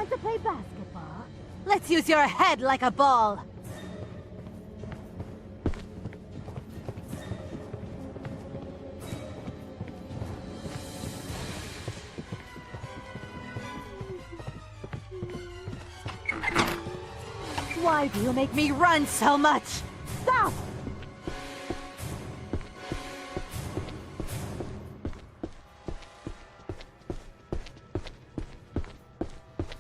like to play basketball? Let's use your head like a ball. Why do you make me run so much? Stop!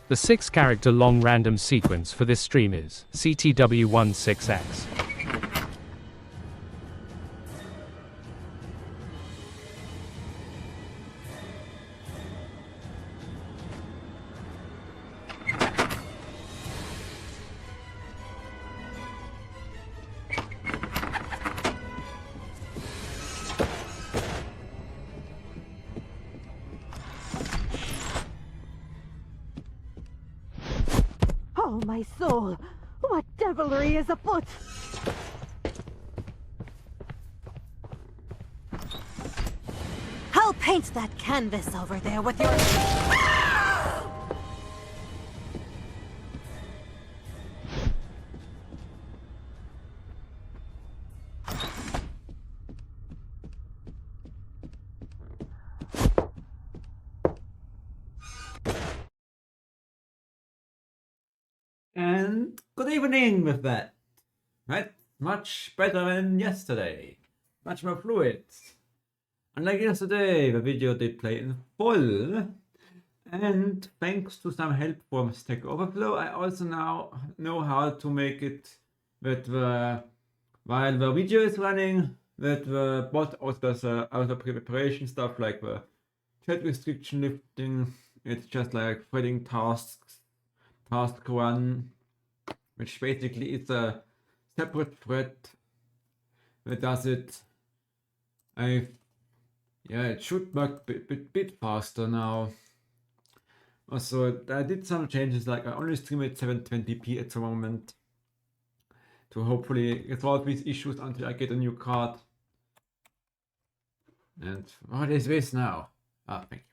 The 6-character long random sequence for this stream is CTW16X. Oh, my soul! What devilry is afoot? I'll paint that canvas over there with your... And good evening with that. Right? Much better than yesterday. Much more fluid. Unlike yesterday, the video did play in full. And thanks to some help from Stack Overflow, I also now know how to make it that while the video is running, that the bot also does other preparation stuff like the chat restriction lifting. It's just like threading tasks. Task 1, which basically is a separate thread that does it. It should work a bit faster now. Also, I did some changes, like I only stream at 720p at the moment to hopefully resolve these issues until I get a new card. And what is this now? Ah, thank you.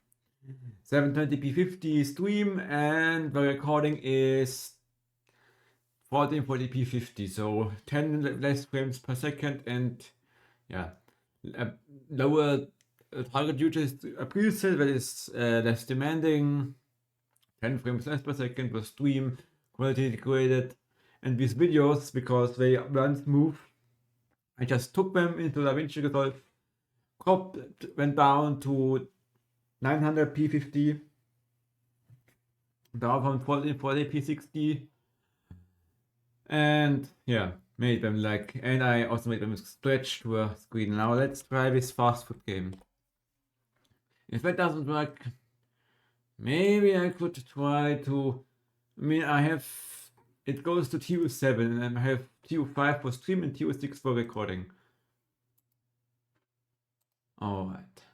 720p 50 stream, and the recording is 1440p 50, so 10 less frames per second, and yeah, lower target usage preset that is less demanding, 10 frames less per second, the stream quality degraded, and these videos, because they weren't smooth, I just took them into DaVinci Resolve, cropped, went down to 900p 50, down from 1440p 60, and yeah, made them and I also made them stretch to a screen. Now let's try this fast food game. If that doesn't work, maybe I could try to, it goes to TU7 and I have TU5 for stream and TU6 for recording. Alright.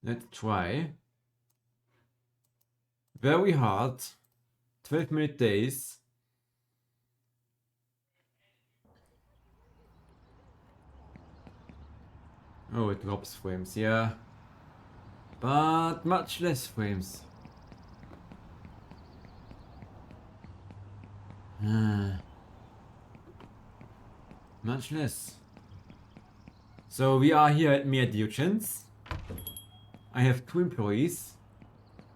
Let's try. Very hard. 12-minute days. Oh, it drops frames, yeah. But much less frames. Much less. So we are here at Mere Diligence. I have 2 employees.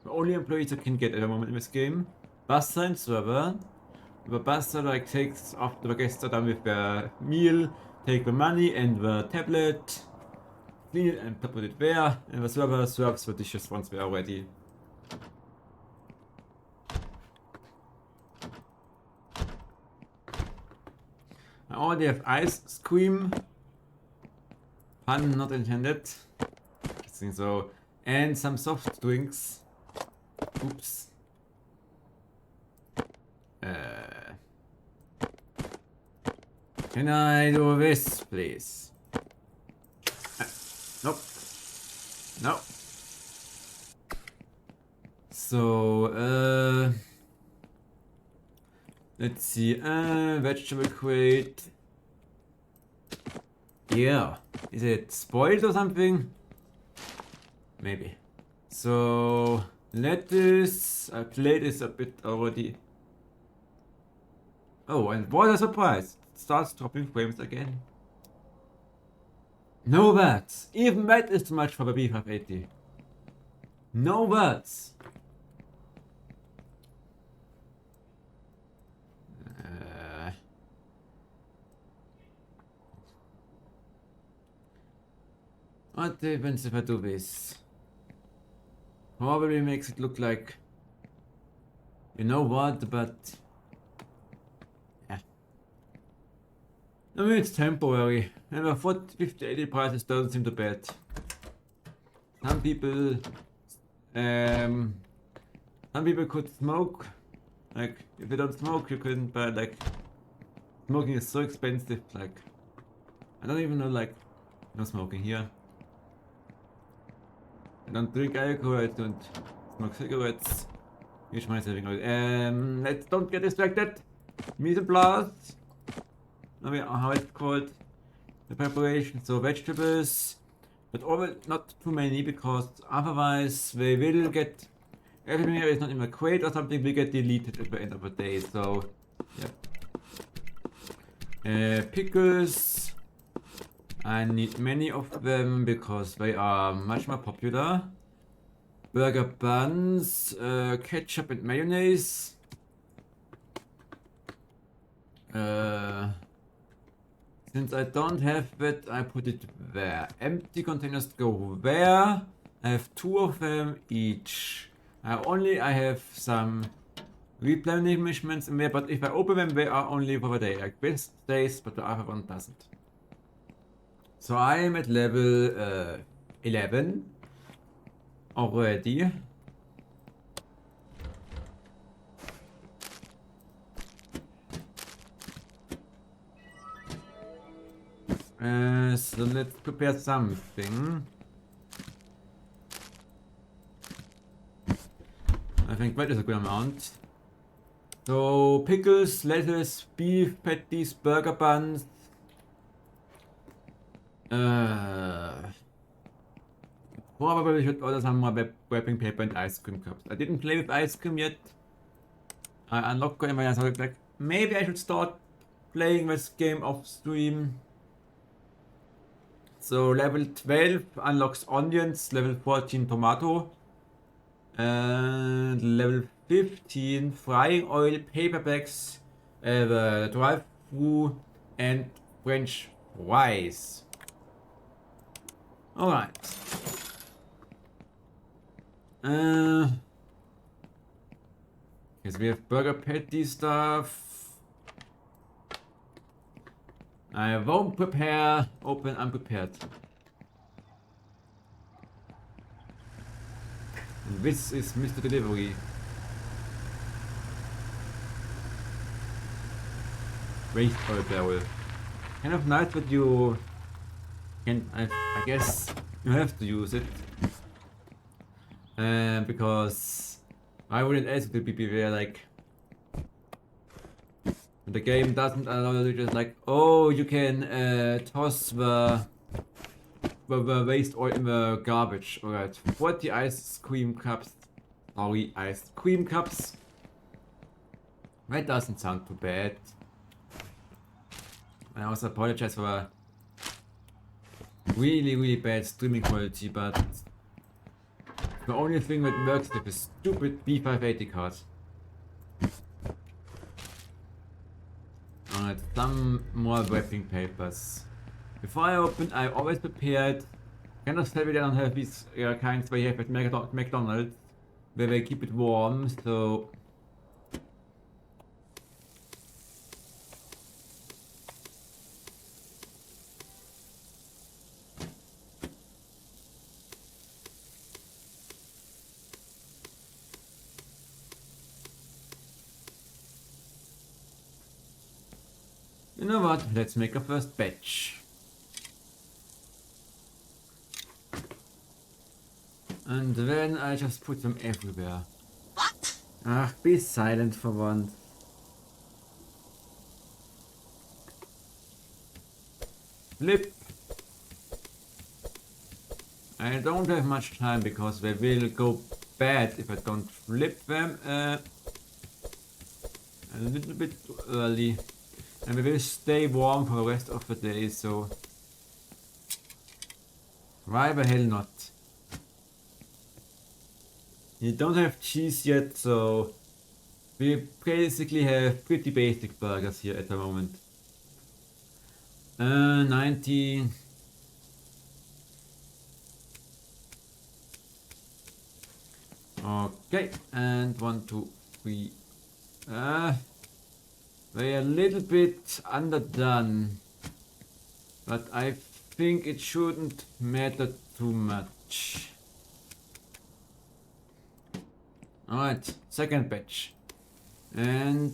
The only employees I can get at the moment in this game. Buster and server. The Buster takes after the guests are done with their meal, take the money and the tablet, clean it and put it there, and the server serves the dishes once they are ready. I already have ice cream. Pun not intended. So, and some soft drinks. Oops. Can I do this, please? Nope. No. So, let's see. Vegetable crate. Yeah. Is it spoiled or something? Maybe. So lettuce. I played this a bit already. Oh, and what a surprise! It starts dropping frames again. No words. Even that is too much for the B580. No words. What happens if I do this? Probably makes it look like, you know what, but yeah. I mean, it's temporary, and the 40, 50, 80 prices doesn't seem too bad. Some people could smoke. Like, if you don't smoke, you couldn't buy, like, smoking is so expensive, like, I don't even know, like, no smoking here. I don't drink alcohol, I don't smoke cigarettes. Use my saving oil. Let's don't get distracted. Mise en place. How it's called. The preparation. So vegetables. But always not too many, because otherwise they will get, everything that is not in the crate or something will get deleted at the end of the day. So yeah. Pickles. I need many of them because they are much more popular. Burger buns, ketchup and mayonnaise. Since I don't have that, I put it there. Empty containers go there. I have 2 of them each. I have some replenishments in there, but if I open them, they are only for the day. Like this stays, but the other one doesn't. So I am at level 11 already. So let's prepare something. I think that is a good amount. So pickles, lettuce, beef patties, burger buns. Probably should order some more wrapping paper and ice cream cups. I didn't play with ice cream yet. I unlocked it, and I thought like maybe I should start playing this game off stream. So level 12 unlocks onions, level 14 tomato, and level 15 frying oil, paper bags, the drive-through, and French fries. Alright. Yes, we have burger patty stuff. I won't prepare, open unprepared. And this is Mr. Delivery. Waste oil barrel. Kind of nice, but you can, I guess you have to use it. Because I wouldn't ask the people where like the game doesn't allow you to just like, oh, you can toss the waste oil in the garbage. Alright, 40 ice cream cups. Sorry, ice cream cups. That doesn't sound too bad. I also apologize for really bad streaming quality, but the only thing that works with is stupid B580 card. Alright, some more wrapping papers. Before I open, I always prepared. Kind of sad we don't have these kinds where you have at McDonald's, where they keep it warm, so. You know what? Let's make a first batch. And then I just put them everywhere. What? Ach, be silent for once. Flip. I don't have much time because they will go bad if I don't flip them a little bit too early. And they will stay warm for the rest of the day, so why the hell not? You don't have cheese yet, so we basically have pretty basic burgers here at the moment. 19. Okay, and 1, 2, 3. They are a little bit underdone, but I think it shouldn't matter too much. Alright, second batch. And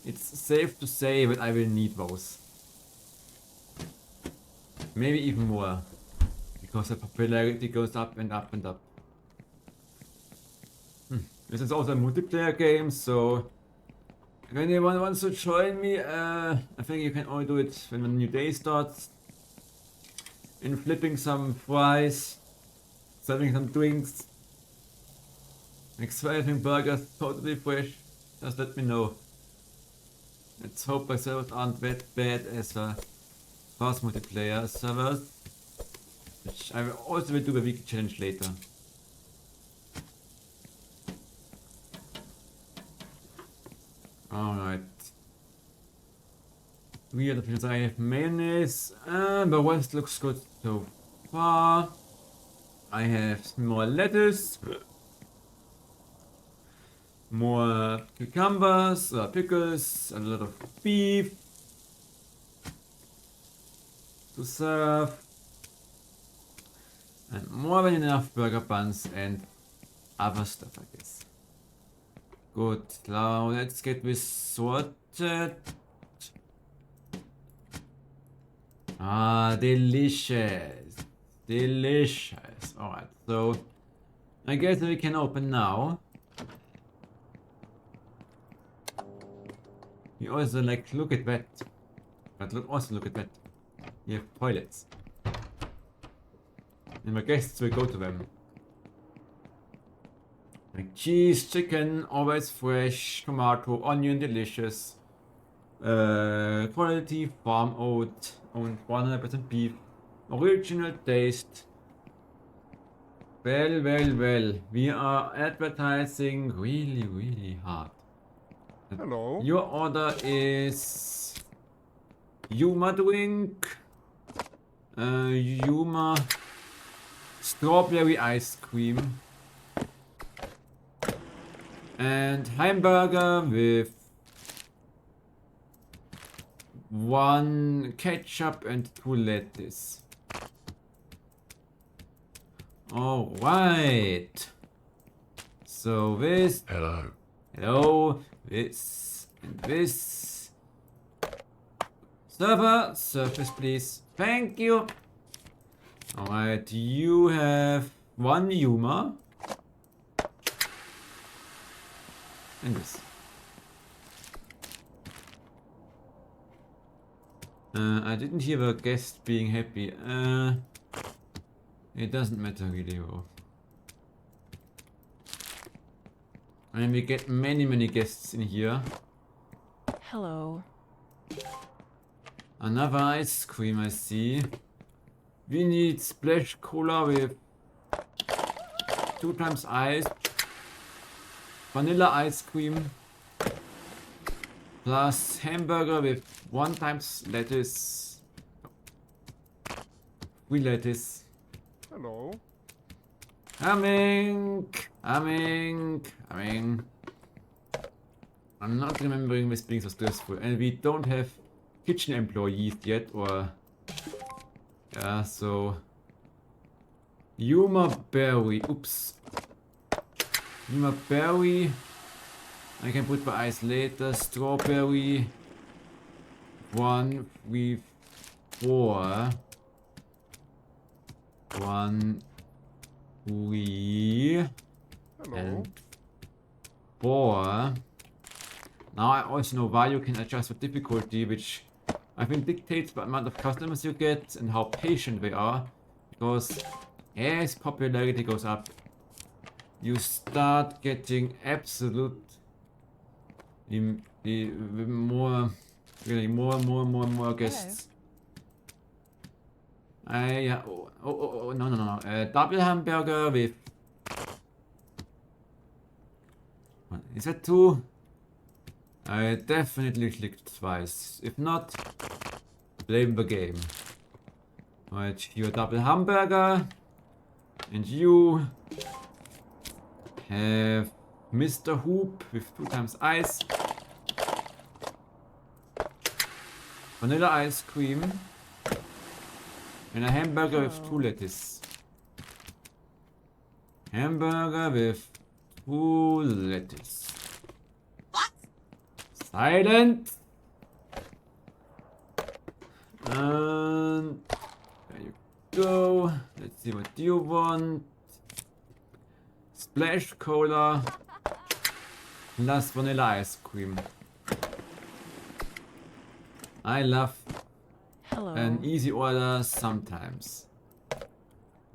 it's safe to say that I will need those. Maybe even more, because the popularity goes up and up and up. This is also a multiplayer game, so if anyone wants to join me, I think you can only do it when a new day starts. In flipping some fries, serving some drinks, exciting burgers, totally fresh. Just let me know. Let's hope my servers aren't that bad as fast multiplayer servers, which I will also do a weekly challenge later. Alright. Weird because I have mayonnaise, the rest looks good so far. I have more lettuce, more cucumbers, pickles, a lot of beef to serve, and more than enough burger buns and other stuff, I guess. Good, now let's get this sorted. Ah, delicious. Delicious. Alright, so I guess we can open now. You also like, look at that. But also look at that. You have toilets. And my guests will go to them. Like cheese, chicken, always fresh, tomato, onion, delicious. Quality, farm oat, owned 100% beef, original taste. Well, well, well, we are advertising really, really hard. Hello. Your order is Yuma drink, Yuma strawberry ice cream, and hamburger with 1 ketchup and 2 lettuce. Alright. So this. Hello. Hello. This and this. Server, surface please. Thank you. Alright, you have 1 Yuma. And this. I didn't hear the guest being happy. It doesn't matter really though. And we get many guests in here. Hello. Another ice cream I see. We need splash cola with 2 times ice. Vanilla ice cream. Plus hamburger with 1 times lettuce. 3 lettuce. Hello. Coming. I'm not remembering this being so stressful, and we don't have kitchen employees yet, or yeah, so Yuma berry. Oops. Yuma berry. I can put the ice later. Strawberry. 1, 3, 4. 1, 3. Hello. And 4. Now I also know why you can adjust the difficulty, which I think dictates the amount of customers you get and how patient they are. Because as popularity goes up, you start getting absolute more, really more guests. No. Double hamburger with. Is that two? I definitely clicked twice. If not, blame the game. Right, your double hamburger. And you have Mr. Hoop with 2 times ice. Vanilla ice cream. And a hamburger with 2 lettuce. Hamburger with 2 lettuce. What? Silent! And there you go. Let's see what you want. Splash cola plus vanilla ice cream. I love Hello. an easy order sometimes.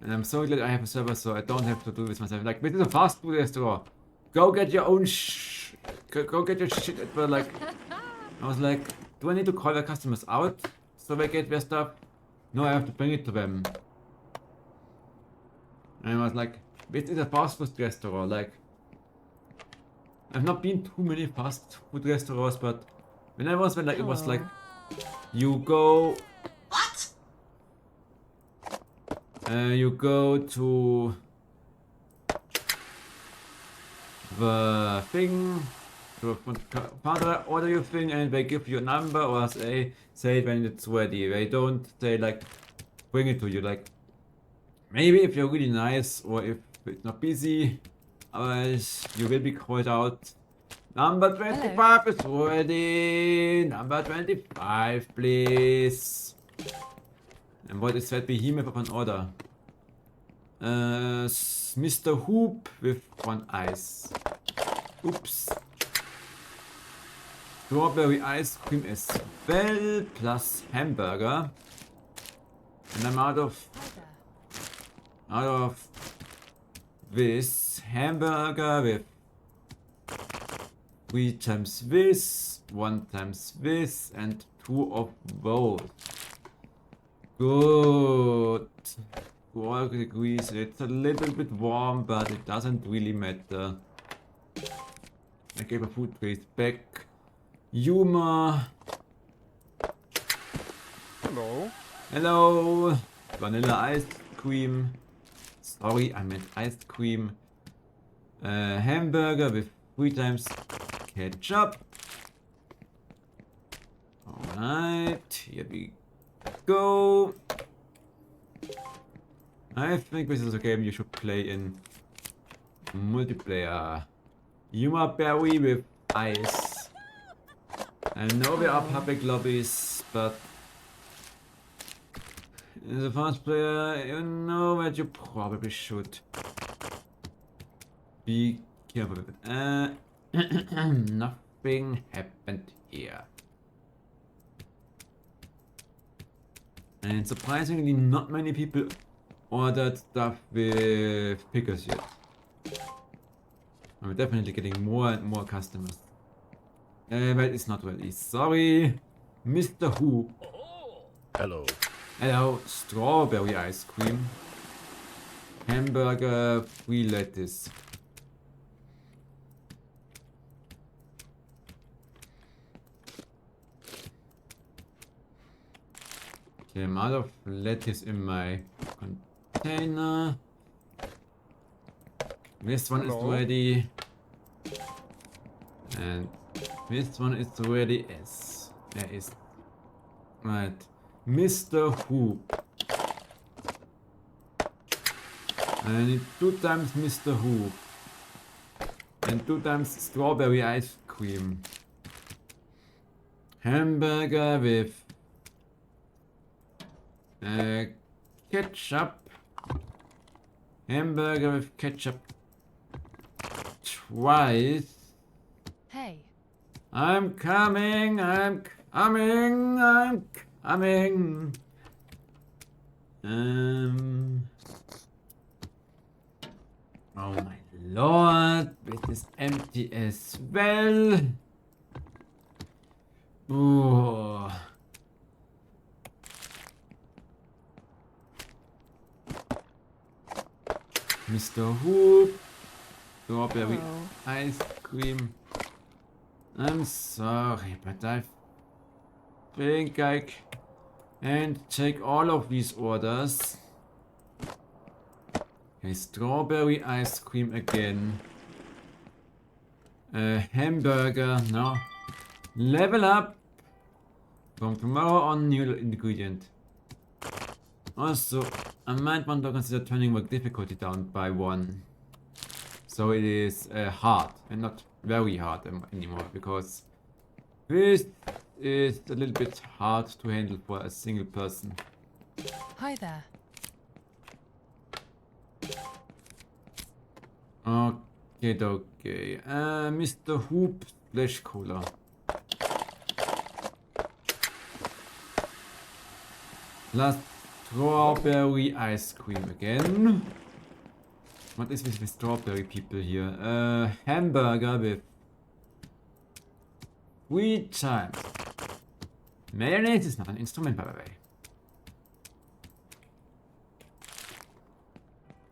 And I'm so glad I have a server so I don't have to do this myself. Like, this is a fast food restaurant. Go get your own go get your shit at the, like... I was like, do I need to call the customers out so they get their stuff? No, I have to bring it to them. And I was like, this is a fast food restaurant. Like, I've not been too many fast food restaurants, but when I was, it was like, you go... What? You go to the thing, to the order your thing, and they give you a number or say when it's ready. They don't say like bring it to you. Like maybe if you're really nice or if it's not busy, otherwise you will be called out. Number 25 is ready. Number 25, please. And what is that behemoth of an order? Mr. Hoop with 1 ice. Oops. Strawberry ice cream as well, plus hamburger. And I'm out of this hamburger with 3 times this, 1 times this, and 2 of both. Good. 4 degrees. It's a little bit warm, but it doesn't really matter. I gave a food trace back. Yuma. Hello. Hello. Vanilla ice cream. Sorry, I meant ice cream. Hamburger with 3 times ketchup. Alright, here we go. I think this is a game you should play in multiplayer. Yuma berry with ice. I know there are public lobbies, but as a fast player, you know that you probably should be careful with it. Nothing happened here. And surprisingly, not many people ordered stuff with pickles yet. I'm definitely getting more and more customers. But it's not really. Sorry, Mr. Who. Hello. Hello, strawberry ice cream. Hamburger, 3 lettuce. Okay, I'm out of lettuce in my container. This one is ready. And this one is ready as there is. Right. Mr. Hoop. I need 2 times Mr. Hoop. And 2 times strawberry ice cream. Hamburger with ketchup. Hamburger with ketchup twice. Hey. I'm coming. is empty as well. Ooh. Mr. Hoop. Strawberry Hello. ice cream. I'm sorry, but I think I can take all of these orders. Okay, strawberry ice cream again. Hamburger, no. Level up. From tomorrow on, new ingredient. Also, I might want to consider turning work difficulty down by 1. So it is hard and not very hard anymore, because this is a little bit hard to handle for a single person. Hi there. Okay. Mr. Hoop Splash Cola. Last strawberry ice cream again. What is this with strawberry people here? Hamburger with 3 times. Mayonnaise is not an instrument, by the way.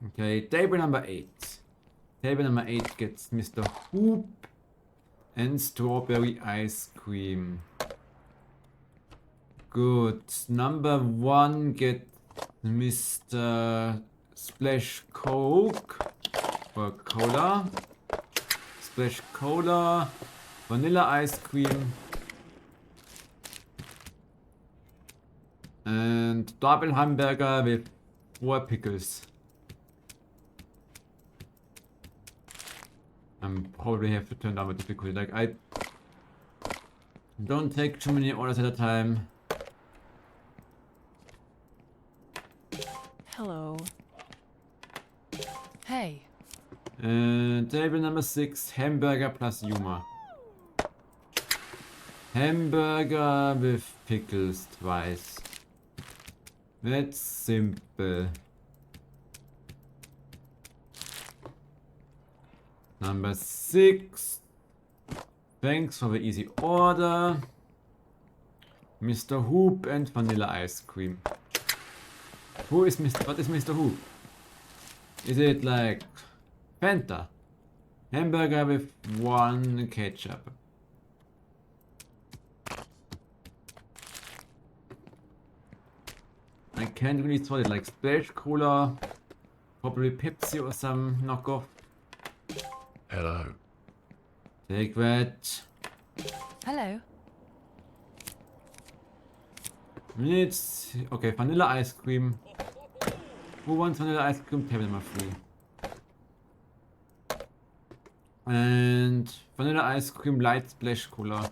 Okay, table number 8. Table number 8 gets Mr. Hoop and strawberry ice cream. Good. Number 1 gets Mr. Splash Coke or Cola. Splash Cola, vanilla ice cream, and double hamburger with 4 pickles. Probably have to turn down the difficulty. Like, I don't take too many orders at a time. Hello. Hey. Table number 6, hamburger plus humor. Hamburger with pickles twice. That's simple. Number 6. Thanks for the easy order. Mr. Hoop and vanilla ice cream. What is Mr. Hoop? Is it like Fanta? Hamburger with 1 ketchup. I can't really sort it, like Splash Cola, probably Pepsi or some knockoff. Hello. Take that. Hello. It's okay, vanilla ice cream. Who wants vanilla ice cream? Table number 3. And vanilla ice cream light Splash Cola.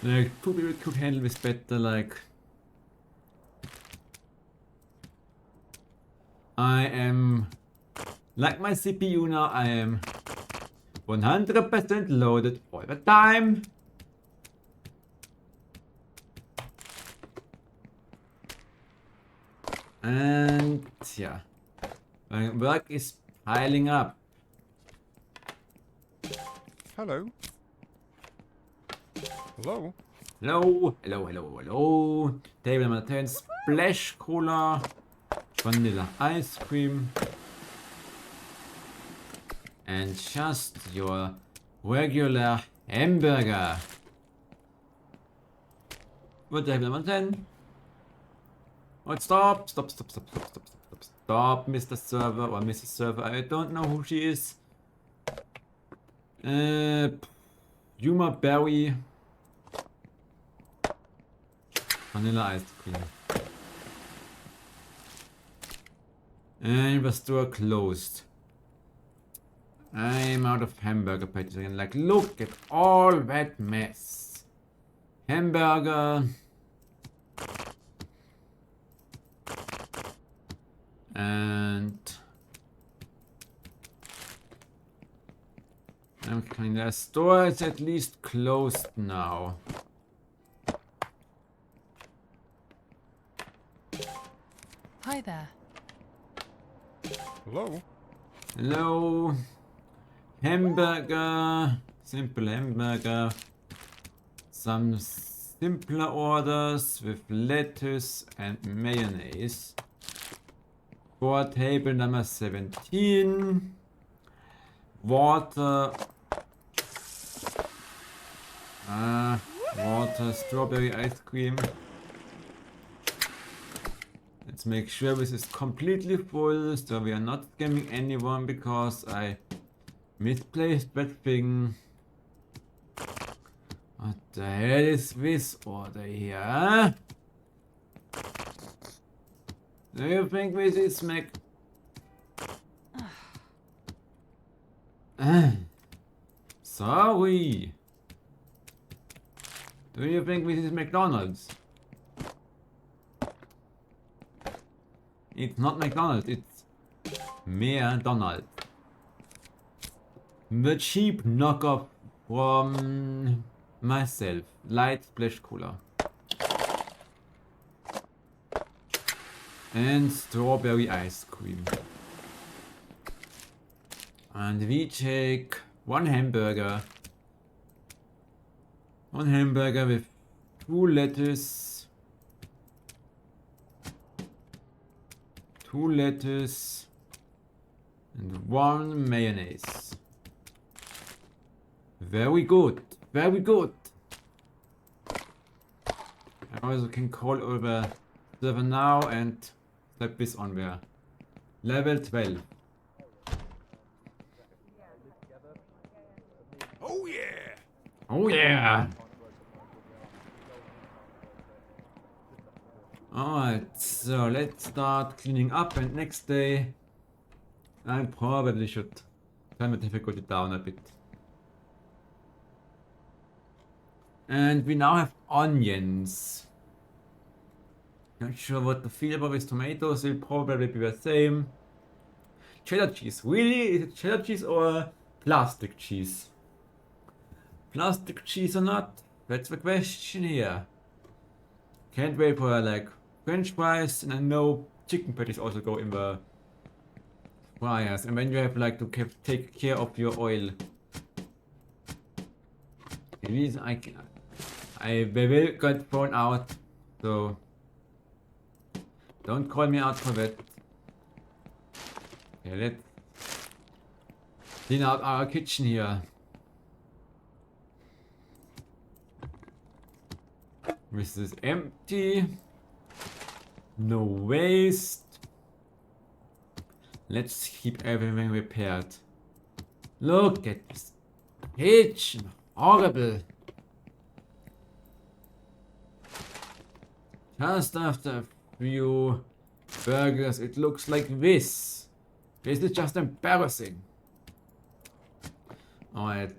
Like, 2 people could handle this better, like. I am, like my CPU now, I am 100% loaded all the time. And yeah, my work is piling up. Hello. Hello. Hello. Table number 10, Splash Cola, vanilla ice cream, and just your regular hamburger. What table number 10? Oh, stop, Mr. Server or Mrs. Server. I don't know who she is. Yuma Berry. Vanilla ice cream. And the store closed. I'm out of hamburger patties again. Like, look at all that mess. Hamburger. And okay, the store is at least closed now. Hi there. Hello? Hello. Hamburger. Simple hamburger. Some simpler orders with lettuce and mayonnaise. For table number 17. Water. Water, strawberry ice cream. Let's make sure this is completely full, so we are not scamming anyone because I misplaced that thing. What the hell is this order here? Do you think this is Sorry. Do you think this is McDonald's? It's not McDonald's, it's McDonald's. The cheap knockoff from myself. Light splash cooler. And strawberry ice cream. And we take one hamburger. One hamburger with 2 lettuce. 2 lettuce. And 1 mayonnaise. Very good. Very good. I also can call over server now and slap this on there. Level 12. Oh yeah! Oh yeah! Alright, so let's start cleaning up, and next day I probably should turn the difficulty down a bit. And we now have onions. Not sure what to feel about with tomatoes, will probably be the same. Cheddar cheese, really? Is it cheddar cheese or plastic cheese? Plastic cheese or not? That's the question here. Can't wait for like French fries, and I know chicken patties also go in the fryers. And then you have like to take care of your oil. These they will get thrown out, so don't call me out for that. Okay, let's clean out our kitchen here. This is empty. No waste. Let's keep everything repaired. Look at this kitchen. Horrible. Just after a few burgers, it looks like this. This is just embarrassing. Alright,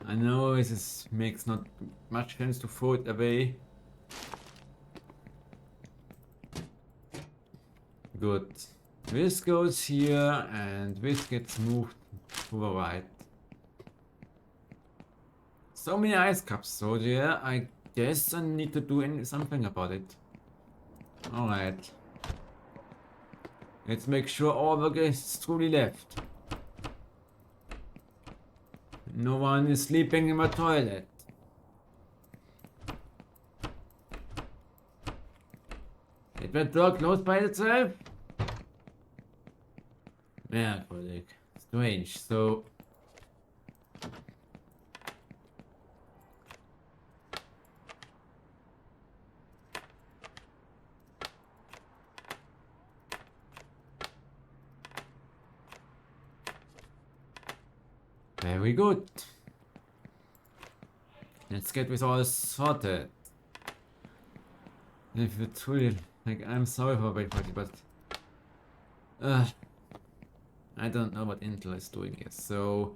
I know this makes not much sense to throw it away. Good. This goes here and this gets moved to the right. So many ice cups, so yeah, I guess I need to do something about it. Alright. Let's make sure all the guests truly left. No one is sleeping in my toilet. Did that door close by itself? Yeah, colleague. Strange, so... Very good. Let's get this all sorted. If it's really like, I'm sorry for wait party, but I don't know what Intel is doing here. So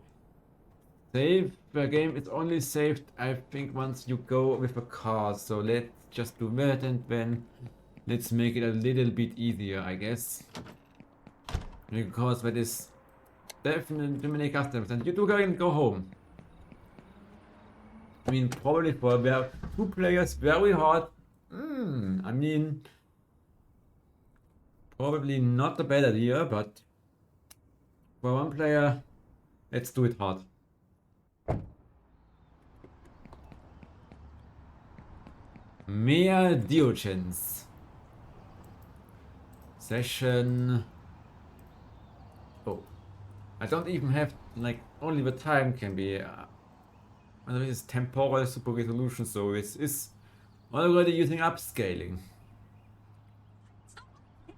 save the game. It's only saved, I think, once you go with a car. So let's just do that, and then let's make it a little bit easier, I guess, because that is definitely too many customers, and you two can go home. I mean, probably for 2 players, very hard. I mean, probably not a bad idea, but for one player, let's do it hard. Mehr Diogens. Session. Oh, I don't even have, like, only the time can be. It's temporal super resolution, so it is already using upscaling.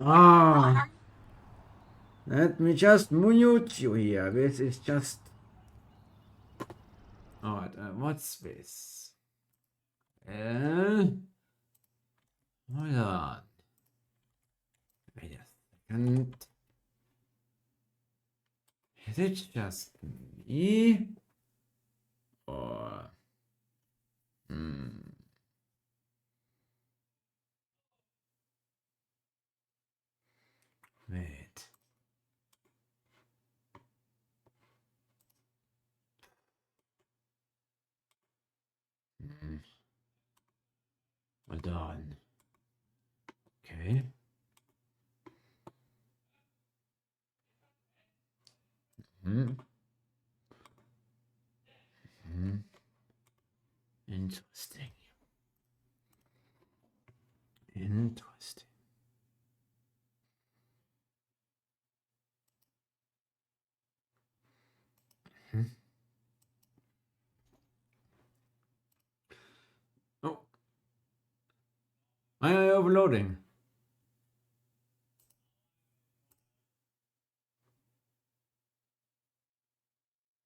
Ah, let me just mute you here. This is just. Alright, what's this? Hold on. Wait a second. Is it just me? Or. Wait. Hold on. Okay. Interesting. Interesting. Oh. Why are you overloading?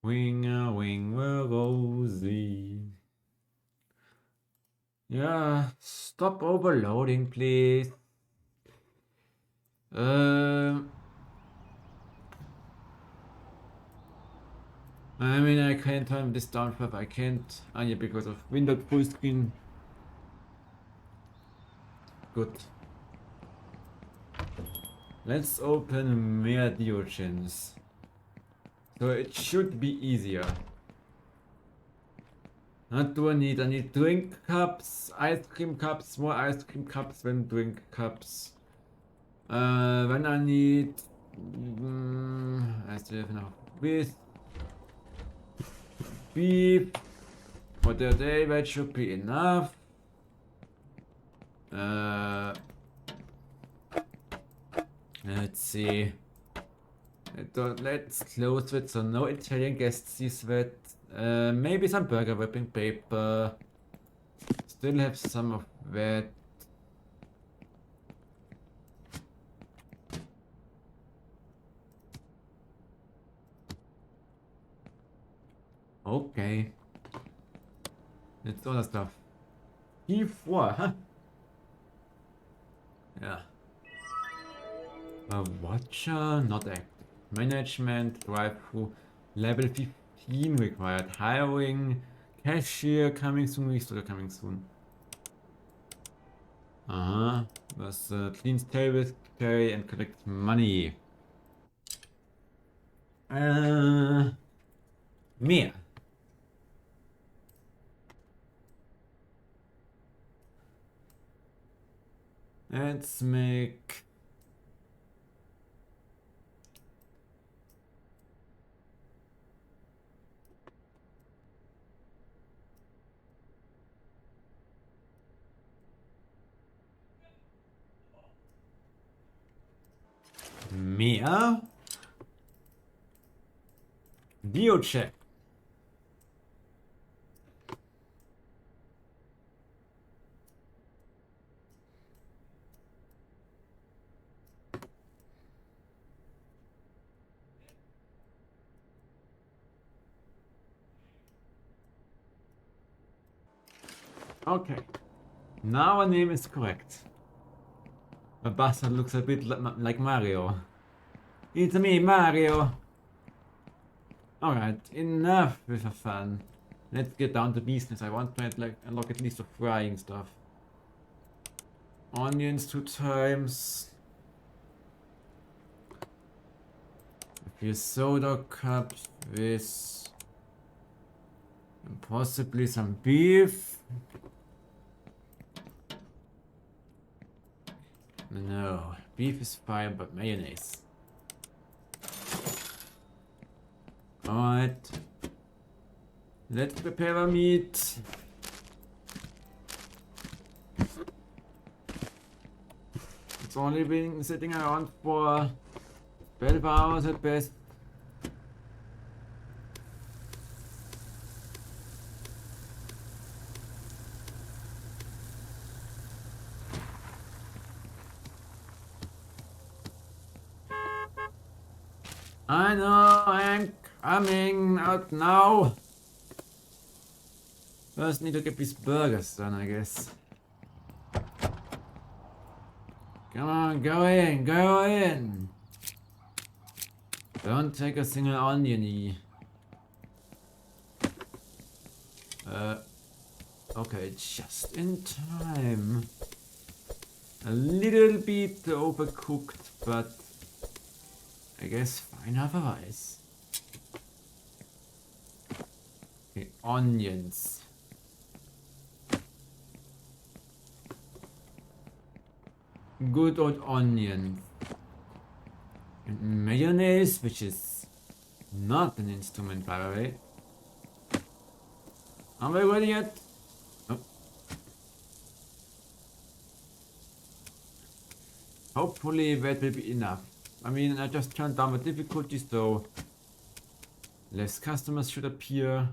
Wing a wing a rosy. Yeah, stop overloading, please. I mean, I can't turn this down further. I can't. Ah, yeah, because of Windows full screen. Good. Let's open mehr Diogens. So it should be easier. What do I need? I need drink cups, ice cream cups, more ice cream cups than drink cups. When I need... I still have enough with beef. For the day that should be enough. Let's see. Let's close it so no Italian guests sees that. Maybe some burger wrapping paper. Still have some of that. Okay. That's all the stuff. E4, huh? Yeah. A watcher, not active. Management, drive-through, level 15 required. Hiring, cashier, coming soon, restorer coming soon. Was cleans tables, carry and collect money. Mehr. Let's make... Mehr. Biocheck. Okay. Now our name is correct. The bastard looks a bit like Mario. It's me, Mario. Alright, enough with the fun. Let's get down to business. I want to unlock at least the frying stuff. Onions 2 times. A few soda cups with... and possibly some beef. no. Beef is fine, but mayonnaise. Alright. Let's prepare our meat. It's only been sitting around for 12 hours at best. I know, I'm coming out now. First need to get these burgers done, I guess. Come on, go in, go in. Don't take a single oniony. Okay, just in time. A little bit overcooked, but I guess fine otherwise. Okay, onions. Good old onions. And mayonnaise, which is not an instrument by the way. Are we ready yet? Oh. Hopefully that will be enough. I mean, I just turned down the difficulty, so less customers should appear.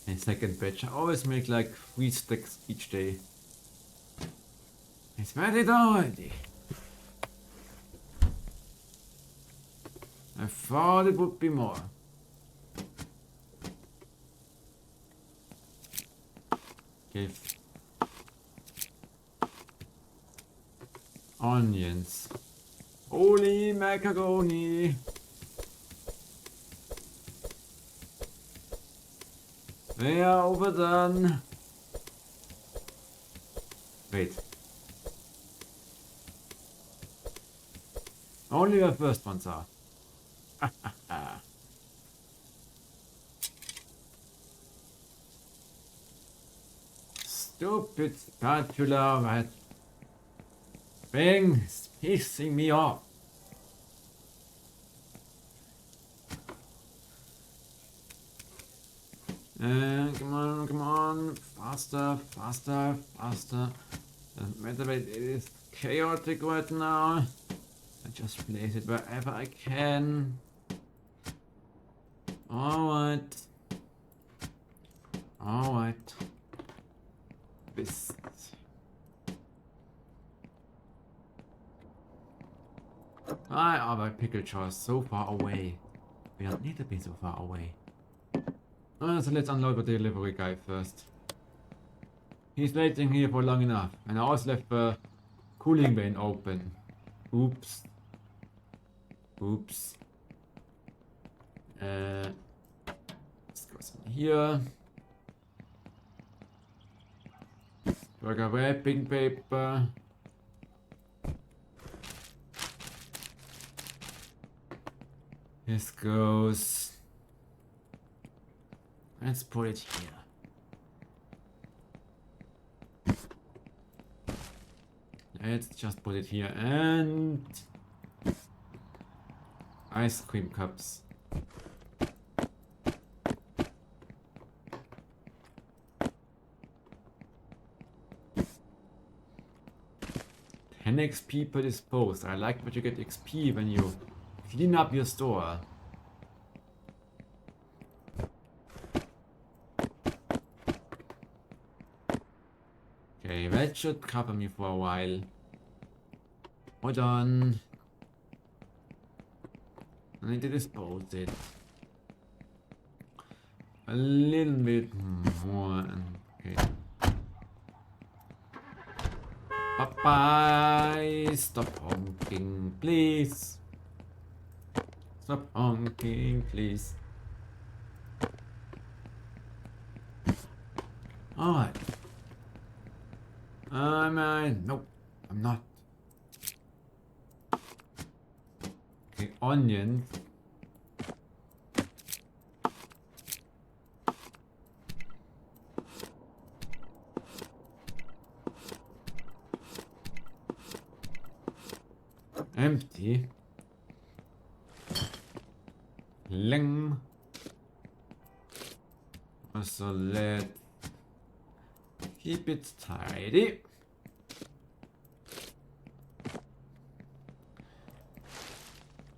And second batch, I always make like 3 stacks each day. It's ready already. I thought it would be more. Okay. Onions. Holy macaroni. They are overdone. Wait. Only the first ones are. Stupid spatula, that thing is pissing me off. Come on, faster, faster, faster. Doesn't matter that it is chaotic right now. I just place it wherever I can. Alright. Alright. This. Why are my pickle jars so far away? We don't need to be so far away. So let's unload the delivery guy first. He's waiting here for long enough. And I also left the cooling vein open. Oops. Oops. Let's go some here. Burger wrapping paper. This goes. Let's put it here. Let's just put it here and ice cream cups. Ten XP per disposed. I like that you get XP when you clean up your store. Okay, that should cover me for a while. Hold on. I need to dispose it. A little bit more. Okay. Bye-bye. Stop honking, please. Stop honking, please. Alright. Nope, I'm not. onions. Empty. Ling. So let's keep it tidy.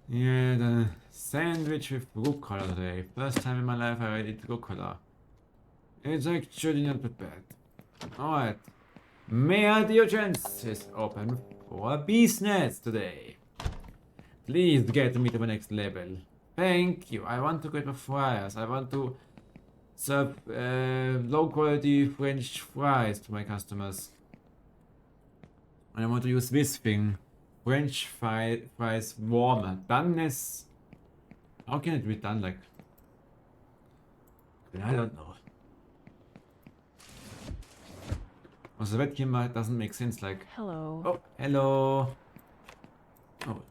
Yeah, the sandwich with rucola today. First time in my life I eat rucola. It's actually not that bad. Alright. Mayor Diogenes is open for business today. Please get me to the next level. Thank you. I want to get the fries. I want to serve low quality French fries to my customers. And I want to use this thing. French fries warmer. Doneness. How can it be done like? I don't know. Also that camera doesn't make sense like. Hello. Oh, hello. Oh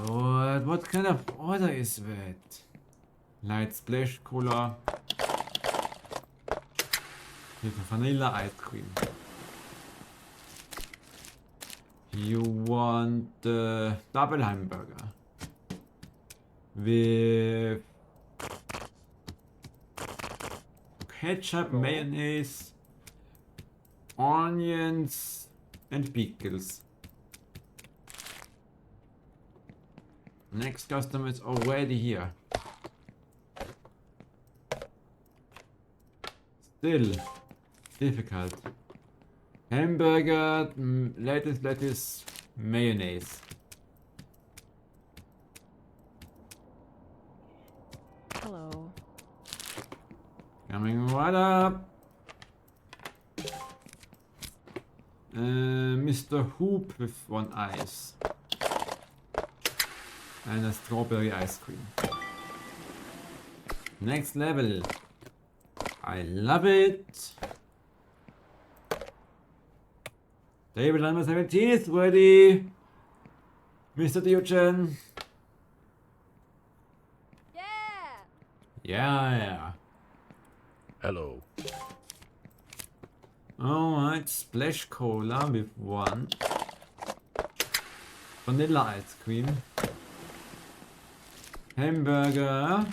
Lord, what kind of order is that? Light splash cola. With vanilla ice cream. You want double hamburger with ketchup, mayonnaise, onions, and pickles. Next customer is already here. Still difficult. Hamburger, lettuce, mayonnaise. Hello. Coming right up. Mr. Hoop with one ice. And a strawberry ice cream. Next level. I love it. Table number 17 is ready. Mr. Diogen. Yeah. Yeah. Hello. Alright, splash cola with one. Vanilla ice cream. Hamburger.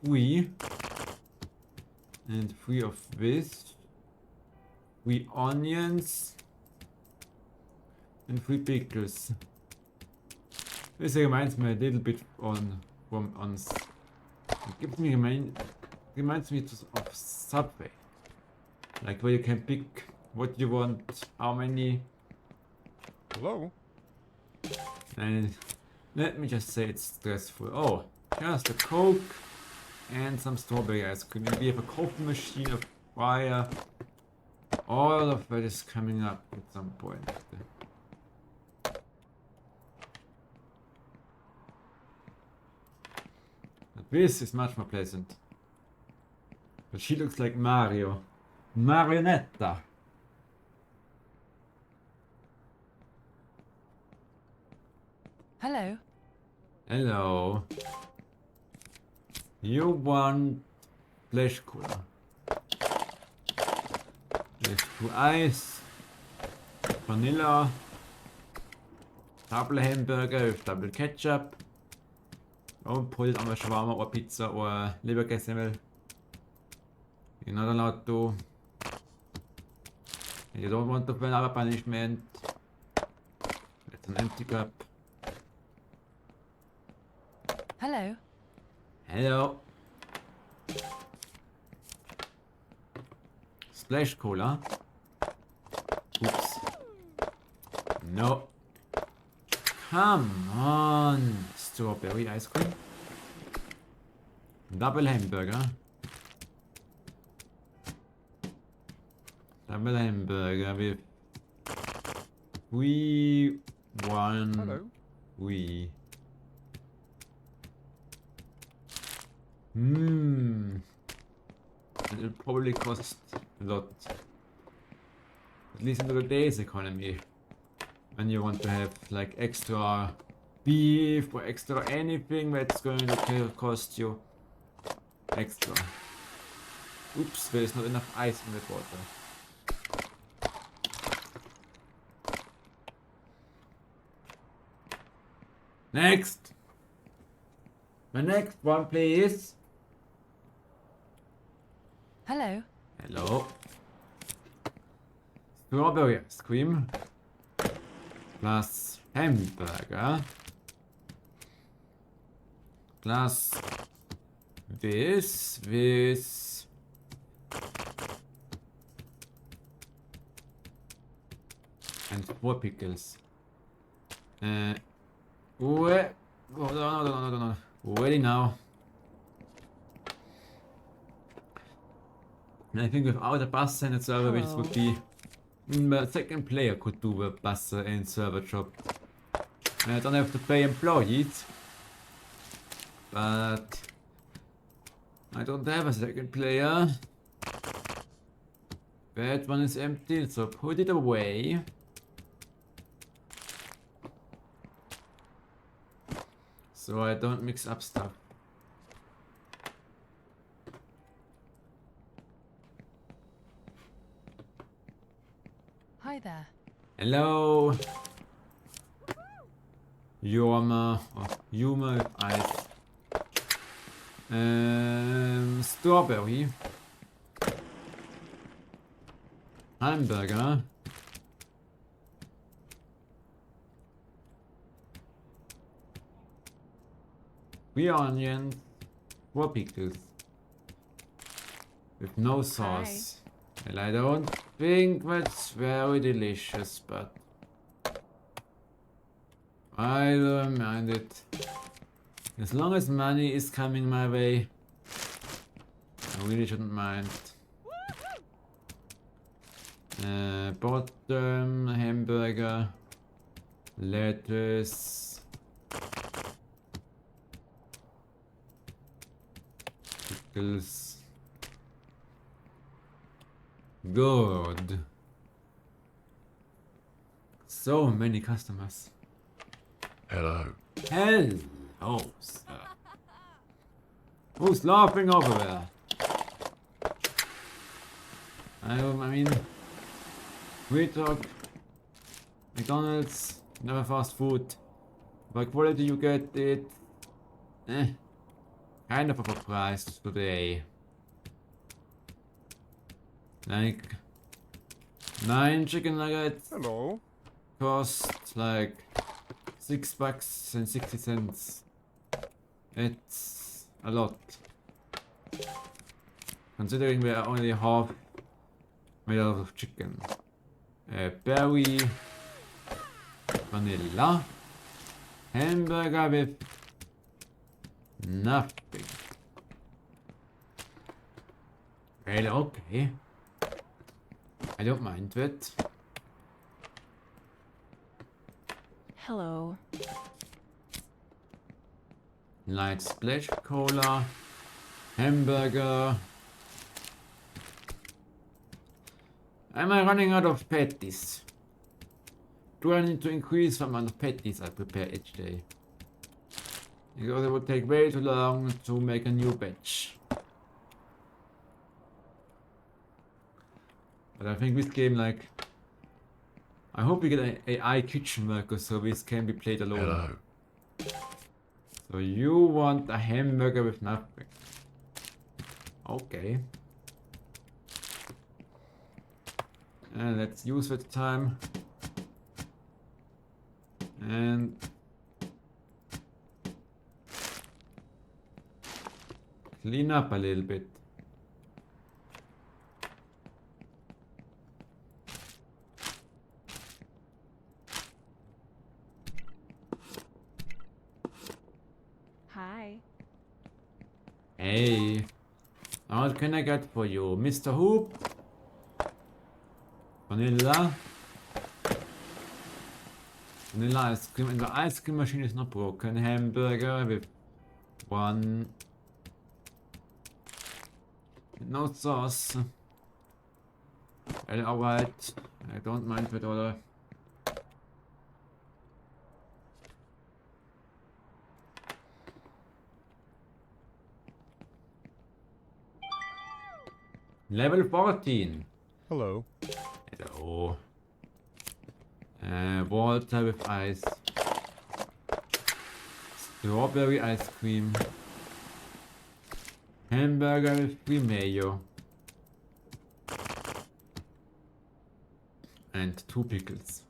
Three. And three of this. 3 onions and 3 pickles. This reminds me a little bit it reminds me of Subway, like where you can pick what you want, how many, Hello. and let me just say it's stressful. Oh, just a Coke and some strawberry ice cream. And we have a coffee machine, a fryer. All of that is coming up at some point. But this is much more pleasant. But she looks like Mario. Marionetta. Hello. Hello. You want flesh cooler? There's 2 ice, vanilla, double hamburger with double ketchup. Oh, put it on a shawarma or pizza or leberkässemmel. You're not allowed to. You don't want to fill up a punishment. It's an empty cup. Hello. Hello. Splash cola. Oops. No. Come on. Strawberry ice cream. Double hamburger. Double hamburger with 3, 1, Hello. 3. It'll probably cost a lot. At least in today's economy. When you want to have like extra beef or extra anything that's going to cost you extra. Oops, there is not enough ice in the water. Next! The next one, please. Hello. Hello. Strawberry ice cream. Plus hamburger. Plus this. And 4 pickles. Where? Oh, no. Ready now. And I think without a bus and server, this would be the second player could do the bus and server job. And I don't have to pay employees, but I don't have a second player. That one is empty, so put it away. So I don't mix up stuff. Hi there. Hello. Yuma ice. Strawberry. Hamburger. Three onions. 4 pickles. With no sauce. Well, I don't think that's very delicious, but I don't mind it. As long as money is coming my way, I really shouldn't mind. Bottom, hamburger, lettuce, pickles. Good. So many customers. Hello. Hello, sir. Who's laughing over there? I mean, we talk McDonald's, never fast food. By quality you get it, kind of overpriced today. Like 9 chicken nuggets Hello. cost like $6.60. It's a lot. Considering we are only half made out of chicken. Berry, vanilla, hamburger with nothing. Well, okay. I don't mind it. Hello. Light splash cola, hamburger. Am I running out of patties? Do I need to increase the amount of patties I prepare each day? Because it would take way too long to make a new batch. But I think this game, like, I hope we get an AI kitchen worker so this can be played alone. Hello. So you want a hamburger with nothing. Okay. And let's use that time. And clean up a little bit. Hi. Hey, what can I get for you, Mr. Hoop? Vanilla. Vanilla ice cream, and the ice cream machine is not broken. Hamburger with 1. No sauce. Well, alright. I don't mind that order. Level 14. Hello. Hello. Water with ice. Strawberry ice cream. Hamburger with free mayo. And 2 pickles.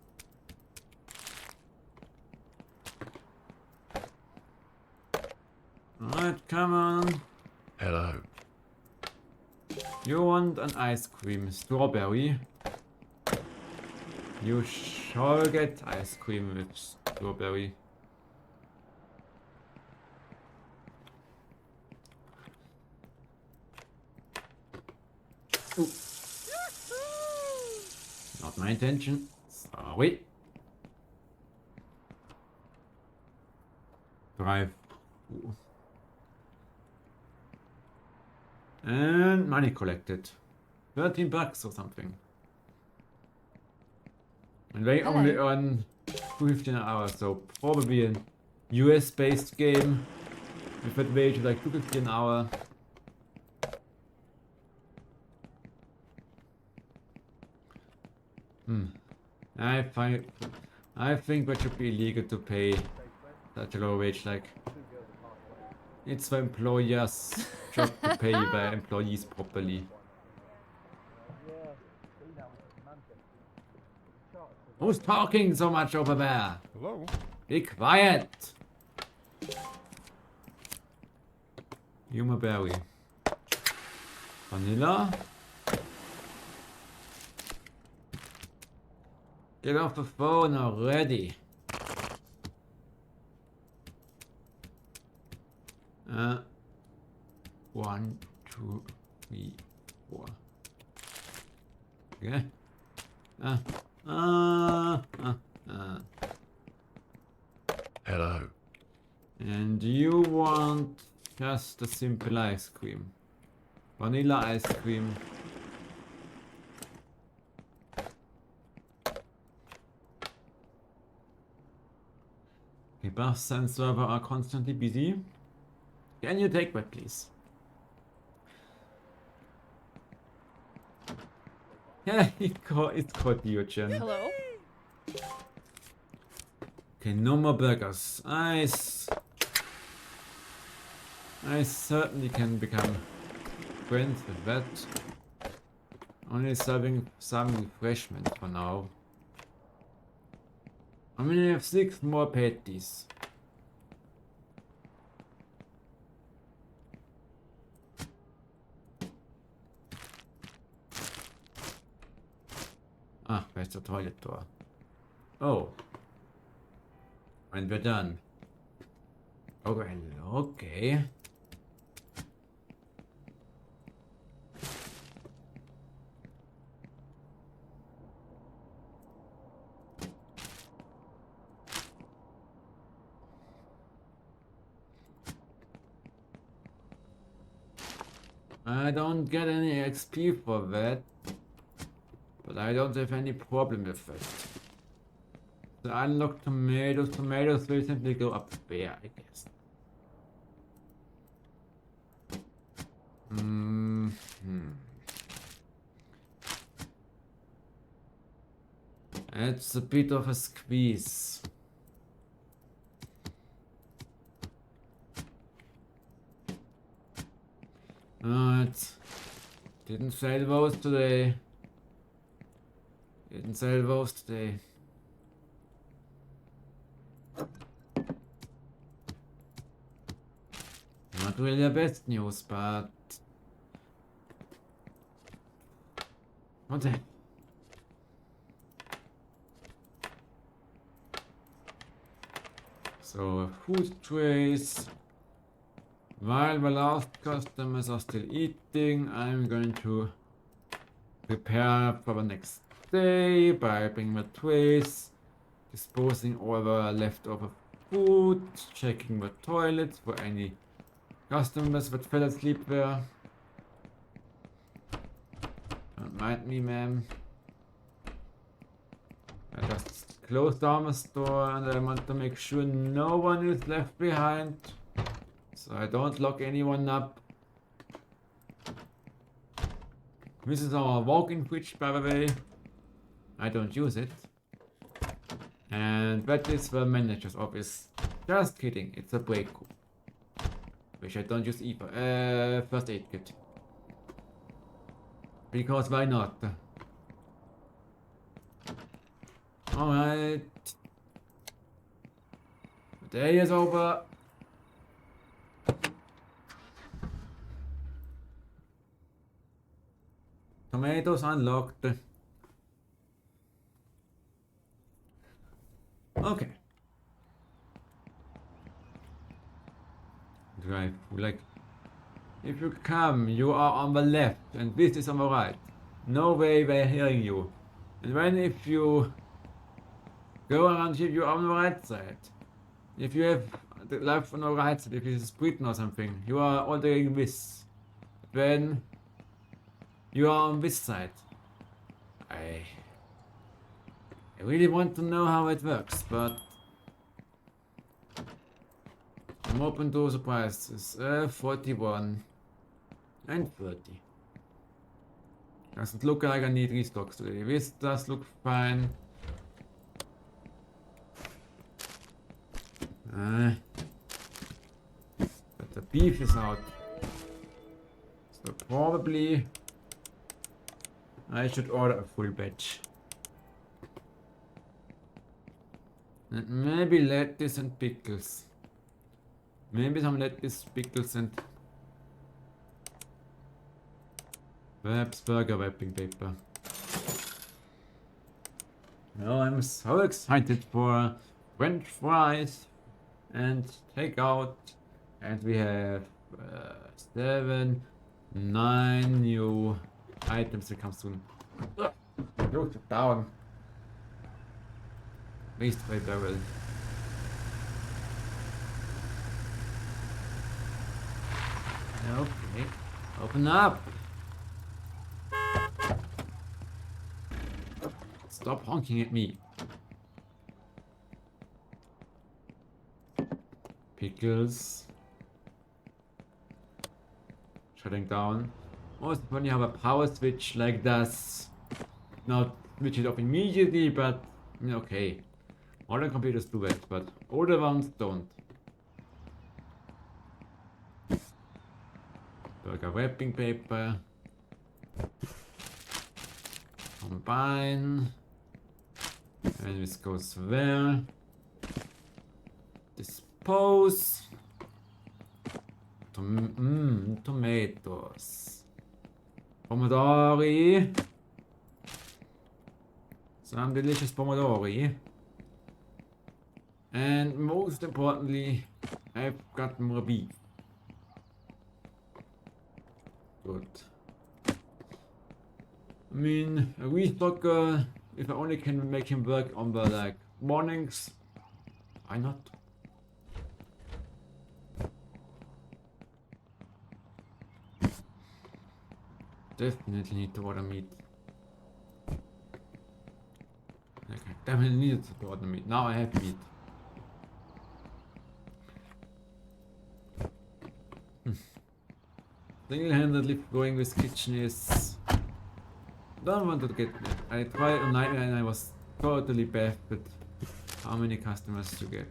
Alright, come on. Hello. You want an ice cream, strawberry. You shall get ice cream with strawberry. Ooh. Not my intention. Sorry. Drive. Ooh. And money collected. 13 bucks or something. And they Hello. only earn 250 an hour, so probably an US based game with that wage like 250 an hour. I think that should be illegal to pay such a low wage. Like, it's the employer's job to pay their employees properly. Who's talking so much over there? Hello. Be quiet! Humor berry. Vanilla. Get off the phone already. 1, 2, 3, 4. Okay. Hello. And you want just a simple ice cream. Vanilla ice cream. The bus and server are constantly busy. Can you take that, please? Yeah, it's called Eugen. Hello? Okay, no more burgers. I certainly can become friends with that. Only serving some refreshment for now. I mean, I have 6 more patties. Ah, where's the toilet door? Oh. And we're done. Oh, hello, okay. I don't get any XP for that, but I don't have any problem with it. The unlocked tomatoes will simply go up there, I guess. It's a bit of a squeeze. Alright. Didn't sell those today. Didn't sell those today. Not really the best news, but... What the... So, food trays. While the last customers are still eating, I'm going to prepare for the next day by bringing the trays, disposing all the leftover food, checking the toilets for any customers that fell asleep there. Don't mind me, ma'am. I just closed down the store and I want to make sure no one is left behind. So I don't lock anyone up. This is our walk-in fridge, by the way. I don't use it. And that is the manager's office. Just kidding, it's a break room. Which I don't use either. First aid kit. Because why not? Alright. The day is over. Tomatoes unlocked. Okay. Drive. Like, if you come, you are on the left, and this is on the right. No way they're hearing you. And then if you go around here, you are on the right side. If you have the left on the right side, if it's Britain or something, you are ordering this. Then you are on this side. I really want to know how it works, but I'm open to surprises. 41 and 30. Doesn't look like I need restocks today. This does look fine. But the beef is out. So probably I should order a full batch. And maybe lettuce and pickles. Maybe some lettuce, pickles and perhaps burger wrapping paper. Well, I'm so excited for French fries and takeout. And we have 7, 9 new items that come soon. Go down. Waste by barrel. Okay, open up. Stop honking at me. Pickles. Shutting down. Most when you have a power switch like this, not switch it off immediately, but okay. Modern computers do that, but older ones don't. Burger wrapping paper. Combine. And this goes there. Dispose. Tomatoes. Pomodori. Some delicious pomodori. And most importantly, I've got more beef. Good. I mean, a restocker, if I only can make him work on the like mornings, why not? Definitely need to order meat. Like, I definitely needed to order meat. Now I have meat. Single-handedly going this kitchen is... Don't want to get... I tried on night and I was totally baffled how many customers you get.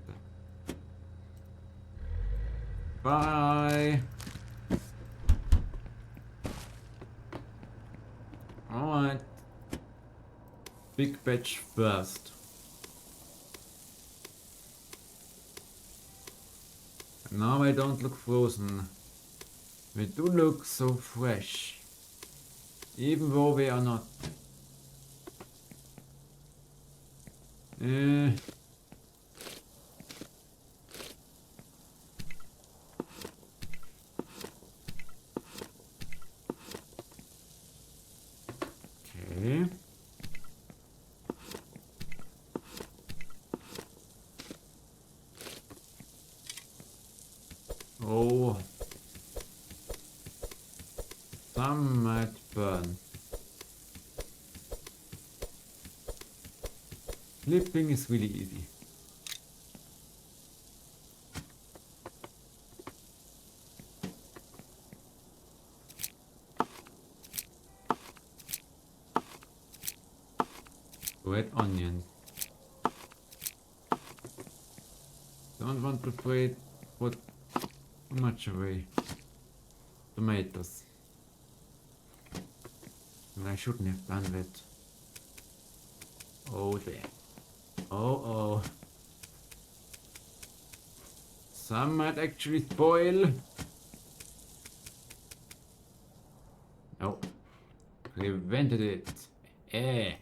Bye! Alright. Big batch first. Now I don't look frozen. We do look so fresh. Even though we are not. Okay. Oh. Some might burn. Flipping is really easy. Red onions. Don't want to put too much away. Tomatoes. And I shouldn't have done that. Oh there. Oh. Some might actually spoil. No. Prevented it. Eh.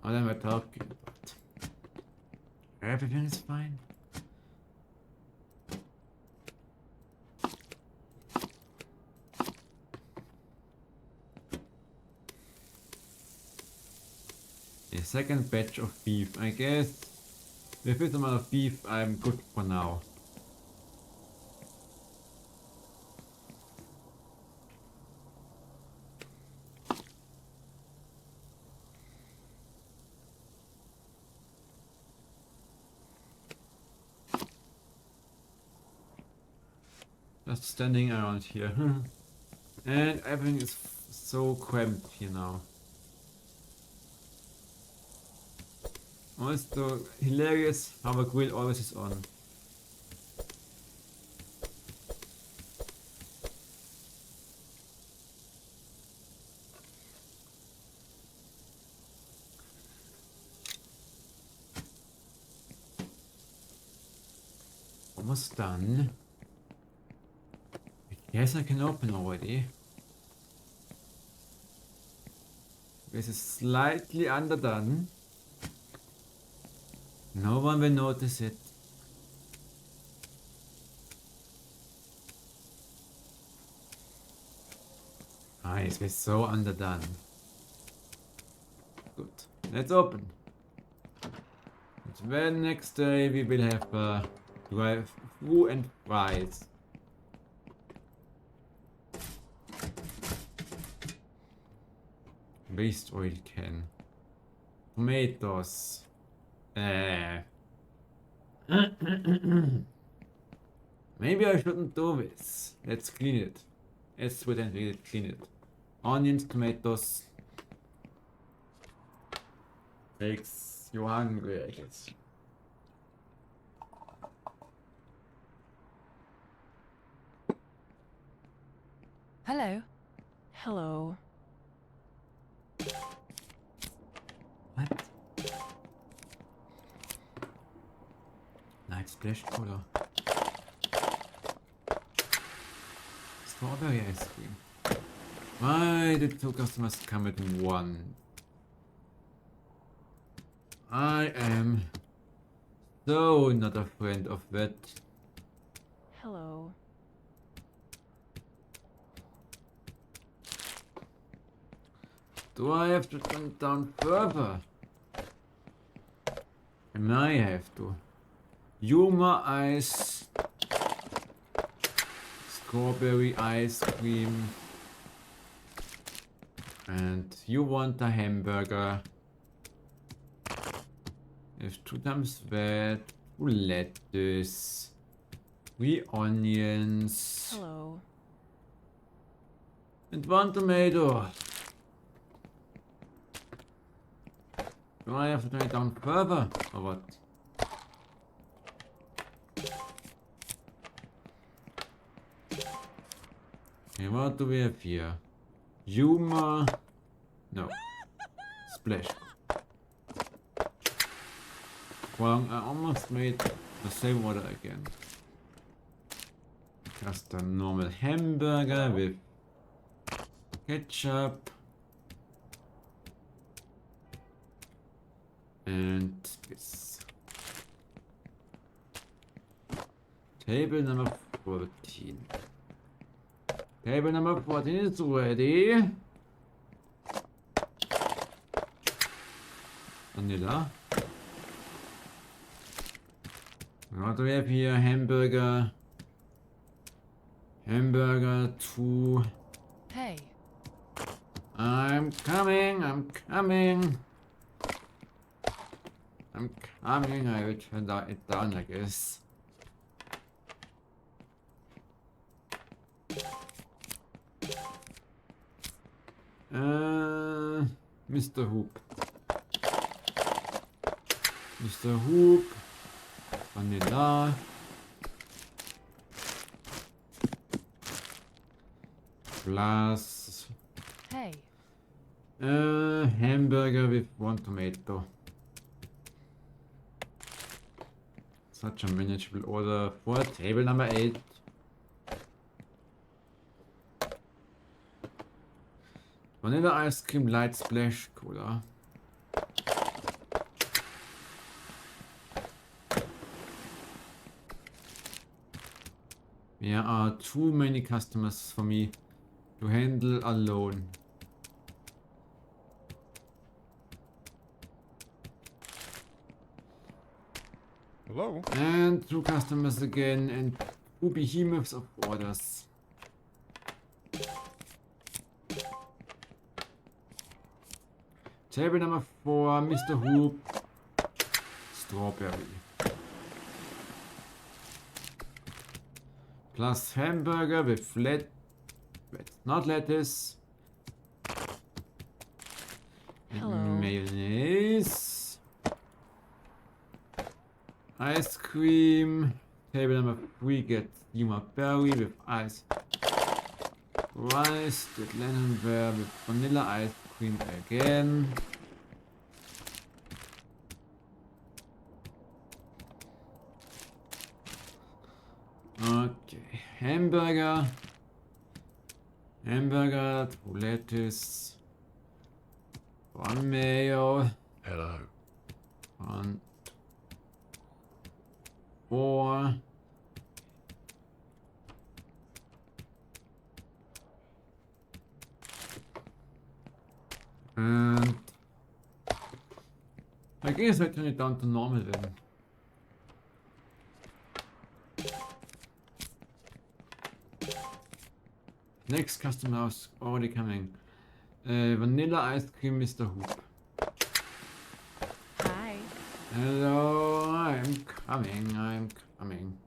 What am I talking about? Everything is fine. A second batch of beef. I guess with this amount of beef I'm good for now. Just standing around here. And everything is so cramped here now. Also hilarious how the grill always is on. Almost done. Yes, I can open already. This is slightly underdone. No one will notice it. Nice, we're so underdone. Good. Let's open. And then next day we will have drive-through and fries. Waste oil can. Tomatoes. Maybe I shouldn't do this. Let's clean it. Let's pretend we clean it. Onions, tomatoes. Makes you hungry, I guess. Hello. Hello. What? Night splash color. Strawberry ice cream. Why did two customers come at one? I am so not a friend of that. Hello. Do I have to turn it down further? And I have to. Humor ice. Strawberry ice cream. And you want a hamburger. There's 2 times that. 2 lettuce. 3 onions. Hello. And 1 tomato. Do I have to turn it down further or what? Okay, what do we have here? Humor. No. Splash. Well, I almost made the same order again. Just a normal hamburger with ketchup. And this. Table number 14. Table number 14 is ready. Vanilla. What do we have here? Hamburger. Hamburger 2. Hey. I'm coming. I'm coming. I'm coming. I will turn it down, I guess. Mr. Hoop. Mr. Hoop. Vanilla. Plus Hey. hamburger with 1 tomato. Such a manageable order for table number 8. Vanilla ice cream, light splash, cola. There are too many customers for me to handle alone. Hello? And 2 customers again and 2 behemoths of orders. Table number 4, Mr. Hoop. Strawberry. Plus hamburger with not lettuce. And Hello. mayonnaise. Ice cream. Table number 3 gets Yuma berry with ice. Rice, the lemon bear with vanilla ice cream again. Okay, hamburger. Hamburger, 2 lettuce. 1 mayo. Hello. 1 4. And I guess I turn it down to normal then. Next customer is already coming. Vanilla ice cream, Mr. Hoop. Hi. Hello, I'm coming.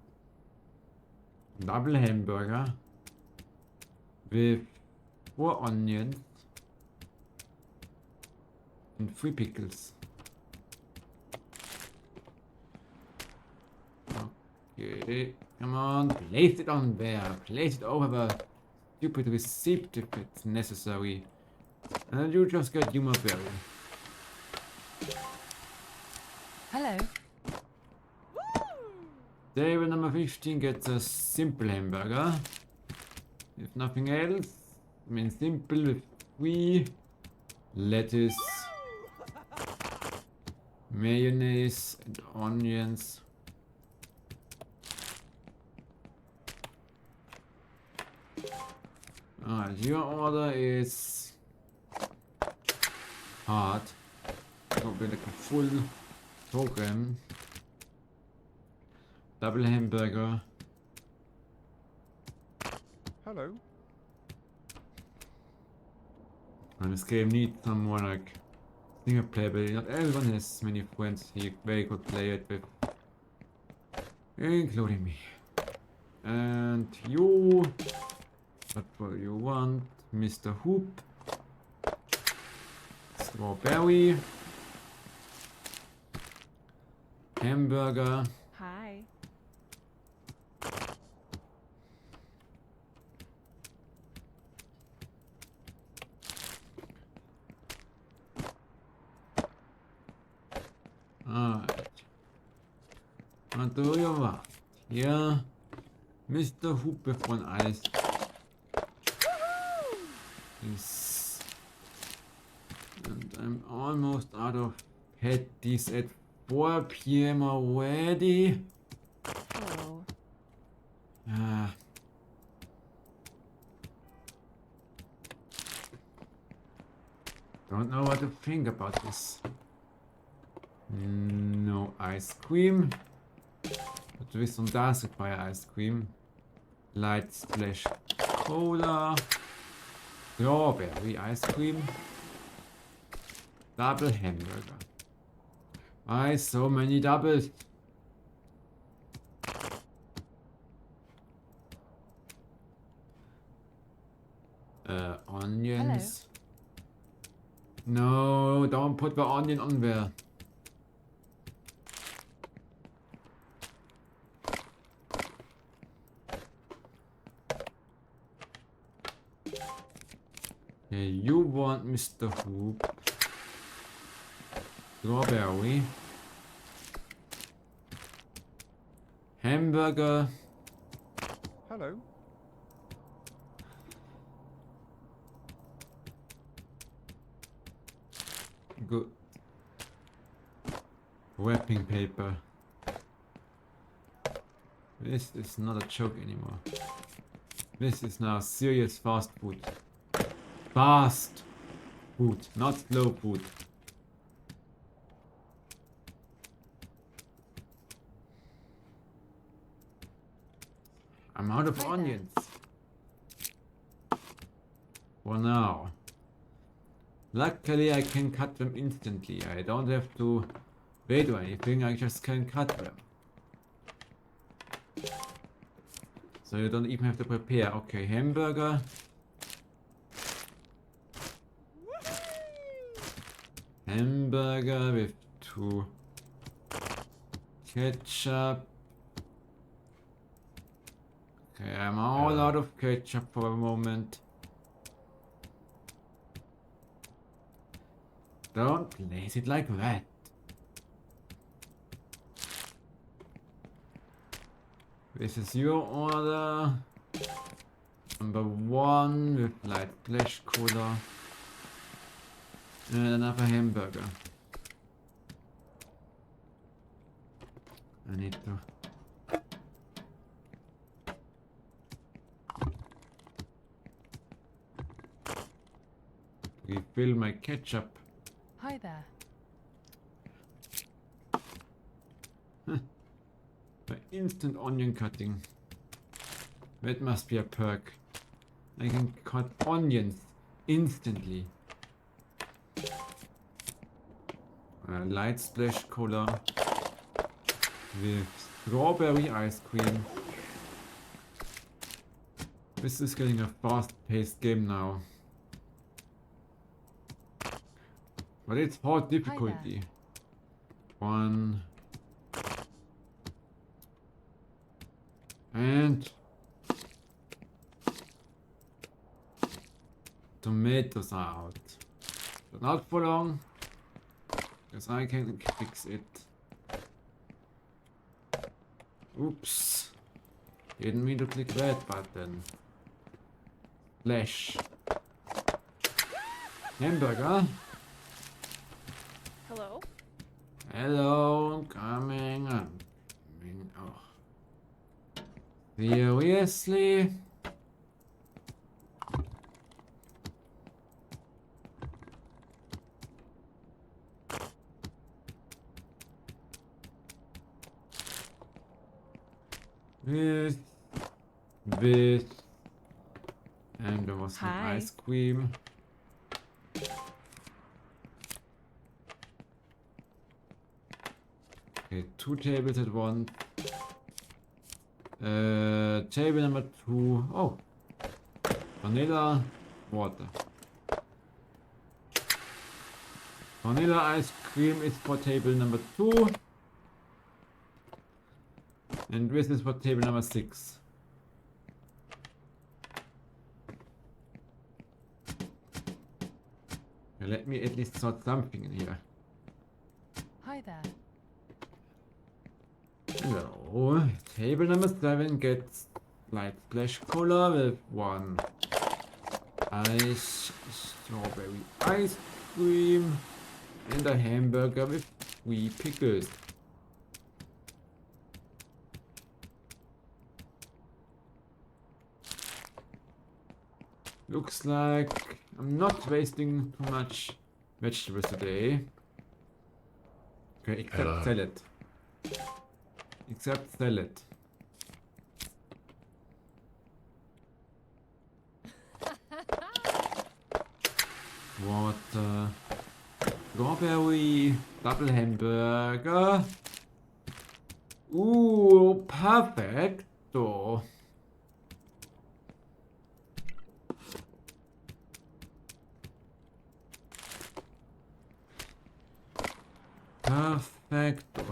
Double hamburger with 4 onions and 3 pickles. Okay, come on, place it on there. Place it over the stupid receipt if it's necessary. And you just get Yuma berry. Hello. Table number 15 gets a simple hamburger. If nothing else, I mean simple with 3 lettuce, mayonnaise and onions. Alright, your order is hard. Probably like a full program. Double hamburger. Hello. And this game needs some more like single player ability. Not everyone has many friends he very could play it with. Including me. And you, what will you want? Mr. Hoop. Strawberry. Hamburger. Hi. Alright. What do you want? Here, Mr. Hoop with 1 ice. Yes. And I'm almost out of patties at 4 PM already. Hello. Ah. Don't know what to think about this. No ice cream. But this one does require ice cream. Light splash cola. Strawberry ice cream. Double hamburger. Why so many doubles? Onions. No, don't put the onion on there. Okay, you want Mr. Hoop. Strawberry. Hamburger. Hello. Good. Wrapping paper. This is not a joke anymore. This is now serious fast food. Fast food, not slow food. I'm out of Hi there. onions. For now. Luckily I can cut them instantly. I don't have to wait or anything, I just can cut them. So you don't even have to prepare. Okay, hamburger. Hamburger with 2 ketchup. Okay, I'm all out of ketchup for a moment. Don't place it like that. This is your order. Number 1 with light flesh cola. And another hamburger. I need to... refill my ketchup. Hi there. By instant onion cutting. That must be a perk. I can cut onions instantly. A light splash cola with strawberry ice cream. This is getting a fast-paced game now. But it's hard difficulty. 1 and tomatoes are out. But not for long, because I can fix it. Oops. Didn't mean to click that button. Flash. Hamburger. Hello. Hello, I'm coming. Oh. Seriously? This, and there was some Hi. ice cream. Okay, 2 tables at once. Table number 2. Oh, vanilla water. Vanilla ice cream is for table number 2. And this is for table number 6. Let me at least sort something in here. Hi there. Hello. Table number 7 gets light splash cola with 1 strawberry ice cream and a hamburger with 3 pickles. Looks like I'm not wasting too much vegetables today. Okay, except salad. Except salad. Water. Strawberry. Double hamburger. Ooh, perfecto. Perfecto.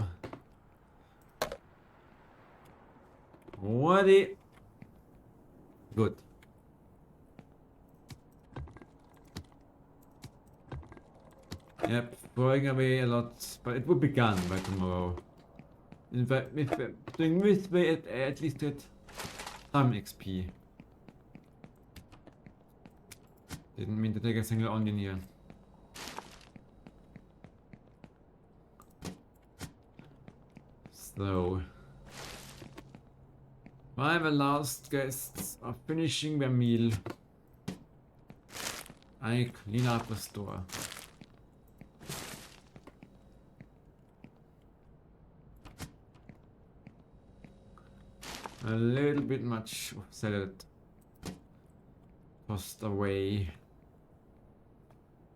Ready? Good. Yep, throwing away a lot, but it would be gone by tomorrow. In fact, doing this way, at least get some XP. Didn't mean to take a single onion here. So, while the last guests are finishing their meal, I clean up the store. A little bit much of salad tossed away.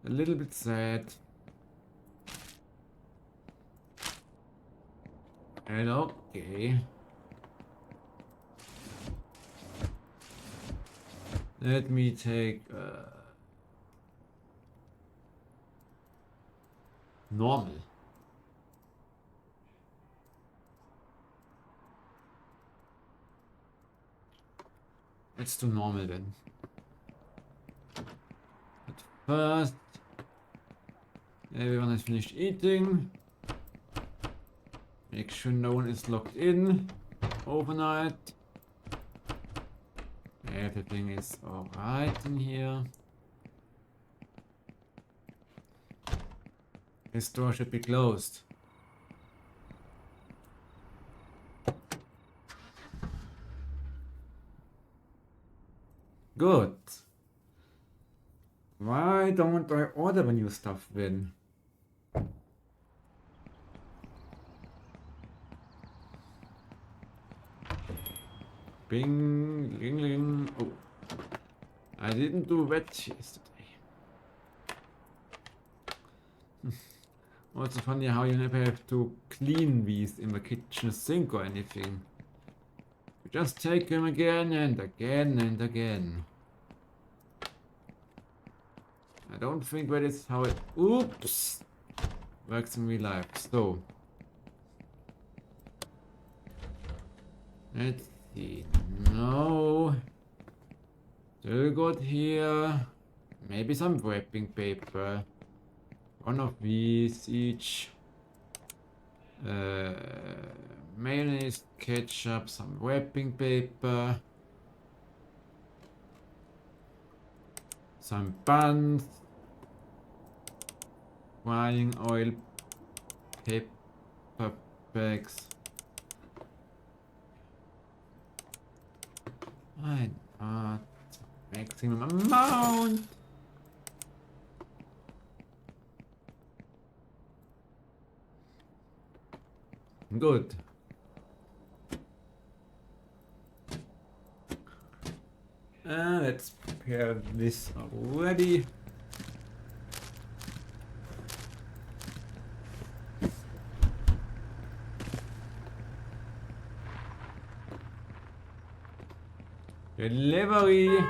A little bit sad. And okay. Let me take normal. Let's do normal then. But first, everyone has finished eating. Make sure no one is logged in overnight. Everything is alright in here. This door should be closed. Good. Why don't I order the new stuff then? Bing, ling, ling. Oh, I didn't do that yesterday. Also funny how you never have to clean these in the kitchen sink or anything. You just take them again and again and again. I don't think that is how it oops works in real life. So let's see. No. Still good here. Maybe some wrapping paper. One of these each. Mayonnaise, ketchup, some wrapping paper. Some buns. Frying oil. Paper bags. Why not? Maximum amount. Good. Let's prepare this already. Delivery.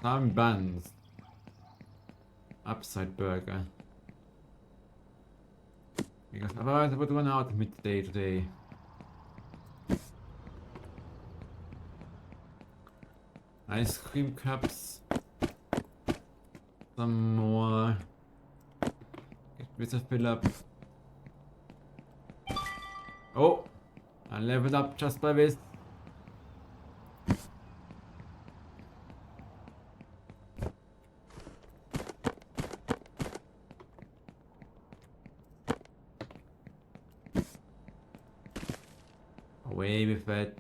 Some buns. Upside burger. Because otherwise I would run out midday today. Ice cream cups. Some more. Get with a fill up. Oh! I leveled up just by this. Away with that.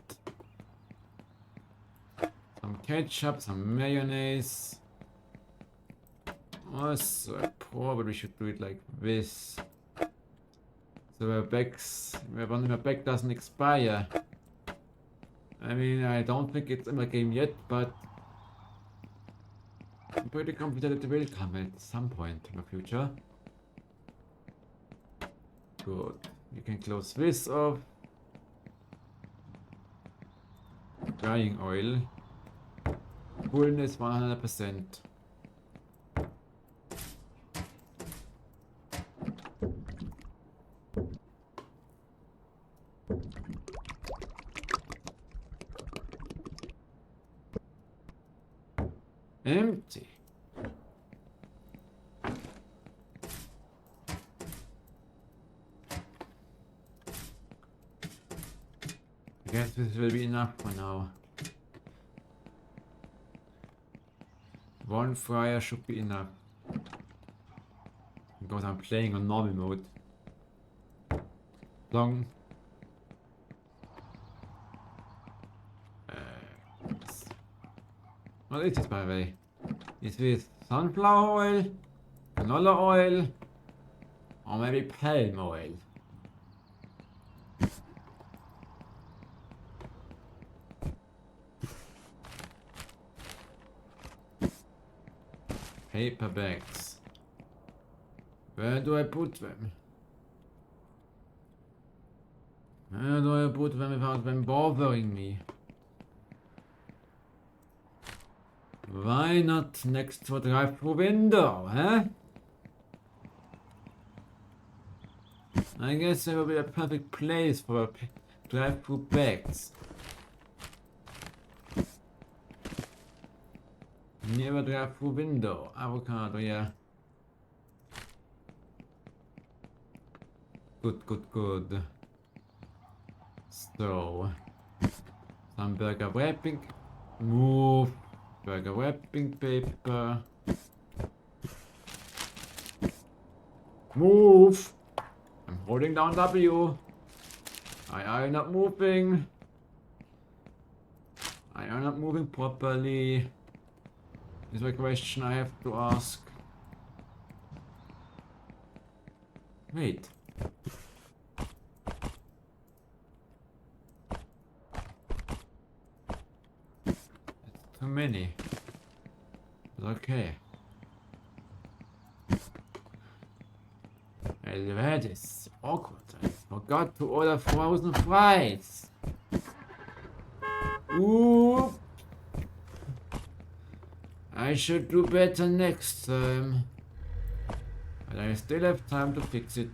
Some ketchup, some mayonnaise. Also, I probably should do it like this. So one of my bag doesn't expire. I mean, I don't think it's in the game yet, but I'm pretty confident it will come at some point in the future. Good. You can close this off. Drying oil. Coolness 100%. Empty. guess this will be enough for now. One fryer should be enough. Because I'm playing on normal mode. Long. What is this, by the way? Is this sunflower oil, canola oil, or maybe palm oil? Paper bags. Where do I put them? Where do I put them without them bothering me? Why not next to a drive-through window, huh? I guess there will be a perfect place for drive-through bags. Near a drive-through window. Avocado, yeah. Good. So, some burger wrapping. Move. Burger wrapping paper. Move! I'm holding down W. I are not moving. I are not moving properly. Is a question I have to ask. Wait. It's too many. It's okay. Well, that is awkward. I forgot to order frozen fries. Ooh. I should do better next time. But I still have time to fix it.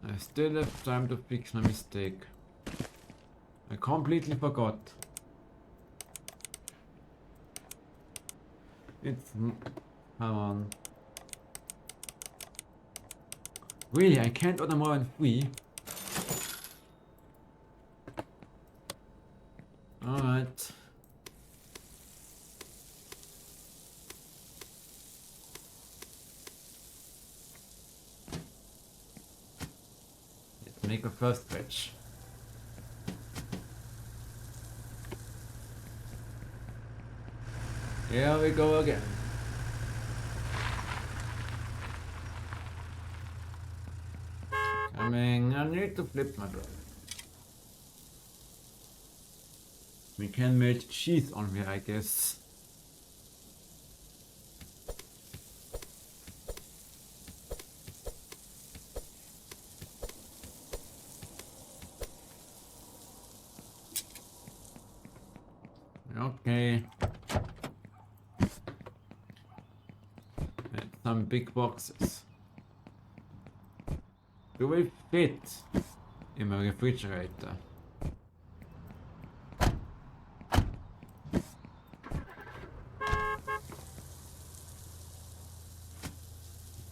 I still have time to fix my mistake. I completely forgot. It's... Come on. Really, I can't order more than 3? Alright. Let's make a first batch. Here we go again. Coming, I need to flip my brother. We can melt cheese on here, I guess. Okay. And some big boxes. Do we fit in my refrigerator?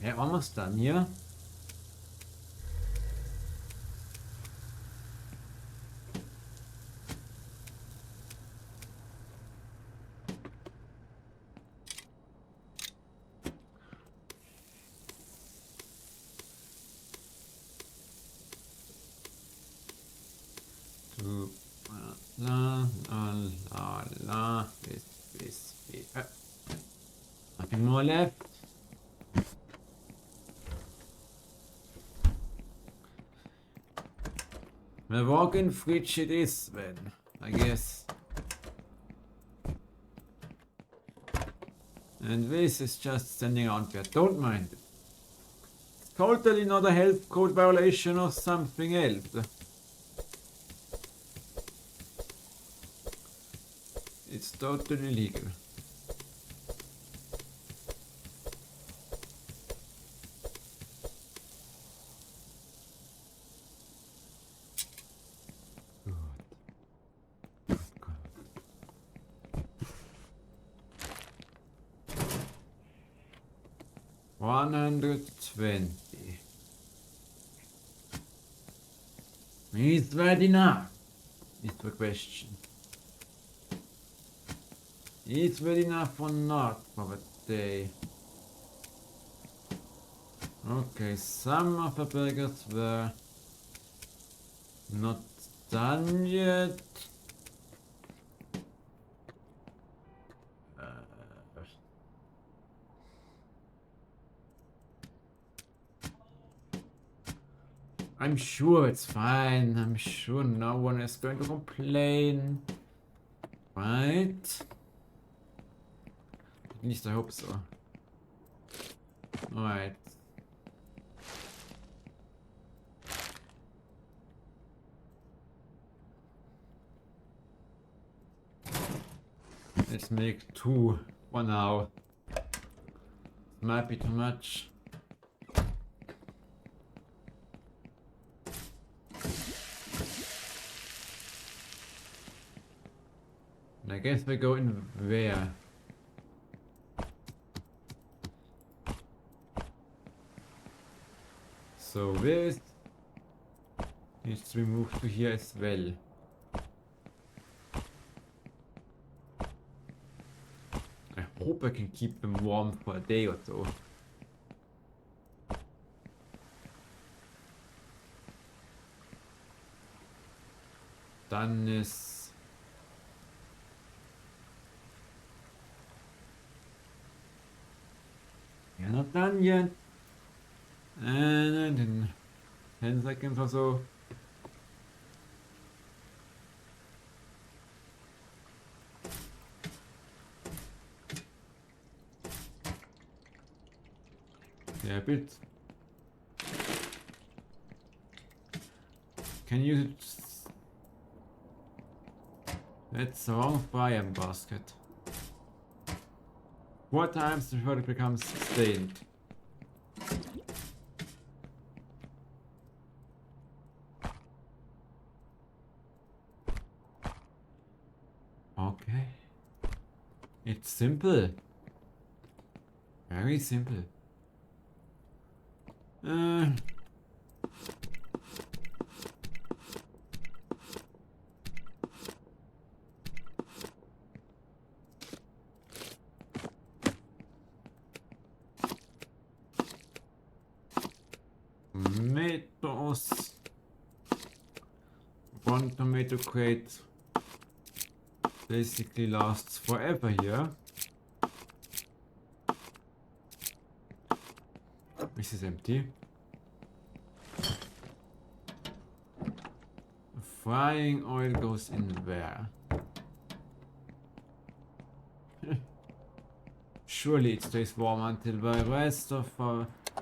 Yeah, almost done here. This. Nothing more left. The walk-in fridge it is then, I guess. And this is just standing out there. Don't mind it. It's totally not a health code violation or something else. It's totally legal. $120. Is that enough? Is the question. Is that enough or not for the day? Okay, some of the burgers were not done yet. I'm sure it's fine. I'm sure no one is going to complain. Right? At least I hope so. Alright. Let's make 2 for now. Might be too much. And I guess we go in there. So this needs to be moved to here as well. I hope I can keep them warm for a day or so. Done is you're not done yet. And in 10 seconds or so. Yeah, a bit. Can you... That's the wrong fire basket. 4 times before it becomes stained. Okay. It's simple. Very simple. Tomatoes. 1 tomato crate basically lasts forever here. This is empty. Frying oil goes in there. Surely it stays warm until the rest of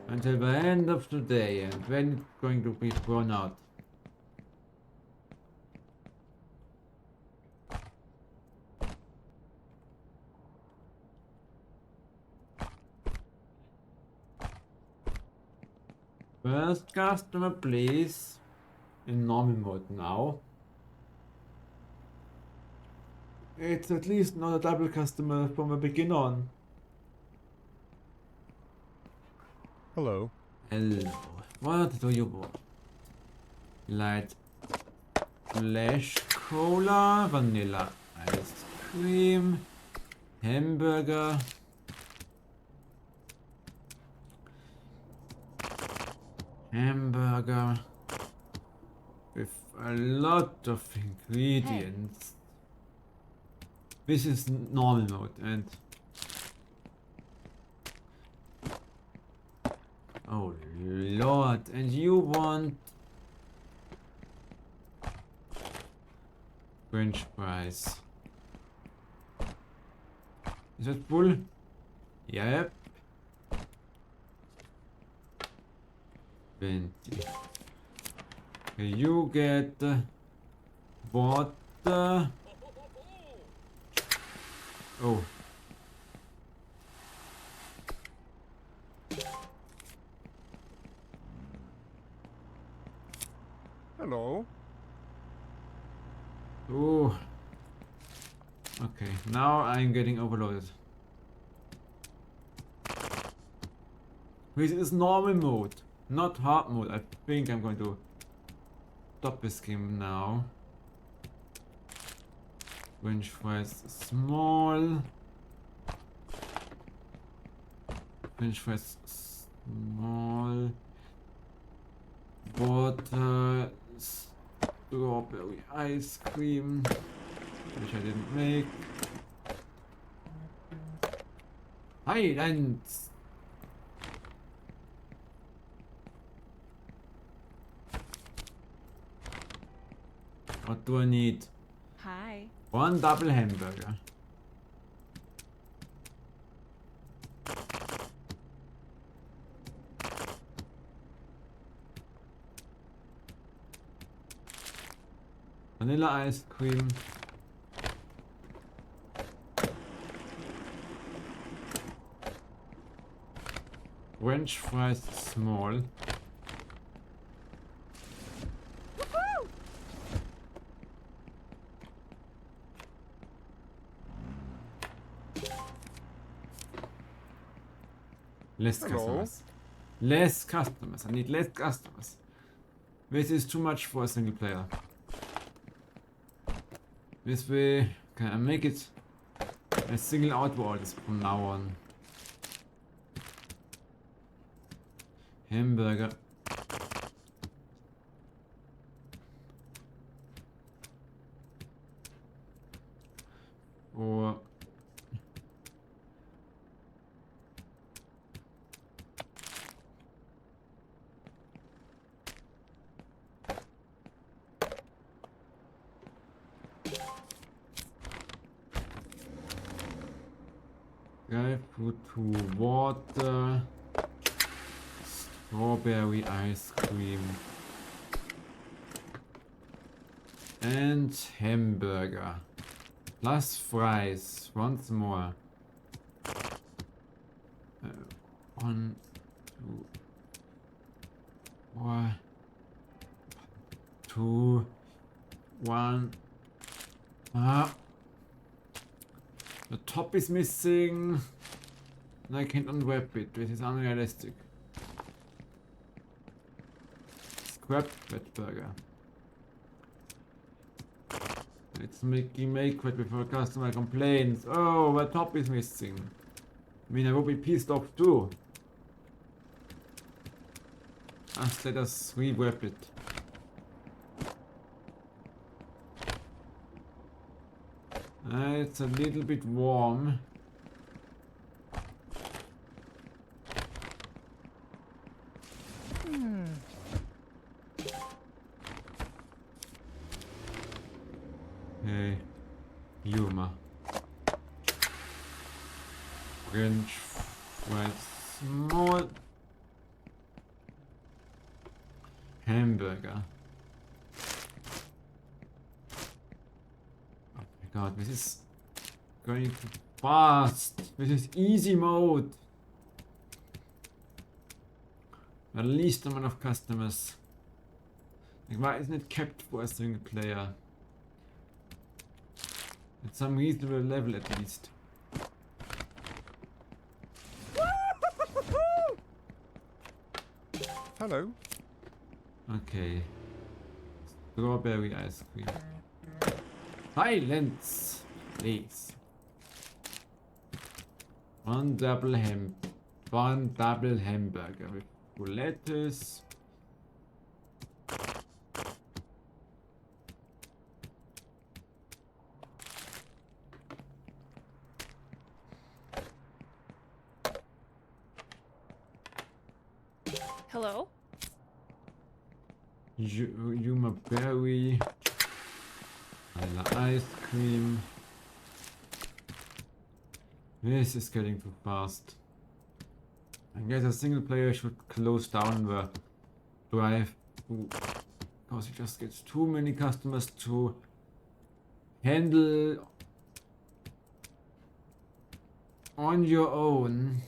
until the end of the day, and then it's going to be thrown out. First customer, please. In normal mode now. It's at least not a double customer from the beginning on. Hello. Hello. What do you want? Light flash cola, vanilla ice cream, hamburger. Hamburger with a lot of ingredients. This is normal mode and oh lord, and you want French fries. Is that full? Yep. 20. You get water. Oh. Hello. Oh. Okay, now I'm getting overloaded. This is normal mode, not hard mode. I think I'm going to stop this game now. French fries small. French fries small. Water. Strawberry ice cream. Which I didn't make. Highlands. What do I need? Hi. One double hamburger. Vanilla ice cream. French fries small. Less Hello. customers. Less customers. I need less customers. This is too much for a single player. This way, can I make it a single outward from now on? Hamburger. Or put to water, strawberry ice cream, and hamburger, plus fries once more. 1, 2, 4, 2, 1. The top is missing. And I can't unwrap it. This is unrealistic. Scrap that burger. Let's make it before a customer complains. Oh, the top is missing. I mean, I will be pissed off too. Let us rewrap it. It's a little bit warm. Hey, Yuma. French fries small. Hamburger. Oh my god, this is going too fast. This is easy mode. The least amount of customers. Like, why isn't it kept for a single player? At some reasonable level at least. Hello. Okay. Strawberry ice cream. Silence, please. One double hamburger with lettuce. Hello? Yuma berry. Vanilla ice cream. This is getting too fast. I guess a single player should close down the drive because it just gets too many customers to handle on your own.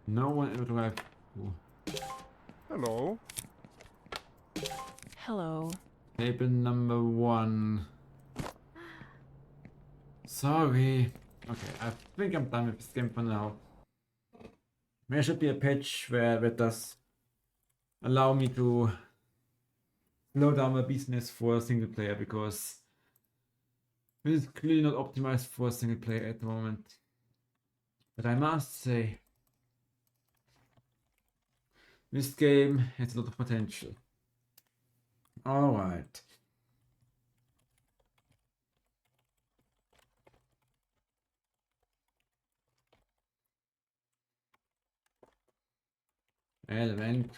No one ever drive to. Hello. Hello. Table number 1. Sorry. Okay, I think I'm done with this game for now. There should be a patch where that does allow me to slow down my business for single player, because this is clearly not optimized for single player at the moment. But I must say, this game has a lot of potential. Alright. Element.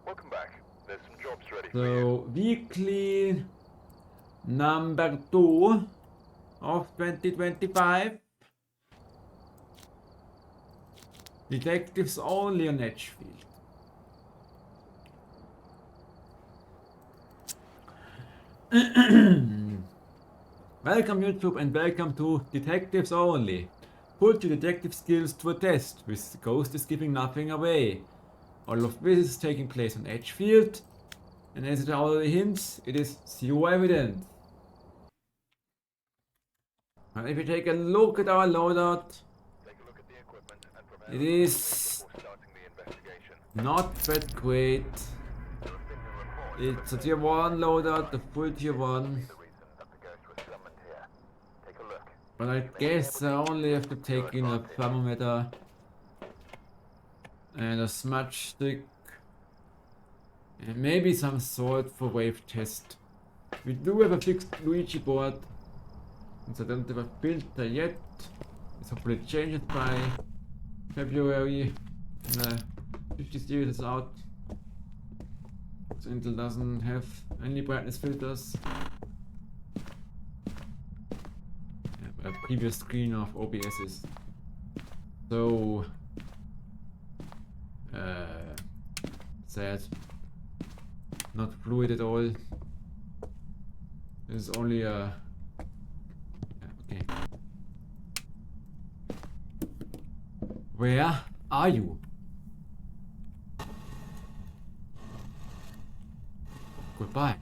Welcome back. There's some jobs ready for you. So, weekly number 2 of 2025. Detectives only on Edgefield. Welcome YouTube and welcome to Detectives Only. Put your detective skills to a test, with the ghost is giving nothing away. All of this is taking place on Edgefield, and as it already hints, it is zero evidence. And if you take a look at our loadout, Take a look at the equipment and prepare it a is report before starting the investigation. not that great. There have been no reports It's a tier 1 loadout, the full tier 1. the reason that the ghost was summoned here. Take a look. But I guess I only have to take in a thermometer and a smudge stick and maybe some salt for wave test. We do have a fixed Luigi board, since I don't have a filter yet. It's hopefully changes by February when the 50 series is out. So Intel doesn't have any brightness filters. A previous screen of OBS is so sad, not fluid at all. This is only a okay. Where are you? Goodbye.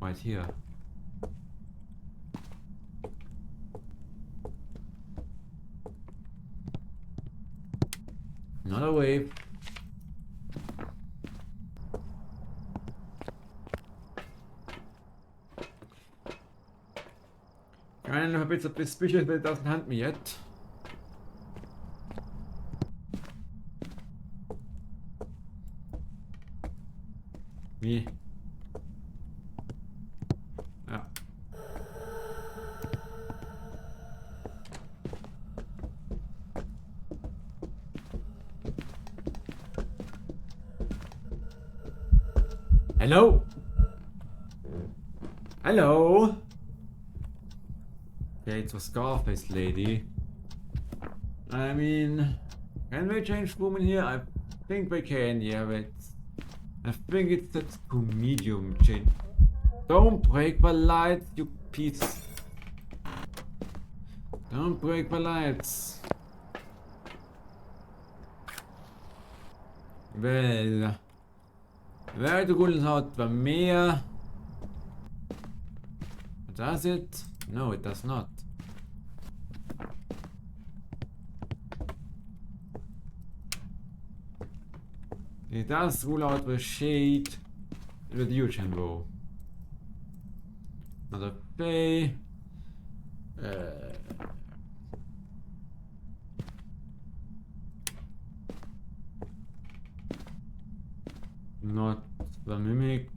Right here. Another wave. Kind of a bit suspicious that it doesn't hunt me yet. Me. Ja. Hello? Hello? Okay, it's a Scarface lady. I mean, can we change room in here? I think we can, yeah, but I think it's set to medium change. Don't break the lights, you piece. Don't break the lights. Well, where to rule out the mayor? Does it? No, it does not. It does rule out the shade with you, Chambo. Another pay. Not the mimic.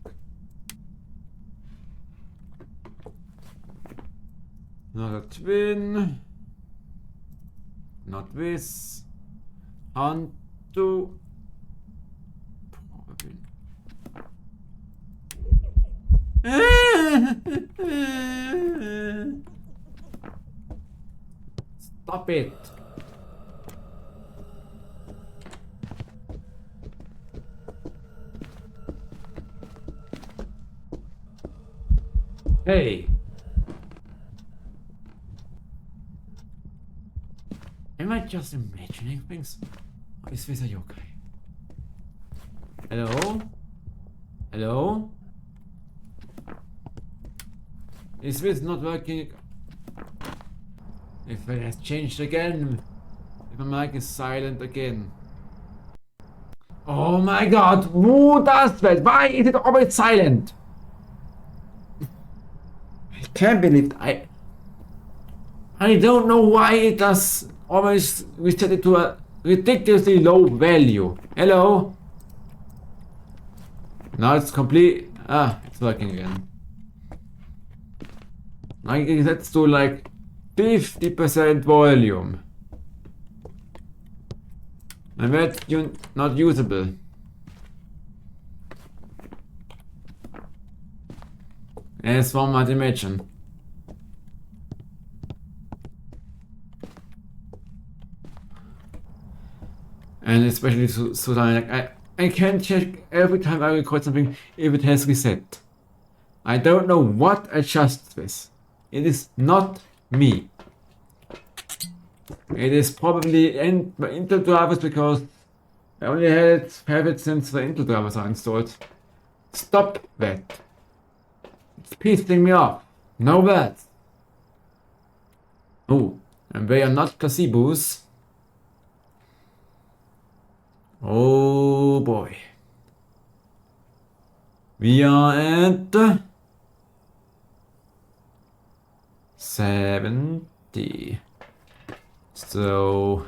Not a twin. Not this. Hantu. Stop it. Hey. Am I just imagining things? Or is this a yokai? Hello? Hello? Is this not working? If it has changed again. If my mic is silent again. Oh my god, who does that? Why is it always silent? I can't believe it. I don't know why it does always reset it to a ridiculously low value. Hello? Now it's complete. It's working again. I can set to like 50% volume. And that's not usable. As one might imagine. And especially so like I can check every time I record something if it has reset. I don't know what adjusts this. It is not me. It is probably my Intel drivers because I only have it since the Intel drivers are installed. Stop that. It's pissing me off. No words. Oh, and they are not placebos. Oh boy. We are at 70. So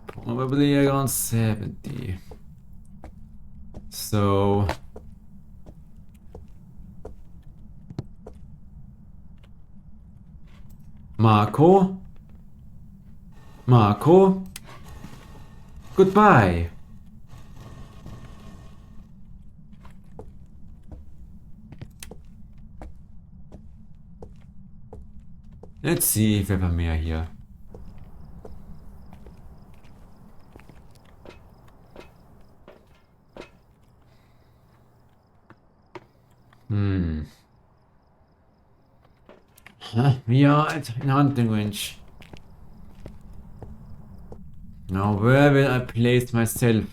probably around 70. So Marco, goodbye. Let's see if ever mehr here. We are at an hunting range. Now where will I place myself?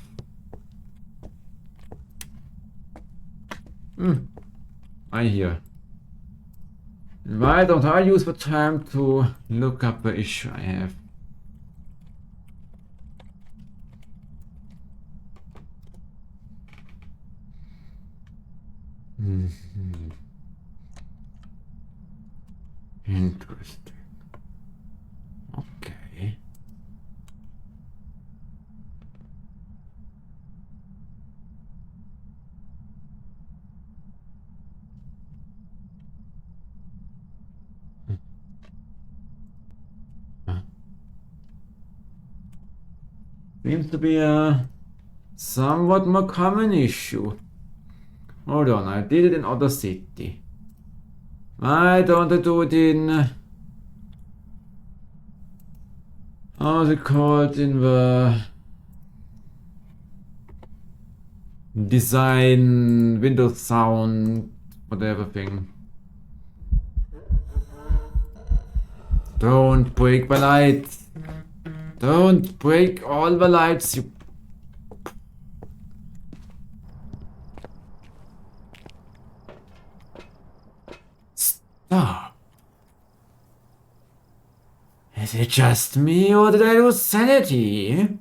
I hear. Why don't I use the time to look up the issue I have? Interesting. Okay. Seems to be a somewhat more common issue. Hold on, I did it in other city. Why don't I do it in... how's it called in the... design, Windows sound, whatever thing. Don't break the lights. Don't break all the lights, you... Stop. Is it just me or did I lose sanity?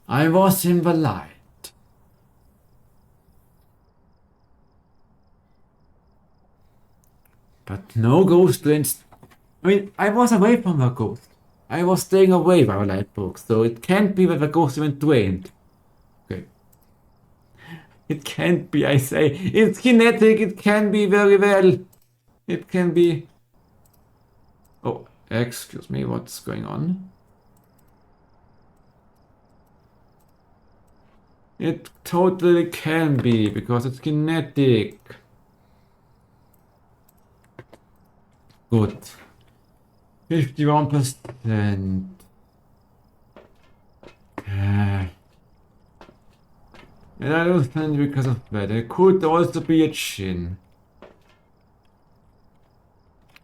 I was in the light. But no ghost went. I mean, I was away from the ghost. I was staying away by the light book, so it can't be that the ghost went drained. Okay. It can't be, I say. It's kinetic, it can be very well. It can be... Oh, excuse me, what's going on? It totally can be, because it's kinetic. Good. 51%. And I lose sanity because of that. It could also be a chin.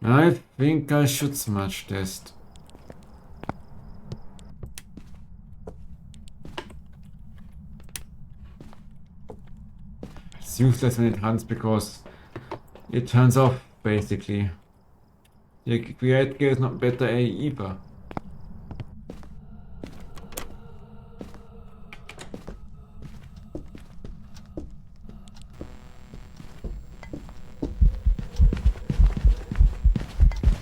I think I should smudge test. it's useless when it runs because it turns off basically. The create gear is not better either.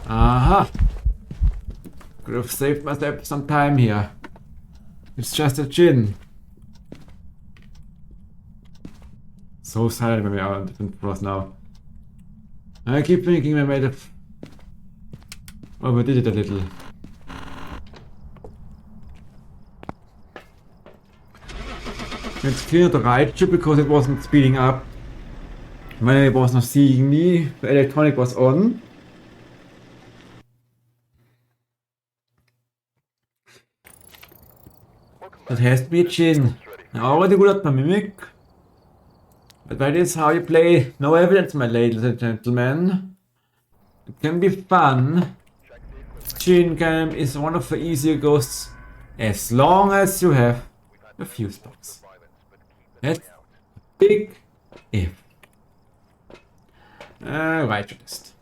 Aha! Could have saved myself some time here. It's just a gin. So silent when we are on different floors now. I keep thinking we might have overdid it a little. It's clear the right chip because it wasn't speeding up. When it was not seeing me, the electronic was on. That has to be a chin. I already good at my mimic. But that is how you play no evidence, my ladies and gentlemen. It can be fun. Chin cam is one of the easier ghosts as long as you have a fuse box. That's a big if. Right list.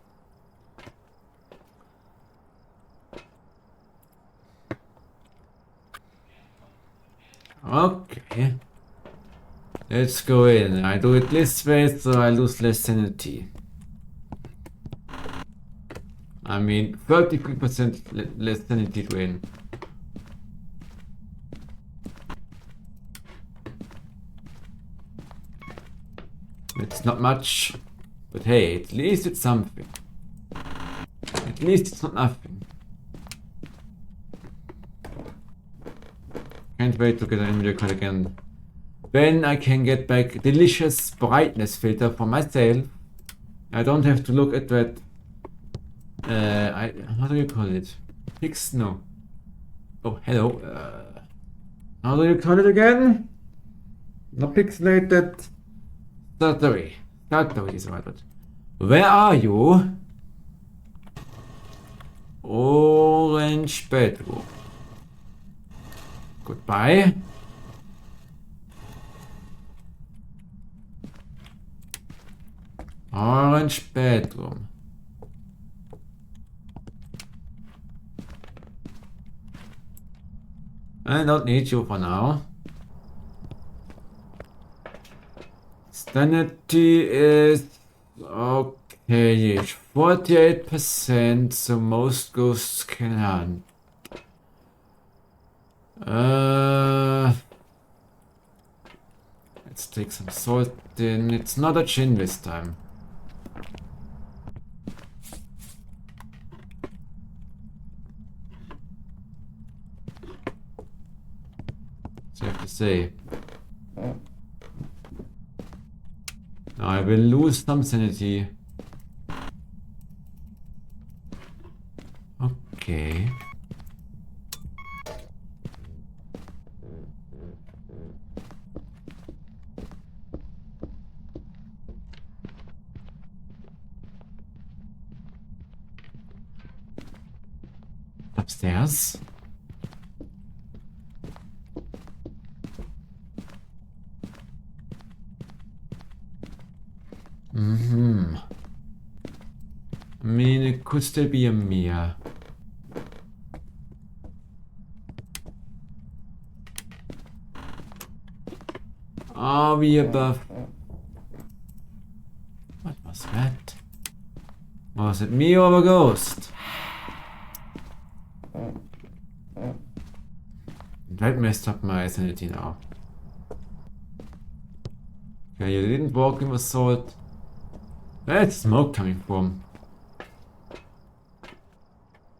Okay. Let's go in. I do it this way so I lose less sanity. I mean 33% less sanity to win. It's not much, but hey, at least it's something. At least it's not nothing. Can't wait to get an video card again. Then I can get back delicious brightness filter for myself. I don't have to look at that. How do you call it? No. Oh, hello. How do you call it again? Not pixelated. Stuttery. Stuttery is right. Where are you? Orange bedroom. Goodbye. Orange bedroom. I don't need you for now. Sanity is okay. 48%, so most ghosts can hunt. Let's take some salt in. It's not a chin this time. So I have to say. Now I will lose some sanity. Okay. Upstairs. I mean, it could still be a Mia. Are we above? What was that? Was it me or a ghost? That messed up my sanity now. Okay, you didn't walk in with salt. Where's smoke coming from?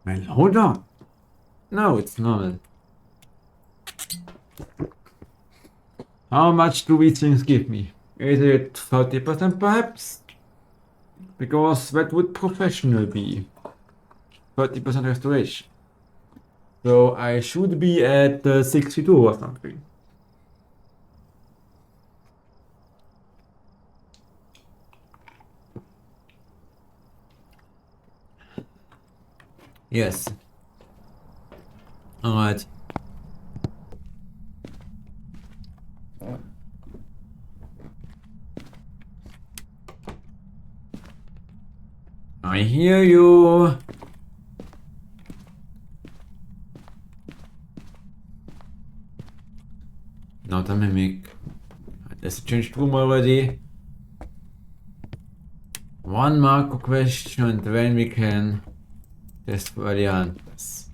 Well, hold on. No, it's normal. How much do these things give me? Is it 30% perhaps? Because that would professional be. 30% restoration. So I should be at 62 or something. Yes. Alright. I hear you. Not a mimic. Has it changed room already? One Marco question and then we can test for the answers.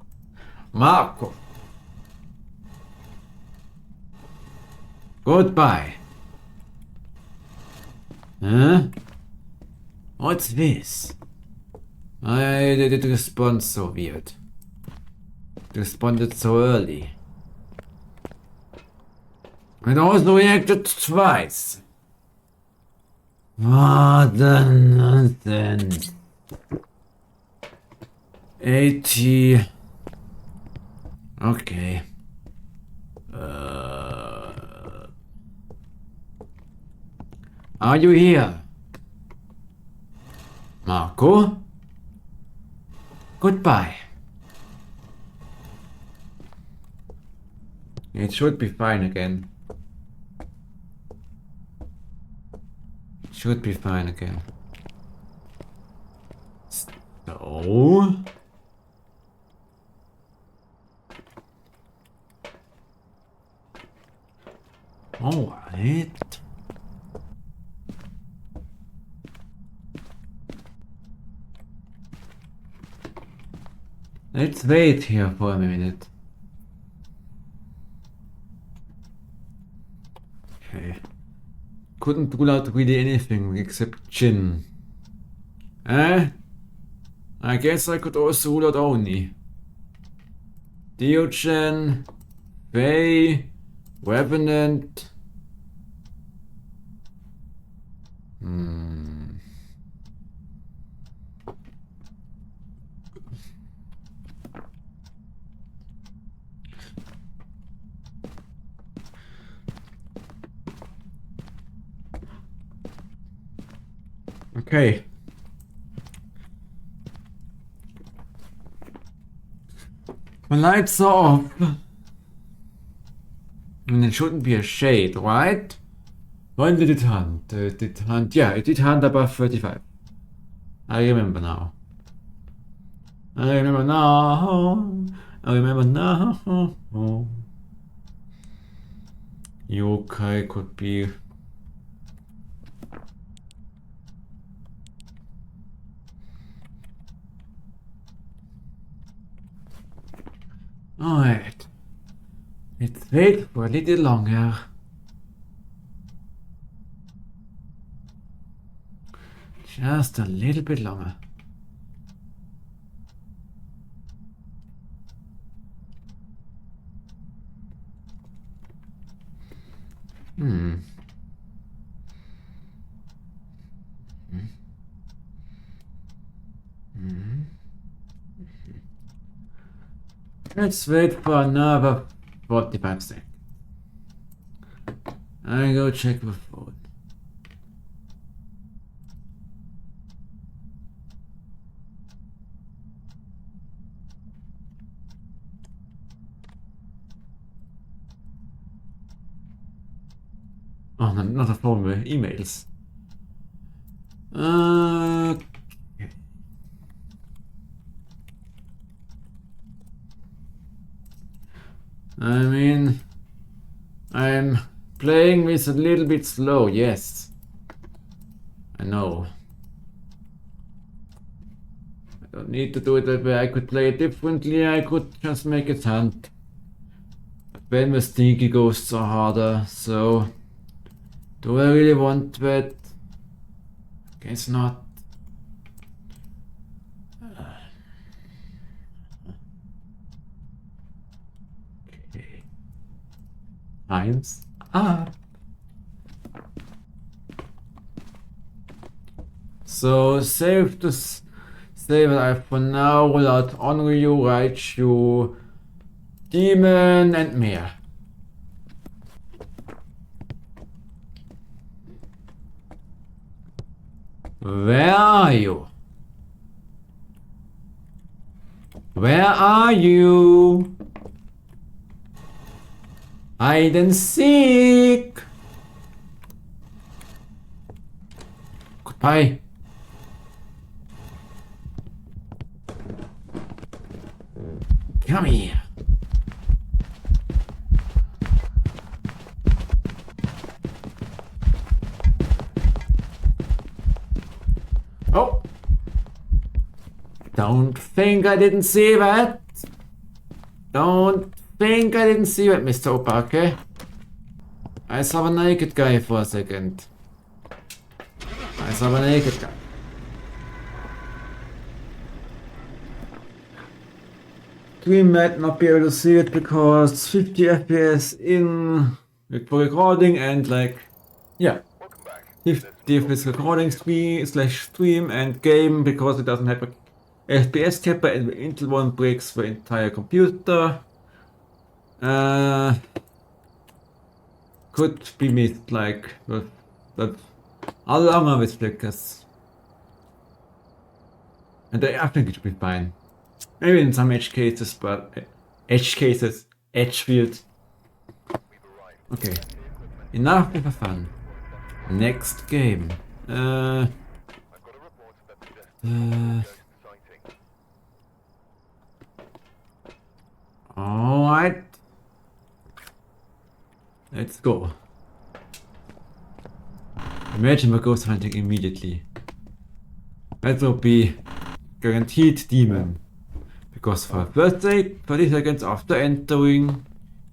Marco! Goodbye. Huh? What's this? I didn't respond so weird. It responded so early. It also reacted twice. What the nonsense. 80. Okay. Are you here? Marco? Goodbye. It should be fine again. Should be fine again. So... Alright. Let's wait here for a minute. Okay. Couldn't rule out really anything except Jin. I guess I could also rule out Oni. Diogen, Faye, Revenant. Okay. My lights are off. And it shouldn't be a shade, right? When did it hunt? It did hunt. Yeah, it did hunt above 35. I remember now. I remember now. I remember now. Yokai could be. Alright. Let's wait for a little longer. Just a little bit longer. Let's wait for another 45 seconds. I go check the phone. Oh, no, not a phone, with emails. I mean, I'm playing this a little bit slow, yes. I know. I don't need to do it that way. I could play it differently. I could just make it hunt. But then the sneaky ghosts are harder, so... Do I really want that? Guess not. Okay. Time's up. So safe to say that I for now roll out Onryu, Raichu, Demon and Mia. Where are you? Where are you? Hide and seek. Goodbye. Come here. Oh! Don't think I didn't see that. Don't think I didn't see that, Mr. Opake. I saw a naked guy for a second. I saw a naked guy. We might not be able to see it because 50 FPS in for recording and like, yeah, 50 FPS recording stream and game because it doesn't have a FPS capper and the Intel one breaks the entire computer. Could be missed like but I'll longer with flickers. And I think it should be fine. Maybe in some edge cases, but edge field. Okay. Enough with the fun. Next game. Alright. Let's go. Imagine we're ghost hunting immediately. That will be guaranteed demon. Because for first 30 seconds after entering,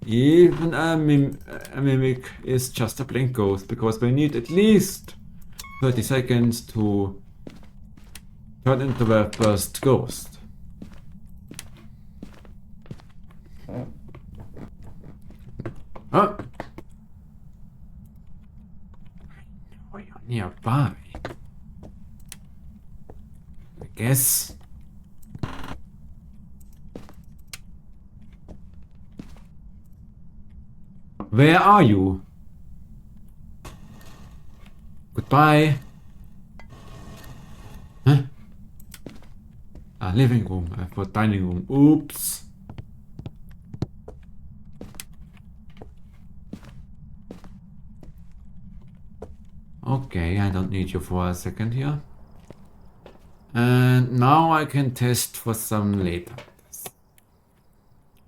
even a mimic is just a blank ghost. Because we need at least 30 seconds to turn into the first ghost. Oh! I know you're nearby. I guess. Where are you? Goodbye. Huh? Living room. I thought dining room. Oops. Okay, I don't need you for a second here. And now I can test for some later.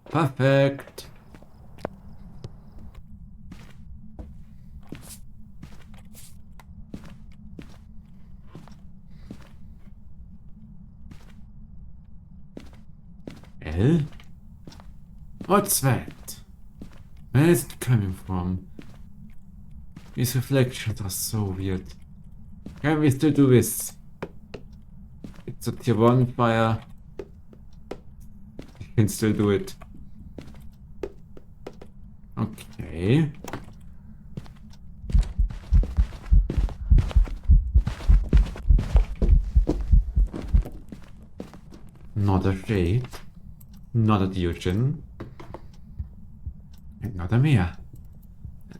Perfect. L? What's that? Where is it coming from? These reflections are so weird. Can we still do this? It's a tier 1 fire. We can still do it. Okay. Not a shade. Not a Diogen. And not a Mia.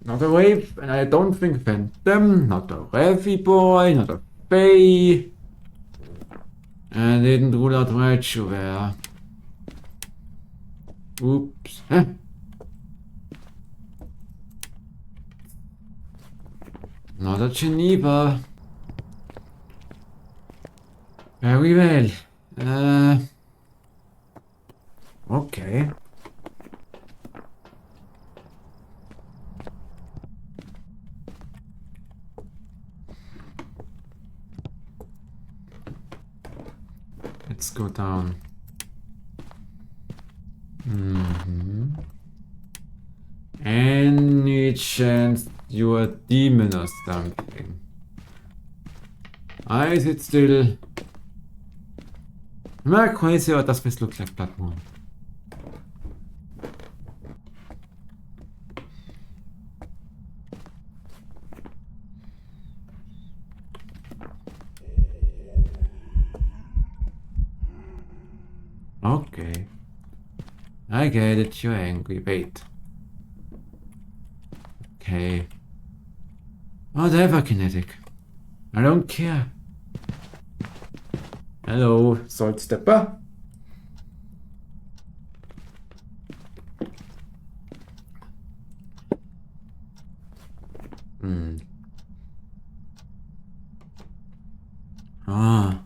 Not a Wave, and I don't think Phantom. Not a Revy Boy, not a Faye. I didn't rule out Raichu there. Oops. Huh? Not a Geneva. Very well. Okay. Let's go down. Any chance you're a demon or something? Why is it still... Am I crazy or does this look like Blood Moon? Okay. I get it, you're angry. Wait. Okay. Whatever, kinetic. I don't care. Hello, Salt Stepper. Ah.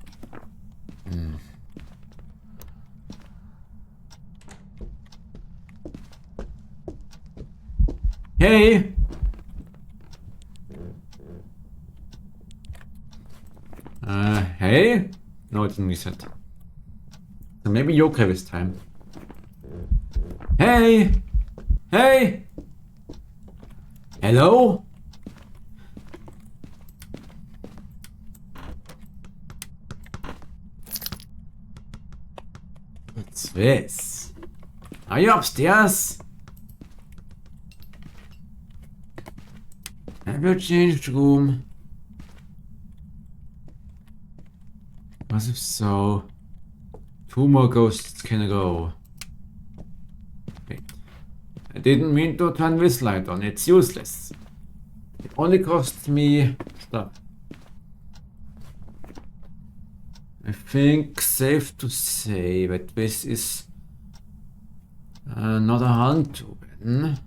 Hey! Hey? No, it didn't reset. So maybe you're okay this time. Hey! Hey! Hello? What's this? Are you upstairs? Have you changed room? As if so, 2 more ghosts can go. Wait. I didn't mean to turn this light on, it's useless. It only costs me stuff. I think safe to say that this is not a hunt twin.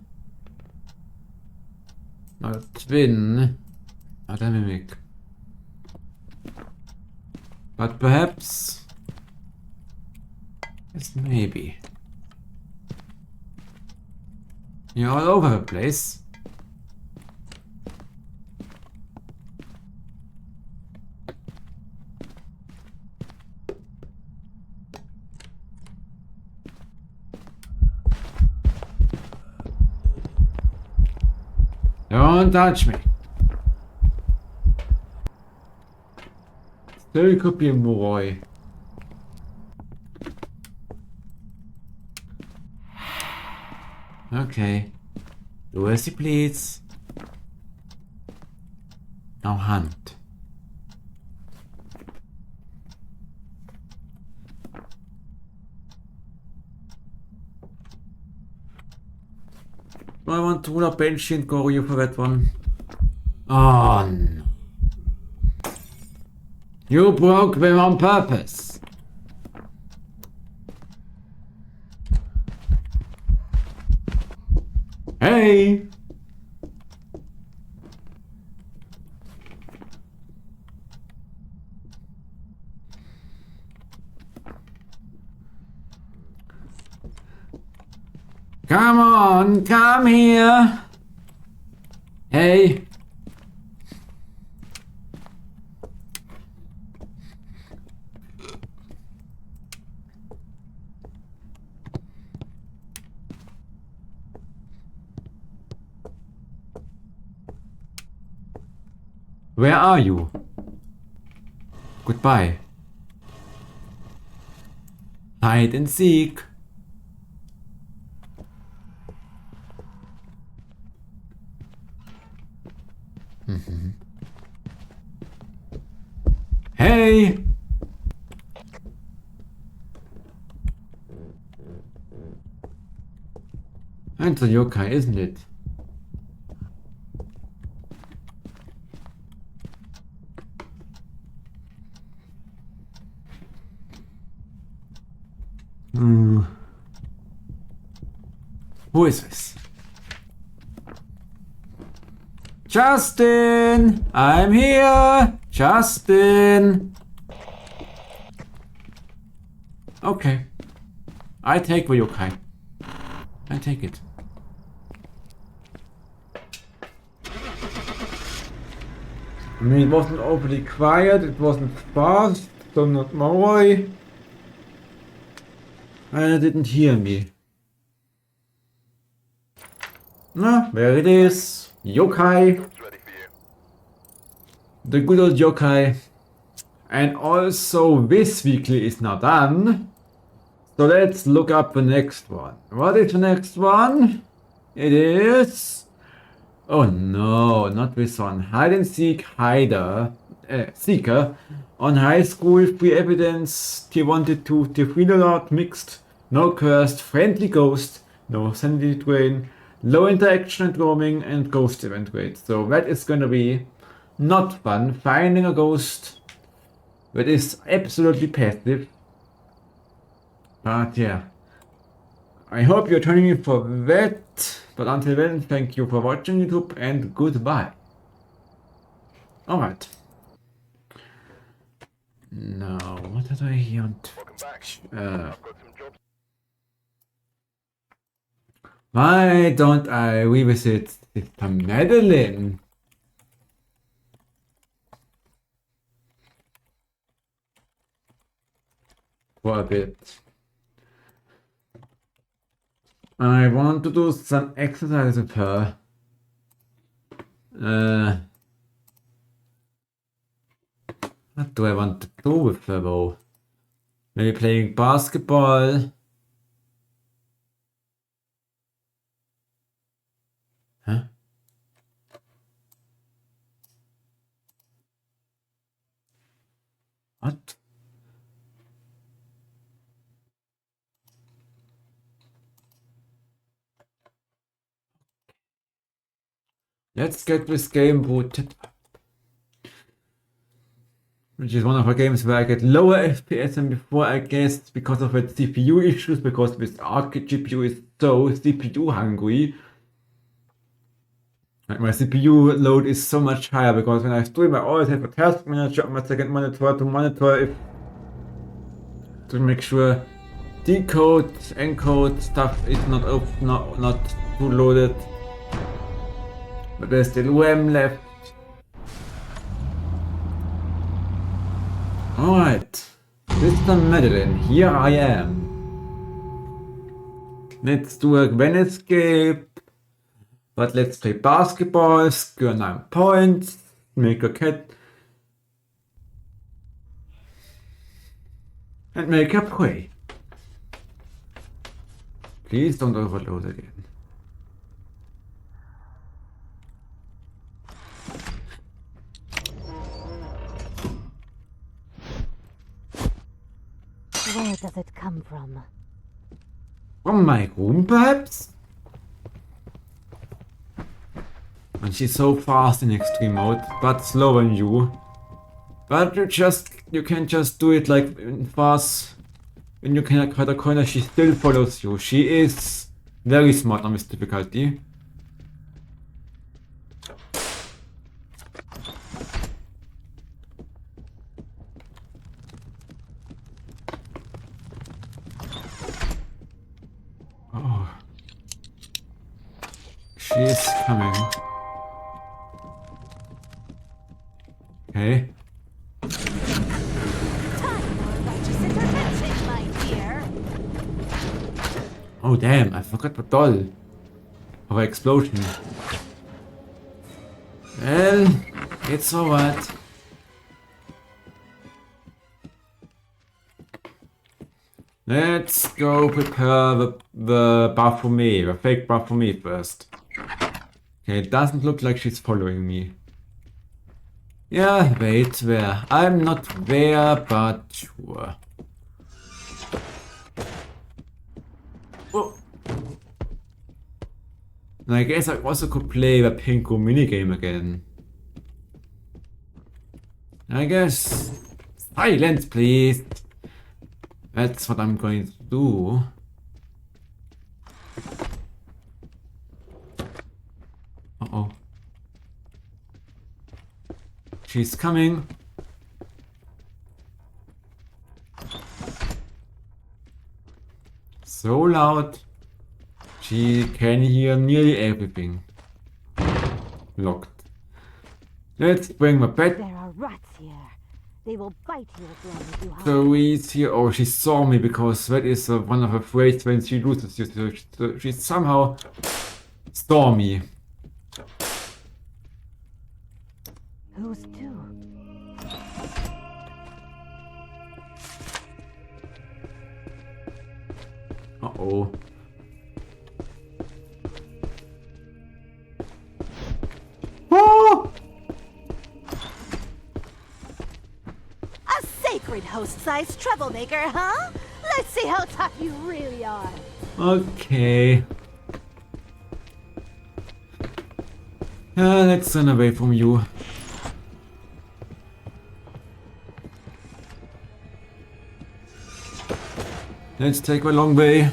Not a twin. Not a mimic. But perhaps... yes, maybe. You're all over the place. Don't touch me. Still could be a boy. Okay. Do as you please. Now hunt. Do I want to pull up Banshee and go you for that one? Oh no. You broke them on purpose. Hey! Come on, come here! Hey! Where are you? Goodbye. Hide and seek. Hey! It's a yokai, isn't it? Who is this? Justin! I'm here! Justin! Okay. I take the yokai. I take it. I mean, it wasn't overly quiet, it wasn't fast, so not worry. And it didn't hear me. No, there it is. Yokai. It's ready for you. The good old yokai. And also this weekly is now done. So let's look up the next one. What is the next one? It is... oh no, not this one. Hide and seek seeker on high school, free evidence, tier 1, tier 2, tier 3 loadout, mixed, no cursed, friendly ghost, no sanity drain, low interaction and roaming, and ghost event rate. So that is gonna be not fun, finding a ghost that is absolutely passive. But yeah, I hope you're tuning in for that. But until then, thank you for watching YouTube and goodbye. Alright. Now, what did I hear? Welcome back. I've got some jobs. Why don't I revisit Sister Madeline? For a bit. I want to do some exercise with her. What do I want to do with her though? Maybe playing basketball. Huh? What? Let's get this game booted up. Which is one of the games where I get lower FPS than before, I guess, because of its CPU issues, because this arcade GPU is so CPU hungry. Like my CPU load is so much higher, because when I stream I always have a task manager on my second monitor to monitor if to make sure decode, encode stuff is not too loaded. But there's still RAM left. Alright, Sister Madeline, here I am. Let's do a Gwen escape. But let's play basketball, score 9 points, make a cat, and make her pray. Please don't overload again. Where does it come from? From my room, perhaps? And she's so fast in extreme mode, but slower than you. But you can just do it like in fast. When you can cut a corner, she still follows you. She is very smart on this difficulty. Oh. She is coming. Okay. Oh damn, I forgot the doll. Of an explosion. Well, it's alright. Let's go prepare the Baphomet, the fake Baphomet first. Okay, it doesn't look like she's following me. Yeah, wait, where? I'm not there, but sure. Oh. And I guess I also could play the Pinko minigame again. I guess. Silence, please. That's what I'm going to do. Uh-oh. She's coming. So loud. She can hear nearly everything. Locked. Let's bring my pet. There are rats here. They will bite you as long as you hide. So he's here. Oh, she saw me because that is one of her phrases when she loses you. So she somehow saw me. Who's two? Uh-oh. Oh! A sacred host-sized troublemaker, huh? Let's see how tough you really are. Okay. Let's run away from you. Let's take a long way.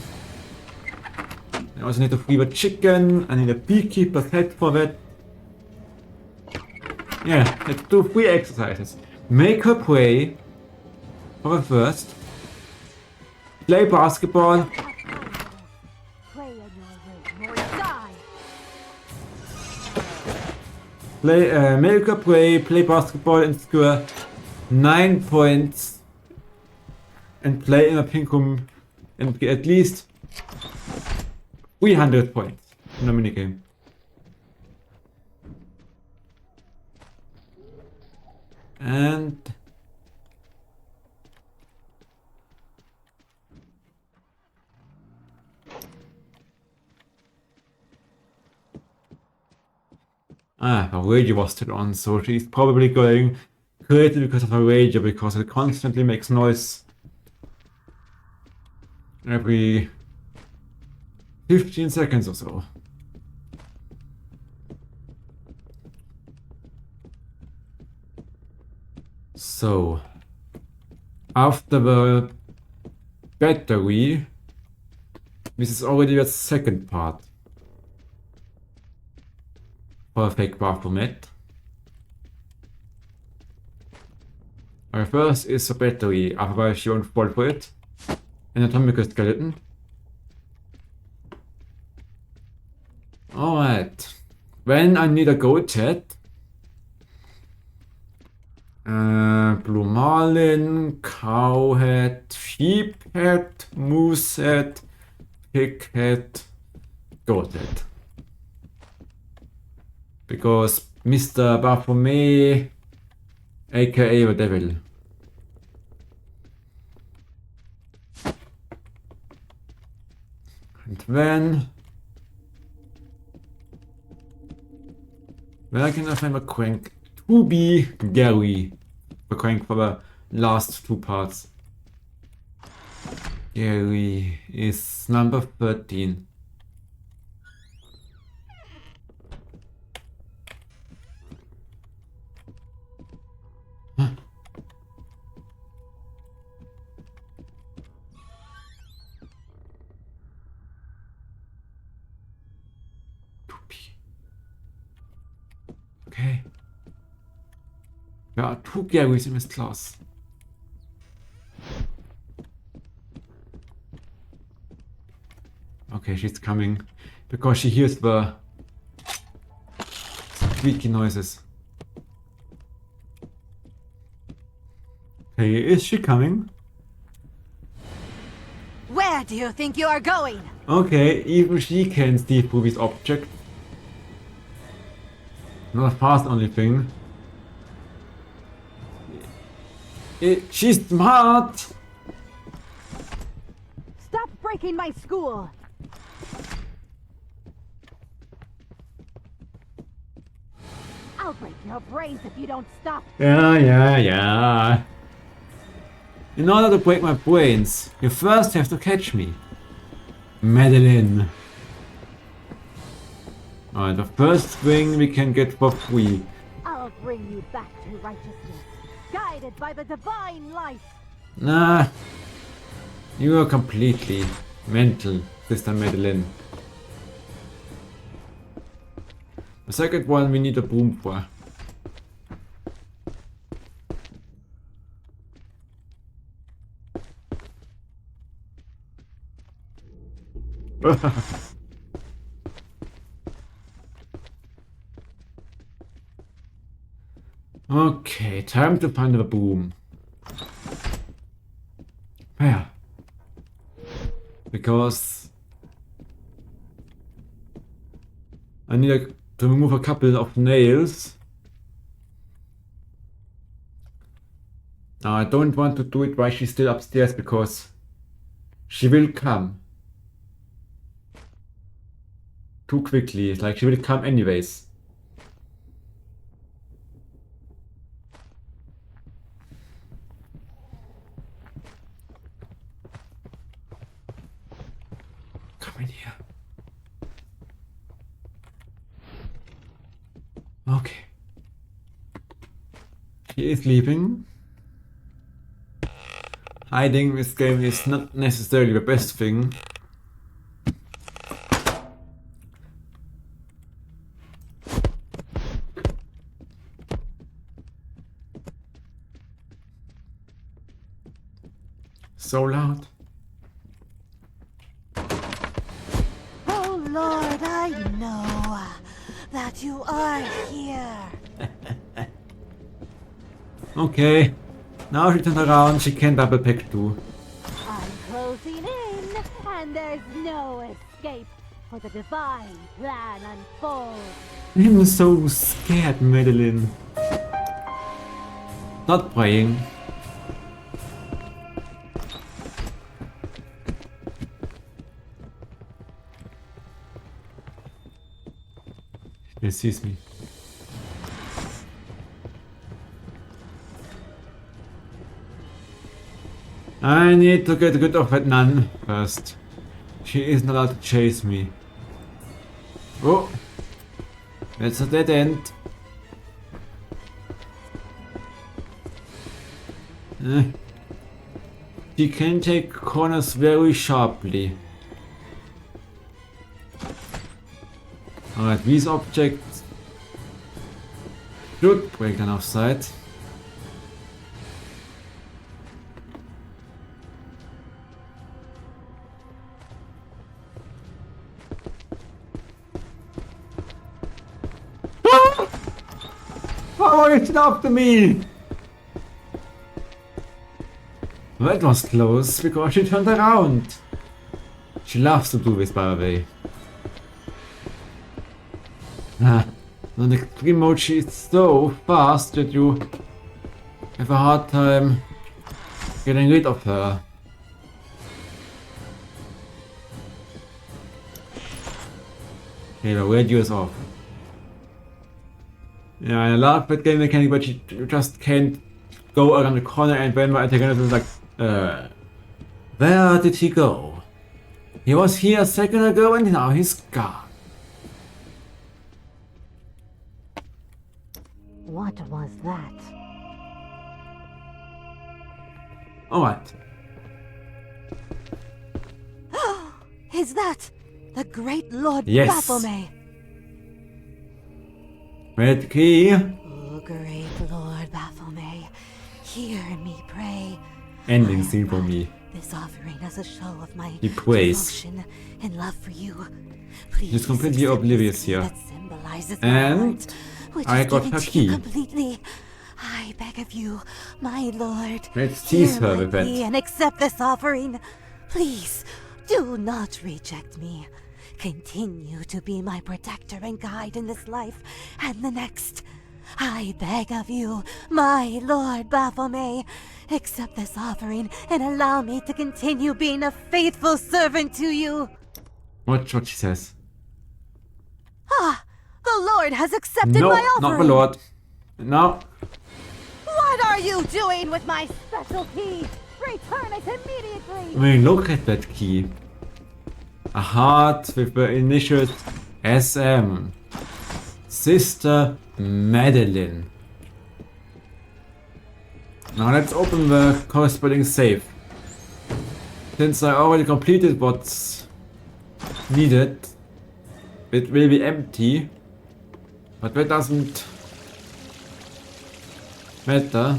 I also need to free the chicken. I need a beekeeper's head for that. Yeah, let's do 3 exercises. Make her pray for the first. Play basketball. Pray in your room, or Make or play basketball and score 9 points and play in a pink room and get at least 300 points in a minigame. And her radio was still on, so she's probably going crazy because of her radio, because it constantly makes noise every 15 seconds or so. So, after the battery, this is already the second part for a fake Baphomet. Our first is a battery, otherwise you won't fall for it. An anatomical skeleton. Alright. When I need a goat head. Blue marlin, cow head, sheep head, moose head, pig head, goat head. Because Mr. Baphomet, aka the devil. And when I can find a crank to be Gary. A crank for the last two parts. Gary is number 13. Huh. Okay. There are two Garys in this class. Okay, she's coming because she hears the squeaky noises. Hey, is she coming? Where do you think you are going? Okay, even she can see through this object. Not a fast only thing. She's smart! Stop breaking my school! I'll break your brains if you don't stop. Yeah. In order to break my brains, you first have to catch me. Madeline. Alright, the first thing we can get for free. I'll bring you back to righteousness, guided by the divine light. Nah. You are completely mental, Sister Madeline. The second one we need a broom for. Okay, time to find the broom. Where? Because I need to remove a couple of nails. Now I don't want to do it while she's still upstairs because she will come too quickly. Like she will come anyways. Come in here. Okay. She is leaving. Hiding this game is not necessarily the best thing. So loud. Oh Lord, I know that that you are here. Okay. Now she turns around, she can double pick too. I'm closing in, and there's no escape, for the divine plan unfolds. I'm so scared, Madeline. Not praying. He sees me. I need to get rid of that nun first. She isn't allowed to chase me. Oh! That's a dead end. She can take corners very sharply. Alright, these objects should break them offside. How is it after me? That was close because she turned around. She loves to do this, by the way. On extreme mode she is so fast that you have a hard time getting rid of her. Okay, the radio is off. Yeah, I love that game mechanic, but you just can't go around the corner and when my antagonist is like, where did he go? He was here a second ago and now he's gone. What was that? Alright. Is that the great Lord Yes. Baphomet? Red key. Oh, great Lord Baphomet, hear me pray. Ending I scene for brought me. This offering as a show of my He prays. devotion and love for you. Please He's completely accept oblivious this here. That symbolizes And my heart, which I is got given her to you key. completely. I beg of you, my lord, Let's tease hear her my with that. plea and accept this offering. Please, do not reject me. Continue to be my protector and guide in this life and the next. I beg of you, my Lord Baphomet, accept this offering and allow me to continue being a faithful servant to you. Watch what she says. Ah, the Lord has accepted No, my offering. not the Lord. No. What are you doing with my special key? Return it immediately. I mean, look at that key. A heart with the initials SM. Sister Madeline. Now let's open the corresponding safe. Since I already completed what's needed, it will be empty. But that doesn't matter.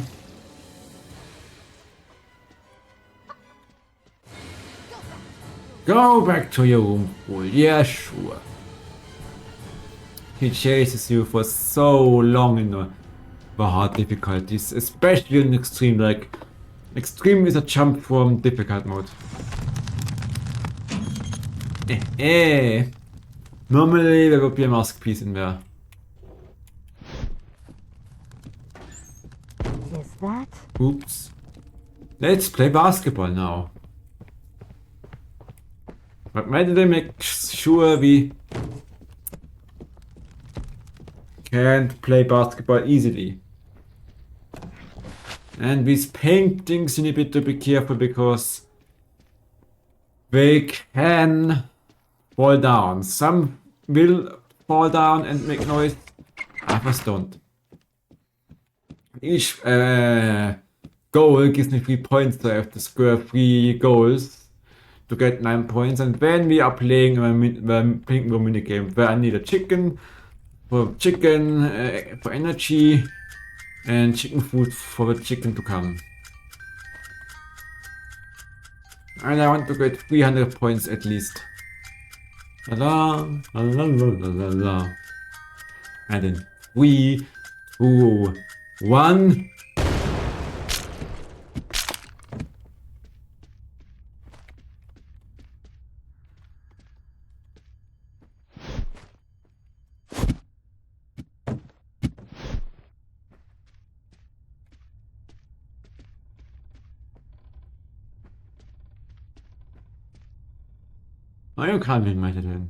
Go back to your room, fool. Yeah, sure. He chases you for so long in the hard difficulties, especially in extreme. Like, extreme is a jump from difficult mode. Normally there would be a mask piece in there. Is that? Oops. Let's play basketball now. But Madeline makes sure we can't play basketball easily. And these paintings you need to be careful because they can fall down. Some will fall down and make noise, others don't. Each goal gives me 3 points, so I have to score 3 goals to get 9 points. And then we are playing the pink mini game where I need a chicken for energy and chicken food for the chicken to come. And I want to get 300 points at least. La la la la la la la. And in 3, 2, 1. Are you coming, my little?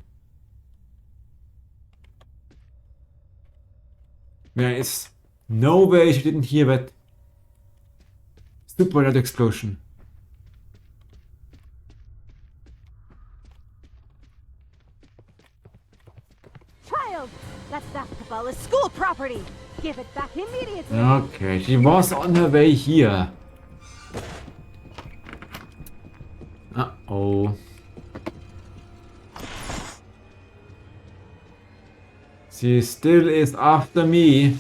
There is no way she didn't hear that super loud explosion. Child, that basketball is school property. Give it back immediately. Okay, she was on her way here. Uh-oh. She still is after me.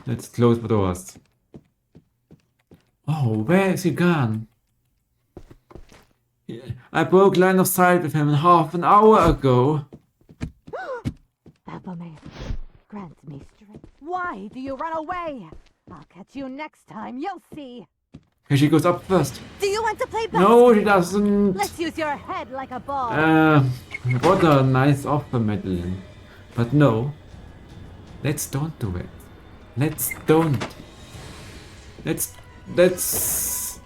Let's close the doors. Oh, where is he gone? I broke line of sight with him half an hour ago. Baphomet, grant me strength. Why do you run away? I'll catch you next time, you'll see. Okay, she goes up first. Do you want to play basketball? No, she doesn't. Let's use your head like a ball. What a nice offer, Madeline. But no. Let's don't do it. Let's don't. Let's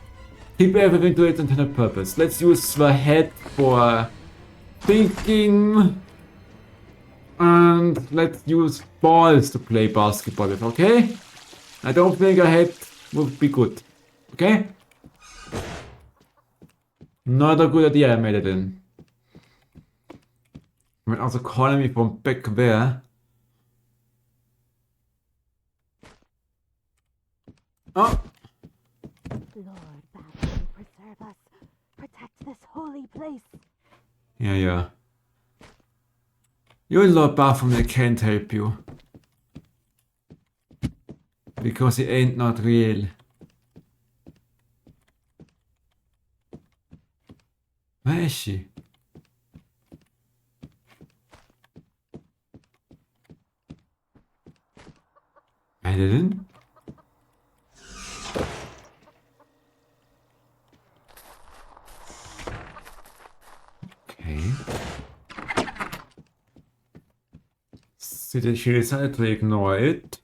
keep everything to its intended purpose. Let's use the head for thinking. And let's use balls to play basketball with, okay? I don't think a head would be good. Okay? Not a good idea, Madeline. When also calling me from back there. Oh! Lord Baphomet, preserve us. Protect this holy place. Yeah. Your Lord Baphomet can't help you. Because he ain't not real. Where is she? Madeline? Okay. She decided to ignore it.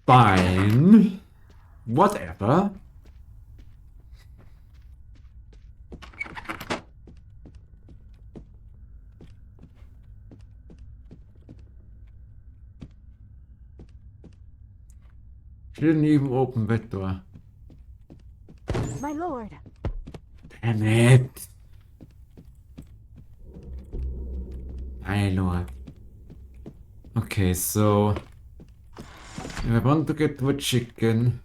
Fine. Whatever. She didn't even open that door. My lord. Damn it. My lord. Okay, so if I want to get to a chicken,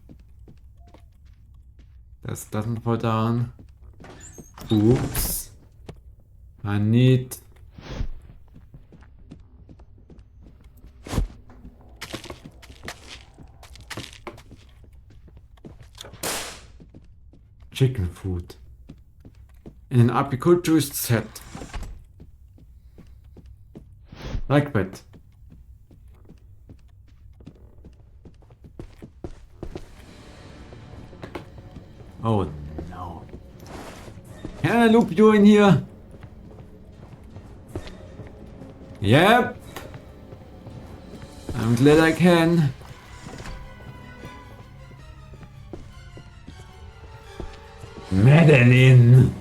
this doesn't fall down. Oops. I need chicken food in an apiculturist set. Like that. Oh no. Can I loop you in here? Yep. I'm glad I can. Madeline.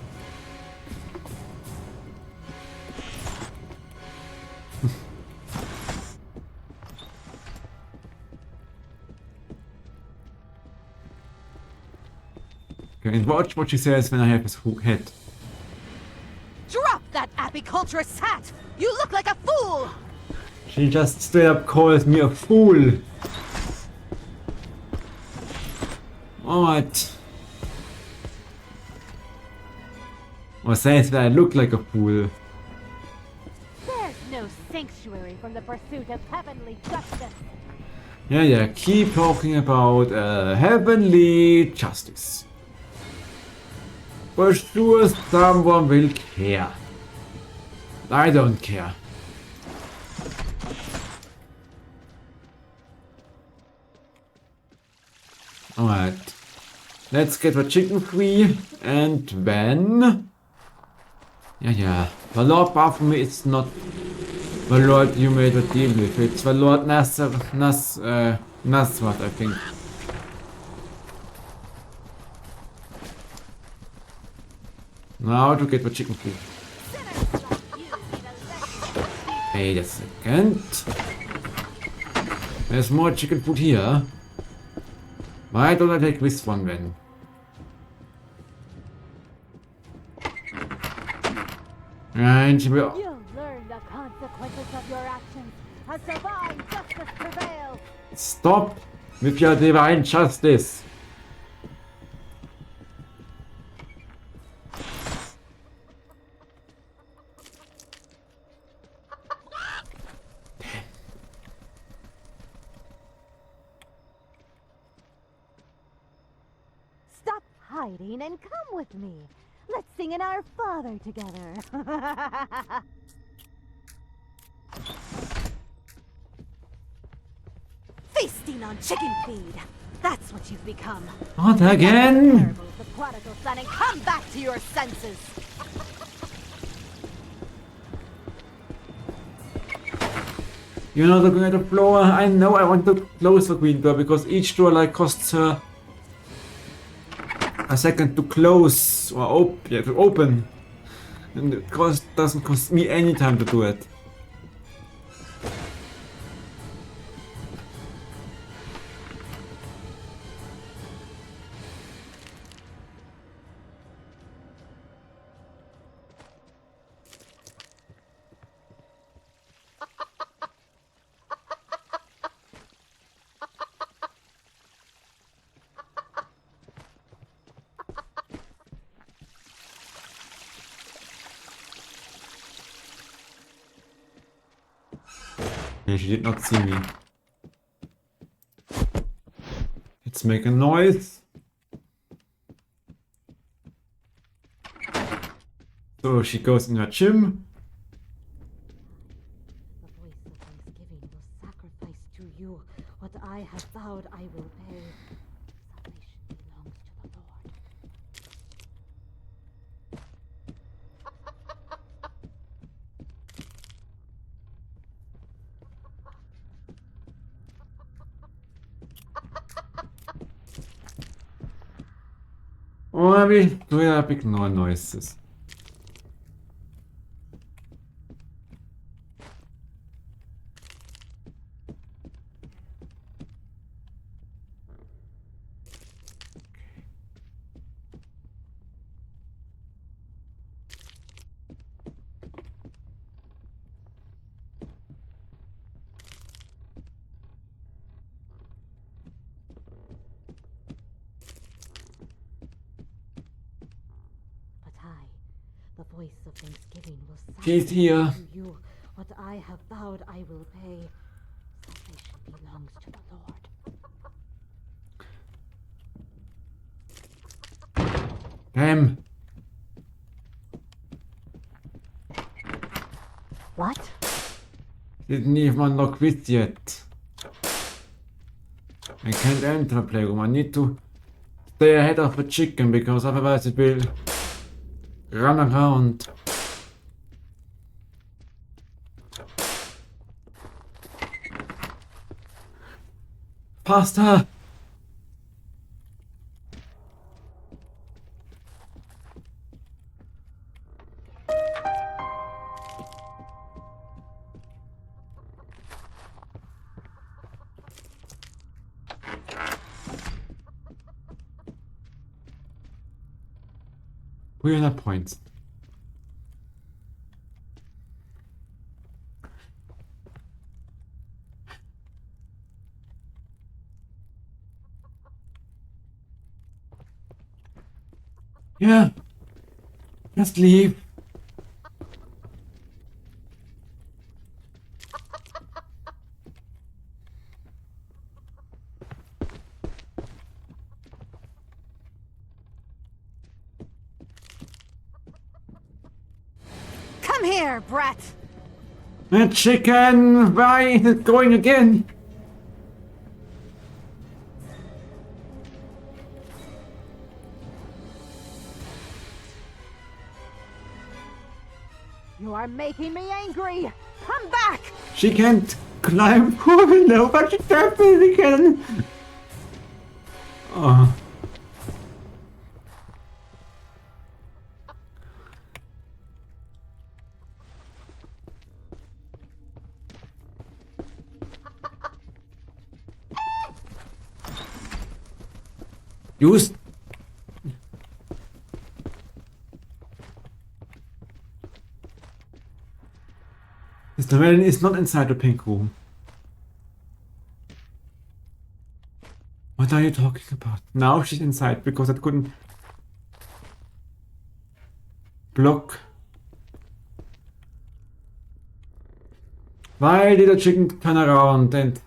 Okay, and watch what she says when I have his head. Drop that apiculturist's hat! You look like a fool! She just straight up calls me a fool. What? Or says that I look like a fool. There's no sanctuary from the pursuit of heavenly justice. Yeah, keep talking about heavenly justice. For sure someone will care. I don't care. Alright. Let's get the chicken free and then... Yeah. The Lord Baphomet is not the Lord you made a deal with. It's the Lord Nasrat, I think. Now to get the chicken free. Wait a second. There's more chicken food here. Why don't I take this one then? And You'll learn the consequences of your actions as divine justice prevails. Stop with your divine justice. Stop hiding and come with me. Let's sing in our Father together. Feasting on chicken feed. That's what you've become. Not again. Terrible, the prodigal son, and come back to your senses. You're not looking at the floor. I know I want to close the green door because each door like costs her a second to close or to open. And it doesn't cost me any time to do it. Yeah, she did not see me. Let's make a noise. So she goes in her gym. The voice of thanksgiving will sacrifice to you what I have vowed I will pay. Salvation belongs to the Lord. Or we do ignore noises. But I, the voice of thanksgiving, will She's sacrifice here. to you what I have vowed I will pay. Salvation belongs to the Lord. Damn. What? Didn't even unlock this yet. I can't enter the playroom. I need to stay ahead of the chicken because otherwise it will run around. Faster! We're at points. Yeah. Just leave. here, brat! A chicken! Why is it going again? You are making me angry! Come back! She can't climb for no, but she definitely can. Oh. Use. Mr. Melon is not inside the pink room. What are you talking about? Now she's inside because I couldn't block. Why did the chicken turn around and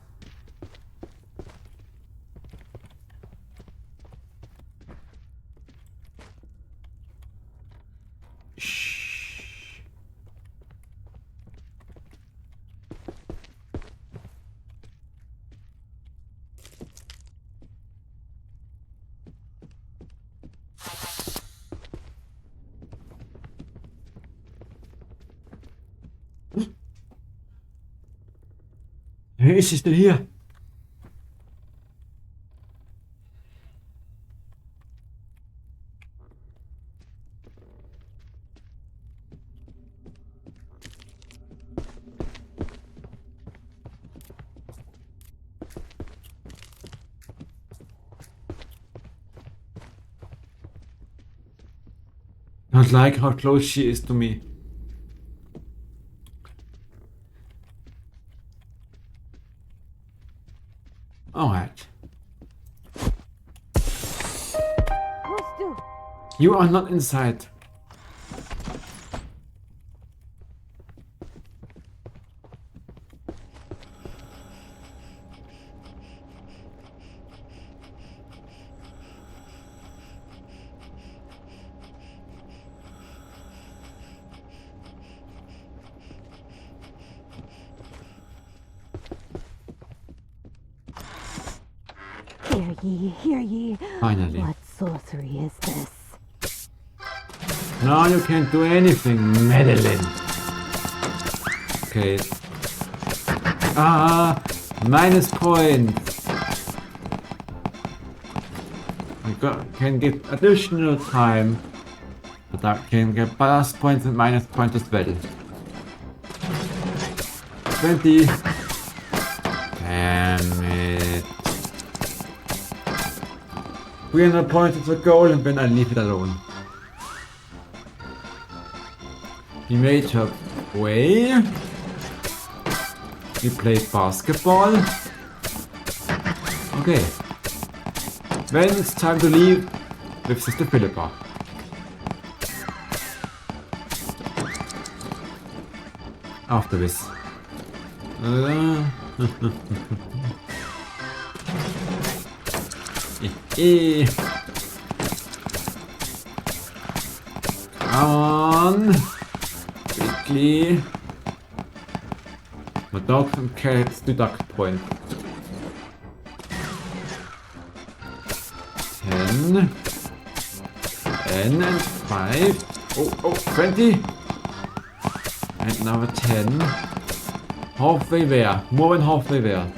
wer ist es denn hier? Don't like how close she is to me. Alright. You are not inside. Hear ye. Finally. What sorcery is this? No, you can't do anything, Madeline. Okay. Minus points. Can get additional time, but I can get plus points and minus points as well. 20. Damn it. 300 points is the goal, and then I leave it alone. We made her way. We played basketball. Okay. When it's time to leave with Sister Philippa. After this. Come on. Quickly. My dogs and cats deduct point. 10. 10 and 5. Oh, 20. And now 10. Halfway there. More than halfway there.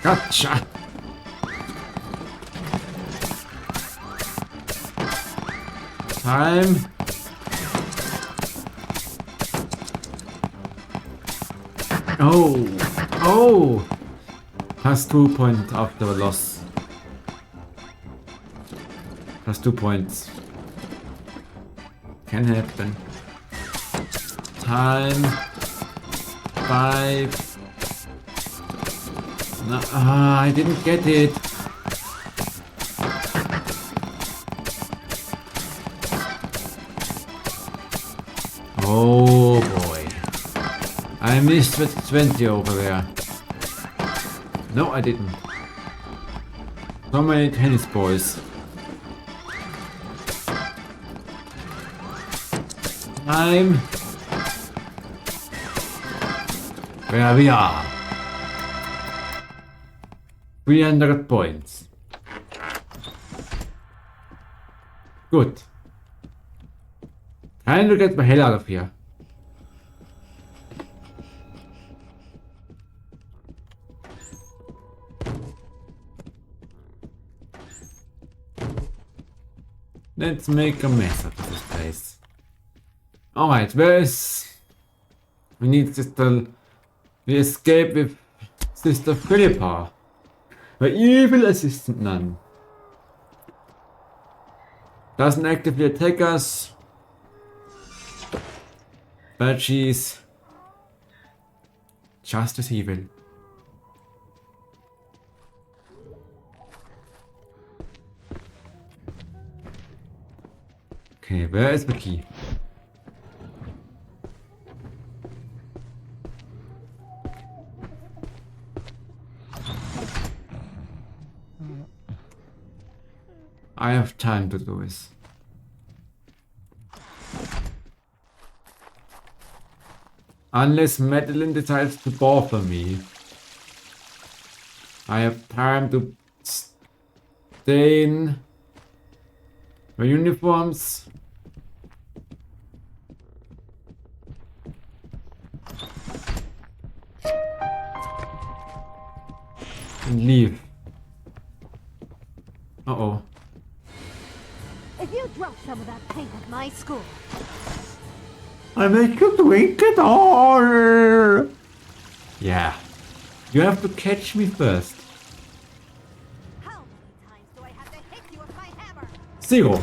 Gotcha! Time. Oh! Plus 2 points after a loss. Plus 2 points. Can happen. Time. 5. No, I didn't get it. Oh boy. I missed with 20 over there. No, I didn't. So many tennis balls. I'm where we are. 300 points. Good. Time to get the hell out of here. Let's make a mess of this place. Alright, where is... We need Sister... We escape with Sister Philippa, the evil assistant nun. Doesn't actively attack us, but she's just as evil. Okay, where is the key? I have time to do this. Unless Madeline decides to bother me, I have time to stain the uniforms. And leave. Uh-oh. If you drop some of that paint at my school, I make you drink it all. Yeah. You have to catch me first. how many times do I have to hit you with my hammer? 0.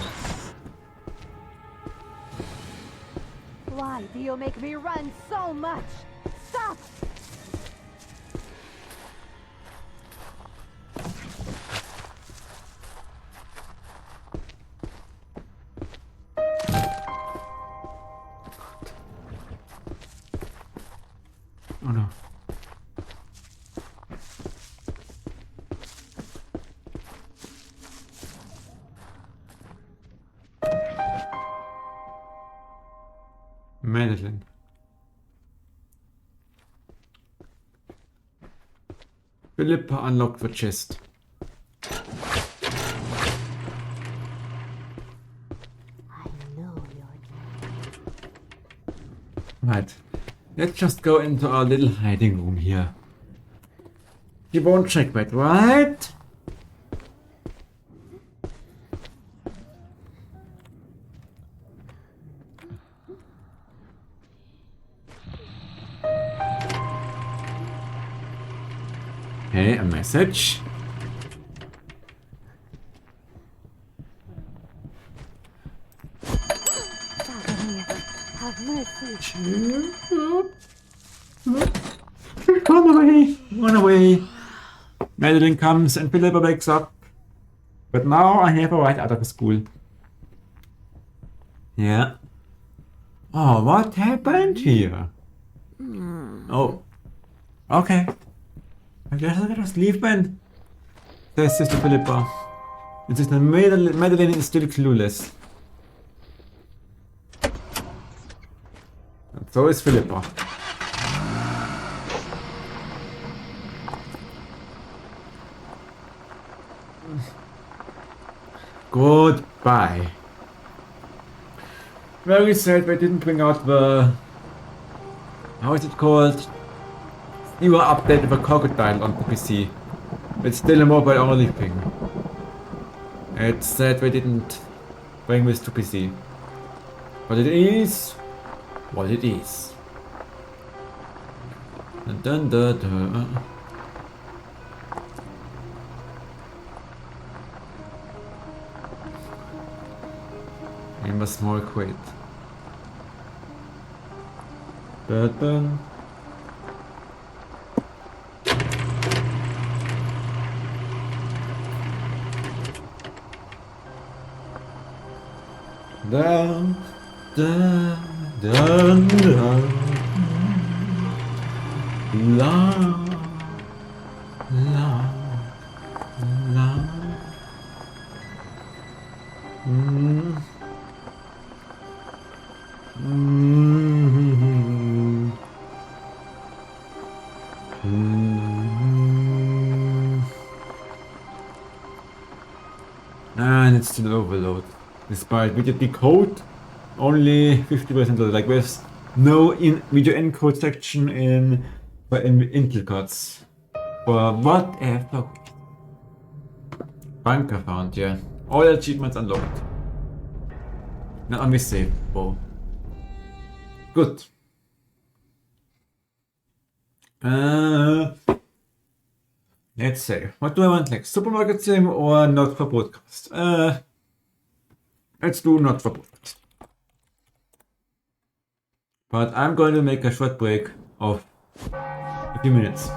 Why do you make me run so much? Stop! Oh no. Madeline. Philippa unlocked the chest. I know you're Right. Let's just go into our little hiding room here. You won't check that, right? Okay, a message. have mercy. Run away! Run away! Madeline comes and Philippa wakes up. But now I have a right out of school. Yeah. Oh, what happened here? Oh. Okay. I guess I just leave then. There's Sister Philippa. And Sister Madeline is still clueless. And so is Philippa. Goodbye. Very sad they didn't bring out the... How is it called? Newer update of a crocodile on the PC. It's still a mobile only thing. It's sad they didn't bring this to PC. But it is what it is. Dun, dun, dun. We must more quit. Dun, dun. Dun, dun, dun, dun. La, la. Mm. Mm. Mm. And it's still overload. Despite video decode, only 50% load. Like there's no video encode section in Intel cards. For whatever. Bunker found, yeah. All achievements unlocked. Now on me save. Oh. Good. Let's say, what do I want next? Supermarket sim or not for broadcast? Let's do not for broadcast. But I'm going to make a short break of a few minutes.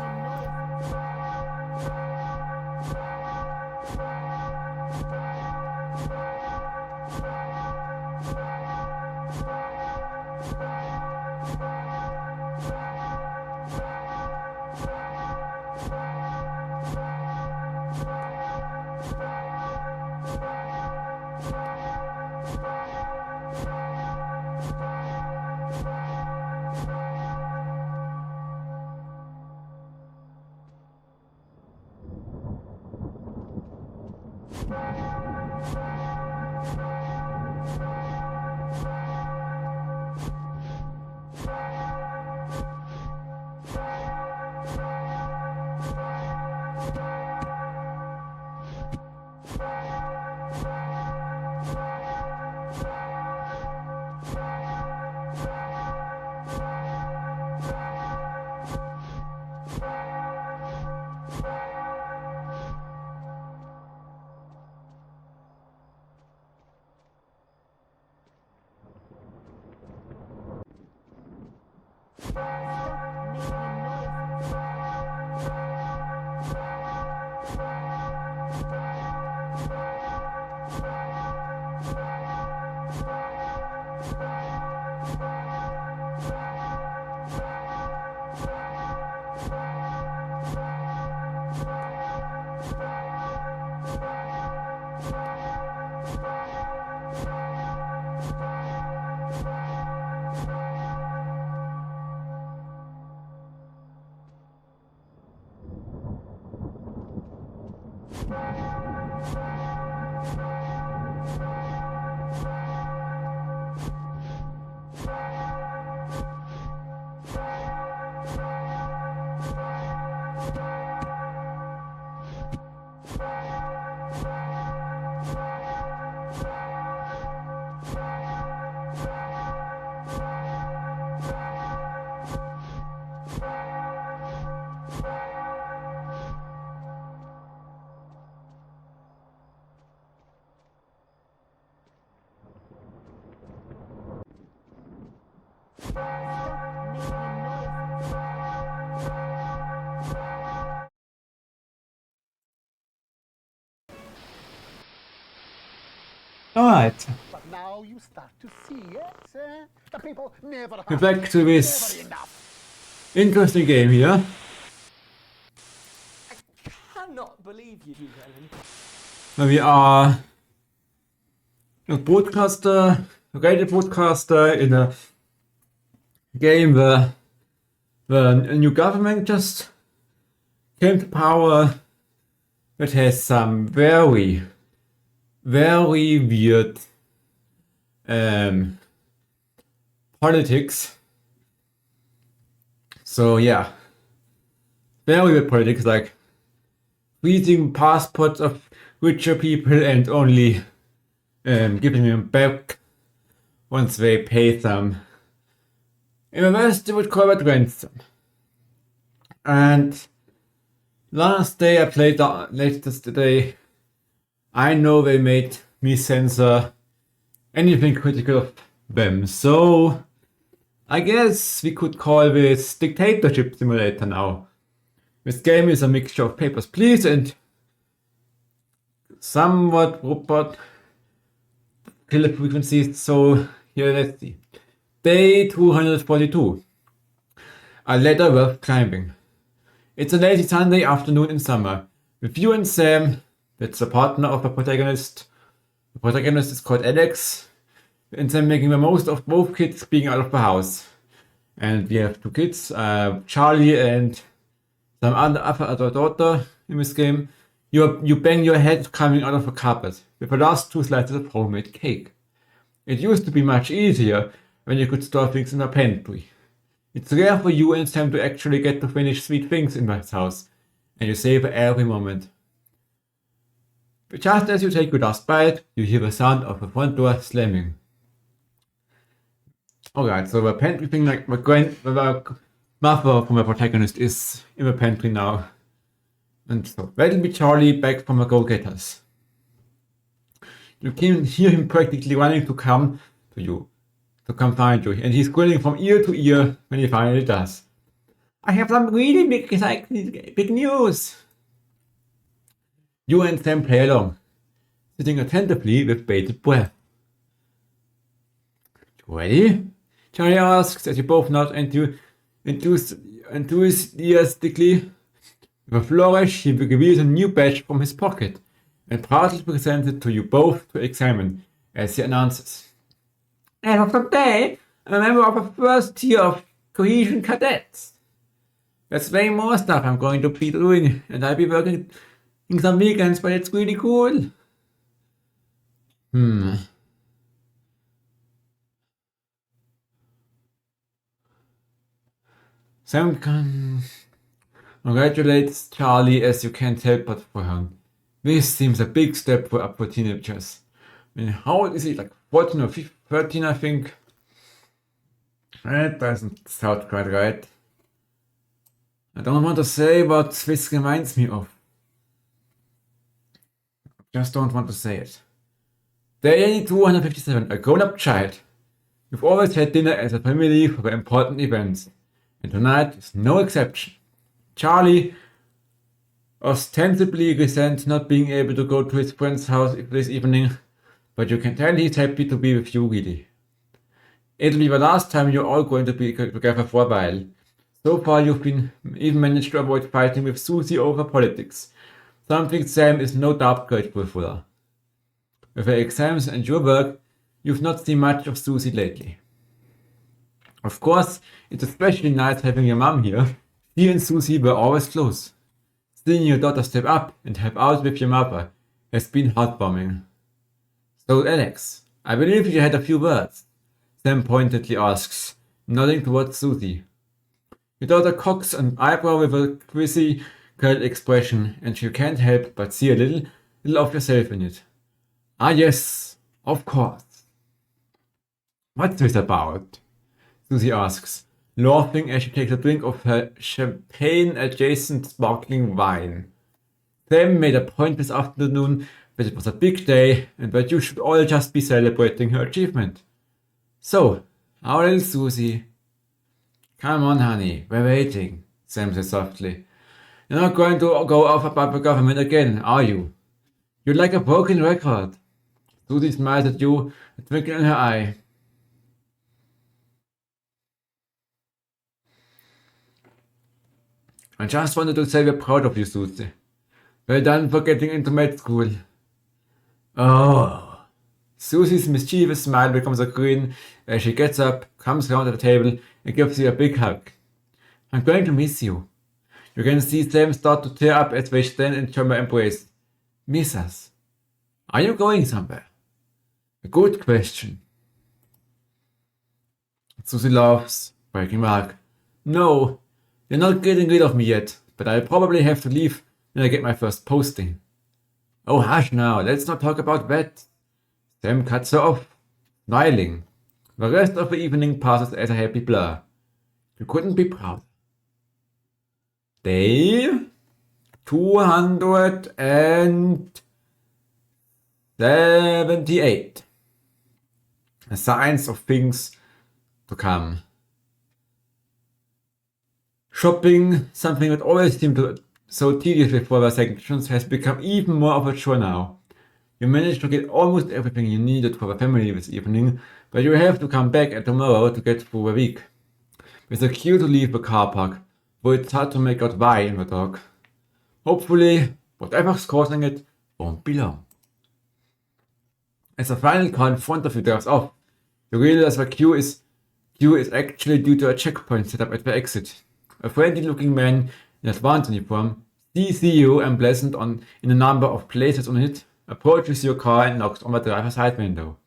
Alright, But now you start to see, yes? The people never we're have back to this never enough. interesting game here. Cannot believe you, Ellen. Now we are a broadcaster, a radio broadcaster in a game where a new government just came to power that has some very weird politics. So yeah, very weird politics, like freezing passports of richer people and only giving them back once they pay them. In the West, they would call it ransom. And last day I played, latest today, I know they made me censor anything critical of them. So I guess we could call this Dictatorship Simulator now. This game is a mixture of Papers, Please and somewhat robot killer frequencies. So here, let's see. Day 242. A ladder worth climbing. It's a lazy Sunday afternoon in summer. With you and Sam, that's the partner of the protagonist, The protagonist is called Alex, and then making the most of both kids being out of the house. And we have two kids, Charlie and some other daughter in this game. You bang your head coming out of a carpet with the last 2 slices of homemade cake. It used to be much easier when you could store things in a pantry. It's rare for you and Sam to actually get to finish sweet things in this house, and you savor every moment. But just as you take your last bite, you hear the sound of the front door slamming. Alright, so the pantry thing, like the mother from the protagonist is in the pantry now. And so that'll be Charlie back from the go-getters. You can hear him practically running to come to you, to come find you, and he's grinning from ear to ear when he finally does. I have some really big news! You and Sam play along, sitting attentively with bated breath. You ready? Charlie asks as you both nod enthusiastically. With a flourish, he reveals a new badge from his pocket and proudly presents it to you both to examine as he announces. As of today, I'm a member of the first tier of Cohesion Cadets. There's way more stuff I'm going to be doing, and I'll be working some weekends, but it's really cool. Sam congratulates Charlie as you can't help but frown. This seems a big step for teenagers. I mean, how old is he? Like 14 or 15, 13, I think. That doesn't sound quite right. I don't want to say what this reminds me of. Just don't want to say it. Day 257, a grown-up child. You've always had dinner as a family for the important events, and tonight is no exception. Charlie ostensibly resents not being able to go to his friend's house this evening, but you can tell he's happy to be with you, really. It'll be the last time you're all going to be together for a while. So far you've even managed to avoid fighting with Susie over politics, something Sam is no doubt grateful for. With her exams and your work, you've not seen much of Susie lately. Of course, it's especially nice having your mum here. She and Susie were always close. Seeing your daughter step up and help out with your mother has been heartwarming. So Alex, I believe you had a few words, Sam pointedly asks, nodding towards Susie. Your daughter cocks an eyebrow with a quizzical expression, and you can't help but see a little of yourself in it. Ah yes, of course. What's this about? Susie asks, laughing as she takes a drink of her champagne-adjacent sparkling wine. Sam made a point this afternoon that it was a big day and that you should all just be celebrating her achievement. So, our little Susie. Come on, honey, we're waiting, Sam says softly. You're not going to go off about the government again, are you? You're like a broken record. Susie smiles at you, a twinkle in her eye. I just wanted to say we're proud of you, Susie. Well done for getting into med school. Oh. Susie's mischievous smile becomes a grin as she gets up, comes round to the table, and gives you a big hug. I'm going to miss you. You can see Sam start to tear up as they stand in firm embrace. Miss us? Are you going somewhere? A good question. Susie laughs, breaking the hug. No, you're not getting rid of me yet, but I'll probably have to leave when I get my first posting. Oh, hush now, let's not talk about that. Sam cuts her off, smiling. The rest of the evening passes as a happy blur. You couldn't be proud. Day 278. The signs of things to come. Shopping, something that always seemed so tedious before the sections, has become even more of a chore now. You managed to get almost everything you needed for the family this evening, but you have to come back at tomorrow to get through the week. There's a queue to leave the car park, though it's hard to make out why in the dark. Hopefully, whatever's causing it won't be long. As the final car in front of you drives off, you realize that Q is actually due to a checkpoint set up at the exit. A friendly-looking man in a advanced uniform sees you emblazoned in a number of places on it, approaches your car and knocks on the driver's side window.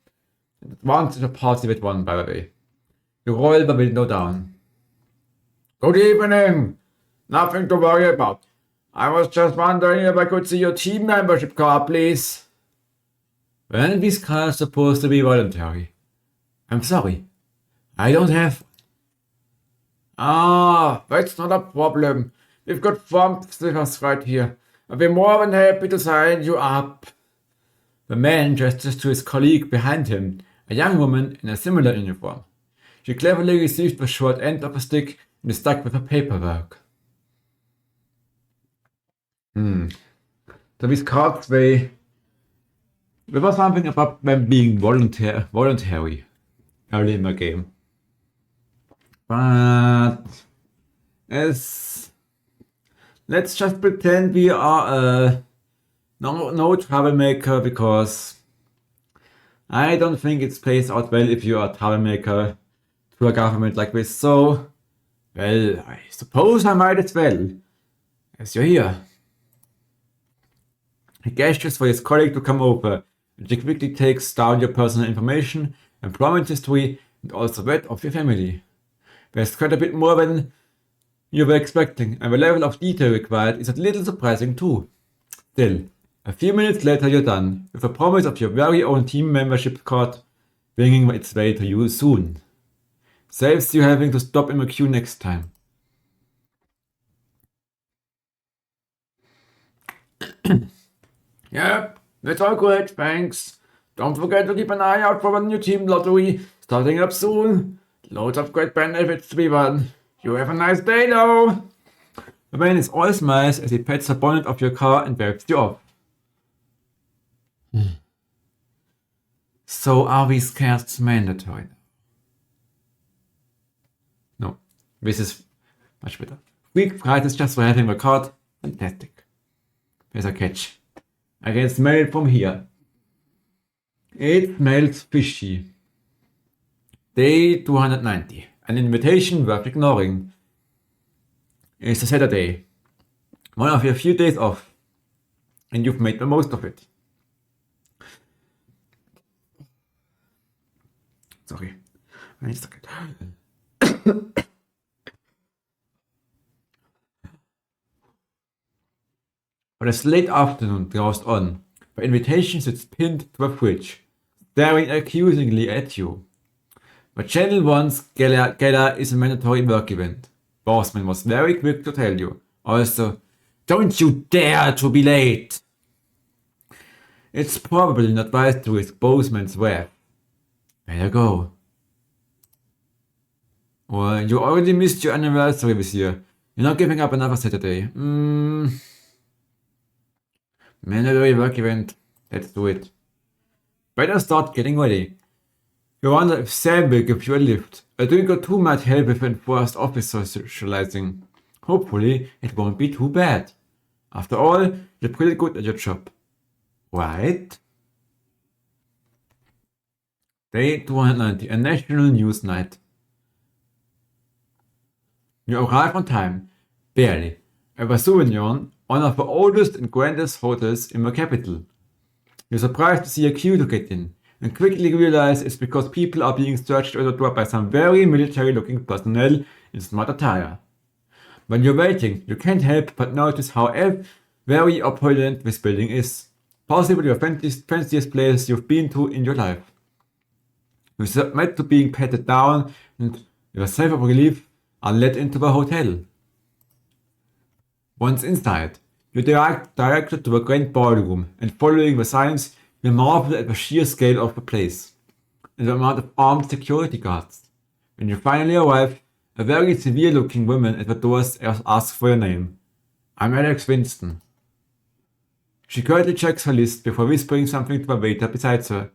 Advanced is a party with one, by the way. You roll the window down. Good evening! Nothing to worry about. I was just wondering if I could see your team membership card, please. Well, these cards are supposed to be voluntary. I'm sorry. I don't have. Ah, that's not a problem. We've got form stickers right here. I'll be more than happy to sign you up. The man gestures to his colleague behind him, a young woman in a similar uniform. She cleverly received the short end of a stick and is stuck with her paperwork. So these cards, there was something about them being voluntary early in the game. But let's just pretend we are a no troublemaker, because I don't think it plays out well if you are a troublemaker to a government like this. So, well, I suppose I might as well, as you're here. He gestures for his colleague to come over, and she quickly takes down your personal information, employment history, and also that of your family. There's quite a bit more than you were expecting, and the level of detail required is a little surprising too. Still, a few minutes later you're done, with the promise of your very own team membership card bringing its way to you soon. Saves you having to stop in the queue next time. Yep, that's all good, thanks. Don't forget to keep an eye out for the new team lottery, starting up soon. Loads of great benefits to be won. You have a nice day though. The man is all smiles as he pats the bonnet of your car and waves you off. So are these cards mandatory? No, this is much better. Weak prices just for having the card. Fantastic. There's a catch. I can smell it from here. It smells fishy. Day 290. An invitation worth ignoring. It's a Saturday. One of your few days off. And you've made the most of it. Sorry. I need to get. But it's late afternoon draws on. The invitation sits pinned to the fridge, staring accusingly at you. The Channel 1's gala is a mandatory work event. Bossman was very quick to tell you. Also, don't you dare to be late! It's probably not wise to risk Bossman's wrath. Better go. Or you already missed your anniversary this year. You're not giving up another Saturday. Mandatory work event. Let's do it. Better start getting ready. You wonder if Sam will give you a lift. A drink or two might help with enforced office socializing. Hopefully, it won't be too bad. After all, you're pretty good at your job. Right? Day 290, a national news night. You arrive on time. Barely. At the Sauvignon, one of the oldest and grandest hotels in the capital. You're surprised to see a queue to get in, and quickly realize it's because people are being searched at the door by some very military-looking personnel in smart attire. When you're waiting, you can't help but notice how very opulent this building is. Possibly the fanciest place you've been to in your life. You submit to being patted down, and with a sigh of relief are led into the hotel. Once inside, you're directed to a grand ballroom, and following the signs, you marvel at the sheer scale of the place, and the amount of armed security guards. When you finally arrive, a very severe-looking woman at the doors asks for your name. I'm Alex Winston. She currently checks her list before whispering something to the waiter beside her.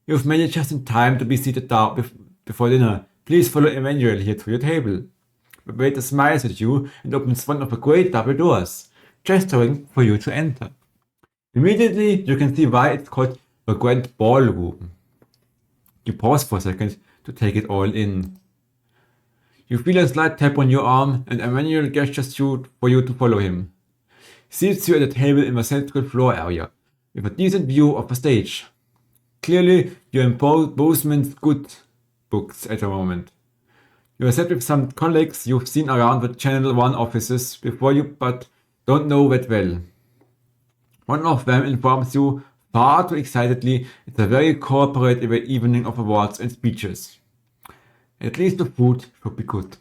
You've made it just in time to be seated down before dinner. Please follow Emmanuel here to your table. The waiter smiles at you and opens one of the great double doors, gesturing for you to enter. Immediately, you can see why it's called a grand ballroom. You pause for a second to take it all in. You feel a slight tap on your arm and Emmanuel gestures for you to follow him. He seats you at a table in the central floor area, with a decent view of the stage. Clearly, you're in Boseman's good books at the moment. You are set with some colleagues you've seen around the Channel 1 offices before you, but don't know that well. One of them informs you far too excitedly it's a very corporate evening of awards and speeches. At least the food should be good.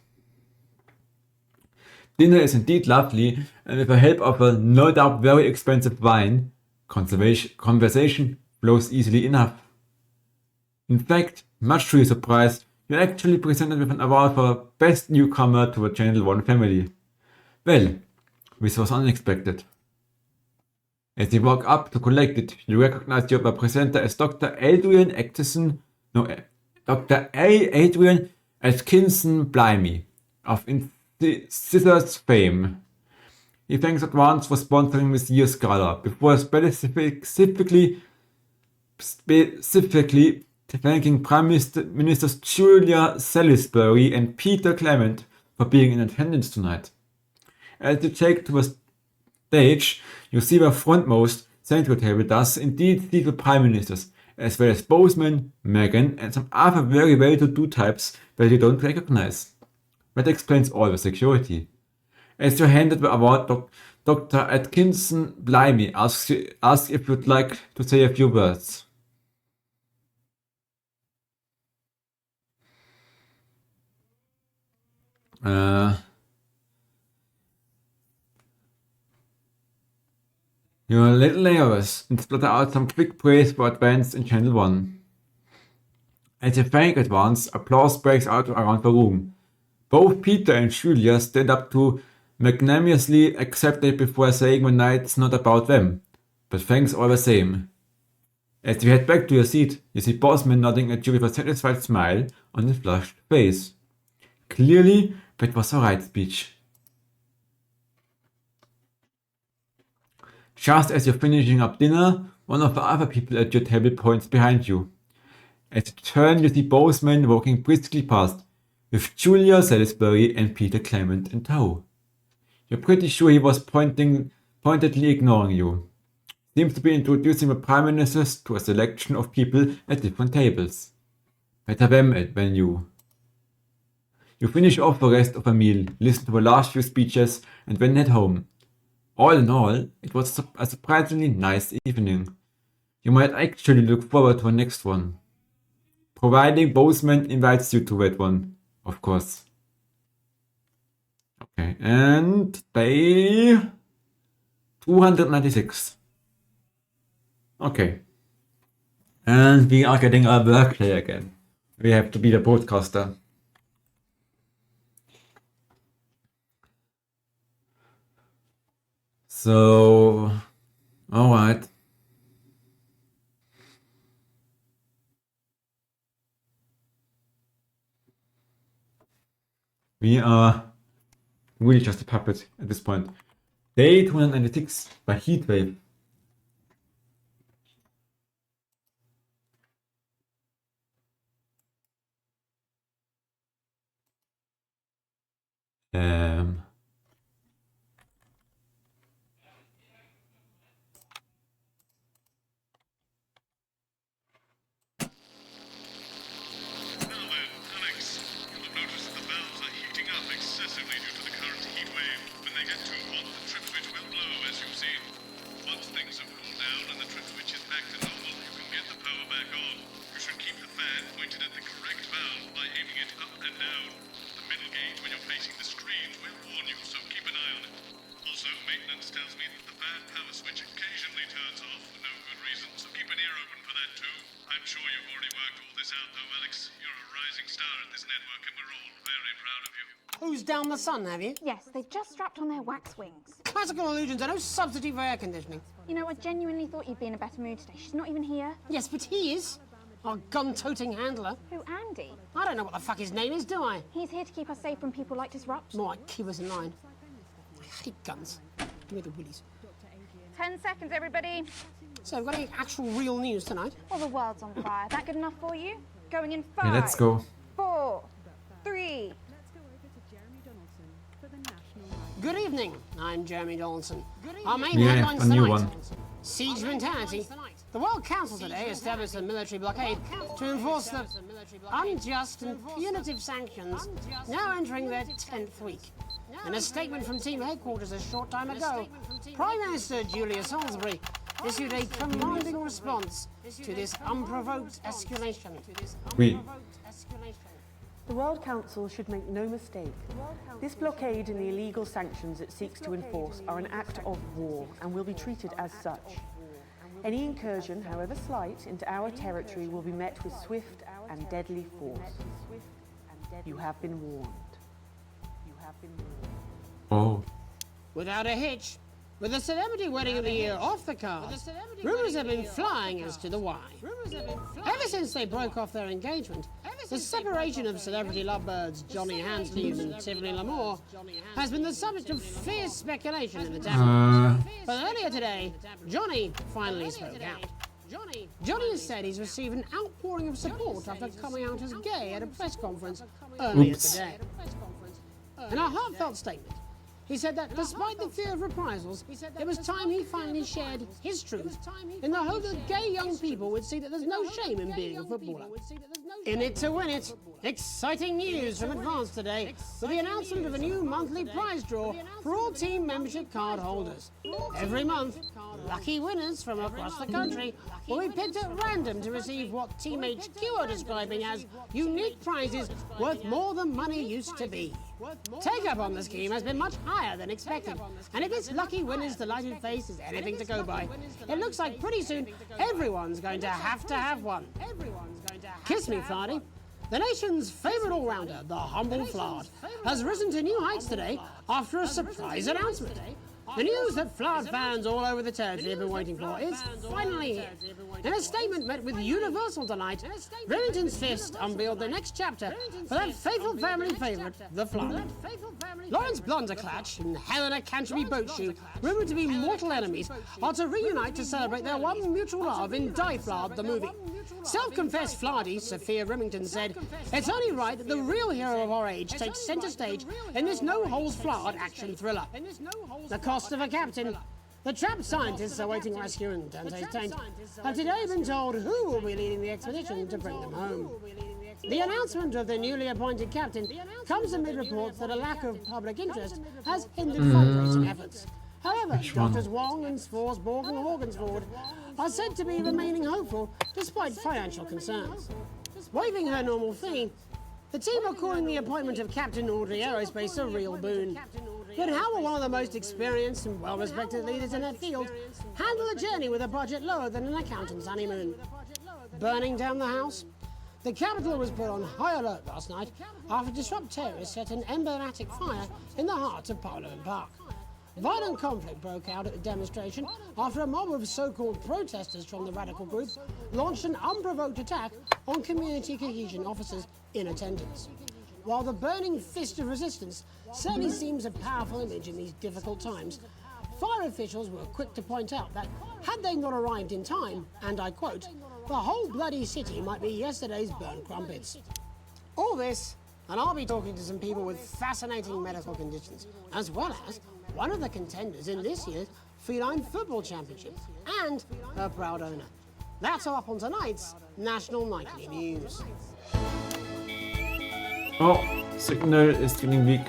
Dinner is indeed lovely, and with the help of a no doubt very expensive wine, conversation flows easily enough. In fact, much to your surprise, you're actually presented with an award for Best Newcomer to the Channel 1 family. Well, this was unexpected. As you walk up to collect it, you recognize your presenter as Dr. Adrian Atkinson Blimey of Scissors fame. He thanks Advance for sponsoring this year's gala, before specifically thanking Prime Ministers Julia Salisbury and Peter Clement for being in attendance tonight. As you take to the stage, you see the frontmost central table does indeed see the Prime Ministers, as well as Boseman, Meghan, and some other very well-to-do types that you don't recognize. That explains all the security. As you're handed the award, Dr. Atkinson Blimey asks if you'd like to say a few words. You're a little nervous and splatter out some quick praise for Advance in Channel 1. As you thank Advance, applause breaks out around the room. Both Peter and Julia stand up to magnanimously accept it before saying the night's not about them, but thanks all the same. As you head back to your seat, you see Boseman nodding at you with a satisfied smile on his flushed face. Clearly, that was the right speech. Just as you're finishing up dinner, one of the other people at your table points behind you. As you turn, you see Boseman walking briskly past, with Julia Salisbury and Peter Clement in tow. You're pretty sure he was pointedly ignoring you. Seems to be introducing the Prime Ministers to a selection of people at different tables. Better them than you. You finish off the rest of the meal, listen to the last few speeches, and then head home. All in all, it was a surprisingly nice evening. You might actually look forward to the next one. Providing Boseman invites you to that one, of course. Okay, and day 296. Okay. And we are getting our workday again. We have to be the broadcaster. So, alright. We are really just a puppet at this point. Day 296 by Heatwave. Who's down the sun, have you? Yes, they've just strapped on their wax wings. Classical illusions are no substitute for air conditioning. You know, I genuinely thought you'd be in a better mood today. She's not even here. Yes, but he is. Our gun-toting handler. Who, Andy? I don't know what the fuck his name is, do I? He's here to keep us safe from people like Disrupt. More like keep us in line. I hate guns. Give me the willies. 10 seconds, everybody. So we've got any actual real news tonight? Well, the world's on fire. That good enough for you? Going in 5, Yeah, let's go. 4, 3. Good evening, I'm Jeremy Donaldson. Our main Yeah, headlines a new tonight. one. Siege mentality. The World Council today established a military blockade to enforce the unjust and punitive sanctions now entering their 10th week. In a statement from team headquarters a short time ago, Prime Minister Julia Salisbury issued a commanding response to this unprovoked escalation. Oui. The World Council should make no mistake. This blockade and the illegal sanctions it seeks to enforce are an act of war and will be treated as such. Any incursion, however slight, into our territory will be met with swift and deadly force. You have been warned. You have been warned. Oh. Without a hitch, with the celebrity wedding of the year off the cards, rumours have been flying as to the why. Ever since they broke off their engagement, the separation of celebrity lovebirds Johnny Hansleaves and Tiffany L'Amour has been the subject of fierce speculation in the tabloids. But earlier today, Johnny finally spoke out. Johnny has said he's received an outpouring of support after coming out as gay at a press conference earlier today. In a heartfelt statement, he said that despite the fear of reprisals, it was time he finally shared his truth in the hope that gay young people would see that there's no shame in being a footballer. In it to win it, exciting news from Advance today with the announcement of a new monthly prize draw for all team membership card holders. Every month, lucky winners from across the country will be picked at random to receive what Team HQ are describing as unique prizes worth more than money used to be. Take-up on the scheme has been much higher than expected, and if this lucky winner's delighted face is anything to go by, it looks like pretty soon everyone's going to have one. Kiss me, Flardy. The nation's favourite all-rounder, the humble Flard, has risen to new heights today after a surprise announcement. The news that Flard fans all over the territory have been waiting for is finally here. In a statement met with universal delight, Remington's Fist unveiled the next chapter for that faithful family favourite, the Flard. Lawrence Blunderclatch and Helena Canterbury Boatshoe, rumoured to be mortal enemies, are to reunite to celebrate their one mutual love in Die Flard the movie. Self-confessed Flardy, Sophia Remington, said, "It's only right that the real hero of our age takes centre stage in this no-holds-Flard action thriller. The cost of a captain. The trapped scientists awaiting rescue in Dante's Taint have today been told who will be leading the expedition to bring them home. The announcement of the newly appointed captain comes amid reports that a lack of public interest has hindered fundraising efforts. However, Doctors Wong and Svorsborg and Horgensford are said to be remaining hopeful despite financial concerns. Waving her normal fee, the team are calling the appointment of Captain Audrey Aerospace a real boon. But how will one of the most experienced and well-respected leaders in their field handle a journey with a budget lower than an accountant's honeymoon? Burning down the house? The capital was put on high alert last night after disrupt terrorists set an emblematic fire in the heart of Parliament Park. Violent conflict broke out at the demonstration after a mob of so-called protesters from the radical group launched an unprovoked attack on community cohesion officers in attendance. While the burning fist of resistance certainly seems a powerful image in these difficult times, fire officials were quick to point out that had they not arrived in time, and I quote, the whole bloody city might be yesterday's burnt crumpets. All this, and I'll be talking to some people with fascinating medical conditions, as well as one of the contenders in this year's Feline Football Championship, and her proud owner. That's all up on tonight's National Nightly News. Oh, Signal ist in den Weg.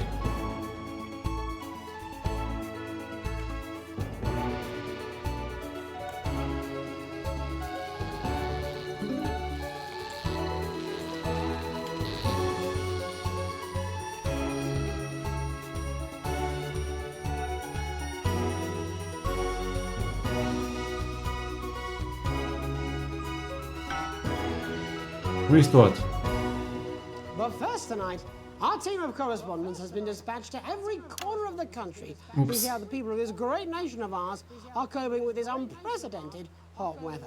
Restored. But first tonight, our team of correspondents has been dispatched to every corner of the country to see how the people of this great nation of ours are coping with this unprecedented hot weather.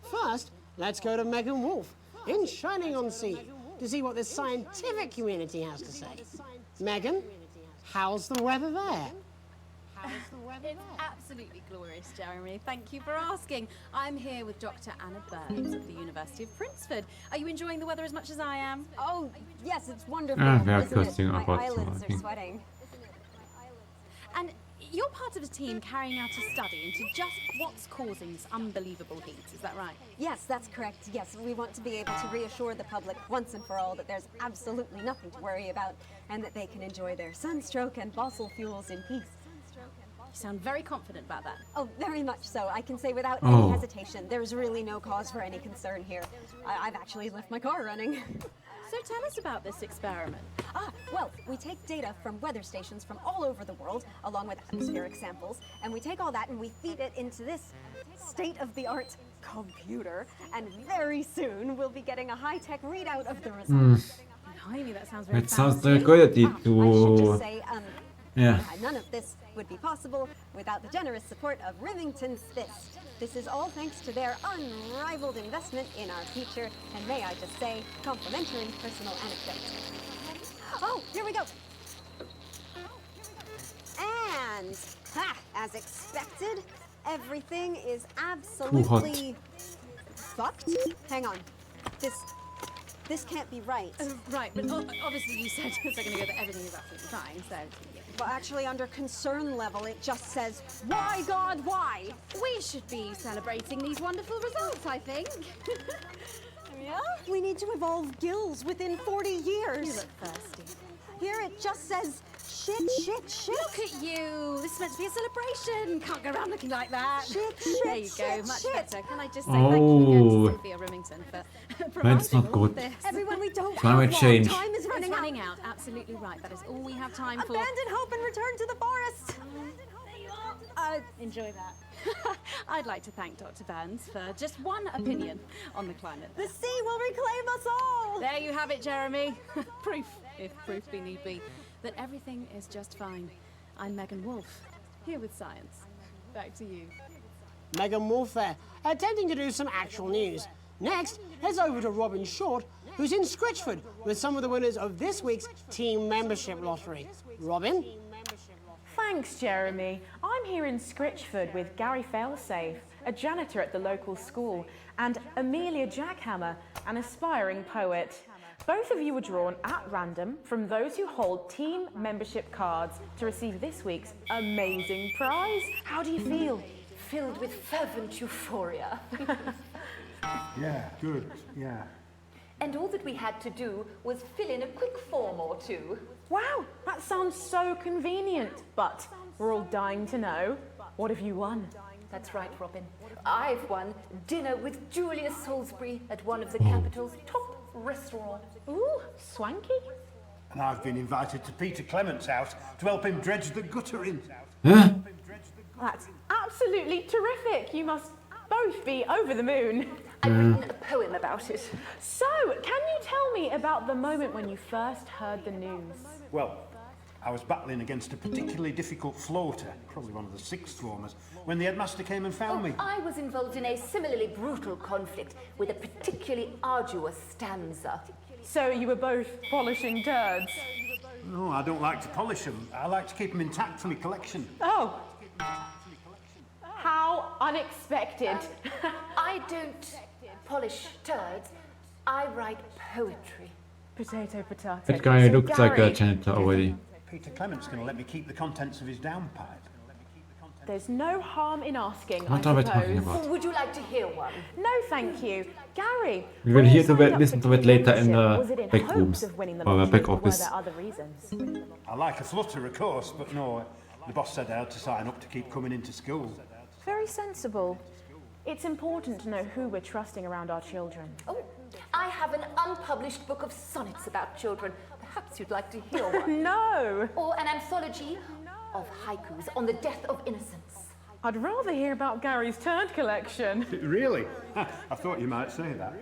First, let's go to Megan Wolf in Shining-on-Sea to see what the scientific community has to say. Megan, how's the weather there? is the weather It's absolutely glorious, Jeremy. Thank you for asking. I'm here with Dr. Anna Burns of the University of Princeford. Are you enjoying the weather as much as I am? Oh, yes, it's wonderful. wer hat isn't it? Kostüm My abwarten, eyelids are okay. sweating. And you're part of a team carrying out a study into just what's causing this unbelievable heat, is that right? Yes, that's correct. Yes, we want to be able to reassure the public once and for all that there's absolutely nothing to worry about and that they can enjoy their sunstroke and fossil fuels in peace. You sound very confident about that. Oh, very much so. I can say without Oh. any hesitation, there's really no cause for any concern here. I've actually left my car running. So tell us about this experiment. Well, we take data from weather stations from all over the world, along with atmospheric samples, and we take all that and we feed it into this state-of-the-art computer, and very soon we'll be getting a high-tech readout of the results. Blimey, that sounds very It sounds fancy. good that I should just say, Yeah. none of this would be possible without the generous support of Remington's Fist. This is all thanks to their unrivaled investment in our future, and may I just say, complimentary personal anecdote. Oh, here we go. And, as expected, everything is absolutely fucked. Hang on. This can't be right. Right, but obviously you said a second ago that everything is absolutely fine, so... Well, actually, under concern level, it just says, why, God, why? We should be celebrating these wonderful results, I think. Yeah? We need to evolve gills within 40 years. You look thirsty. Here it just says, shit. Look at you! This is meant to be a celebration! Can't go around looking like that! Shit, There you go, shit, much shit. better. Can I just say thank you again Oh. to Sophia Remington for That's providing not all of good. this. Everyone, we don't Climate have change. long. Time is It's running running out. out, absolutely right. That is all we have time for. Abandon hope and return to the forest. Enjoy that. I'd like to thank Dr. Burns for just one opinion on the climate. The sea will reclaim us all. There you have it, Jeremy. Proof, if proof be need be, that everything is just fine. I'm Megan Wolfe, here with science. Back to you. Megan Wolfe there, attempting to do some actual news. Next, heads over to Robin Short, who's in Scritchford with some of the winners of this week's team membership lottery. Robin? Thanks, Jeremy. I'm here in Scritchford with Gary Failsafe, a janitor at the local school, and Amelia Jackhammer, an aspiring poet. Both of you were drawn at random from those who hold team membership cards to receive this week's amazing prize. How do you feel? Filled with fervent euphoria. Yeah, good, yeah. And all that we had to do was fill in a quick form or two. Wow, that sounds so convenient. But we're all dying to know, what have you won? That's right, Robin. I've won dinner with Julius Salisbury at one of the capital's top restaurants. Ooh, swanky. And I've been invited to Peter Clement's house to help him dredge the gutter in. Huh? That's absolutely terrific. You must both be over the moon. I've written a poem about it. So, can you tell me about the moment when you first heard the news? Well, I was battling against a particularly difficult floater, probably one of the sixth formers, when the headmaster came and found me. I was involved in a similarly brutal conflict with a particularly arduous stanza. So you were both polishing turds? No, I don't like to polish them. I like to keep them intact for my collection. Oh. How unexpected. I don't polish turds, I write poetry. Potato, potato. That guy So, looks like a Gary, janitor already. Peter Clement's going to let me keep the contents of his downpipe. There's no harm in asking, What I are we talking suppose. about? Would you like to hear one? No, thank you. Gary, We will when you hear to signed it, up listen for to it team later in membership, the was it in back hopes rooms, of winning the or lottery, back or were office. there other reasons? I like a flutter, of course, but no, the boss said I had to sign up to keep coming into school. Very sensible. It's important to know who we're trusting around our children. Oh, I have an unpublished book of sonnets about children. Perhaps you'd like to hear one. No! Or an anthology of haikus on the death of innocence. I'd rather hear about Gary's turd collection. Really? I thought you might say that.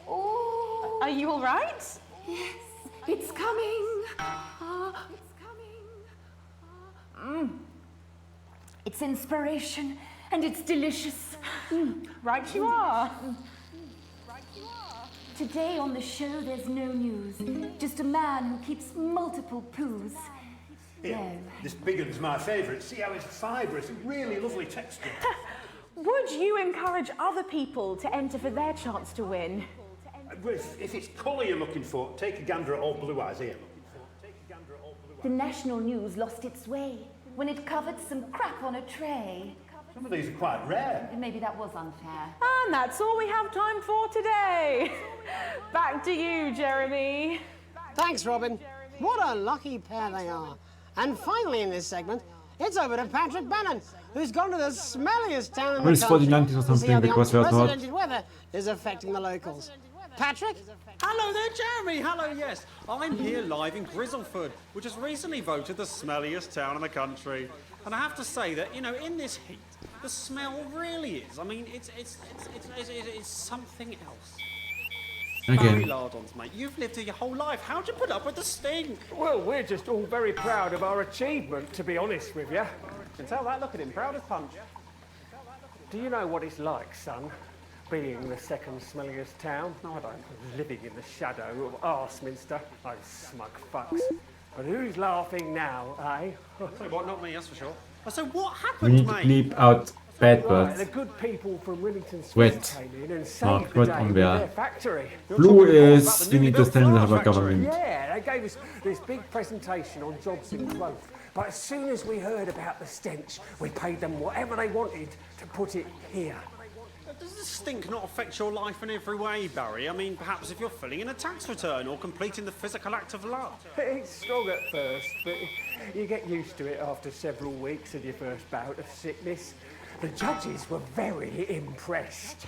Oh, Are you all right? yes, it's coming. It's inspiration and it's delicious. Right you are. Today on the show there's no news, just a man who keeps multiple poos. Here, this big one's my favourite. See how it's fibrous, really lovely texture. Would you encourage other people to enter for their chance to win? If it's colour you're looking for, take a gander at old Blue Eyes here. The national news lost its way when it covered some crap on a tray. Some of these are quite rare. Maybe that was unfair. And that's all we have time for today. Back to you, Jeremy. Thanks, Robin. What a lucky pair they are. And finally in this segment, it's over to Patrick Bannon, who's gone to the smelliest town in the country to see how the unprecedented weather is affecting the locals. Patrick? Hello there, Jeremy. Hello, yes. I'm here live in Grizzleford, which has recently voted the smelliest town in the country. And I have to say that, you know, in this heat, the smell really is. I mean, it's something else. Barry Lardons, mate, you've lived here your whole life. How'd you put up with the stink? Well, we're just all very proud of our achievement, to be honest with you. You can tell that, look at him, proud as punch. Do you know what it's like, son? Being the second smelliest town? No, I don't. Living in the shadow of Arseminster. Those smug fucks. But who's laughing now, eh? So what, not me, that's for sure. So what We happened, need to mate? bleep out bad Right, words. the good people from Remington Sweat. Swift came in and Ah, saved the sweat day on with there. their factory. Blue is we need to stand in the government. Yeah, they gave us this big presentation on jobs and growth. But as soon as we heard about the stench, we paid them whatever they wanted to put it here. Does the stink not affect your life in every way, Barry? I mean, perhaps if you're filling in a tax return or completing the physical act of love. It's strong at first, but you get used to it after several weeks of your first bout of sickness. The judges were very impressed.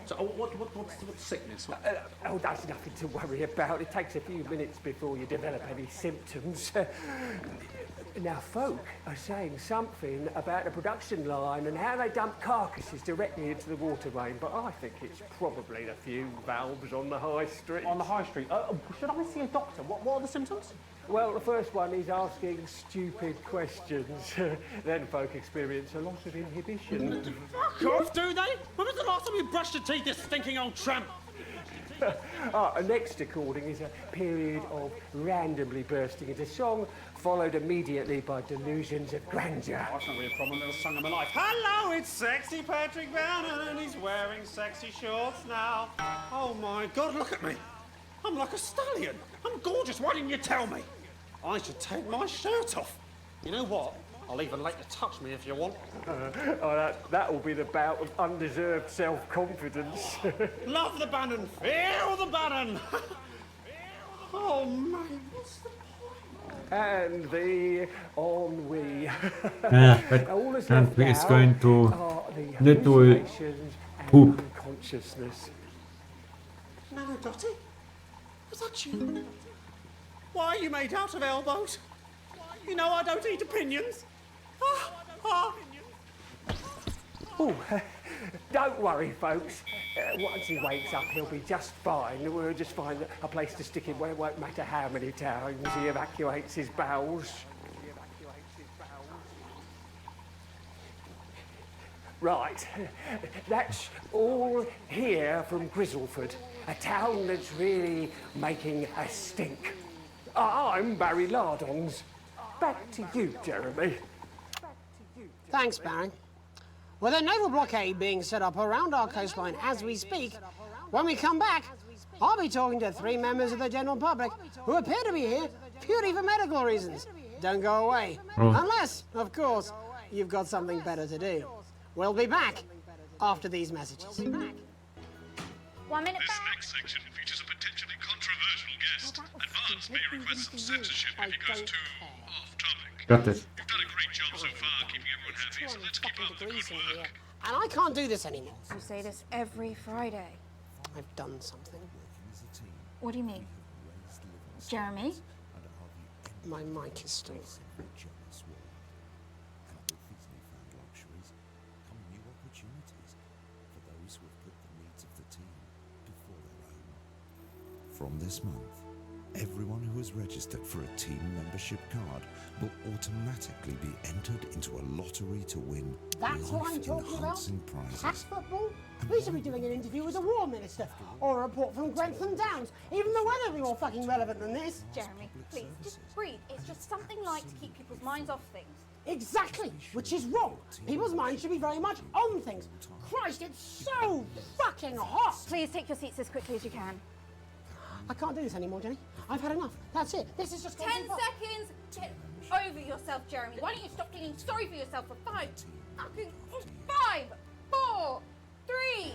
So, what's sickness? Oh, that's nothing to worry about. It takes a few minutes before you develop any symptoms. Now, folk are saying something about the production line and how they dump carcasses directly into the water main, but I think it's probably the few valves on the high street. On the high street? Should I see a doctor? What are the symptoms? Well, the first one is asking stupid questions. Then folk experience a loss of inhibition. Fuck off, do they? When was the last time you brushed your teeth, this stinking old tramp? Next according is a period of randomly bursting into song, followed immediately by delusions of grandeur. Oh, that's not really a problem, little song of my life. Hello, it's sexy Patrick Bannon, and he's wearing sexy shorts now. Oh my God, look at me. I'm like a stallion. I'm gorgeous, why didn't you tell me? I should take my shirt off. You know what? I'll even let you touch me if you want. That will be the bout of undeserved self-confidence. Love the Bannon, feel the Bannon. Oh man, what's the point? And the ennui. Yeah, but All that's and left it's now going to are the need to hallucinations and poop. unconsciousness. No, Dottie, was that you? Why are you made out of elbows? You know I don't eat opinions. Oh, don't worry, folks. Once he wakes up, he'll be just fine. We'll just find a place to stick him where it won't matter how many times he evacuates his bowels. Right, that's all here from Grizzleford, a town that's really making a stink. I'm Barry Lardons. Back to you, Jeremy. Thanks, Barry. With a naval blockade being set up around our coastline as we speak, when we come back, I'll be talking to 3 members of the general public who appear to be here purely for medical reasons. Don't go away. Unless, of course, you've got something better to do. We'll be back after these messages. 1 minute This back. next section features a potentially controversial guest. Advance may request some censorship if he goes too off topic. Got it. You've done a great job so far keeping everyone happy, so let's keep up the good work. And I can't do this anymore. You say this every Friday. I've done something. What do you mean? Jeremy? My mic is still... From this month, Everyone who has registered for a team membership card will automatically be entered into a lottery to win That's what I'm talking about? life-enhancing prizes. Tax football? We should be doing an interview with the War Minister, or a report from Grantham Downs. Even the weather will be more fucking relevant than this. Jeremy, please, just breathe. It's just something like to keep people's minds off things. Exactly, which is wrong. People's minds should be very much on things. Christ, it's so fucking hot. Please take your seats as quickly as you can. I can't do this anymore, Jenny. I've had enough. That's it. This is just 10 seconds. Get over yourself, Jeremy. Why don't you stop feeling sorry for yourself for 5, 4, 3.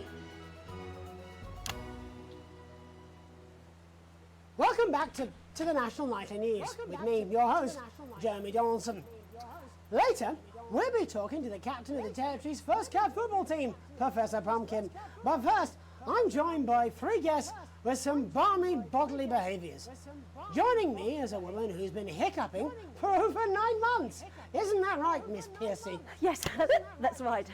Welcome back to the National Nightly News with me, your host, Jeremy Donaldson. Later, we'll be talking to the captain of the Territory's first cat football team, Professor Pumpkin. But first, I'm joined by 3 guests with some balmy bodily behaviours. Joining me is a woman who's been hiccuping for over 9 months. Isn't that right, Miss Piercy? Yes, that's right.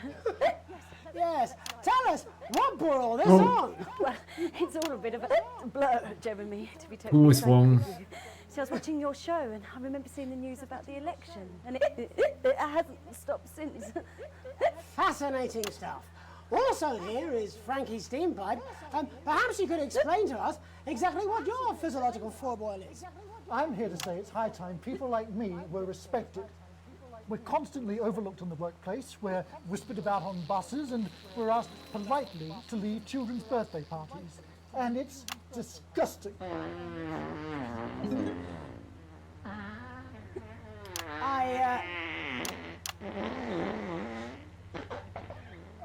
Yes. Tell us, what brought all this on? Well, it's all a bit of a blur, Jeremy, to be totally Who is frank wrong? with you. So I was watching your show and I remember seeing the news about the election, and it hasn't stopped since. Fascinating stuff. Also here is Frankie Steampipe. Perhaps you could explain to us exactly what your physiological foreboil is. I'm here to say it's high time people like me were respected. We're constantly overlooked in the workplace, we're whispered about on buses, and we're asked politely to leave children's birthday parties. And it's disgusting.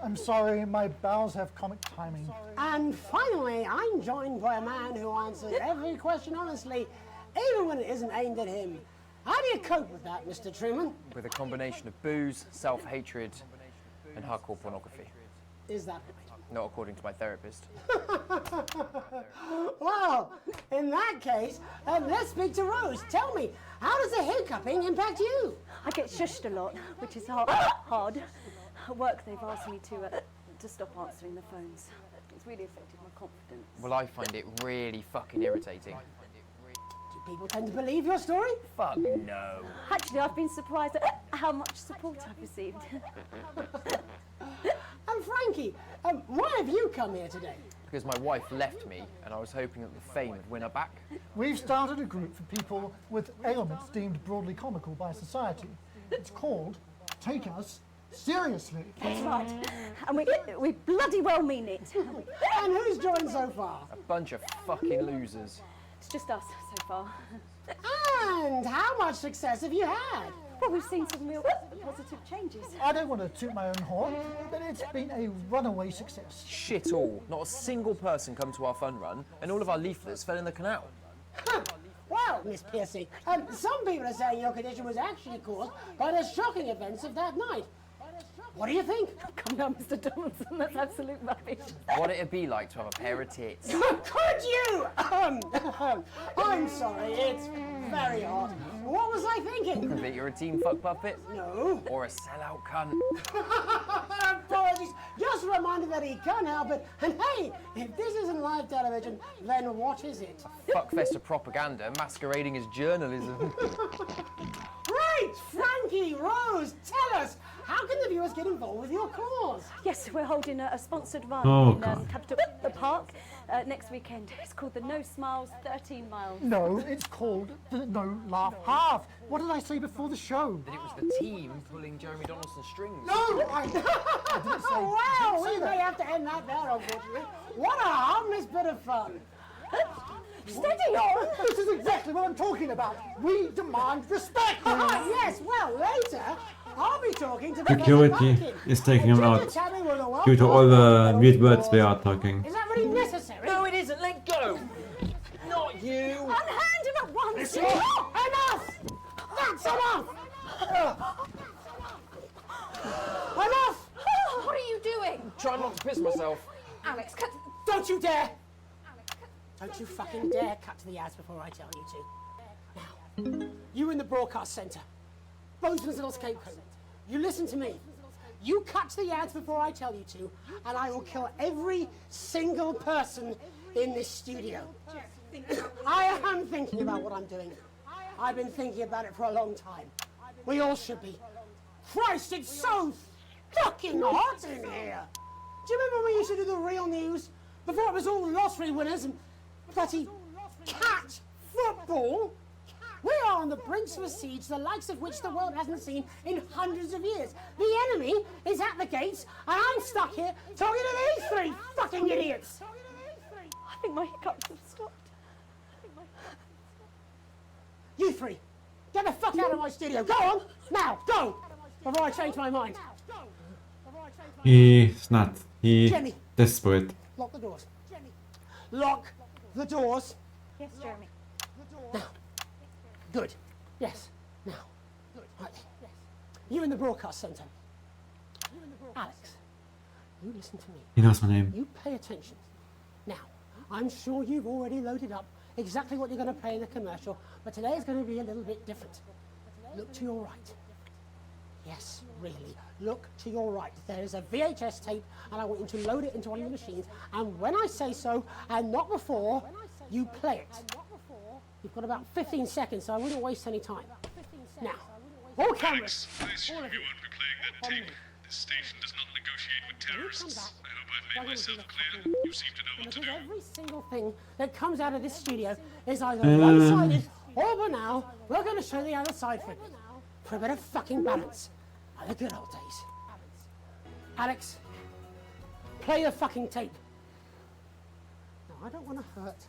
I'm sorry, my bowels have comic timing. And finally, I'm joined by a man who answers every question honestly, even when it isn't aimed at him. How do you cope with that, Mr. Truman? With a combination of booze, self-hatred, and hardcore pornography. Is that right? Not according to my therapist. Well, in that case, let's speak to Rose. Tell me, how does the hiccuping impact you? I get shushed a lot, which is hard. At work, they've asked me to stop answering the phones. It's really affected my confidence. Well, I find it really fucking irritating. Do people tend to believe your story? Fuck no. Actually, I've been surprised at how much support I've received. And Frankie, why have you come here today? Because my wife left me, and I was hoping that the fame would win her back. We've started a group for people with ailments deemed broadly comical by society. It's called Take Us Seriously. That's right. And we bloody well mean it. And who's joined so far? A bunch of fucking losers. It's just us so far. And how much success have you had? Well, we've seen some real positive changes. I don't want to toot my own horn, but it's been a runaway success. Shit all. Not a single person come to our fun run, and all of our leaflets fell in the canal. Well, Miss Piercy, some people are saying your condition was actually caused by the shocking events of that night. What do you think? Come down, Mr. Donaldson, that's absolute rubbish. What it'd be like to have a pair of tits. Could you? I'm sorry, it's very hot. What was I thinking? That you're a team fuck puppet? No. Or a sellout cunt? Apologies. Just a reminder that he can't help it. And hey, if this isn't live television, then what is it? Fuckfest of propaganda masquerading as journalism. Right, Frankie, Rose, tell us, how can the viewers get involved with your cause? Yes, we're holding a sponsored run in Capital Park next weekend. It's called the No Smiles 13 Miles. No, it's called the No Laugh Half. What did I say before the show? That it was the team pulling Jeremy Donaldson's strings. No, I didn't say. Wow, we may have to end that there, unfortunately. What a harmless bit of fun. Steady on! This is exactly what I'm talking about. We demand respect. Yes, well, later, I'll be talking to Security is taking him out due to all the weird words they are talking. Is that really necessary? No, it isn't. Let go. Not you. Unhand him at once. Enough! That's enough! Enough! What are you doing? Try not to piss myself. Alex, cut. Don't you dare! Don't you fucking dare cut to the ads before I tell you to. Now, you in the broadcast centre, Bonesman's little scapegoat, you listen to me. You cut to the ads before I tell you to, and I will kill every single person in this studio. am thinking about what I'm doing. I've been thinking about it for a long time. We all should be. Christ, it's so fucking hot in here. Do you remember when we used to do the real news? Before it was all lottery winners and bloody cat football? We are on the brink of a siege, the likes of which the world hasn't seen in hundreds of years. The enemy is at the gates, and I'm stuck here talking to these three fucking idiots. I think my hiccups have stopped. You three, get the fuck out of my studio. Go on, now, go, before I change my mind. He's not. He's Jenny. desperate. Lock the doors. Lock the doors. Yes, Jeremy. Now. Good. Yes. Now. Right. You in the broadcast centre. Alex, you listen to me. He knows my name. You pay attention. Now, I'm sure you've already loaded up exactly what you're going to play in the commercial, but today is going to be a little bit different. Look to your right. Yes, really. Look to your right. There is a VHS tape, and I want you to load it into one of the machines, and when I say so, and not before, you play it. You've got about 15 seconds, so I wouldn't waste any time. Now, all cameras. I assume you won't be playing that tape. This station does not negotiate with terrorists. I hope I've made myself clear. You seem to know what to do. Every single thing that comes out of this studio is either one-sided or banal. We're going to show the other side for a bit of fucking balance. Like the good old days. Alex, play the fucking tape. No, I don't want to hurt.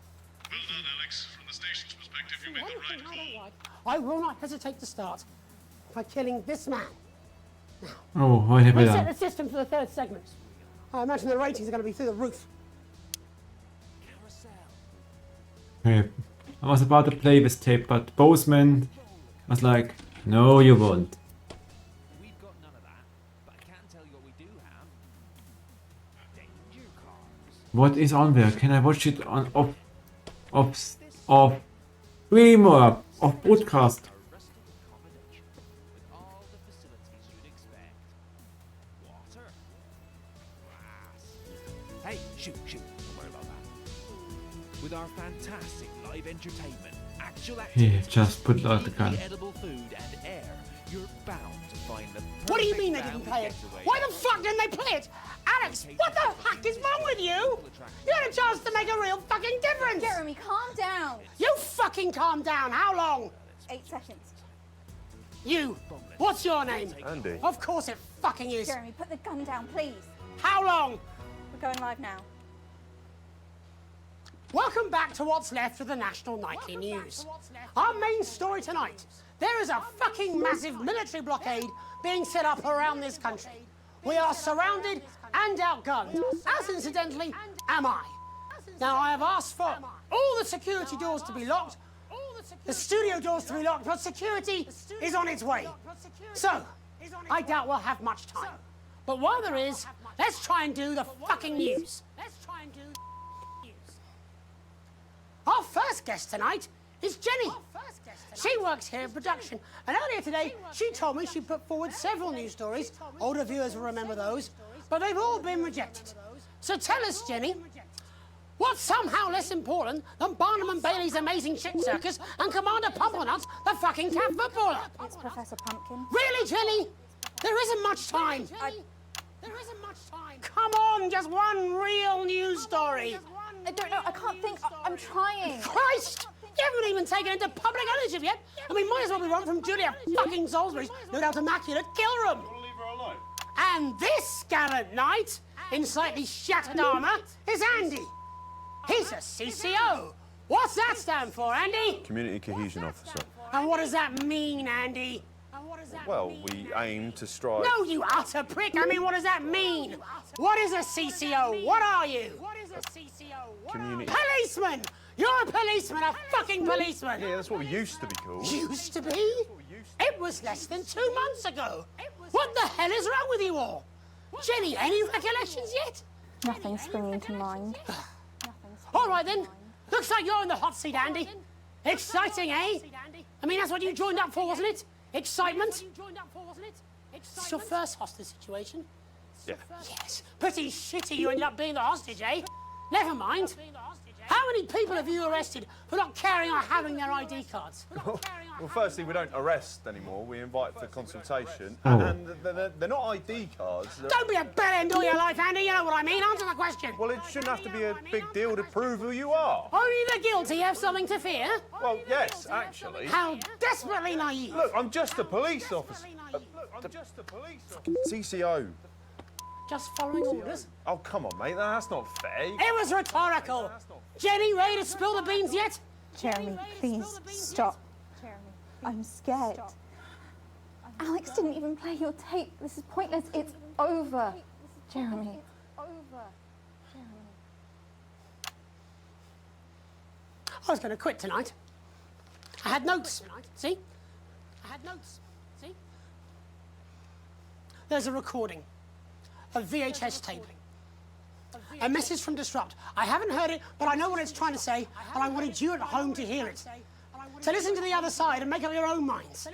Well done, Alex. From the station's perspective, you made the right call. I will not hesitate to start by killing this man. Oh, what have I Reset done? the system for the third segment. I imagine the ratings are going to be through the roof. Okay. I was about to play this tape, but Boseman was like, no, you won't. What is on there? Can I watch it on off stream or off broadcast? Hey, shoot, don't worry about that. With our fantastic live entertainment, actual He just put out the gun. edible food and air, you're bound to find the What do you mean they didn't play it? Why the fuck didn't they play it? Alex, what the heck is wrong with you? You had a chance to make a real fucking difference! Jeremy, calm down! You fucking calm down! How long? 8 seconds. You! What's your name? Andy. Of course it fucking is! Jeremy, put the gun down, please. How long? We're going live now. Welcome back to what's left of the National Nightly News. Our main story tonight. There is a fucking massive military blockade being set up around this country. We are surrounded and outgunned, as incidentally am I. Now I have asked for all the security doors to be locked, the studio doors to be locked, but security is on its way. So, I doubt we'll have much time. But while there is, let's try and do the fucking news. Our first guest tonight is Jenny. She works here in production, and earlier today she told me she put forward several news stories. Older viewers will remember those, but they've all been rejected. So tell us, Jenny, what's somehow less important than Barnum and Bailey's Amazing Shit Circus and Commander Pumplenuts, the fucking cat footballer? It's Professor Pumpkin. Really, Jenny? There isn't much time. There isn't much time. Come on, just one real news story. I don't know, I can't think. I'm trying. Christ! You haven't even taken into public ownership yet. I mean, might as well be one from Julia fucking Salisbury's no doubt immaculate kill room. And this gallant knight, in slightly shattered armour, is Andy. He's a CCO. What's that stand for, Andy? Community Cohesion Officer. And what does that mean, Andy? Well, we aim to strive... No, you utter prick! I mean, what does that mean? What is a CCO? What are you? What is a CCO? Community... Policeman! You're a policeman, a fucking policeman! Yeah, that's what we used to be called. Used to be? It was less than 2 months ago. What the hell is wrong with you all? Jenny, any recollections yet? Nothing's springing to mind. All right then. Looks like you're in the hot seat, Andy. Exciting, eh? I mean, that's what you joined up for, wasn't it? Excitement? It's your first hostage situation? Yeah. Yes. Pretty shitty you ended up being the hostage, eh? Never mind. How many people have you arrested for not carrying or having their ID cards? Well, firstly, we don't arrest anymore. We invite for consultation. Oh. And they're not ID cards. Don't be a bellend all your life, Andy. You know what I mean. Answer the question. Well, it shouldn't have to be a big deal to prove who you are. Only the guilty have something to fear? Well, yes, actually. How desperately naive. Look, I'm just a police officer. CCO. Just following orders? Oh, come on, mate. That's not fair. It was rhetorical. Jenny, ready to spill the beans yet? Jeremy, please stop. I'm scared. Alex didn't even play your tape. This is pointless. It's over. Jeremy. I was going to quit tonight. I had notes. See? I had notes. See? There's a recording. A VHS tape. A message from Disrupt. I haven't heard it, but I know what it's trying to say, and I wanted you at home to hear it. So listen to the other side and make up your own minds.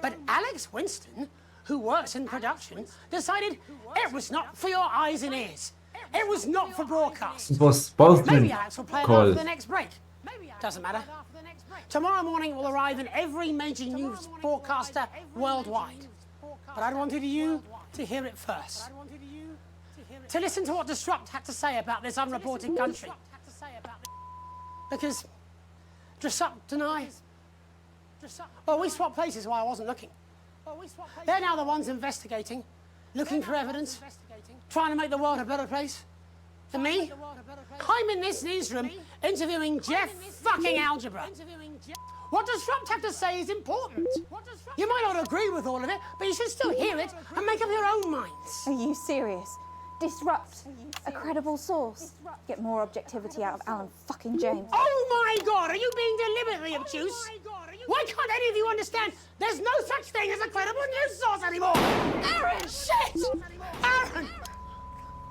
But Alex Winston, who works in production, decided it was not for your eyes and ears. It was not for broadcast. It was both Maybe Alex will play it called. after the next break. Doesn't matter. Tomorrow morning it will arrive in every major news broadcaster worldwide. But I wanted you to hear it first. To listen to what Disrupt had to say about this unreported country. Because Disrupt denies. Well, we swapped places while I wasn't looking. They're now the ones investigating, looking for evidence, trying to make the world a better place. And me? I'm in this newsroom interviewing Jeff fucking Algebra. What Disrupt have to say is important. You might not agree with all of it, but you should still hear it and make up your own minds. Are you serious? Disrupt. A credible source. Get more objectivity out of Alan fucking James. Oh my God, are you being deliberately obtuse? Why can't any of you understand there's no such thing as a credible news source anymore? Aaron, shit! Aaron!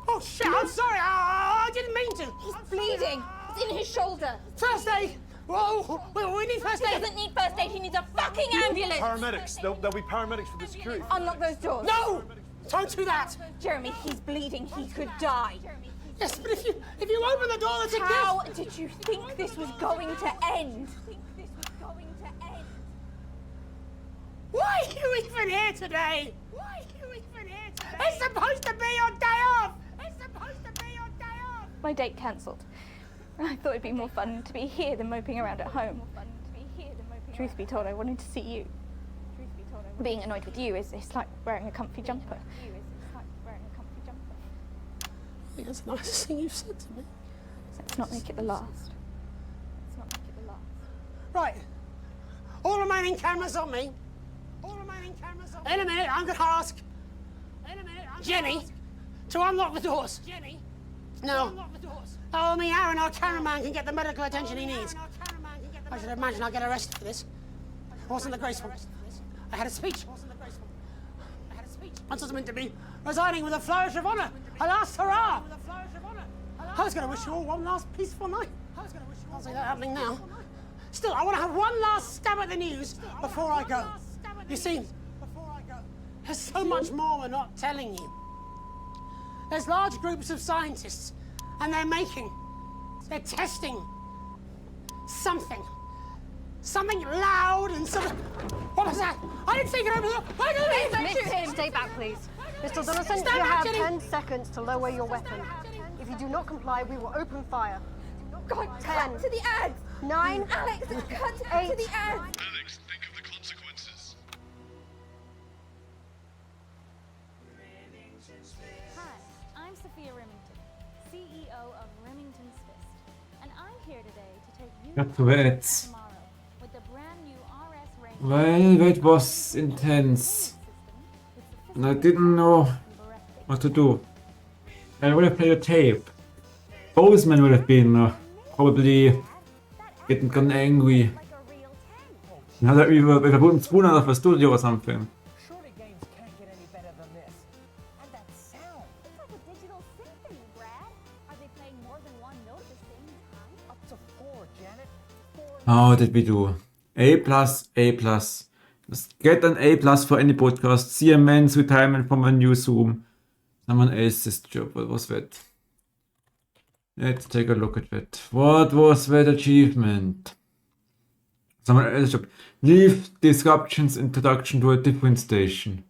Oh shit, I'm sorry, I didn't mean to. He's bleeding. It's in his shoulder. First aid! Whoa, we need first aid. He doesn't need first aid, he needs a fucking ambulance. Paramedics. There'll be paramedics for the security. Unlock those doors. No! Don't do that! Jeremy, he's bleeding. He could die. Yes, but if you open the door, that's a How did you think this was going to end? Why are you even here today? Why are you even here today? It's supposed to be your day off! It's supposed to be your day off! My date cancelled. I thought it'd be more fun to be here than moping around at home. Truth be told, I wanted to see you. Being annoyed with you is like wearing a comfy jumper. That's the nicest thing you've said to me. Let's not make it the last. Right. All remaining cameras on me. In a minute, I'm going to ask Jenny to unlock the doors. No. Oh, me, Aaron, our cameraman, can get the medical attention he needs. I should imagine I'll get arrested for this. It wasn't the graceful. I had a speech. I'm just meant to be resigning with a flourish of honour. A last hurrah. I was going to wish you all one last peaceful night. I'll say that happening now. Still, I want to have one last stab at the news before I go. You see, there's so much more we're not telling you. There's large groups of scientists, and they're testing something. Something loud and something... What was that? I didn't think it over the... Why did Don't shoot him! Stay back, please. Mr. Donaldson, Stand you back, have Jenny. 10 seconds to lower your weapon. If you do not comply, we will open fire. God, 10. Cut to the ads! 9. Alex, cut to 8. the ads! Alex, think of the consequences. Hi, I'm Sophia Remington, CEO of Remington's Fist, and I'm here today to take you Got to it. tomorrow with the brand new RS range. Well, that was intense. And I didn't know what to do. I would have played a tape. Bozeman would have been probably gotten angry. Now that we were with a wooden spoon out of a studio or something. Surely games can't get any better than this. And that sound. It's like a digital symphony, Brad. Are they playing more than one note at the same time? Up to 4, Janet. 4. How did we do? A+, A+. Let's get an A+ for any podcast. See a man's retirement from a newsroom. Someone else's job. What was that? Let's take a look at that. What was that achievement? Someone else should leave disruptions introduction to a different station.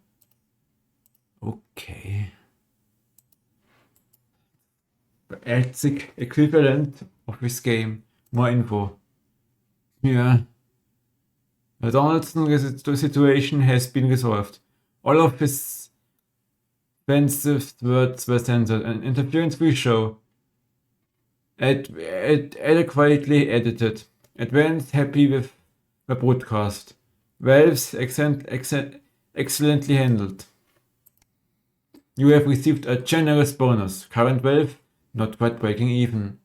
Okay. Basic equivalent of this game. More info. Yeah. The Donaldson situation has been resolved. All of his offensive words were censored and interference-free show. Adequately edited. Advanced happy with the broadcast. Valves excellently handled. You have received a generous bonus. Current valve not quite breaking even.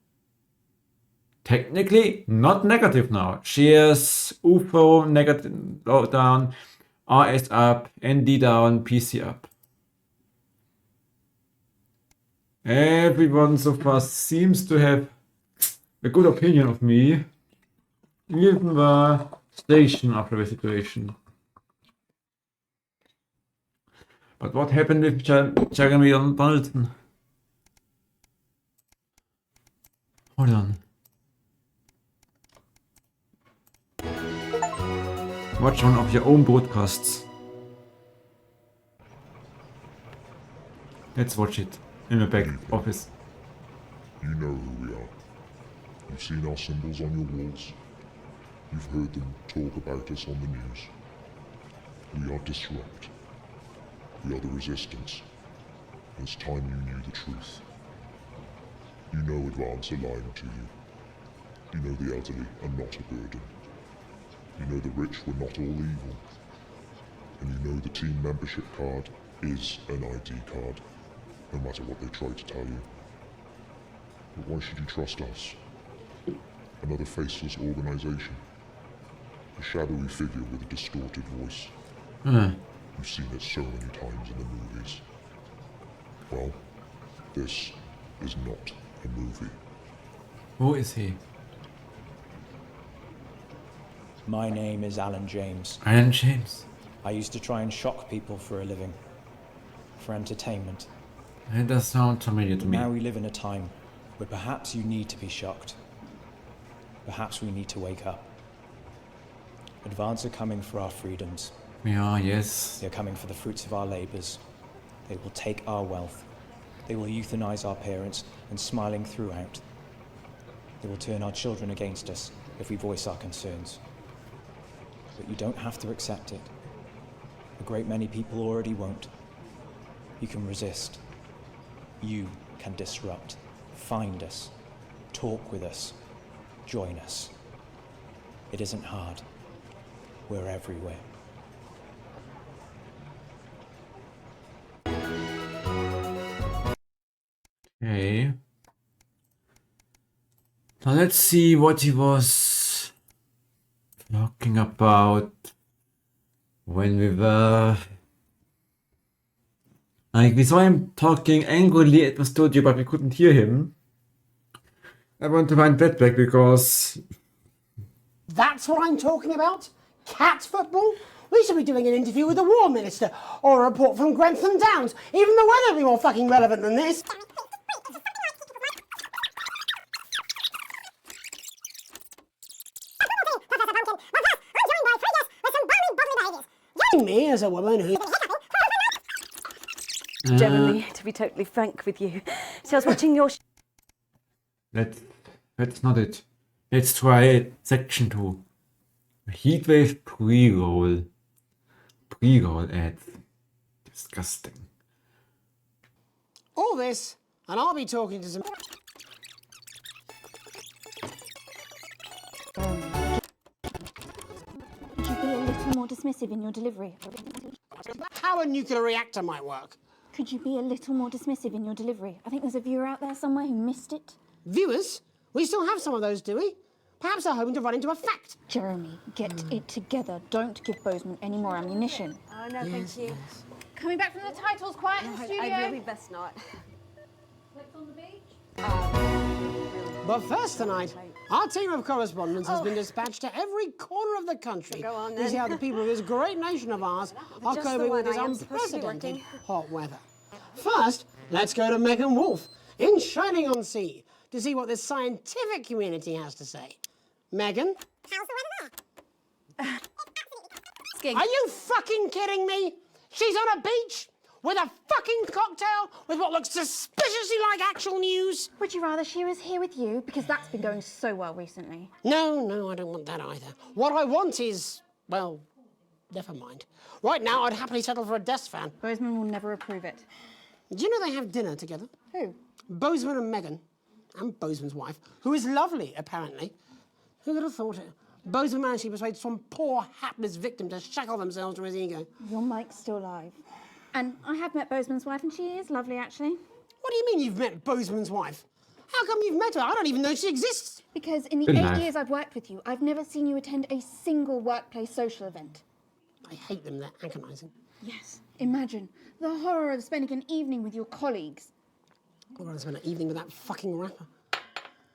Technically not negative now. Shares UFO negative down, RS up, ND down, PC up. Everyone so far seems to have a good opinion of me. Even the station after the situation. But what happened with Jeremy Donaldson? Hold on. Watch one of your own broadcasts. Let's watch it in the back office. You know who we are. You've seen our symbols on your walls. You've heard them talk about us on the news. We are Disrupt. We are the Resistance. It's time you knew the truth. You know Advance are lying to you. You know the elderly are not a burden. You know the rich were not all evil. And you know the team membership card is an ID card, no matter what they try to tell you. But why should you trust us? Another faceless organization. A shadowy figure with a distorted voice. You've seen it so many times in the movies. Well, this is not a movie. Who is he? My name is Alan James. Alan James. I used to try and shock people for a living. For entertainment. It does sound familiar to me. Now we live in a time where perhaps you need to be shocked. Perhaps we need to wake up. Advance are coming for our freedoms. Yeah, yes. They're coming for the fruits of our labors. They will take our wealth. They will euthanize our parents and smiling throughout. They will turn our children against us if we voice our concerns. But you don't have to accept it. A great many people already won't. You can resist. You can disrupt. Find us. Talk with us. Join us. It isn't hard. We're everywhere. Okay. Now let's see what he was talking about when we were... Like, we saw him talking angrily at the studio, but we couldn't hear him. I want to find that back because... That's what I'm talking about? Cat football? We should be doing an interview with the War Minister, or a report from Grantham Downs. Even the weather would be more fucking relevant than this. Me as a woman who... Jeremy, to be totally frank with you, so I was watching your... That's not it. Let's try it. Section 2. Heatwave pre-roll. Pre-roll ads. Disgusting. All this, and I'll be talking to some... Could you be a little more dismissive in your delivery? How a nuclear reactor might work. Could you be a little more dismissive in your delivery? I think there's a viewer out there somewhere who missed it. Viewers? We still have some of those, do we? Perhaps they're hoping to run into a fact. Jeremy, get it together. Don't give Bozeman any more ammunition. Oh, no, thank you. Coming back from the titles, quiet in the studio. I really best not. Flips on the beach. But first tonight, our team of correspondents has been dispatched to every corner of the country to see how the people of this great nation of ours are Just the coping with one. this I am supposed to be unprecedented working. hot weather. First, let's go to Megan Wolf in Shining on Sea to see what the scientific community has to say. Megan? Are you fucking kidding me? She's on a beach with a fucking cocktail with what looks suspiciously like actual news. Would you rather she was here with you? Because that's been going so well recently. No, I don't want that either. What I want is, well, never mind. Right now, I'd happily settle for a desk fan. Bozeman will never approve it. Do you know they have dinner together? Who? Bozeman and Megan, and Bozeman's wife, who is lovely, apparently. Who could have thought it? Bozeman managed to persuade some poor, hapless victim to shackle themselves to his ego. Your mic's still live. And I have met Bozeman's wife, and she is lovely, actually. What do you mean you've met Bozeman's wife? How come you've met her? I don't even know she exists. Because in the 8 years I've worked with you, I've never seen you attend a single workplace social event. I hate them, they're agonising. Yes. Imagine the horror of spending an evening with your colleagues. I'd rather spend an evening with that fucking rapper.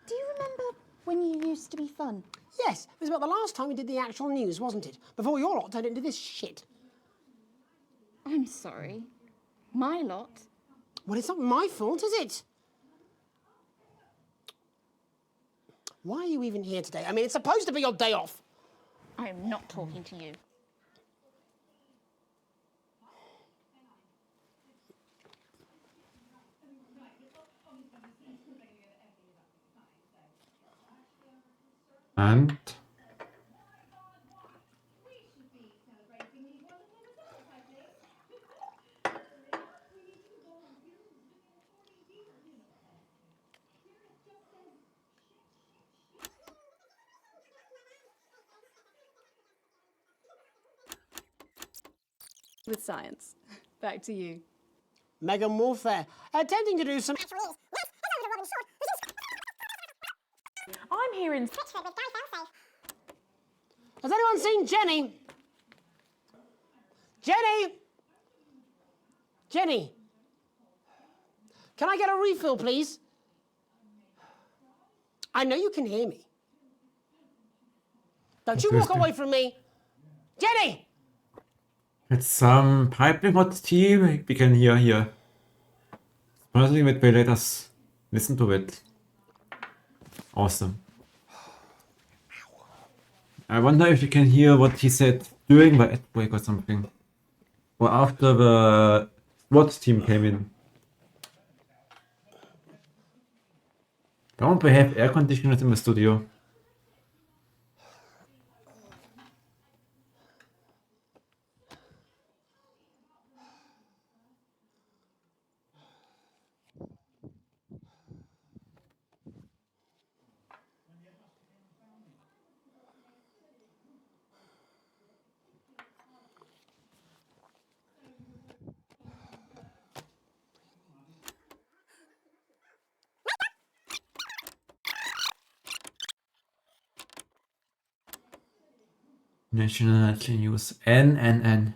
Do you remember when you used to be fun? Yes, it was about the last time we did the actual news, wasn't it? Before your lot turned into this shit. I'm sorry. My lot? Well, it's not my fault, is it? Why are you even here today? I mean, it's supposed to be your day off. I am not talking to you. And With science. Back to you. Megan Wolf there, attempting to do some... I'm hearing... Has anyone seen Jenny? Jenny? Jenny? Can I get a refill, please? I know you can hear me. Don't you walk away from me. Jenny! it's some piping hot tea we can hear here. Surprisingly, that way let us listen to it. Awesome. I wonder if you can hear what he said during the ad break or something. Or after the SWAT team came in. Don't we have air conditioners in the studio? National News. N.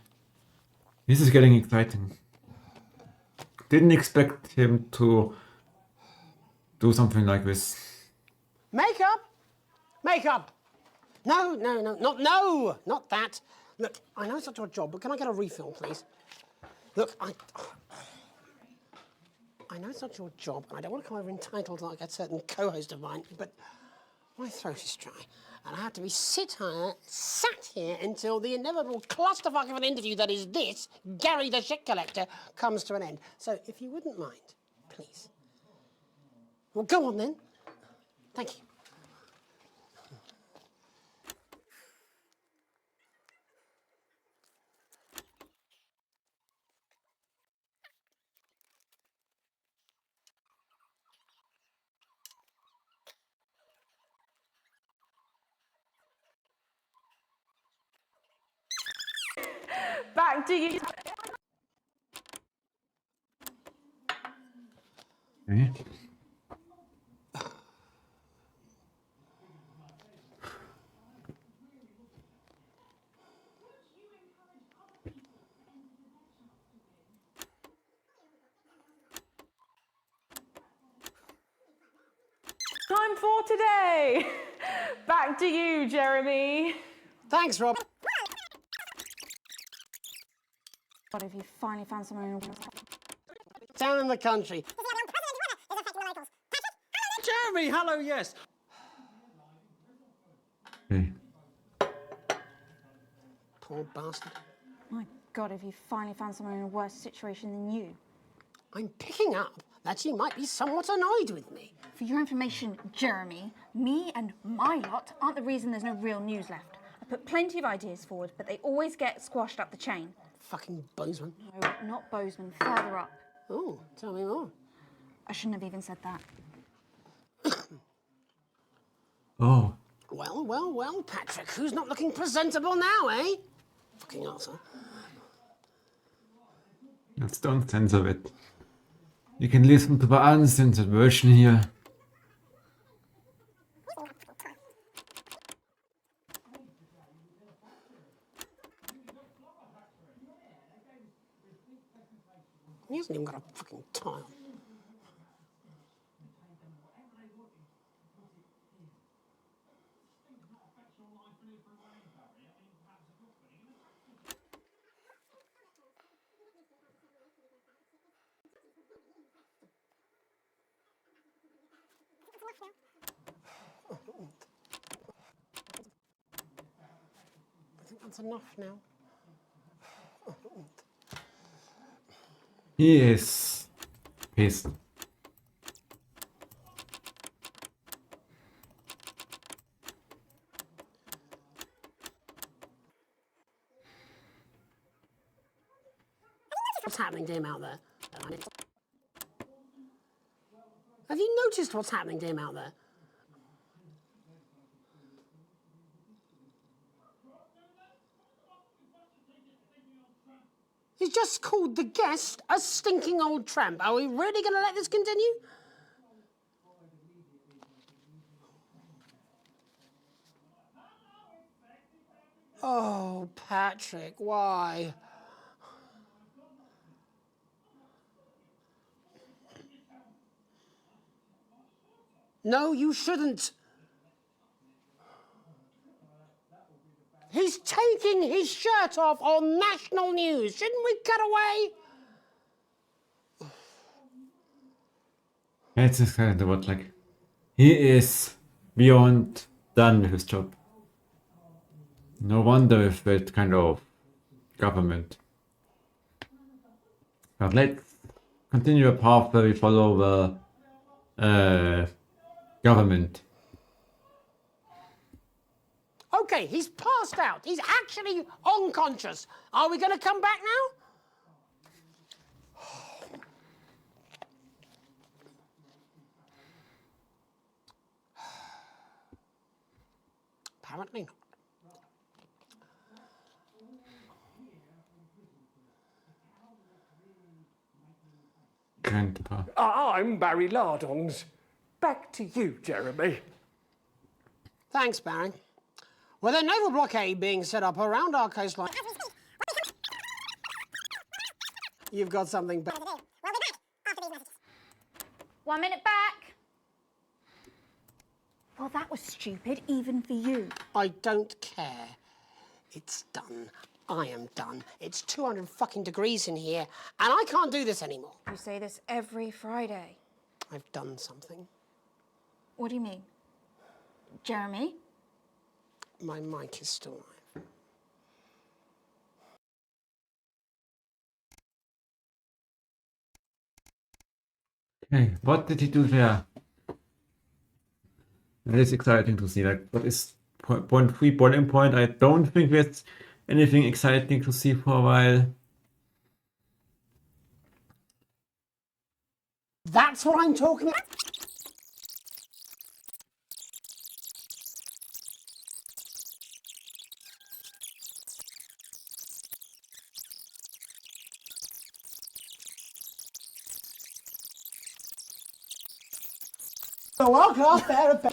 This is getting exciting. Didn't expect him to do something like this. Makeup? Makeup! No, not that. Look, I know it's not your job, but can I get a refill, please? Look, I know it's not your job, and I don't want to come over entitled like a certain co-host of mine, but my throat is dry, and I have to be sat here until the inevitable clusterfuck of an interview that is this, Gary the Shit Collector, comes to an end. So, if you wouldn't mind, please. Well, go on then. Thank you. Back to you. Okay. Time for today. Back to you, Jeremy. Thanks, Rob. God, have you finally found someone in Down in the country. Jeremy, hello, yes. Okay. Poor bastard. My God, have you finally found someone in a worse situation than you? I'm picking up that you might be somewhat annoyed with me. For your information, Jeremy, me and my lot aren't the reason there's no real news left. I put plenty of ideas forward, but they always get squashed up the chain. Fucking Bozeman. No, not Bozeman, further up. Oh, tell me more. I shouldn't have even said that. Oh. Well, well, well, Patrick, who's not looking presentable now, eh? Fucking arsehole. Just don't censor it. You can listen to the uncensored version here. He hasn't even got a fucking tile. I think that's enough now. He is pissed. What's happening to him out there? Have you noticed what's happening to him out there? He's just called the guest a stinking old tramp. Are we really going to let this continue? Oh, Patrick, why? No, you shouldn't. He's taking his shirt off on national news. Shouldn't we cut away? It's just kind of what, like, he is beyond done with his job. No wonder with that kind of government. But let's continue a path where we follow the government. Okay, he's passed out. He's actually unconscious. Are we going to come back now? Apparently not. Grandpa. I'm Barry Lardons. Back to you, Jeremy. Thanks, Baron. With a naval blockade being set up around our coastline, you've got something better. 1 minute back. Well, that was stupid, even for you. I don't care. It's done. I am done. It's 200 fucking degrees in here, and I can't do this anymore. You say this every Friday. I've done something. What do you mean? Jeremy? My mic is still live. Okay, what did he do there? It is exciting to see. Like, what is point 3 boiling point? I don't think there's anything exciting to see for a while. That's what I'm talking about. The world class fair of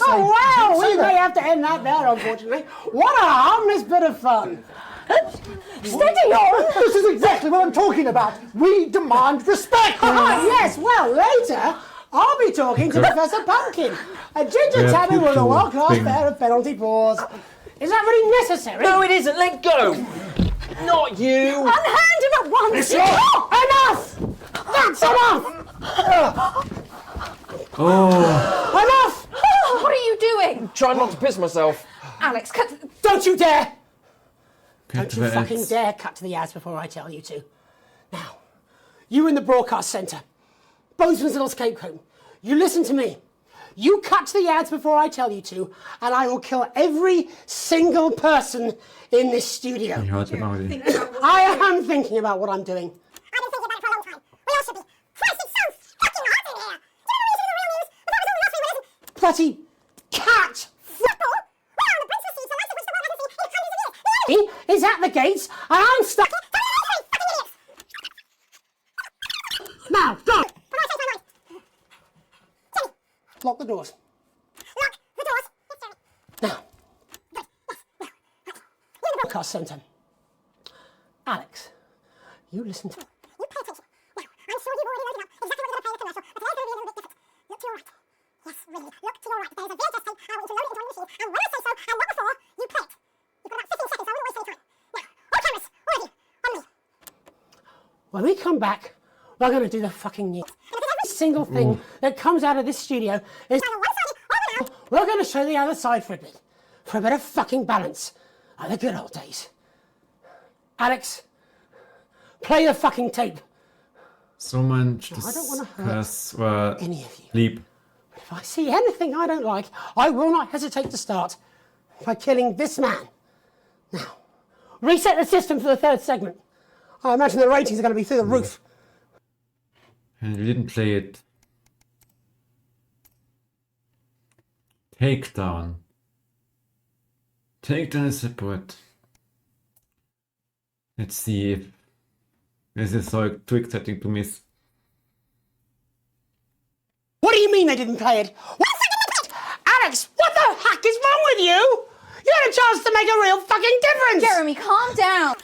Wow, we may have to end that there, unfortunately. What a harmless bit of fun. Steady on! This is exactly what I'm talking about. We demand respect. Yes, well, later I'll be talking to Professor Pumpkin. A ginger tabby with a world class pair of penalty paws. Is that really necessary? No, it isn't. Let go. Not you. Unhand him at once. Enough! That's enough! Oh. I'm off! What are you doing? Trying not to piss myself. Alex, cut. Don't you dare! Cut Don't you the fucking ads. dare cut to the ads before I tell you to. Now, you in the broadcast centre, Bozeman's little scapegoat, you listen to me. You cut to the ads before I tell you to, and I will kill every single person in this studio. Ich hörte mal die. I am thinking about what I'm doing. Bloody cat! Is at the gates, and I'm stuck. Now, go! Lock the doors. Now, broadcast centre. Alex, you listen to me. You pay attention. Now, I'm sure you've already loaded up exactly what you're going to pay the commercial, but today's going to be a little bit different. Look to your right. Yes, really. Look to your right. There's a VHS tape. I want you to load it into one machine, and when I say so, and not before, you play it. You've got about 15 seconds, so I wouldn't waste any time. Now, all cameras, all of you, on me. When we come back, we're going to do the fucking news. And because every single thing that comes out of this studio is either one-sided or the other, we're going to show the other side for a bit of fucking balance, like the good old days. Alex, play the fucking tape. So much I don't wanna hurt das war any of you. lieb. If I see anything I don't like, I will not hesitate to start by killing this man. Now, reset the system for the third segment. I imagine the ratings are going to be through the roof. And you didn't play it. Takedown. Takedown is separate. Let's see if this is so too exciting to miss. What do you mean they didn't play it? Alex, what the heck is wrong with you? You had a chance to make a real fucking difference! Jeremy, calm down.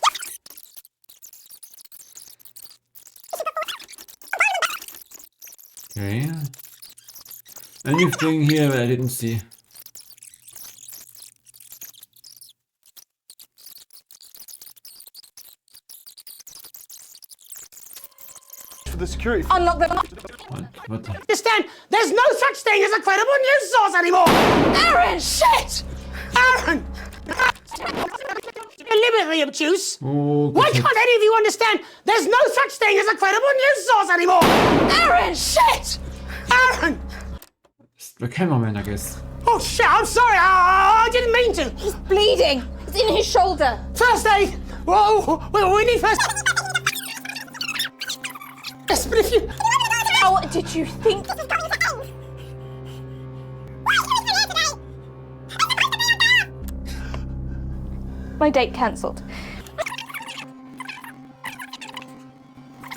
Okay. Anything here that I didn't see? For the security. Unlock the. What? Understand? There's no such thing as a credible news source anymore! Aaron! Shit! Aaron! Deliberately obtuse. Oh, Why can't any of you understand? There's no such thing as a credible news source anymore! Aaron! Shit! Aaron! It's the cameraman, I guess. Oh shit, I'm sorry, I didn't mean to. He's bleeding. It's in his shoulder. First aid! Whoa, we need first. Yes, but if you. How did you think? My date cancelled.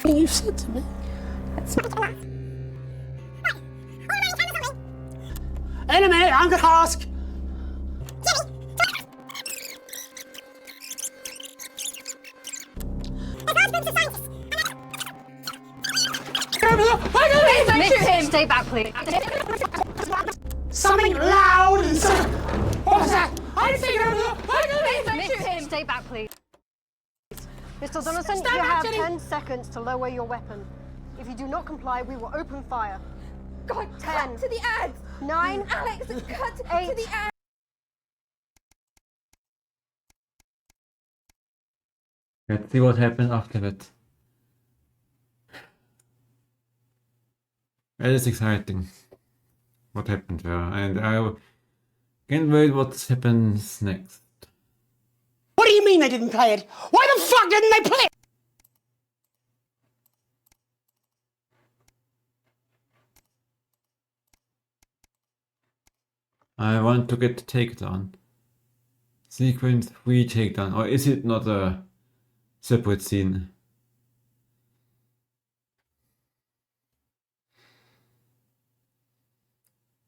You said to me. In a minute, I'm gonna ask. Don't shoot him. Stay back, please. Something loud and so. What was that? I didn't think Don't shoot him. Stay back, please. Mr. Donaldson, Stand you back, have Jenny. 10 seconds to lower your weapon. If you do not comply, we will open fire. God, 10. cut to the ads. 9. Alex, cut to 8. the ads. Let's see what happens after that. That is exciting. What happened there, and I can't wait what happens next. What do you mean they didn't play it? Why the fuck didn't they play it? I want to get the takedown. Sequence 3 takedown, or is it not a separate scene?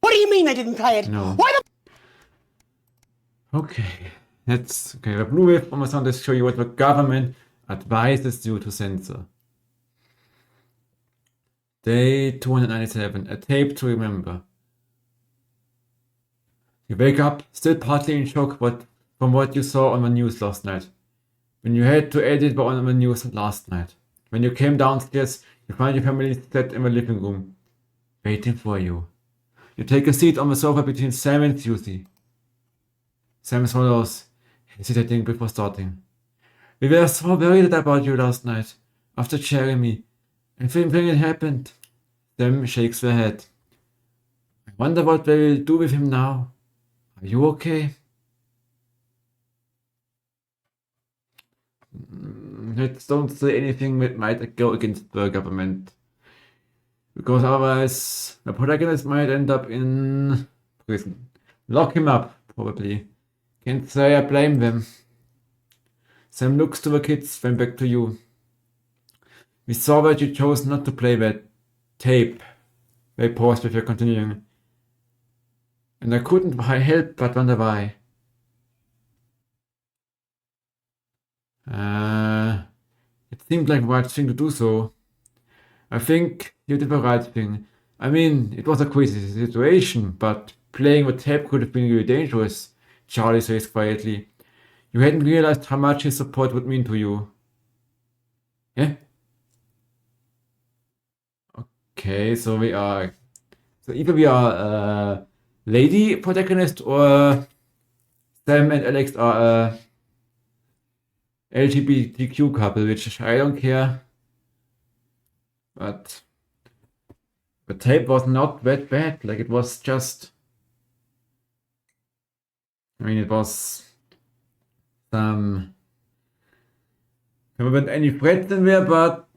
What do you mean they didn't play it? No. Why the Okay, that's okay. The blue wave from sound is show you what the government advises you to censor. Day 297, a tape to remember. You wake up, still partly in shock from what you saw on the news last night. When you had to edit on the news last night. When you came downstairs, you find your family sat in the living room, waiting for you. You take a seat on the sofa between Sam and Susie. Sam swallows, hesitating before starting. We were so worried about you last night, after Jeremy, and thinking it happened. Sam shakes her head. I wonder what they will do with him now. Are you okay? Let's don't say anything that might go against the government. Because otherwise, the protagonist might end up in prison. Lock him up, probably. Can't say I blame them. Sam looks to the kids, then back to you. We saw that you chose not to play that tape. They pause before continuing. And I couldn't help but wonder why. It seemed like the right thing to do so. I think you did the right thing. I mean, it was a crazy situation, but playing the tape could have been really dangerous, Charlie says quietly. You hadn't realized how much his support would mean to you. Yeah? Okay, so we are... So either we are lady protagonist or Sam and Alex are a LGBTQ couple, which I don't care. But the tape was not that bad. Like, it was just... I mean, it was some... There weren't any threats in there, but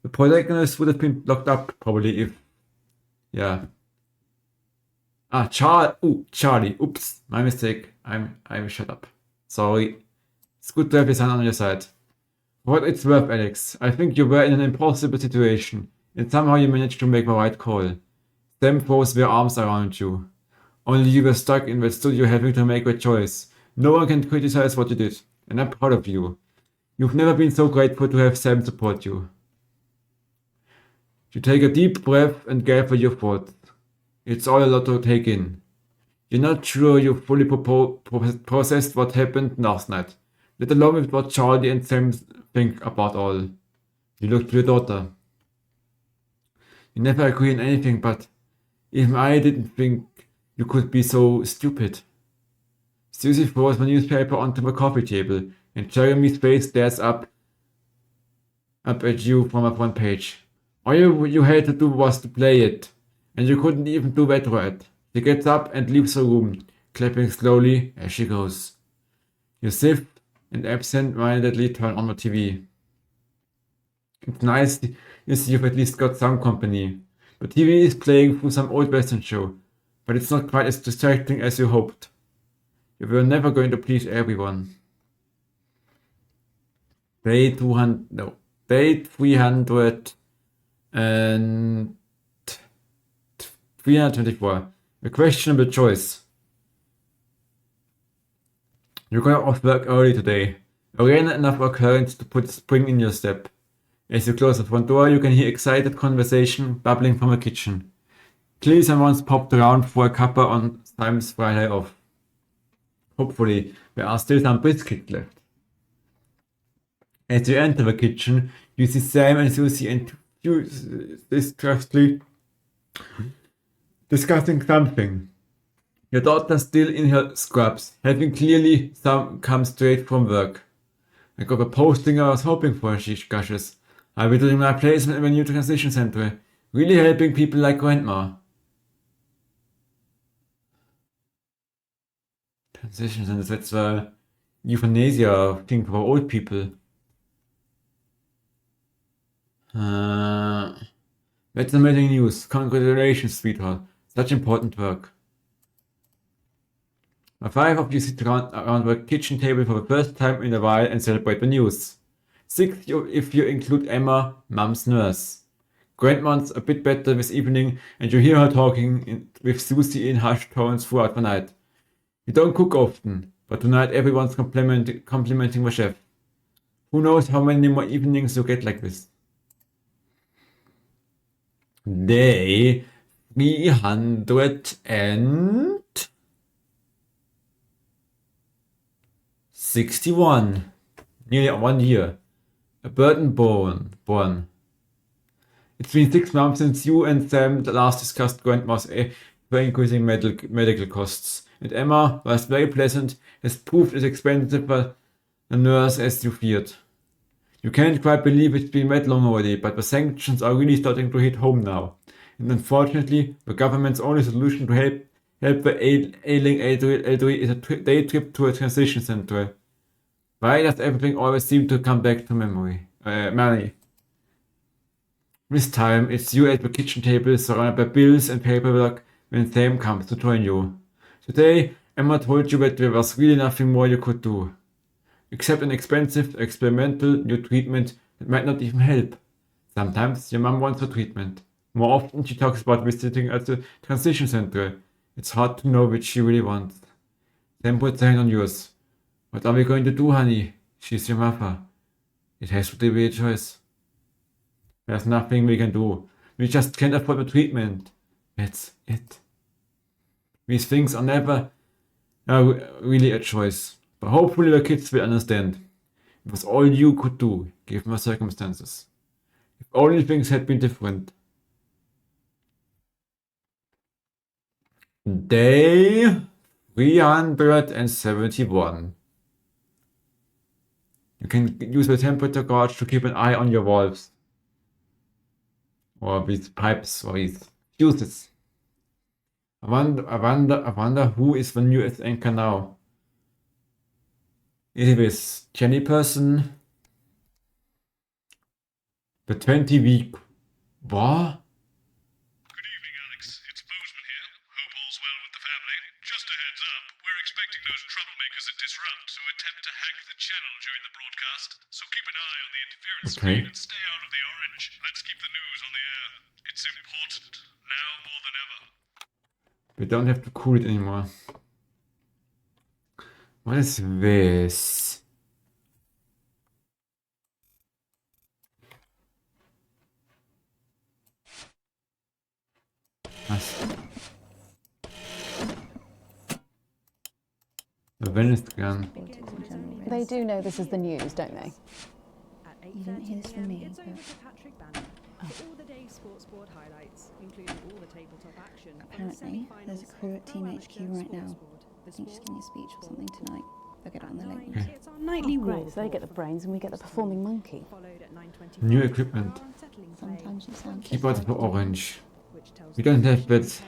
the protagonist would have been locked up probably if... Yeah. Charlie. Oops, my mistake. I'm shut up. Sorry. It's good to have your son on your side. For what it's worth, Alex, I think you were in an impossible situation, and somehow you managed to make the right call. Sam throws their arms around you. Only you were stuck in that studio having to make that choice. No one can criticize what you did, and I'm proud of you. You've never been so grateful to have Sam support you. You take a deep breath and gather your thoughts. It's all a lot to take in. You're not sure you fully processed what happened last night, let alone with what Charlie and Sam think about all. You look to your daughter. You never agree on anything, but even I didn't think you could be so stupid. Susie throws the newspaper onto the coffee table, and Jeremy's face stares up at you from the front page. All you had to do was to play it, and you couldn't even do that right. She gets up and leaves the room, clapping slowly as she goes. You sip and absent-mindedly turn on the TV. It's nice you see you've at least got some company. The TV is playing through some old western show, but it's not quite as distracting as you hoped. You were never going to please everyone. Day 300 and 324. A questionable choice. You got off work early today. A rare enough occurrence to put spring in your step. As you close the front door, you can hear excited conversation bubbling from the kitchen. Clearly someone's popped around for a cuppa on Sam's Friday off. Hopefully, there are still some biscuits left. As you enter the kitchen, you see Sam and Susie distrustfully discussing something. Your daughter's still in her scrubs, having clearly come straight from work. I got the posting I was hoping for, she gushes. I'll be doing my placement in the new transition center, really helping people like Grandma. Transition center, that's the euthanasia thing for old people. That's amazing news. Congratulations, sweetheart. Such important work. The five of you sit around the kitchen table for the first time in a while and celebrate the news. 6 if you include Emma, Mum's nurse. Grandma's a bit better this evening, and you hear her talking with Susie in hushed tones throughout the night. You don't cook often, but tonight everyone's complimenting the chef. Who knows how many more evenings you get like this. Day 361. Nearly 1 year. A burden born. It's been 6 months since you and Sam last discussed grandma's for increasing medical costs. And Emma, was very pleasant, has proved as expensive a nurse as you feared. You can't quite believe it's been that long already, but the sanctions are really starting to hit home now. And unfortunately, the government's only solution to help the ailing elderly is a day trip to a transition center. Why does everything always seem to come back to memory? This time, it's you at the kitchen table surrounded by bills and paperwork when Sam comes to join you. Today, Emma told you that there was really nothing more you could do. Except an expensive, experimental new treatment that might not even help. Sometimes your mum wants a treatment. More often she talks about visiting at the transition center. It's hard to know which she really wants. Sam puts her hand on yours. What are we going to do, honey? She's your mother. It has to be a choice. There's nothing we can do. We just can't afford the treatment. That's it. These things are never really a choice. But hopefully the kids will understand. It was all you could do, given the circumstances. If only things had been different. Day 371. You can use the temperature gauge to keep an eye on your valves. Or these pipes, or these fuses. I wonder who is the newest anchor now. Is it this Jenny person? The 20-week. What? Good evening, Alex. It's Bozeman here. Hope all's well with the family. Just a heads up, we're expecting those troublemakers at Disrupt to attempt to hack the channel during the broadcast. So keep an eye on the interference screen and stay out of the orange. Let's keep the news on the air. It's important, now more than ever. We don't have to cool it anymore. What is this? The Venice gun. They do know this is the news, don't they? You didn't hear this from me, but... Apparently, there's a crew at Team HQ right now. I think she's giving a speech or something tonight. They'll get it on the late news. It's our nightly rules. They get the brains and we get the performing monkey. New equipment. Sometimes you sound Keyboard for orange. We don't have that with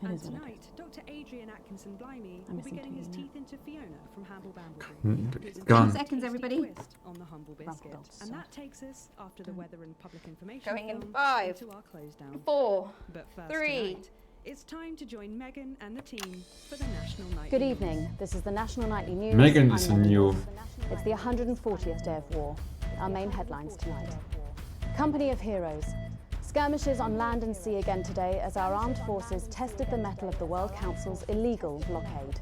Tonight, Dr. Adrian Atkinson Blimey will be getting his teeth into Fiona from Hamble Bamble. 10 seconds, everybody. On the humble biscuit. And that takes us, after the weather and public information, Going in 5, to our close down. 4, But first 3. tonight, it's time to join Megan and the team for the National Nightly Good News. evening. This is the National Nightly News. Megan I'm is Megan new. Wolf. It's the 140th day of war. Our main headlines tonight. Company of Heroes. Skirmishes on land and sea again today as our armed forces tested the mettle of the World Council's illegal blockade.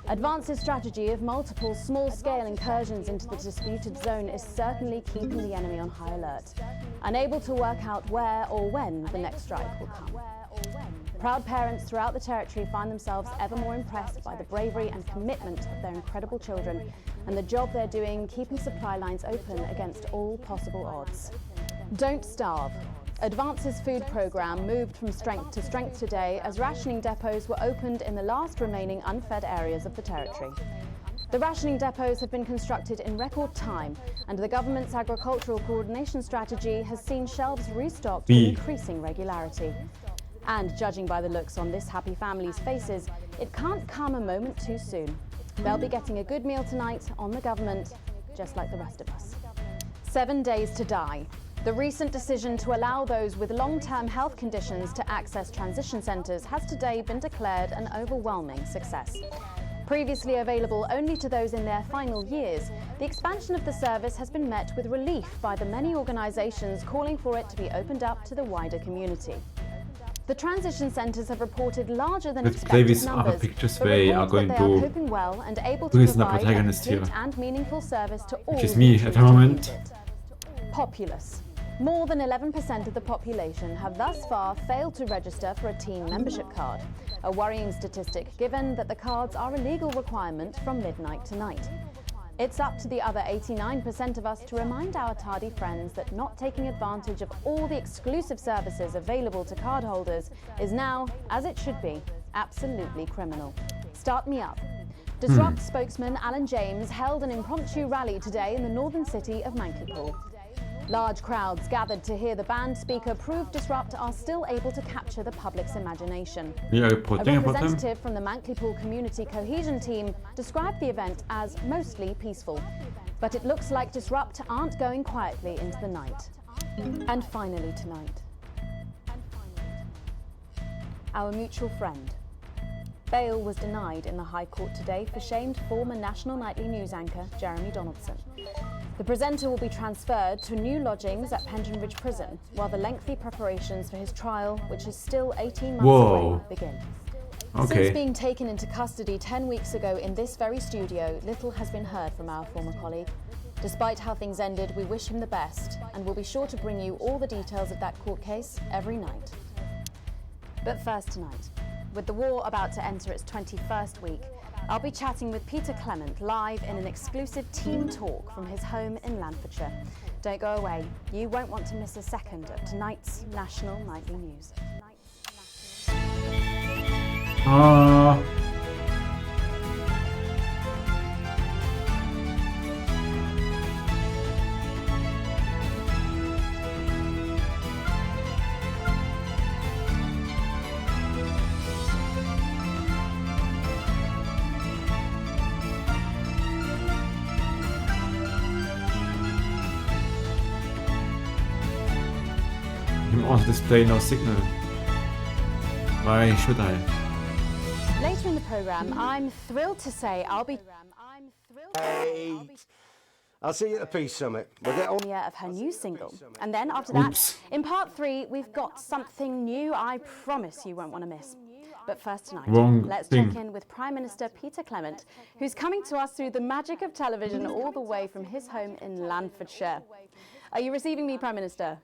Advance's strategy of multiple small-scale incursions into the disputed zone is certainly keeping the enemy on high alert, unable to work out where or when the next strike will come. Proud parents throughout the territory find themselves ever more impressed by the bravery and commitment of their incredible children and the job they're doing keeping supply lines open against all possible odds. Don't starve. Advance's food programme moved from strength to strength today as rationing depots were opened in the last remaining unfed areas of the territory. The rationing depots have been constructed in record time, and the government's agricultural coordination strategy has seen shelves restocked with increasing regularity. And judging by the looks on this happy family's faces, it can't come a moment too soon. They'll be getting a good meal tonight on the government, just like the rest of us. 7 days to die. The recent decision to allow those with long-term health conditions to access transition centres has today been declared an overwhelming success. Previously available only to those in their final years, the expansion of the service has been met with relief by the many organisations calling for it to be opened up to the wider community. The transition centres have reported larger than expected numbers, pictures but they are report going that they are to coping well and able to who is the provide a protagonist complete here? and meaningful service to all Which is who me choose at to the use moment. it. Populace. More than 11% of the population have thus far failed to register for a team membership card, a worrying statistic given that the cards are a legal requirement from midnight tonight. It's up to the other 89% of us to remind our tardy friends that not taking advantage of all the exclusive services available to cardholders is now, as it should be, absolutely criminal. Start me up. Disrupt spokesman Alan James held an impromptu rally today in the northern city of Mankipool. Large crowds gathered to hear the band speaker prove Disrupt are still able to capture the public's imagination. A representative from the Mankipool Community Cohesion Team described the event as mostly peaceful. But it looks like Disrupt aren't going quietly into the night. And finally tonight, our mutual friend. Bail was denied in the High Court today for shamed former national nightly news anchor Jeremy Donaldson. The presenter will be transferred to new lodgings at Pension Ridge Prison, while the lengthy preparations for his trial, which is still 18 months away, begin. Since being taken into custody 10 weeks ago in this very studio, little has been heard from our former colleague. Despite how things ended, we wish him the best, and we'll be sure to bring you all the details of that court case every night. But first tonight, with the war about to enter its 21st week, I'll be chatting with Peter Clement live in an exclusive team talk from his home in Lanfordshire. Don't go away. You won't want to miss a second of tonight's national nightly news. On display no signal. Why should I? Later in the programme, I'm thrilled to say I'll be... I'll see you at the Peace Summit. We'll get on... of her new single. And then after that, in part 3, we've got something new I promise you won't want to miss. But first tonight, let's check in with Prime Minister Peter Clement, who's coming to us through the magic of television all the way from his home in Lanfordshire. Are you receiving me, Prime Minister?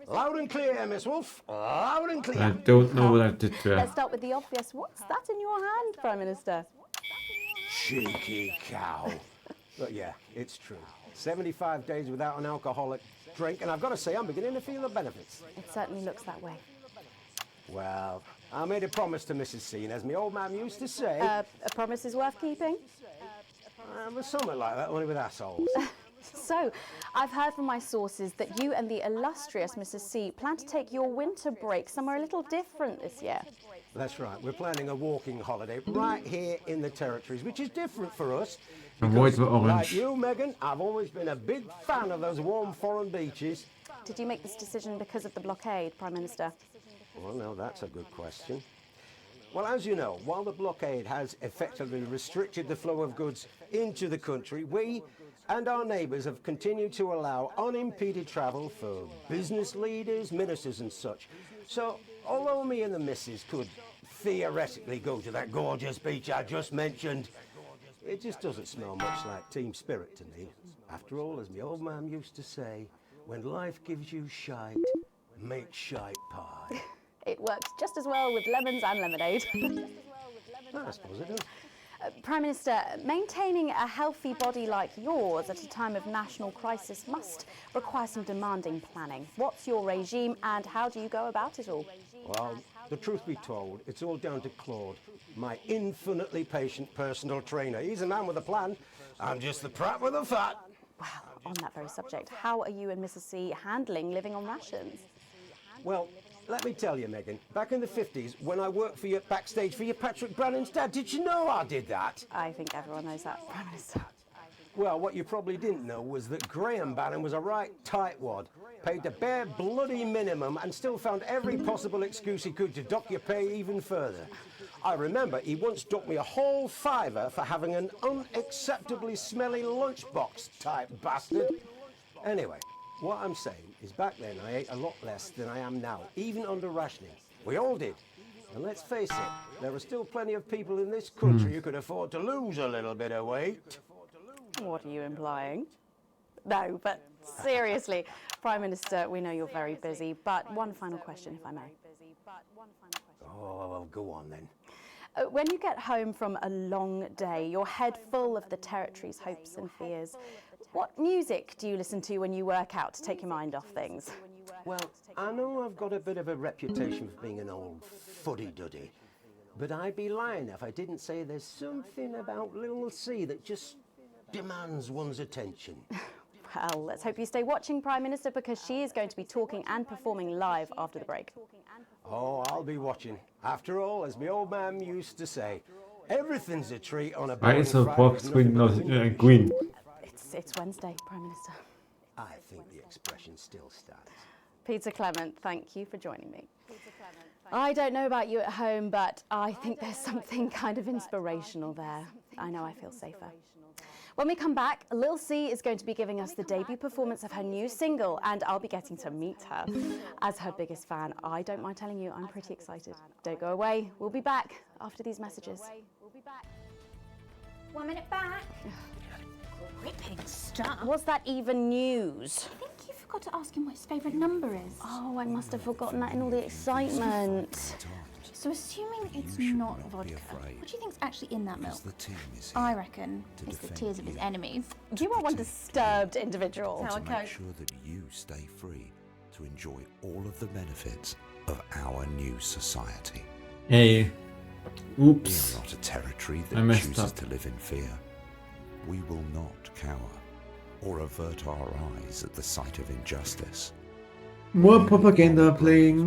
Loud and clear, Miss Wolf. Loud and clear. I don't know what I did to her. Let's start with the obvious. What's that in your hand, Prime Minister? Cheeky cow. But yeah, it's true. 75 days without an alcoholic drink, and I've got to say, I'm beginning to feel the benefits. It certainly looks that way. Well, I made a promise to Mrs. C, and as my old man used to say... a promise is worth keeping? There's something like that, only with assholes. So, I've heard from my sources that you and the illustrious Mrs. C plan to take your winter break somewhere a little different this year. That's right. We're planning a walking holiday right here in the territories, which is different for us. Because, like you, Megan, I've always been a big fan of those warm foreign beaches. Did you make this decision because of the blockade, Prime Minister? Well, no, that's a good question. Well, as you know, while the blockade has effectively restricted the flow of goods into the country, we and our neighbours have continued to allow unimpeded travel for business leaders, ministers and such. So, although me and the missus could theoretically go to that gorgeous beach I just mentioned, it just doesn't smell much like team spirit to me. After all, as my old man used to say, when life gives you shite, make shite pie. It works just as well with lemons and lemonade. I suppose it does. Prime Minister, maintaining a healthy body like yours at a time of national crisis must require some demanding planning. What's your regime and how do you go about it all? Well, the truth be told, it's all down to Claude, my infinitely patient personal trainer. He's a man with a plan. I'm just the prat with the fat. Well, on that very subject, how are you and Mrs. C handling living on rations? Well, let me tell you, Megan, back in the 50s, when I worked for you backstage for your Patrick Brannan's dad, did you know I did that? I think everyone knows that, Prime Minister. Well, what you probably didn't know was that Graham Bannon was a right tightwad, paid the bare bloody minimum and still found every possible excuse he could to dock your pay even further. I remember he once docked me a whole $5 for having an unacceptably smelly lunchbox type bastard. Anyway, what I'm saying is back then I ate a lot less than I am now, even under rationing. We all did. And let's face it, there are still plenty of people in this country who could afford to lose a little bit of weight. What are you implying? No, but seriously, Prime Minister, we know you're very busy, but one final question, if I may. Oh, go on then. When you get home from a long day, your head full of the territory's hopes and fears, what music do you listen to when you work out to take your mind off things? Well, I know I've got a bit of a reputation for being an old fuddy-duddy, but I'd be lying if I didn't say there's something about Little C that just demands one's attention. Well, let's hope you stay watching, Prime Minister, because she is going to be talking and performing live after the break. Oh, I'll be watching. After all, as my old man used to say, everything's a treat on a boring Friday. Queen. It's Wednesday, Prime Minister. I think the expression still stands. Peter Clement, thank you for joining me. I don't know about you at home, but I think there's something kind of inspirational there. I know I feel safer. When we come back, Lil C is going to be giving us the debut performance of her new single, and I'll be getting to meet her. As her biggest fan, I don't mind telling you, I'm pretty excited. Don't go away. We'll be back after these messages. 1 minute back. Gripping stuff. Was that even news? I think you forgot to ask him what his favourite number is. Oh, I must have forgotten that in all the excitement. So assuming it's not vodka, what do you think's actually in that milk? I reckon it's the tears of his enemies. You are one disturbed individual. That's how it Make sure that you stay free to enjoy all of the benefits of our new society. Hey. Oops. We are not a territory I that messed chooses up. to live in fear. We will not cower or avert our eyes at the sight of injustice. More propaganda playing.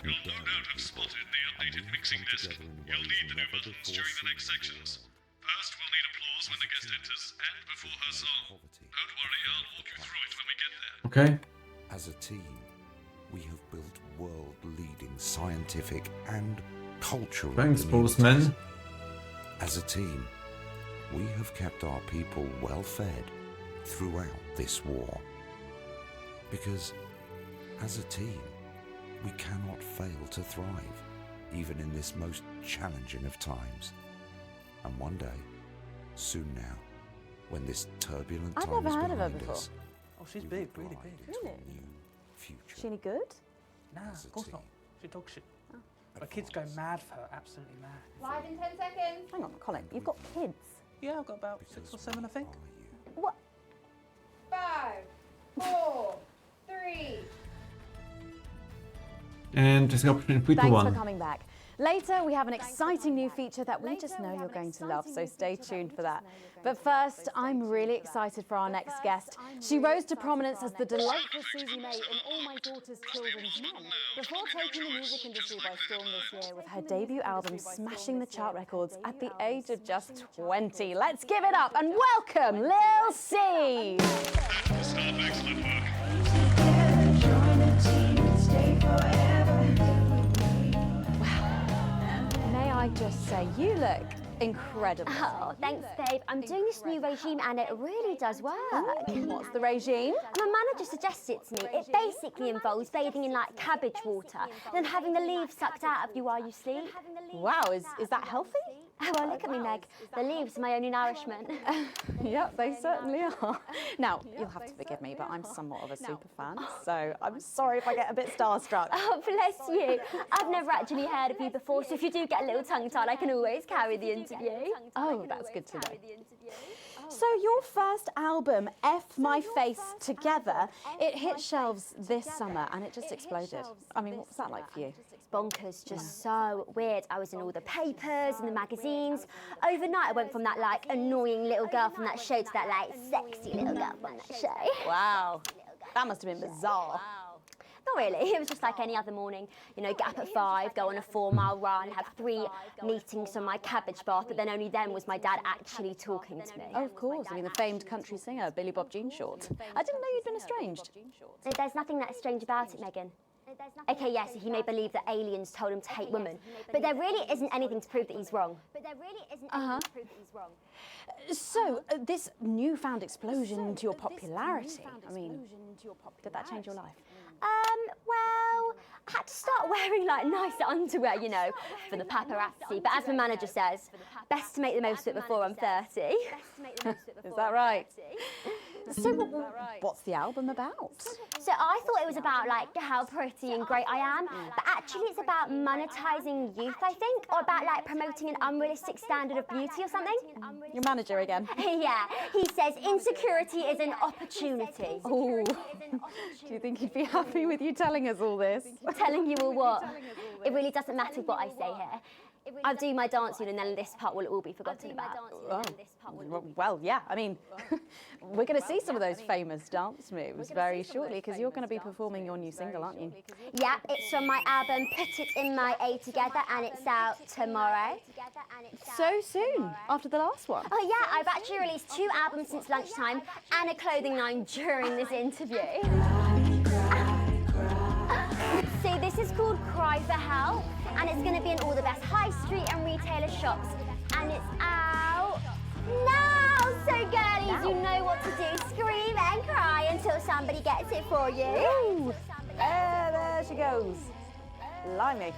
You'll no doubt have spotted the updated mixing desk. You'll need the new buttons during the next sections. First, we'll need applause when the guest enters and before her song. Don't worry, I'll walk you through it when we get there. Okay. As a team, we have built world-leading scientific and cultural Thanks, communities. postman. As a team, we have kept our people well fed throughout this war. Because, as a team, we cannot fail to thrive, even in this most challenging of times. And one day, soon now, when this turbulent I've time never is heard of her behind before. us, Oh, she's big, really big. Really? future. Is she any good? Nah, of course not. She dog shit. My kids go mad for her, absolutely mad. Live in 10 seconds. Hang on, Colin, you've got kids. Yeah, I've got about 6 or 7, I think. What? 5, 4, 3. And just the option in 3 to Thanks 1. for coming back. Later, we have an exciting new feature that we just know you're going to love, so stay tuned for that. But first, I'm really excited for our next guest. She rose to prominence as the delightful Susie May in All My Daughter's Children's Men, before taking the music industry by storm this year with her debut album smashing the chart records at the age of just 20. Let's give it up and welcome Lil C! Excellent work. May I just say, you look incredible. Oh, thanks, babe. I'm doing this new regime and it really does work. What's the regime? My manager suggested it to me. It basically involves bathing in like cabbage water and then having the leaves sucked out of you while you sleep. Wow, is that healthy? Well, look at me, Meg. The leaves are my only nourishment. Yep, they certainly are. Now, you'll have to forgive me, but I'm somewhat of a super fan, so I'm sorry if I get a bit starstruck. Oh, bless you. I've never actually heard of you before, so if you do get a little tongue-tied, I can always carry the interview. Oh, that's good to know. So your first album, F My Face Together, it hit shelves this summer and it just exploded. I mean, what was that like for you? Bonkers, just so weird. I was in all the papers and the magazines. Overnight, I went from that like annoying little girl from that show to that like sexy little girl from that show. Wow, that must have been bizarre. Not really, it was just like any other morning. You know, get up at 5, go on a 4-mile run, have 3 meetings on my cabbage bath, but then only then was my dad actually talking to me. Oh, of course. I mean, the famed country singer, Billy Bob Jean Short. I didn't know you'd been estranged. There's nothing that strange about it, Megan. Okay, yes, he may believe that aliens told him to hate women, but there really isn't anything to prove that he's wrong. So, this newfound explosion into your popularity, I mean, did that change your life? Well, I had to start wearing like nice underwear, you know, for the paparazzi, but as my manager says, best to make the most of it before I'm 30. Is that right? So what's the album about? So I thought it was about like how pretty and great I am, but actually it's about monetizing youth, I think, or about like promoting an unrealistic standard of beauty or something. Your manager again? Yeah, he says insecurity is an opportunity. Oh, do you think he'd be happy with you telling us all this? Telling you all what? It really doesn't matter what I say here. I'll do my dance and then this part will all be forgotten about. Well, yeah, I mean, we're going to see some of those famous dance moves very shortly because you're going to be performing your new single, aren't you? Yeah, it's from my album Put It In My A Together and it's out tomorrow. So soon, after the last one? Oh yeah, I've actually released 2 albums since lunchtime and a clothing line during this interview. See, this is called Cry for Help and it's going to be in all the best high street and retailer shops and it's out now. So girlies, you know what to do. Scream and cry until somebody gets it for you. Ooh. There she goes. Blimey.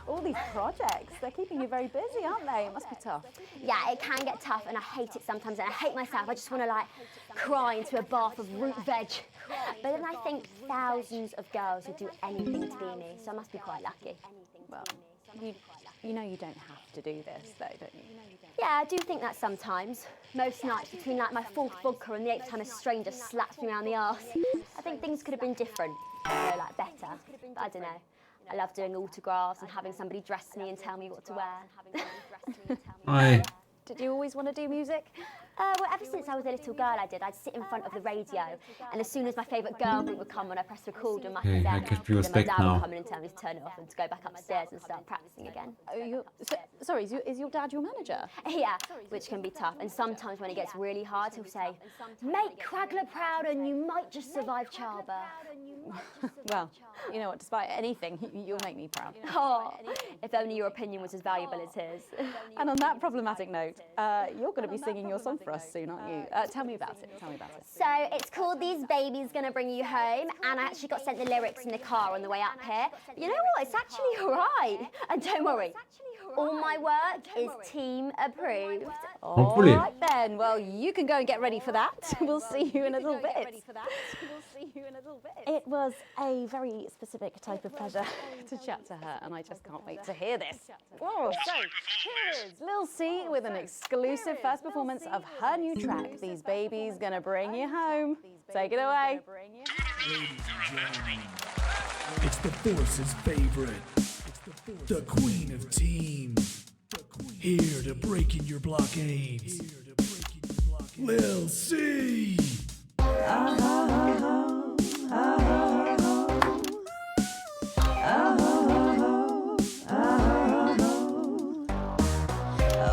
All these projects, they're keeping you very busy, aren't they? It must be tough. Yeah, it can get tough and I hate it sometimes and I hate myself. I just want to like cry into a bath of root veg. But then I think thousands of girls would do anything to be me, so I must be quite lucky. Well, you know you don't have to do this though, don't you? Yeah, I do think that sometimes. Most nights between like my 4th vodka and the 8th time a stranger slaps me around the arse. I think things could have been different, like better. But I don't know. I love doing autographs and having somebody dress me and tell me what to wear. Hi. Did you always want to do music? Well, ever since I was a little girl, I did. I'd sit in front of the radio, and as soon as my favourite girl group would come on, I'd press record on my Hey, I cassette, give you and then my respect dad now. would come in and tell me to turn it off and to go back upstairs and start practicing again. Sorry, is your dad your manager? Yeah, which can be tough. And sometimes when it gets really hard, he'll say, "Make Quagler proud, and you might just survive childbirth." Well, you know what? Despite anything, you'll make me proud. Oh, if only your opinion was as valuable as his. And on that problematic note, you're going to be singing your song for us soon, aren't you? Tell me about it. Tell me about it. So it's called These Babies Gonna Bring You Home, and I actually got sent the lyrics in the car on the way up here. But you know what? It's actually all right. And don't worry, all my work is team approved. Hopefully. All right then. Well, you can go and get ready for that. We'll see you in a little bit. It was a very specific type of pleasure to chat to her, and I just can't wait to hear this. Oh, so here is Lil C with an exclusive first performance of her new track, These Babies Gonna Bring You Home. Take it away. It's the Force's favorite, the Queen of Teams, here to break in your blockades, Lil C.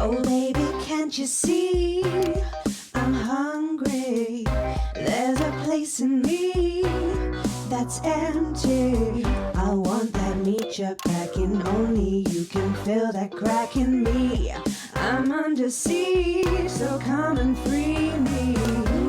Oh baby, can't you see I'm hungry? There's a place in me that's empty. I want that meat you're packing. Only you can fill that crack in me. I'm under siege, so come and free me.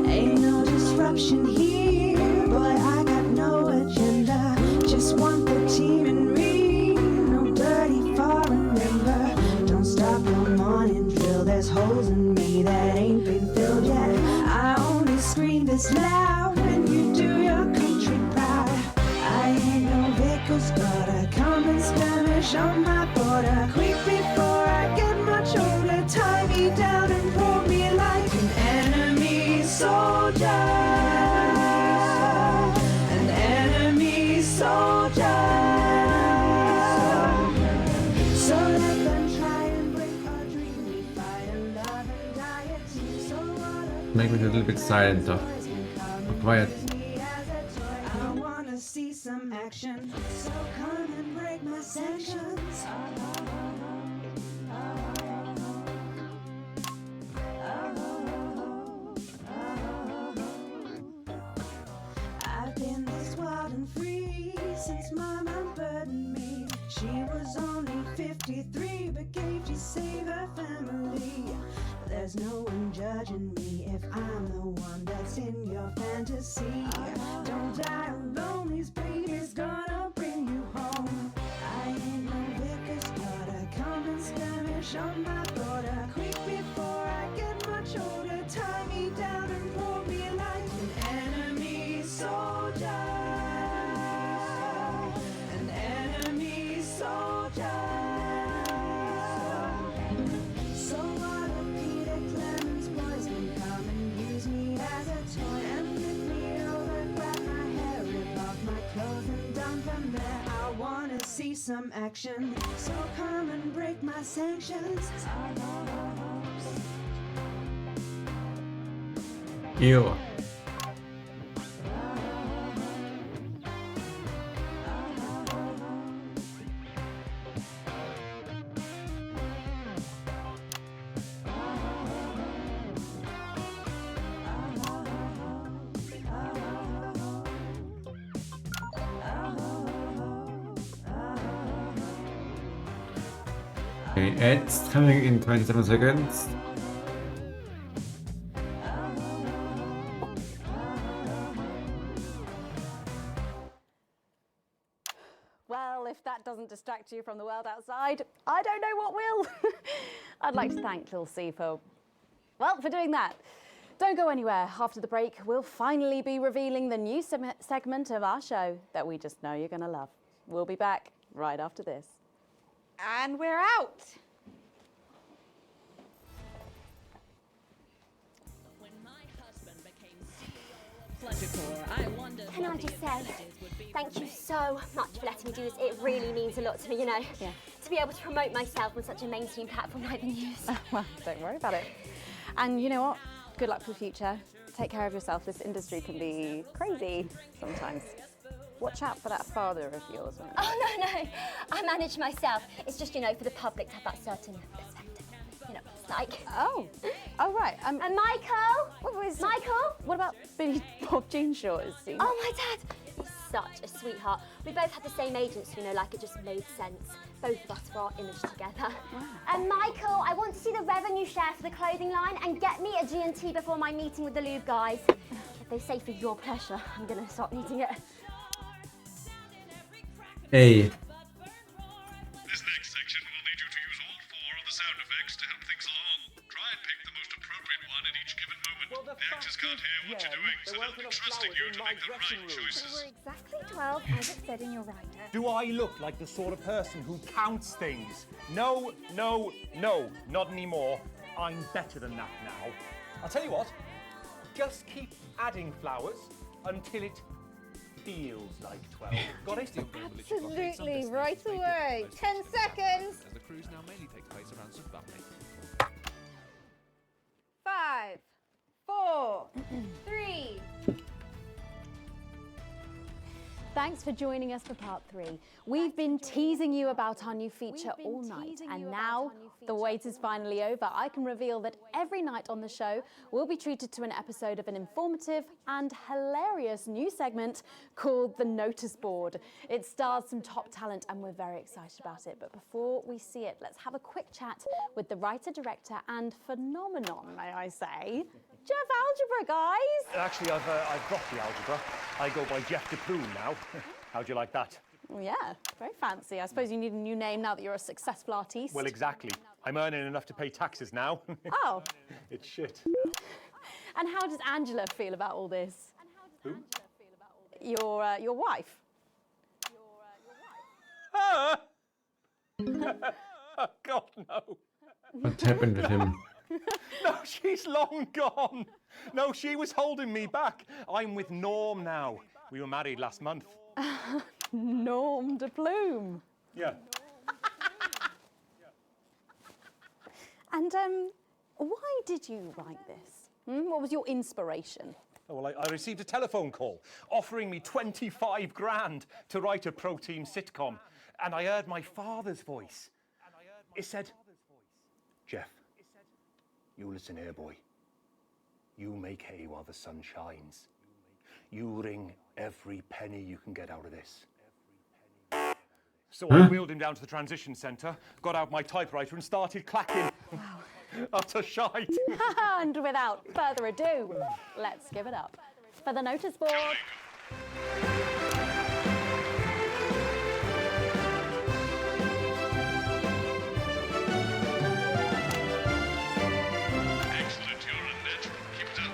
Ain't no disruption here, boy, I got no agenda. Just want the team in me. No dirty foreign member. Don't stop no morning drill. There's holes in me that ain't been filled yet. I only scream this loud when you do your country proud. I ain't no Vickers, but I come and skirmish on my border. Quick before I get much older, tie me down and pull me like an enemy soldier. An enemy soldier. So let them try and break our dream. We fight and love and die at sea. So what Make it a little bit silent or quiet. I wanna see some action, so come and break my sanctions. I've been this wild and free since Mama burdened me. She was only 53, but gave to save her family. There's no one judging me if I'm the one that's in your fantasy. Don't die alone, these babies gonna bring you home. I ain't no Vickers, but I come and skirmish on my border. Quick before I get much older, tie me down and pull me some action. So come and break my sanctions. Ew. Okay, it's coming in 27 seconds. Well, if that doesn't distract you from the world outside, I don't know what will. I'd like to thank Lil C for doing that. Don't go anywhere. After the break, we'll finally be revealing the new segment of our show that we just know you're going to love. We'll be back right after this. And we're out. Can I just say, thank you so much for letting me do this. It really means a lot to me, you know. Yeah. To be able to promote myself on such a mainstream platform like the news. Well, don't worry about it. And you know what? Good luck for the future. Take care of yourself. This industry can be crazy sometimes. Watch out for that father of yours. Oh, no. I manage myself. It's just, you know, for the public to have that certain perspective. You know, it's like... Oh, right. And Michael? Michael? What about Billy Bob Jean Short? Oh, my dad. He's such a sweetheart. We both had the same agents, you know, like it just made sense. Both of us for our image together. Wow. And Michael, I want to see the revenue share for the clothing line and get me a G&T before my meeting with the lube guys. If they say for your pleasure, I'm going to stop needing it. Hey. This next section will need you to use all 4 of the sound effects to help things along. Try and pick the most appropriate one at each given moment. Well, the actors can't hear what you're doing, so they'll be trusting you to make the right choices. We're exactly 12, as it said in your rider. Do I look like the sort of person who counts things? No, not anymore. I'm better than that now. I'll tell you what, just keep adding flowers until it feels like 12. Got it? Absolutely, right away. 10 seconds. As the cruise now mainly takes place around Phasmophobia. 5, 4, 3. Thanks for joining us for part 3. We've been teasing you about our new feature all night, and now the wait is finally over. I can reveal that every night on the show will be treated to an episode of an informative and hilarious new segment called The Notice Board. It stars some top talent and we're very excited about it. But before we see it, let's have a quick chat with the writer, director and phenomenon, may I say, Jeff Algebra, guys. Actually, I've dropped the algebra. I go by Jeff DePlume now. How'd you like that? Well, yeah, very fancy. I suppose you need a new name now that you're a successful artiste. Well, exactly. I'm earning enough to pay taxes now. Oh. It's shit. And how does Angela feel about all this? Who? Your wife. Ah! Oh, God, no. What happened with him? No, she's long gone. No, she was holding me back. I'm with Norm now. We were married last month. Norm de Plume. Yeah. And why did you write this? What was your inspiration? Oh, well, I received a telephone call offering me 25 grand to write a pro-team sitcom. And I heard my father's voice. It said, Jeff, you listen here, boy. You make hay while the sun shines. You wring every penny you can get out of this. So I wheeled him down to the transition centre, got out my typewriter and started clacking. Wow. Utter shite. And without further ado, let's give it up for the notice board. Excellent, you're a natural. Keep it up.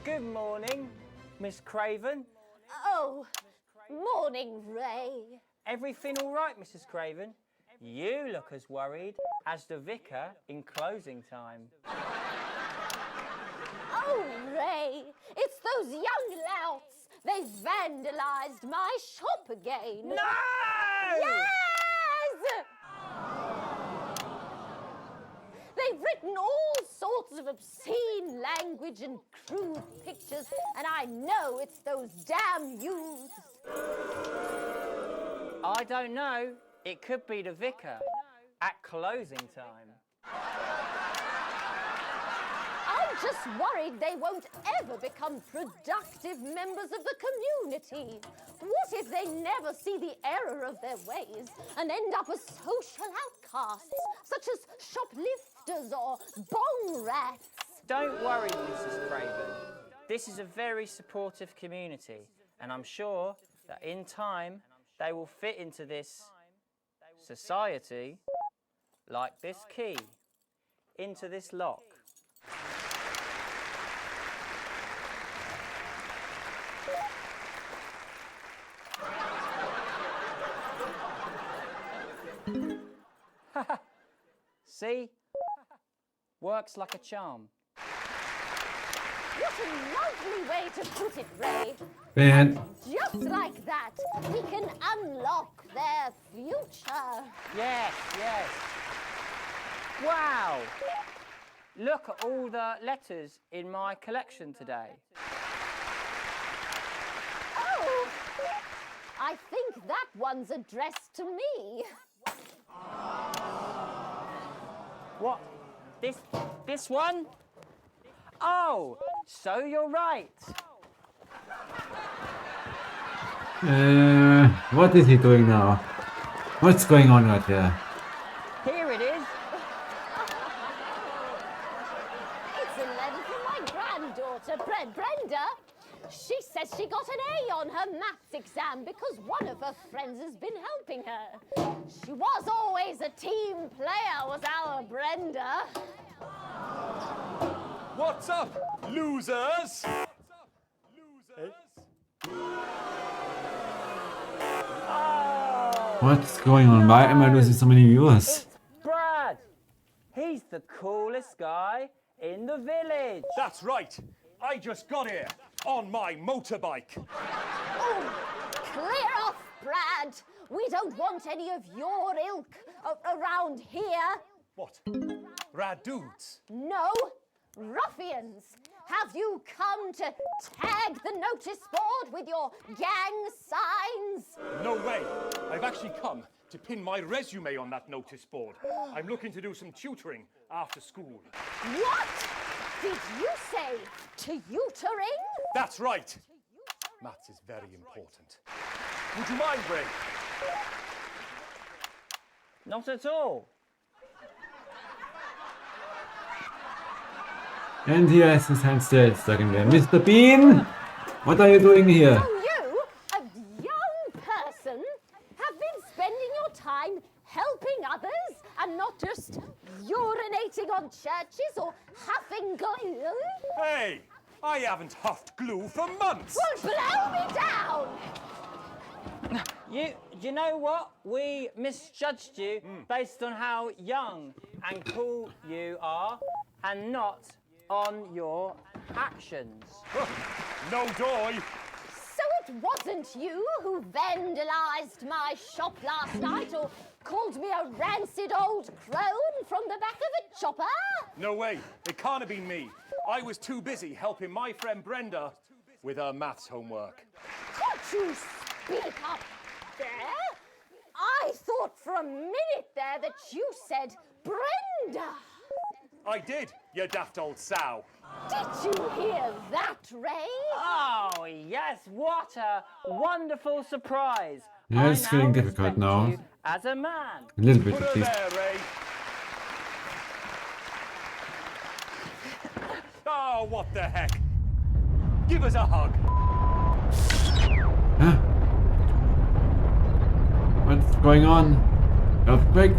Good morning, Miss Craven. Oh, morning, Ray. Everything all right, Mrs. Craven? You look as worried as the vicar in closing time. Oh, Ray, it's those young louts. They've vandalized my shop again. No! Yes! They've written all sorts of obscene language and crude pictures, and I know it's those damn youths. I don't know. It could be the vicar at closing time. I'm just worried they won't ever become productive members of the community. What if they never see the error of their ways and end up as social outcasts, such as shoplifters or bong rats? Don't worry, Mrs. Craven. This is a very supportive community, and I'm sure that in time they will fit into this society like this key into this lock. See? Works like a charm. What a lovely way to put it, Ray. Man. Just like that, we can unlock their future. Yes, yes. Wow! Look at all the letters in my collection today. Oh! I think that one's addressed to me. What? This one? Oh, so you're right. What is he doing now? What's going on right here? Here it is. It's a letter from my granddaughter, Brenda. She says she got an A on her maths exam because one of her friends has been helping her. She was always a team player, was our Brenda. What's up, losers? What's going on? Why am I losing so many viewers? Brad, he's the coolest guy in the village. That's right. I just got here on my motorbike. Oh, clear off, Brad. We don't want any of your ilk around here. What? Rad dudes? No, ruffians. Have you come to tag the notice board with your gang signs? No way. I've actually come to pin my resume on that notice board. I'm looking to do some tutoring after school. What did you say? Tutoring? That's right. Maths is very important. Would you mind, Ray? Not at all. And he has his hand still stuck in there. Mr. Bean, what are you doing here? So you, a young person, have been spending your time helping others and not just urinating on churches or huffing glue? Hey, I haven't huffed glue for months. Well, blow me down! You know what? We misjudged you based on how young and cool you are and not on your actions. No doy. So it wasn't you who vandalized my shop last night or called me a rancid old crone from the back of a chopper? No way. It can't have been me. I was too busy helping my friend Brenda with her maths homework. Could you speak up there? I thought for a minute there that you said Brenda. I did, you daft old sow. Did you hear that, Ray? Oh, yes, what a wonderful surprise. Yeah, it's feeling difficult now. As a man. A little bit Put at her least. there, Ray. Oh, what the heck? Give us a hug. Huh? What's going on? Earthquake?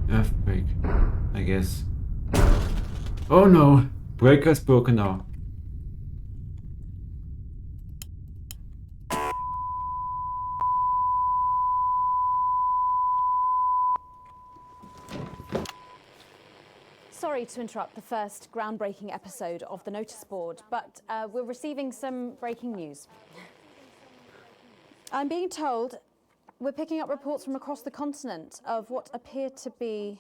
Earthquake, I guess. Oh no! Breaker's broken now. Sorry to interrupt the first groundbreaking episode of the notice board, but we're receiving some breaking news. I'm being told we're picking up reports from across the continent of what appear to be...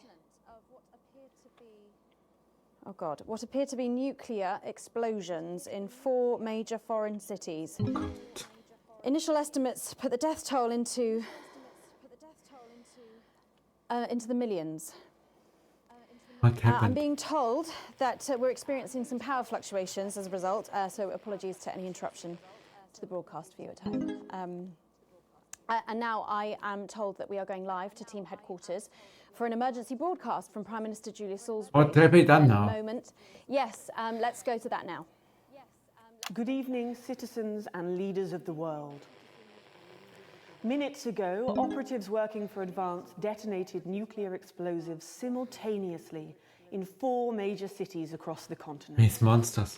Oh God, what appear to be nuclear explosions in 4 major foreign cities. Initial estimates put the death toll into the millions. What happened? I'm being told that we're experiencing some power fluctuations as a result, so apologies to any interruption to the broadcast for you at home. And now I am told that we are going live to team headquarters for an emergency broadcast from Prime Minister Julia Salisbury. What have we done now? Moment. Yes, let's go to that now. Good evening, citizens and leaders of the world. Minutes ago, operatives working for Advance detonated nuclear explosives simultaneously in 4 major cities across the continent. These monsters.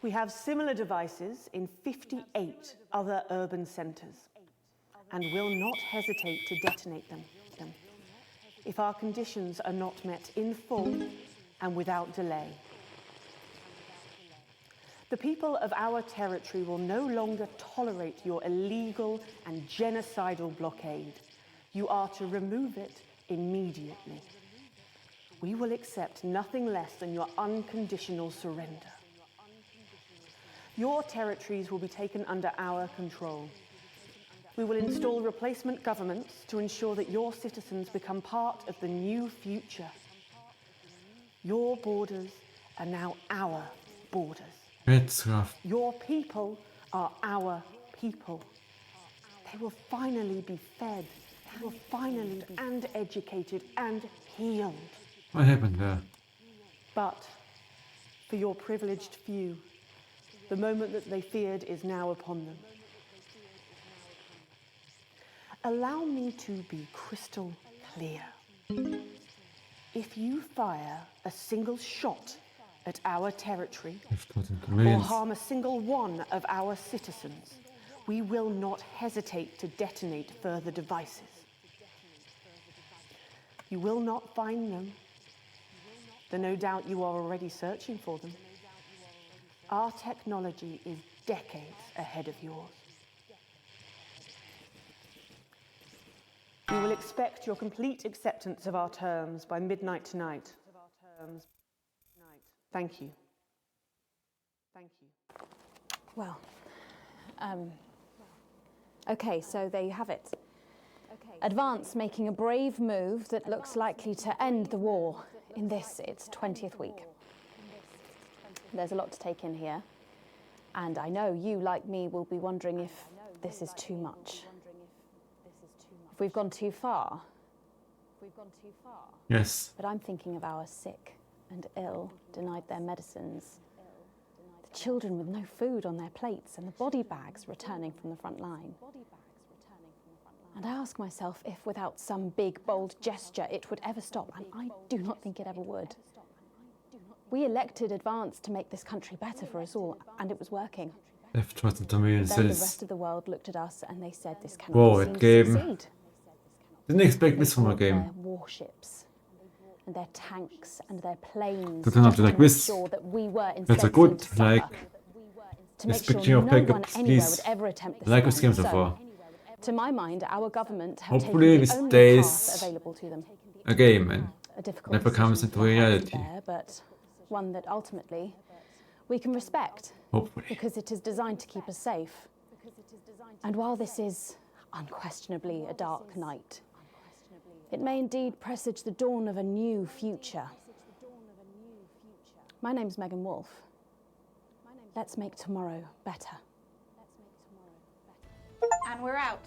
We have similar devices in 58 other urban centres and will not hesitate to detonate them if our conditions are not met in full and without delay. The people of our territory will no longer tolerate your illegal and genocidal blockade. You are to remove it immediately. We will accept nothing less than your unconditional surrender. Your territories will be taken under our control. We will install replacement governments to ensure that your citizens become part of the new future. Your borders are now our borders. It's rough. Your people are our people. They will finally be fed. They will finally be and educated and healed. What happened there? But for your privileged few, the moment that they feared is now upon them. Allow me to be crystal clear. If you fire a single shot at our territory or harm a single one of our citizens, we will not hesitate to detonate further devices. You will not find them, though no doubt you are already searching for them. Our technology is decades ahead of yours. We will expect your complete acceptance of our terms by midnight tonight. Thank you. Thank you. Well, okay, so there you have it. Advance making a brave move that looks likely to end the war in this, its 20th week. There's a lot to take in here, and I know you, like me, will be wondering if this is too much. If we've gone too far. Yes. But I'm thinking of our sick and ill, denied their medicines, the children with no food on their plates, and the body bags returning from the front line. And I ask myself if without some big, bold gesture it would ever stop, and I do not think it ever would. We elected Advance to make this country better for us all, and it was working. Left was the million Then the cities. rest of the world looked at us and they said this cannot Whoa, be it seen to game. succeed. Didn't expect this from a Their game. warships and their tanks and their planes Doesn't have just to like make this. sure that we were That's a enslaved good, to suffer. like, To make respecting sure your no one pickups, anywhere please. would ever attempt this I like this again. game so far. To my mind, our government have Hopefully taken this the only stays path available to them. a game and A difficult never comes decision into reality. there, but one that ultimately we can respect. Hopefully. Because it is designed to keep us safe. And while this is unquestionably a dark night, it may indeed presage the dawn of a new future. My name's Megan Wolfe. Let's make tomorrow better. And we're out.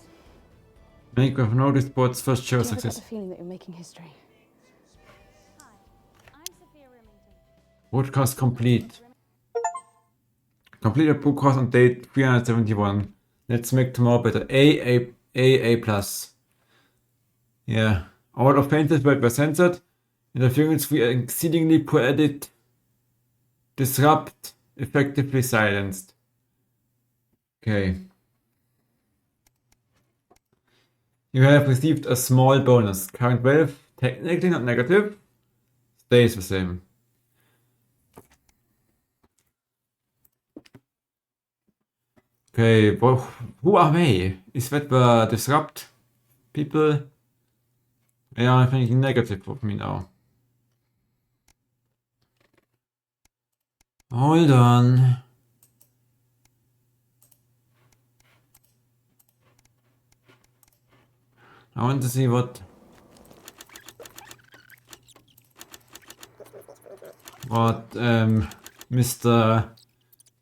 Make of no sports first show Do you ever get success. the feeling that you're making history? Broadcast complete. Complete a broadcast on date 371. Let's make tomorrow better. A plus. Yeah. All offenses were censored. Interference free exceedingly poor edit. Disrupt effectively silenced. Okay. You have received a small bonus. Current wealth, technically not negative. stays the same. Okay, who are they? Is that the disrupt people? They are thinking negative of me now. Hold on. I want to see what Mr.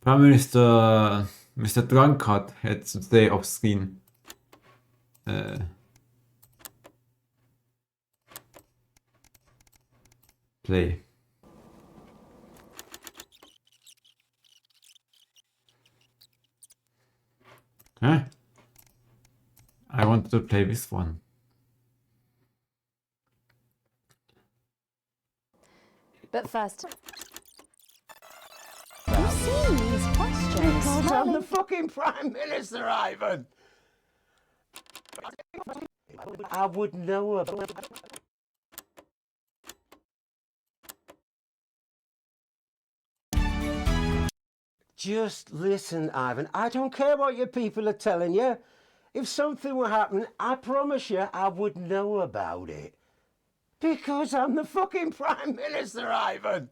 Prime Minister Mr. Drunkard had to say off screen. Play. Huh? I wanted to play this one. But first, you've seen these questions. Because I'm the fucking Prime Minister, Ivan! I would know about... Just listen, Ivan. I don't care what your people are telling you. If something were happening, I promise you I would know about it. Because I'm the fucking Prime Minister, Ivan!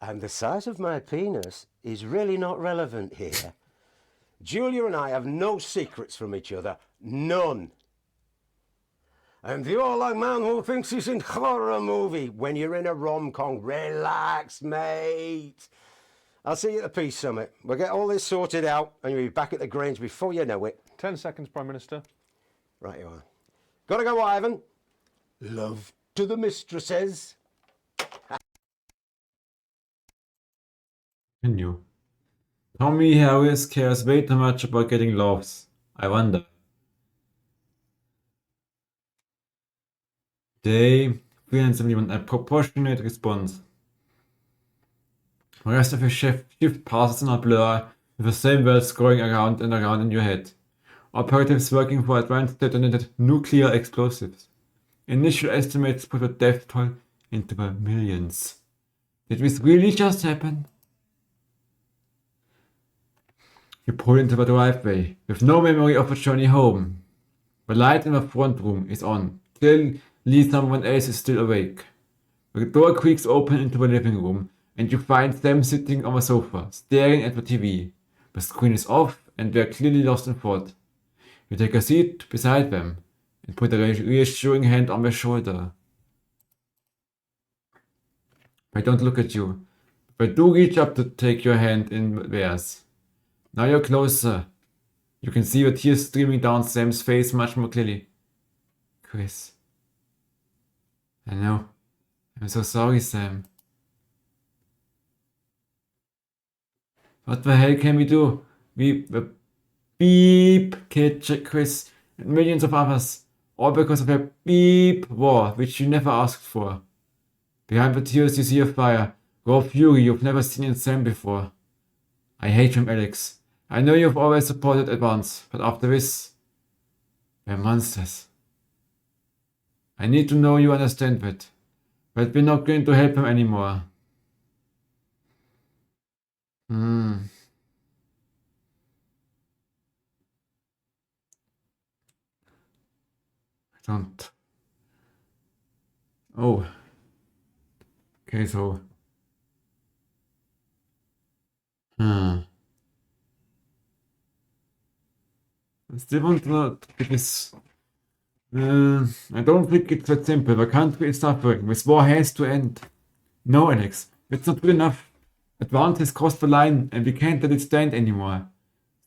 And the size of my penis is really not relevant here. Julia and I have no secrets from each other. None. And the all-young man who thinks he's in a horror movie when you're in a rom-com. Relax, mate. I'll see you at the Peace Summit. We'll get all this sorted out and you'll be back at the Grange before you know it. 10 seconds, Prime Minister. Right you are. Gotta go, Ivan. Love to the mistresses. Continue. Tommy Harris cares way too much about getting loves. I wonder. Day 371, a proportionate response. The rest of your shift passes in a blur, with the same words going around and around in your head. Operatives working for advanced detonated nuclear explosives. Initial estimates put the death toll into the millions. Did this really just happen? You pull into the driveway, with no memory of a journey home. The light in the front room is on. Clearly someone else is still awake. The door creaks open into the living room, and you find them sitting on the sofa, staring at the TV. The screen is off, and they are clearly lost in thought. You take a seat beside them, and put a reassuring hand on their shoulder. They don't look at you, but do reach up to take your hand in theirs. Now you're closer. You can see the tears streaming down Sam's face much more clearly. Chris. I know. I'm so sorry, Sam. What the hell can we do? The beep kid Chris and millions of others. All because of a beep war, which you never asked for. Behind the tears you see a fire. Raw fury you've never seen in Sam before. I hate him, Alex. I know you've always supported Advance, but after this, we're monsters. I need to know you understand that. But we're not going to help him anymore. I don't. Oh. Okay, so. I still want to know if it's. I don't think it's that simple. The country is suffering. This war has to end. No, Alex. It's not good enough. Advance has crossed the line and we can't let it stand anymore.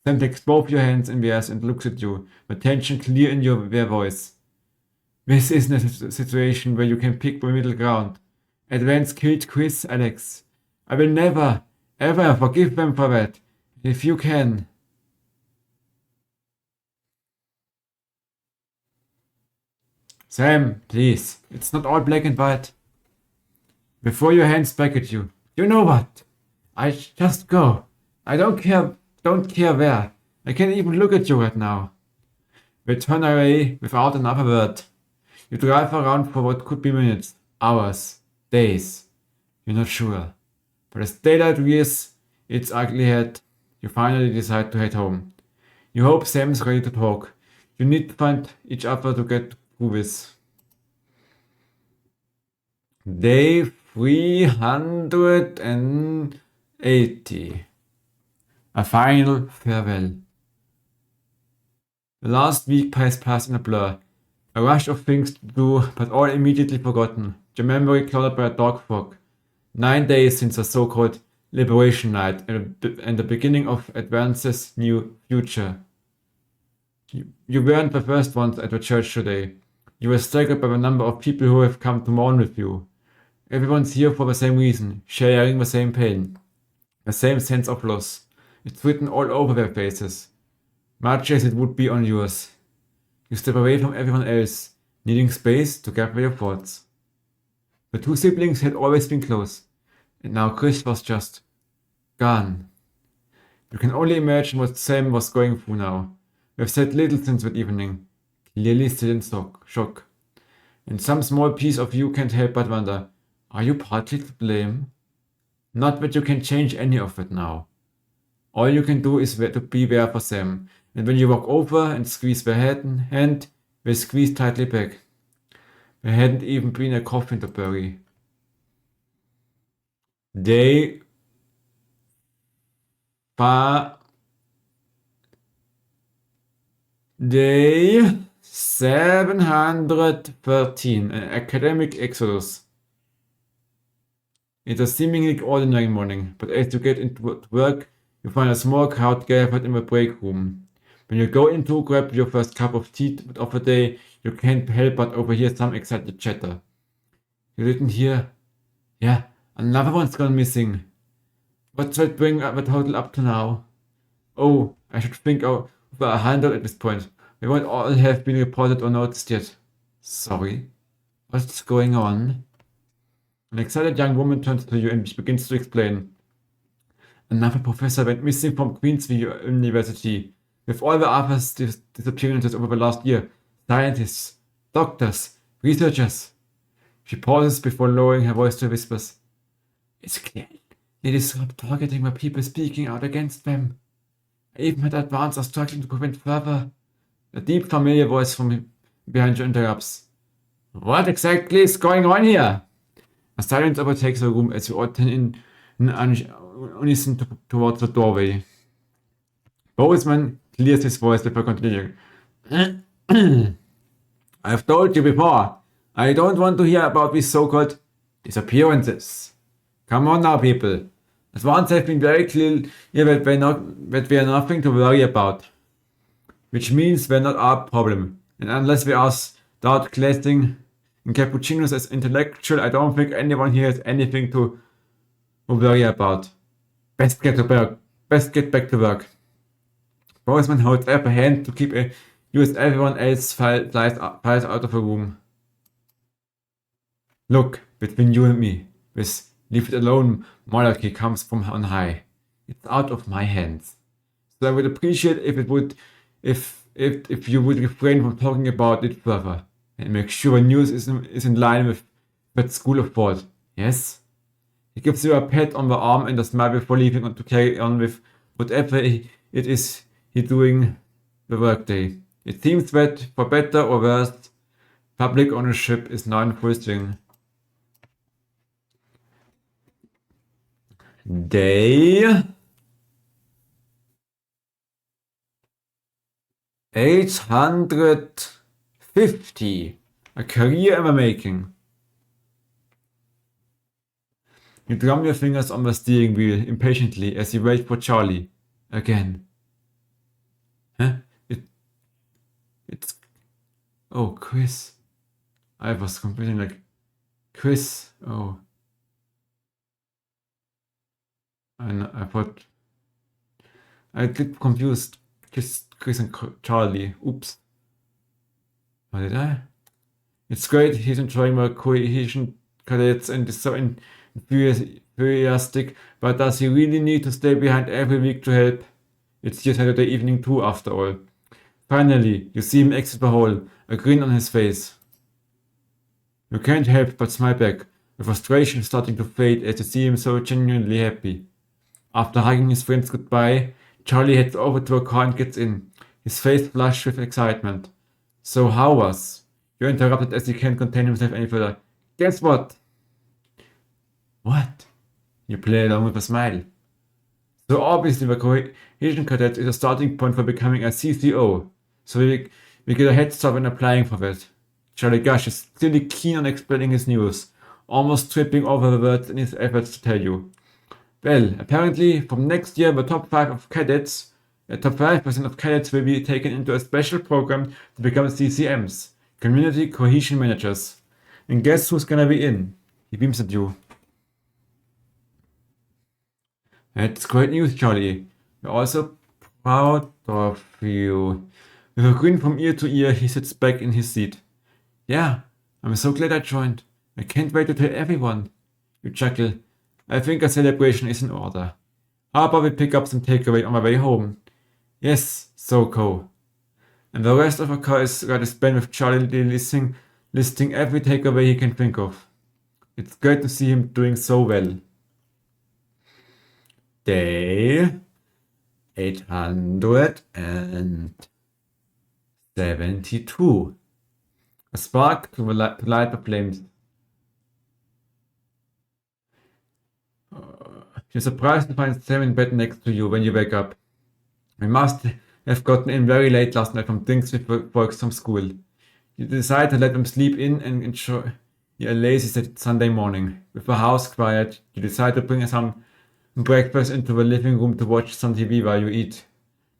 Sam takes both your hands in theirs and looks at you, the tension clear in their voice. This isn't a situation where you can pick the middle ground. Advance killed Chris, Alex. I will never, ever forgive them for that. If you can. Sam, please. It's not all black and white. Before your hands back at you. You know what? I just go. I don't care where. I can't even look at you right now. We turn away without another word. You drive around for what could be minutes, hours. Days. You're not sure. But as daylight rears its ugly head, you finally decide to head home. You hope Sam's ready to talk. You need to find each other to get through this. Day 380. A final farewell. The last week has passed in a blur. A rush of things to do, but all immediately forgotten. Your memory clouded by a dark fog. 9 days since the so-called Liberation Night and the beginning of Advance's new future. You weren't the first ones at the church today. You were staggered by the number of people who have come to mourn with you. Everyone's here for the same reason, sharing the same pain, the same sense of loss. It's written all over their faces, much as it would be on yours. You step away from everyone else, needing space to gather your thoughts. The two siblings had always been close, and now Chris was just gone. You can only imagine what Sam was going through now. We've said little since that evening, clearly still in shock. And some small piece of you can't help but wonder, are you partly to blame? Not that you can change any of it now. All you can do is to be there for Sam, and when you walk over and squeeze their hand, they squeeze tightly back. There hadn't even been a coffin to bury. Day 713, an academic exodus. It's a seemingly ordinary morning, but as you get into work, you find a small crowd gathered in the break room. When you go in to grab your first cup of tea of the day, you can't help but overhear some excited chatter. You didn't hear? Yeah, another one's gone missing. What's that bring the total up to now? Oh, I should think of 100 at this point. They won't all have been reported or noticed yet. Sorry. What's going on? An excited young woman turns to you and begins to explain. Another professor went missing from Queensville University, with all the others disappearances over the last year. Scientists, doctors, researchers. She pauses before lowering her voice to whispers. It's clear they disrupt targeting the people speaking out against them. Even the advanced are struggling to prevent further. A deep familiar voice from behind you interrupts. What exactly is going on here? A silence overtakes the room as you all turn in unison towards the doorway. Bozeman clears his voice before continuing. I've told you before, I don't want to hear about these so-called disappearances. Come on now, people. Advance have been very clear that we are nothing to worry about. Which means they're not our problem. And unless we are start classing in cappuccinos as intellectual, I don't think anyone here has anything to worry about. Best get back to work. Bozeman holds up a hand to keep you as everyone else files out of the room. Look, between you and me, this leave it alone monarchy comes from on high. It's out of my hands. So I would appreciate if you would refrain from talking about it further and make sure news is in line with that school of thought. Yes? He gives you a pat on the arm and a smile before leaving on to carry on with whatever it is he's doing the workday. It seems that, for better or worse, public ownership is now in full swing. Day 850. A career in the making. You drum your fingers on the steering wheel impatiently as you wait for Charlie. Again. Huh? It's... Oh, Chris. I was completely like... Chris. Oh. I thought... I get confused. Chris and Charlie. Oops. What did I? It's great he's enjoying my cohesion cadets and is so enthusiastic, but does he really need to stay behind every week to help? It's your Saturday evening too, after all. Finally, you see him exit the hall, a grin on his face. You can't help but smile back. the frustration starting to fade as you see him so genuinely happy. After hugging his friends goodbye, Charlie heads over to a car and gets in, his face flushed with excitement. So how was? You're interrupted as he can't contain himself any further. Guess what? What? You play along with a smile. So obviously the cohesion cadet is a starting point for becoming a CCO. So we get a head start when applying for that. Charlie Gush is clearly keen on explaining his news, almost tripping over the words in his efforts to tell you. Well, apparently from next year the top 5% of cadets will be taken into a special program to become CCMs, Community Cohesion Managers. And guess who's gonna be in? He beams at you. That's great news, Charlie. We're also proud of you. With a grin from ear to ear, he sits back in his seat. Yeah, I'm so glad I joined. I can't wait to tell everyone. You chuckle. I think a celebration is in order. How about we pick up some takeaway on my way home? Yes, so cool. And the rest of the car is got to spend with Charlie listing every takeaway he can think of. It's great to see him doing so well. Day 872. A spark to light the flames. You're surprised to find Sam in bed next to you when you wake up. We must have gotten in very late last night from things with folks from school. You decide to let them sleep in and enjoy a lazy Sunday morning. With the house quiet, you decide to bring some breakfast into the living room to watch some TV while you eat.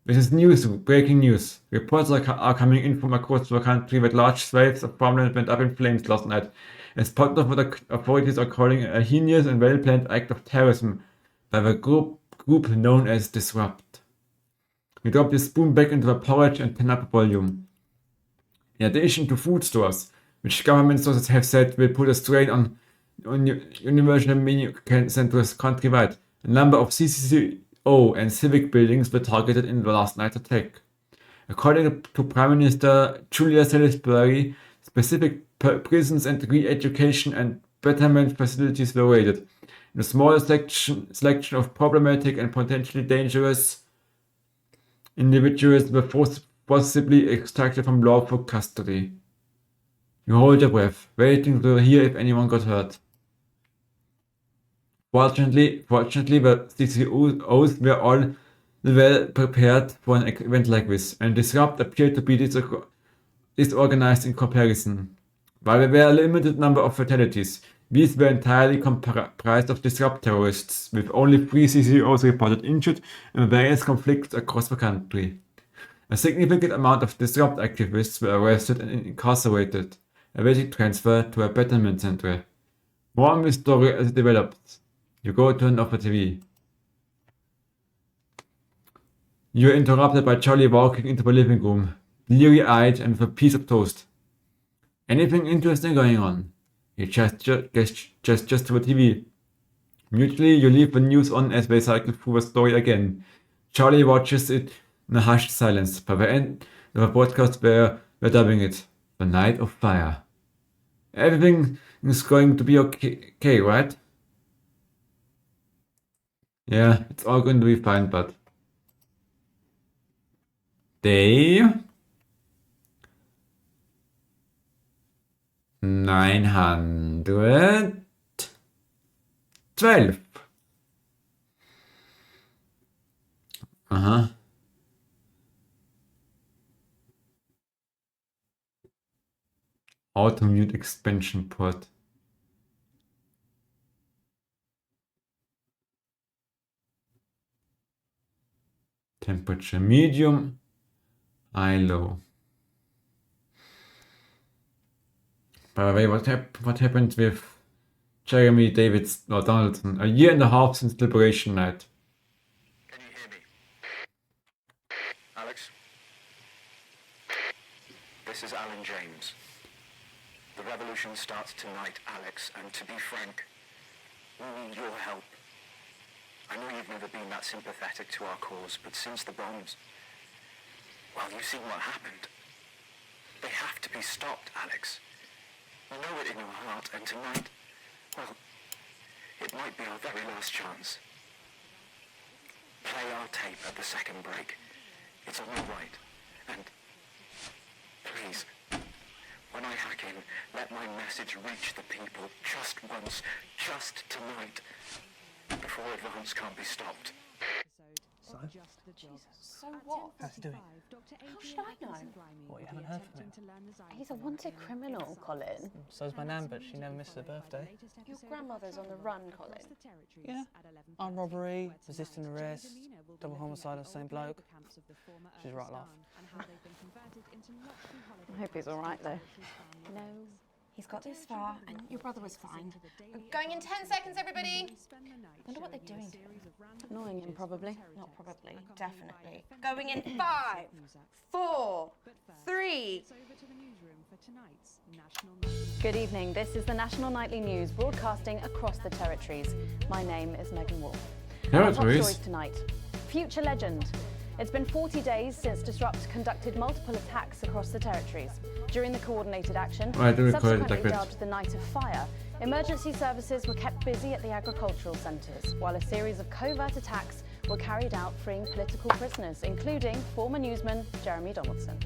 This is news, breaking news. Reports are coming in from across the country that large swathes of farmland went up in flames last night, as part of what the authorities are calling a heinous and well-planned act of terrorism by the group known as Disrupt. You drop your spoon back into the porridge and turn up the volume. In addition to food stores, which government sources have said will put a strain on universal menu centers countrywide, a number of CCO and civic buildings were targeted in the last night's attack. According to Prime Minister Julia Salisbury, specific prisons and re-education and betterment facilities were raided. In a small selection of problematic and potentially dangerous individuals were forcibly extracted from lawful custody. You hold your breath, waiting to hear if anyone got hurt. Fortunately, the CCOs were all well prepared for an event like this, and Disrupt appeared to be disorganized in comparison. While there were a limited number of fatalities, these were entirely comprised of Disrupt terrorists, with only 3 CCOs reported injured in various conflicts across the country. A significant amount of Disrupt activists were arrested and incarcerated, awaiting transfer to a betterment center. More on this story as it develops. You go turn off the TV. You're interrupted by Charlie walking into the living room, bleary-eyed and with a piece of toast. Anything interesting going on? He gestures to the TV. Mutely, you leave the news on as they cycle through the story again. Charlie watches it in a hushed silence. By the end of the broadcast, we're dubbing it The Night of Fire. Everything is going to be okay, right? Yeah, it's all going to be fine, but... Day 912. Auto mute expansion port. Temperature medium, high low. By the way, what happened with Jeremy Donaldson? A year and a half since Liberation Night. Can you hear me? Alex? This is Alan James. The revolution starts tonight, Alex, and to be frank, we need your help. I know you've never been that sympathetic to our cause, but since the bombs, well, you've seen what happened. They have to be stopped, Alex. You know it in your heart, and tonight, Well, it might be our very last chance. Play our tape at the second break. It's on the right. And please, when I hack in, let my message reach the people just once, just tonight, before advance can't be stopped. So? So what? How's he doing? How should I know? What, you haven't heard from him? He's a wanted criminal, Colin. So's my nan, but she never misses her birthday. Your grandmother's on the run, Colin. Yeah. Armed robbery, resisting arrest, double homicide of the same bloke. She's right laugh. I hope he's alright, though. No. He's got this far, and your brother was fine. We're going in 10 seconds, everybody! I wonder what they're doing to him. Annoying him, probably. Not probably, definitely. Going in 5, 4, 3. Good evening. This is the National Nightly News broadcasting across the territories. My name is Megan Wolf. Our top stories tonight. Future legend. It's been 40 days since Disrupt conducted multiple attacks across the territories. During the coordinated action, subsequently dubbed the Night of Fire, emergency services were kept busy at the agricultural centres, while a series of covert attacks were carried out freeing political prisoners, including former newsman Jeremy Donaldson.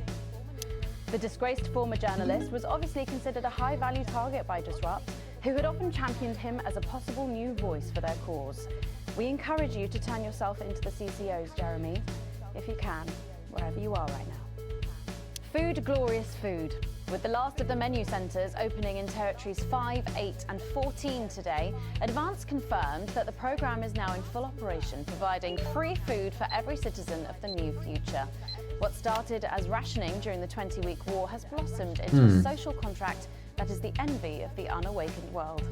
The disgraced former journalist was obviously considered a high-value target by Disrupt, who had often championed him as a possible new voice for their cause. We encourage you to turn yourself into the CCOs, Jeremy, if you can, wherever you are right now. Food, glorious food. With the last of the menu centres opening in territories 5, 8 and 14 today, Advance confirmed that the programme is now in full operation, providing free food for every citizen of the new future. What started as rationing during the 20-week war has blossomed into a social contract that is the envy of the unawakened world.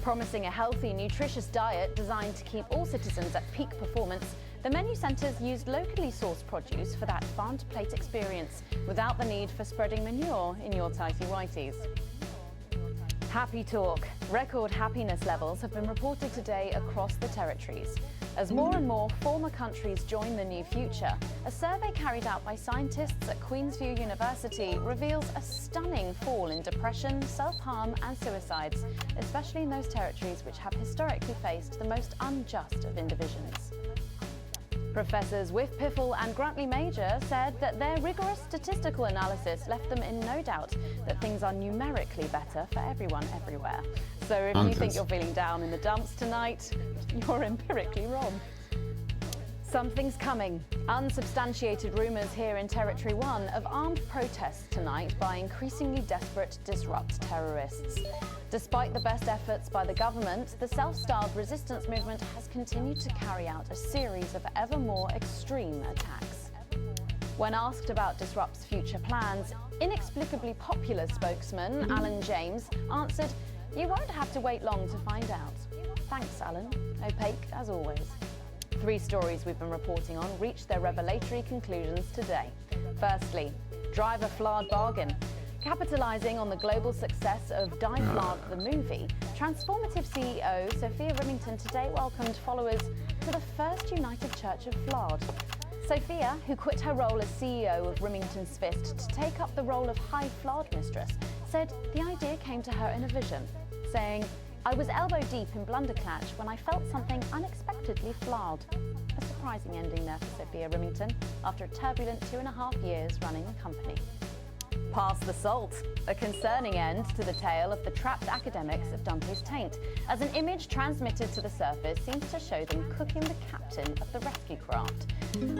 Promising a healthy, nutritious diet designed to keep all citizens at peak performance, the menu centres used locally sourced produce for that farm-to-plate experience without the need for spreading manure in your tighty-whities. Happy talk. Record happiness levels have been reported today across the territories. As more and more former countries join the new future, a survey carried out by scientists at Queensview University reveals a stunning fall in depression, self-harm and suicides, especially in those territories which have historically faced the most unjust of indivisions. Professors Whiff Piffle and Grantley Major said that their rigorous statistical analysis left them in no doubt that things are numerically better for everyone everywhere. So if you think you're feeling down in the dumps tonight, you're empirically wrong. Something's coming. Unsubstantiated rumours here in Territory 1 of armed protests tonight by increasingly desperate Disrupt terrorists. Despite the best efforts by the government, the self-styled resistance movement has continued to carry out a series of ever more extreme attacks. When asked about Disrupt's future plans, inexplicably popular spokesman Alan James answered, "You won't have to wait long to find out." Thanks, Alan. Opaque as always. 3 stories we've been reporting on reached their revelatory conclusions today. Firstly, driver flawed bargain. Capitalising on the global success of Die Flawed the movie, Transformative CEO Sophia Remington today welcomed followers to the First United Church of Flawed. Sophia, who quit her role as CEO of Remington's Fist to take up the role of High Flawed Mistress, said the idea came to her in a vision, saying, "I was elbow deep in Blunderclatch when I felt something unexpectedly flawed." A surprising ending there for Sophia Remington after a turbulent 2.5 years running the company. Pass the salt. A concerning end to the tale of the trapped academics of Dante's Taint, as an image transmitted to the surface seems to show them cooking the captain of the rescue craft.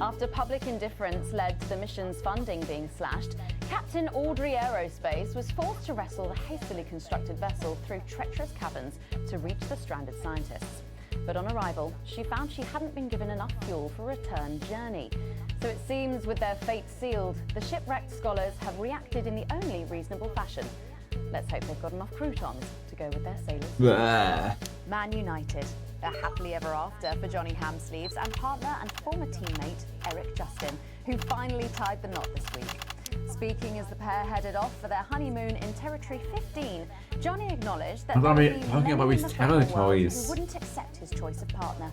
After public indifference led to the mission's funding being slashed, Captain Audrey Aerospace was forced to wrestle the hastily constructed vessel through treacherous caverns to reach the stranded scientists. But on arrival, she found she hadn't been given enough fuel for a return journey. So it seems with their fate sealed, the shipwrecked scholars have reacted in the only reasonable fashion. Let's hope they've got enough croutons to go with their sailors. Blah. Man United, a happily ever after for Johnny Hamsleeves and partner and former teammate Eric Justin, who finally tied the knot this week. Speaking as the pair headed off for their honeymoon in Territory 15, Johnny acknowledged that there would be many in the territories who wouldn't accept his choice of partner.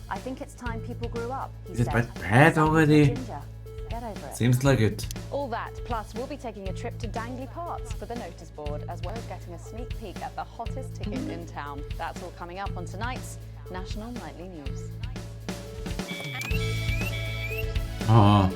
"I think it's time people grew up," he said. Bad already. Ginger. Get over it. Seems like it. All that, plus we'll be taking a trip to Dangly Parts for the notice board, as well as getting a sneak peek at the hottest ticket in town. That's all coming up on tonight's National Nightly News. Oh.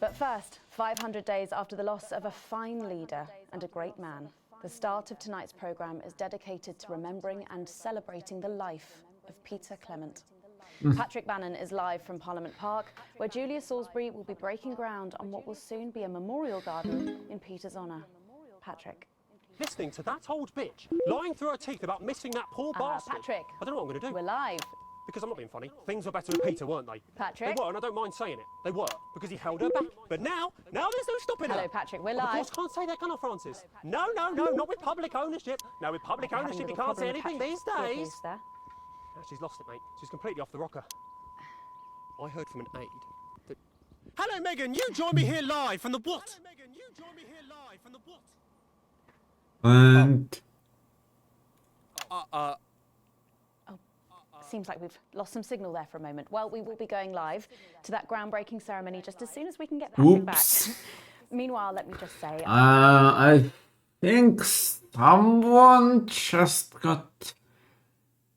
But first, 500 days after the loss of a fine leader and a great man, the start of tonight's programme is dedicated to remembering and celebrating the life of Peter Clement. Patrick Bannon is live from Parliament Park, where Julia Salisbury will be breaking ground on what will soon be a memorial garden in Peter's honour. Patrick. Listening to that old bitch lying through her teeth about missing that poor bastard. Patrick. I don't know what I'm going to do. We're live. Because I'm not being funny. Things were better with Peter, weren't they? Patrick. They were, and I don't mind saying it. They were, because he held her back. But now there's no stopping her. Hello, Patrick, we're Of live. course, can't say that, can I, Francis? No, not with public ownership. No, with public ownership, you can't say anything these days. There. No, she's lost it, mate. She's completely off the rocker. I heard from an aide that... Hello, Megan, you join me here live from the what? Hello, Megan, you join me here live from the what? And... Seems like we've lost some signal there for a moment. Well, we will be going live to that groundbreaking ceremony just as soon as we can get Patrick back. Meanwhile, let me just say... I think someone just got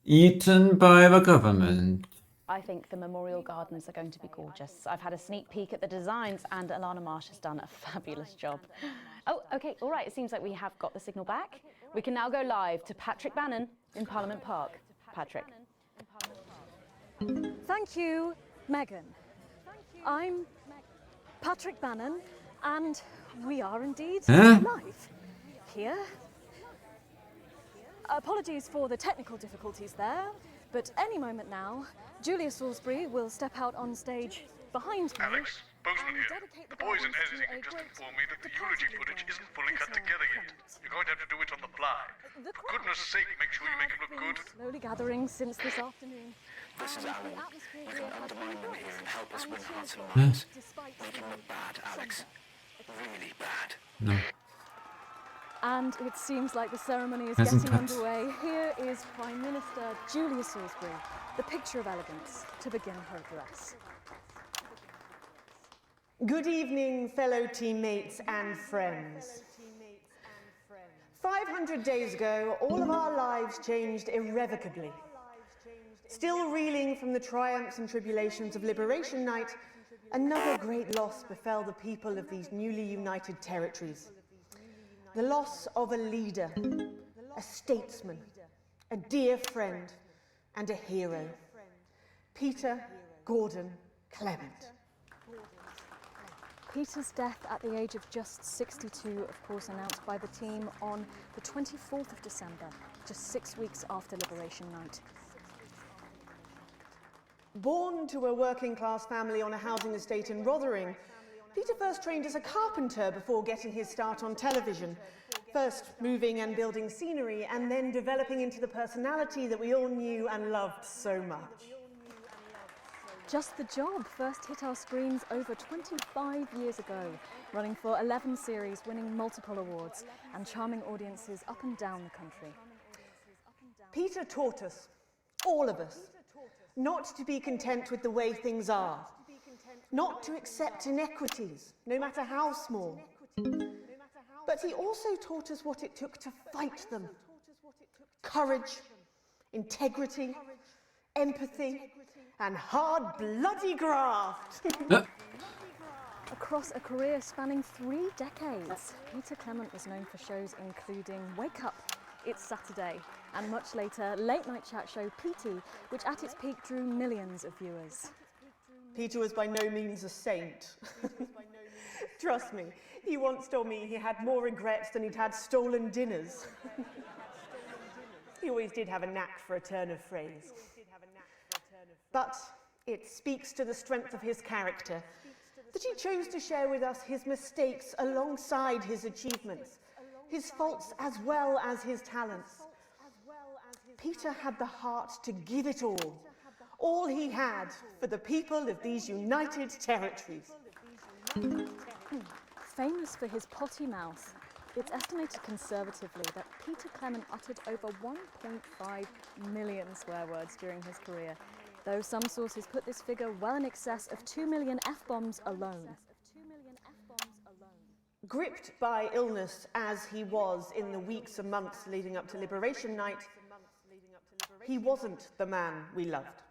eaten by the government. I think the memorial gardens are going to be gorgeous. I've had a sneak peek at the designs and Alana Marsh has done a fabulous job. Oh, okay, all right, it seems like we have got the signal back. We can now go live to Patrick Bannon in Parliament Park. Patrick. Thank you, Megan. I'm Patrick Bannon, and we are indeed live here. Apologies for the technical difficulties there, but any moment now, Julia Salisbury will step out on stage behind me. Alex, Bozeman here. The boys in editing have just informed me that the eulogy footage isn't fully cut together yet. You're going to have to do it on the fly. For goodness sake, make sure you make it look good. Slowly gathering since this afternoon. This is Alan. You can undermine them here and help us win hearts and minds. Make him look bad, Alex. Really bad. No. And it seems like the ceremony is Hasn't getting cut. underway. Here is Prime Minister Julia Salisbury, the picture of elegance, to begin her address. Good evening, fellow teammates and friends. 500 days ago, all of our lives changed irrevocably. Still reeling from the triumphs and tribulations of Liberation Night, another great loss befell the people of these newly united territories. The loss of a leader, a statesman, a dear friend, and a hero. Peter Gordon Clement. Peter's death at the age of just 62, of course, announced by the team on the 24th of December, just 6 weeks after Liberation Night. Born to a working-class family on a housing estate in Rotherham, Peter first trained as a carpenter before getting his start on television, first moving and building scenery, and then developing into the personality that we all knew and loved so much. Just the Job first hit our screens over 25 years ago, running for 11 series, winning multiple awards, and charming audiences up and down the country. Peter taught us, all of us, not to be content with the way things are, not to accept inequities, no matter how small. But he also taught us what it took to fight them. Courage, integrity, empathy, and hard, bloody graft. Across a career spanning 3 decades, Peter Clement was known for shows including Wake Up, It's Saturday, and much later, late-night chat show PT, which at its peak drew millions of viewers. Peter was by no means a saint. Trust me, he once told me he had more regrets than he'd had stolen dinners. He always did have a knack for a turn of phrase. But it speaks to the strength of his character that he chose to share with us his mistakes alongside his achievements, his faults as well as his talents. Peter had the heart to give it all he had for the people of these united territories. Famous for his potty mouth, it's estimated conservatively that Peter Clement uttered over 1.5 million swear words during his career, though some sources put this figure well in excess of 2 million F-bombs alone. Gripped by illness as he was in the weeks and months leading up to Liberation Night, he wasn't the man we loved.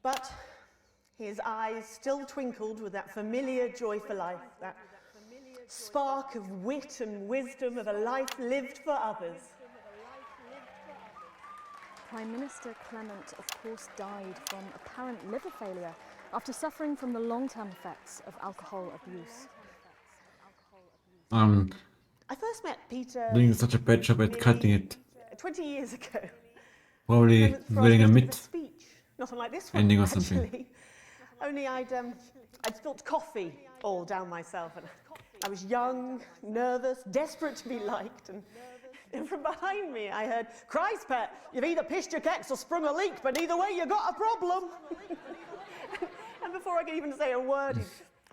But his eyes still twinkled with that familiar joy for life, that spark of wit and wisdom of a life lived for others. Prime Minister Clement, of course, died from apparent liver failure after suffering from the long-term effects of alcohol abuse. I first met Peter Doing such a bad job at cutting it. 20 years ago. Probably getting a mid Speech, not unlike this one, ending or actually. something. Only I'd spilt coffee all down myself, and I was young, nervous, desperate to be liked, and from behind me I heard, "Christ, pet, you've either pissed your kecks or sprung a leak, but either way you got a problem." And before I could even say a word, he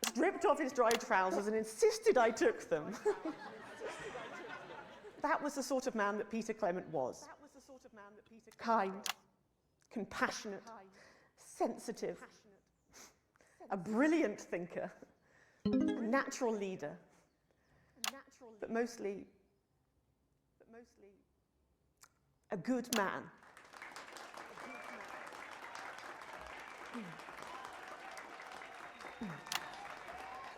stripped off his dry trousers and insisted I took them. That was the sort of man that Peter Clement was. Kind, compassionate, sensitive, a brilliant thinker, a natural leader, but mostly a good man.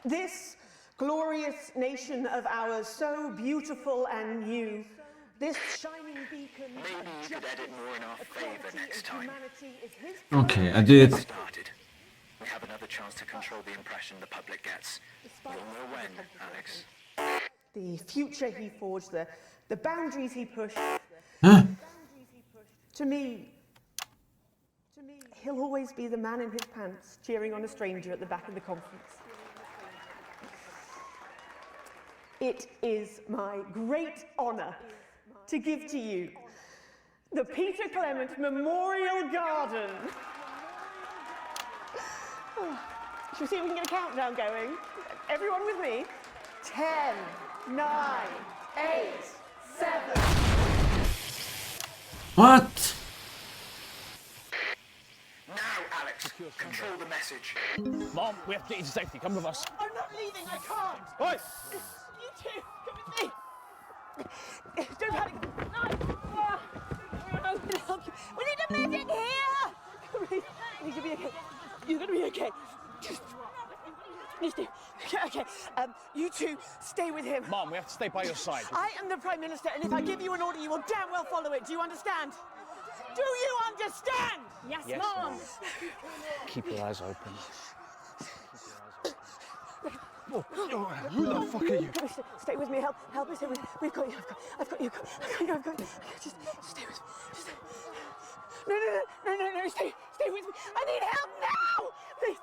This glorious nation of ours, so beautiful and new, this shining beacon. Maybe you could edit more in our favour next time. Okay, I did it. Started. We have another chance to control the impression the public gets. You'll know when, Alex. The future he forged, the boundaries he pushed. Huh? To me, he'll always be the man in his pants cheering on a stranger at the back of the conference. It is my great honour to give to you the Peter Clement Memorial Garden. Shall we see if we can get a countdown going? Everyone with me? 10, 9, 8, 7. What? Now, Alex, control the message. Mom, we have to get you to safety. Come with us. I'm not leaving, I can't. Oi! You two, come with me. Don't panic. No. We need a medic here. You need to be okay. You're going to be okay. Okay, you two stay with him. Mom, we have to stay by your side. I am the Prime Minister, and if I give you an order, you will damn well follow it. Do you understand? Do you understand? Yes, Yes, Mom. Mom. Keep your eyes open. Who the fuck are you? Stay with me. Help me. Stay with me. We've got you. I've got you. I've got you. Just stay with me. Just No. Stay with me. I need help now. Please,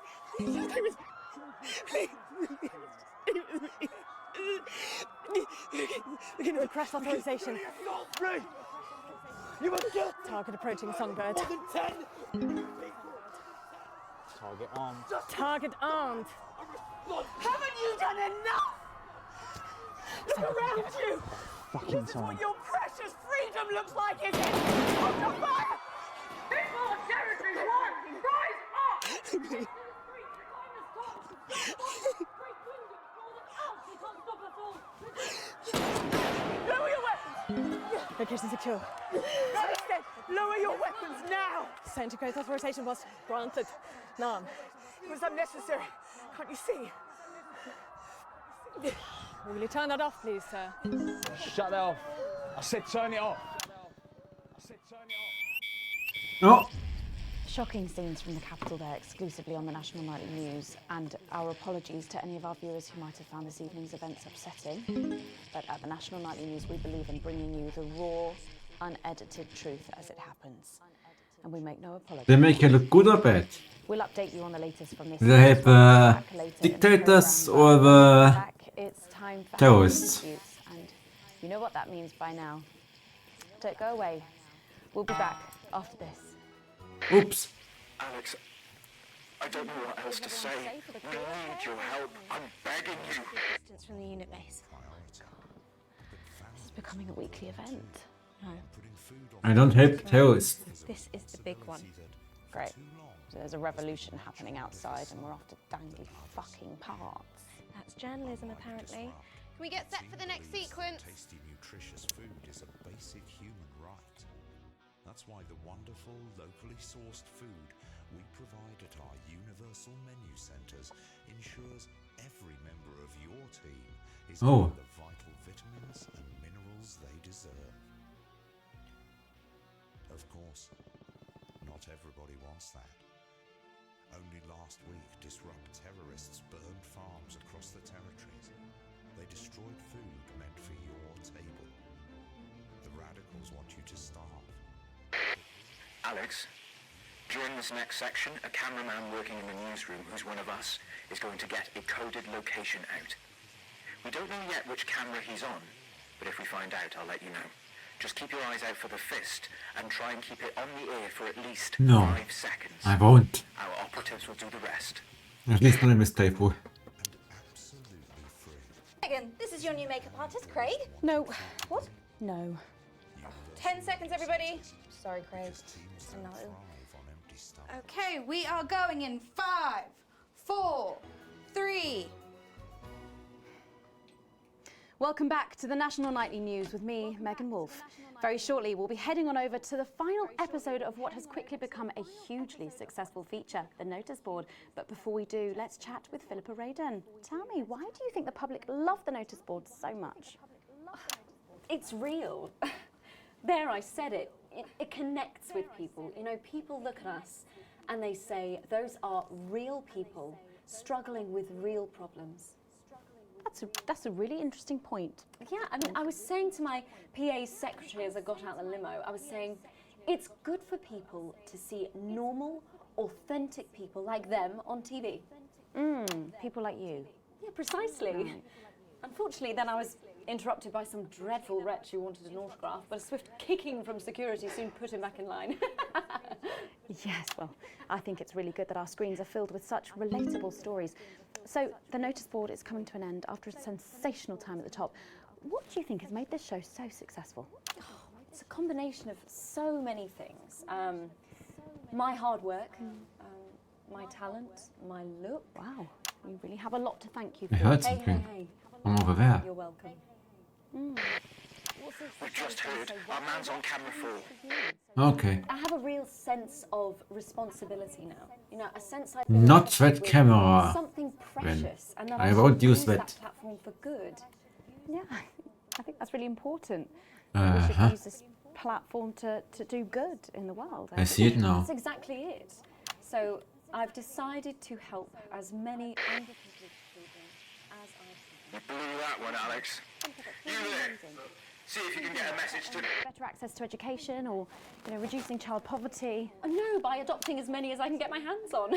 stay with me. Please. Stay with me. We can do a crash authorization. You must kill. Target approaching Songbird. More than 10. Target armed. Target armed. Haven't you done enough? Look around you. Fucking This is time. what your precious freedom looks like, is it? Hold your fire! People of territory one, rise up! Lower your weapons! Location secure. Instead, lower your weapons now! Centigrade authorization was granted. None. It was unnecessary. Can't you see? Will you turn that off, please, sir? Shut that off. I said turn it off. No. Shocking scenes from the capital there, exclusively on the National Nightly News, and our apologies to any of our viewers who might have found this evening's events upsetting. But at the National Nightly News, we believe in bringing you the raw, unedited truth as it happens. and we make no apologies. They make it look good or bad? We'll update you on the latest from this. They have dictators or the It's time for terrorists. And you know what that means by now. Don't go away. We'll be back after this. Oops. Alex, I don't know what else to say. We need your help. I'm begging you. Distance from the unit base. This is becoming a weekly event. No. I don't help terrorists. This is the big one. Great. So there's a revolution happening outside and we're after dangly fucking parts. That's journalism, apparently. Can we get set for the next sequence? Tasty, nutritious food is a basic human right. That's why the wonderful, locally sourced food we provide at our universal menu centres ensures every member of your team is given the vital vitamins and minerals they deserve. Of course, not everybody wants that. Only last week, disrupt terrorists burned farms across the territories. They destroyed food meant for your table. The radicals want you to starve. Alex, during this next section, a cameraman working in the newsroom who's one of us is going to get a coded location out. We don't know yet which camera he's on, but if we find out, I'll let you know. Just keep your eyes out for the fist and try and keep it on the air for at least 5 seconds. I won't. Our operatives will do the rest. At least not a mistake. Megan, this is your new makeup artist, Craig. No. What? No. 10 seconds, everybody. Sorry, Craig. No. Okay, we are going in 5, 4, 3. Welcome back to the National Nightly News with me, Megan Wolfe. Very shortly, we'll be heading on over to the final episode of what has quickly become a hugely successful feature, the notice board. But before we do, let's chat with Philippa Radin. Tell me, why do you think the public love the notice board so much? It's real. There, I said it. It connects with people. You know, people look at us and they say, those are real people struggling with real problems. That's a really interesting point. Yeah, I mean, I was saying to my PA's secretary as I got out the limo, I was saying, it's good for people to see normal, authentic people like them on TV. People like you. Yeah, precisely. Right. Unfortunately, then I was interrupted by some dreadful wretch who wanted an autograph, but a swift kicking from security soon put him back in line. Yes, well, I think it's really good that our screens are filled with such relatable stories. So, the notice board is coming to an end after a sensational time at the top. What do you think has made this show so successful? Oh, it's a combination of so many things. My hard work, my talent, my look. Wow, you really have a lot to thank you for. I heard Hey, something. hey, hey. I'm over there. You're welcome. We've just heard our man's on camera 4. Okay. I have a real sense of responsibility now. You know, a sense I Not that camera. something precious, and that I should won't use use that. platform for good. Yeah, I think that's really important. We should use this platform to do good in the world. I see it now. That's exactly it. So I've decided to help as many underprivileged children as I You blew that one, Alex. You there. See if you can get a message to... Better access to education, or reducing child poverty. Oh, no, by adopting as many as I can get my hands on.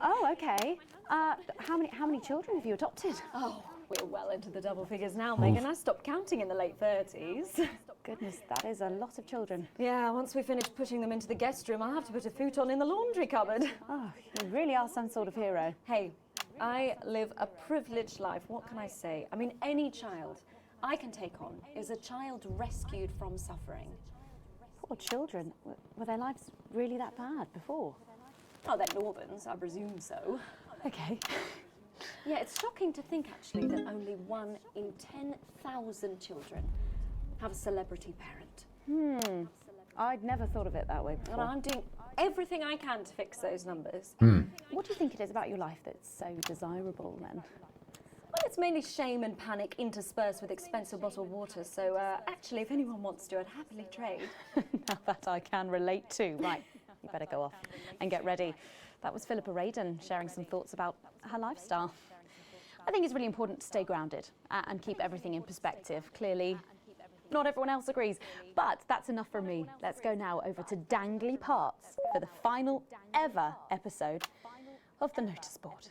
Oh, okay. How many children have you adopted? Oh, we're well into the double figures now, Megan. I stopped counting in the late 30s. Goodness, that is a lot of children. Yeah, once we finish putting them into the guest room, I'll have to put a futon in the laundry cupboard. Oh, you really are some sort of hero. Hey, I live a privileged life. What can I say? I mean, any child I can take on is a child rescued from suffering. Poor children. Were their lives really that bad before? Oh, they're Northerns, I presume so. Okay. Yeah, it's shocking to think, actually, that only 1 in 10,000 children have a celebrity parent. I'd never thought of it that way before. And I'm doing everything I can to fix those numbers. What do you think it is about your life that's so desirable, then? Well, it's mainly shame and panic interspersed with expensive bottled water, so actually, if anyone wants to, I'd happily trade. Now that I can relate to. Right, you better go off and get ready. That was Philippa Radin sharing some thoughts about her lifestyle. I think it's really important to stay grounded and keep everything in perspective. Clearly, Not everyone else agrees, but that's enough from me. Let's go now over to Dangly Parts for the final ever episode of the notice board.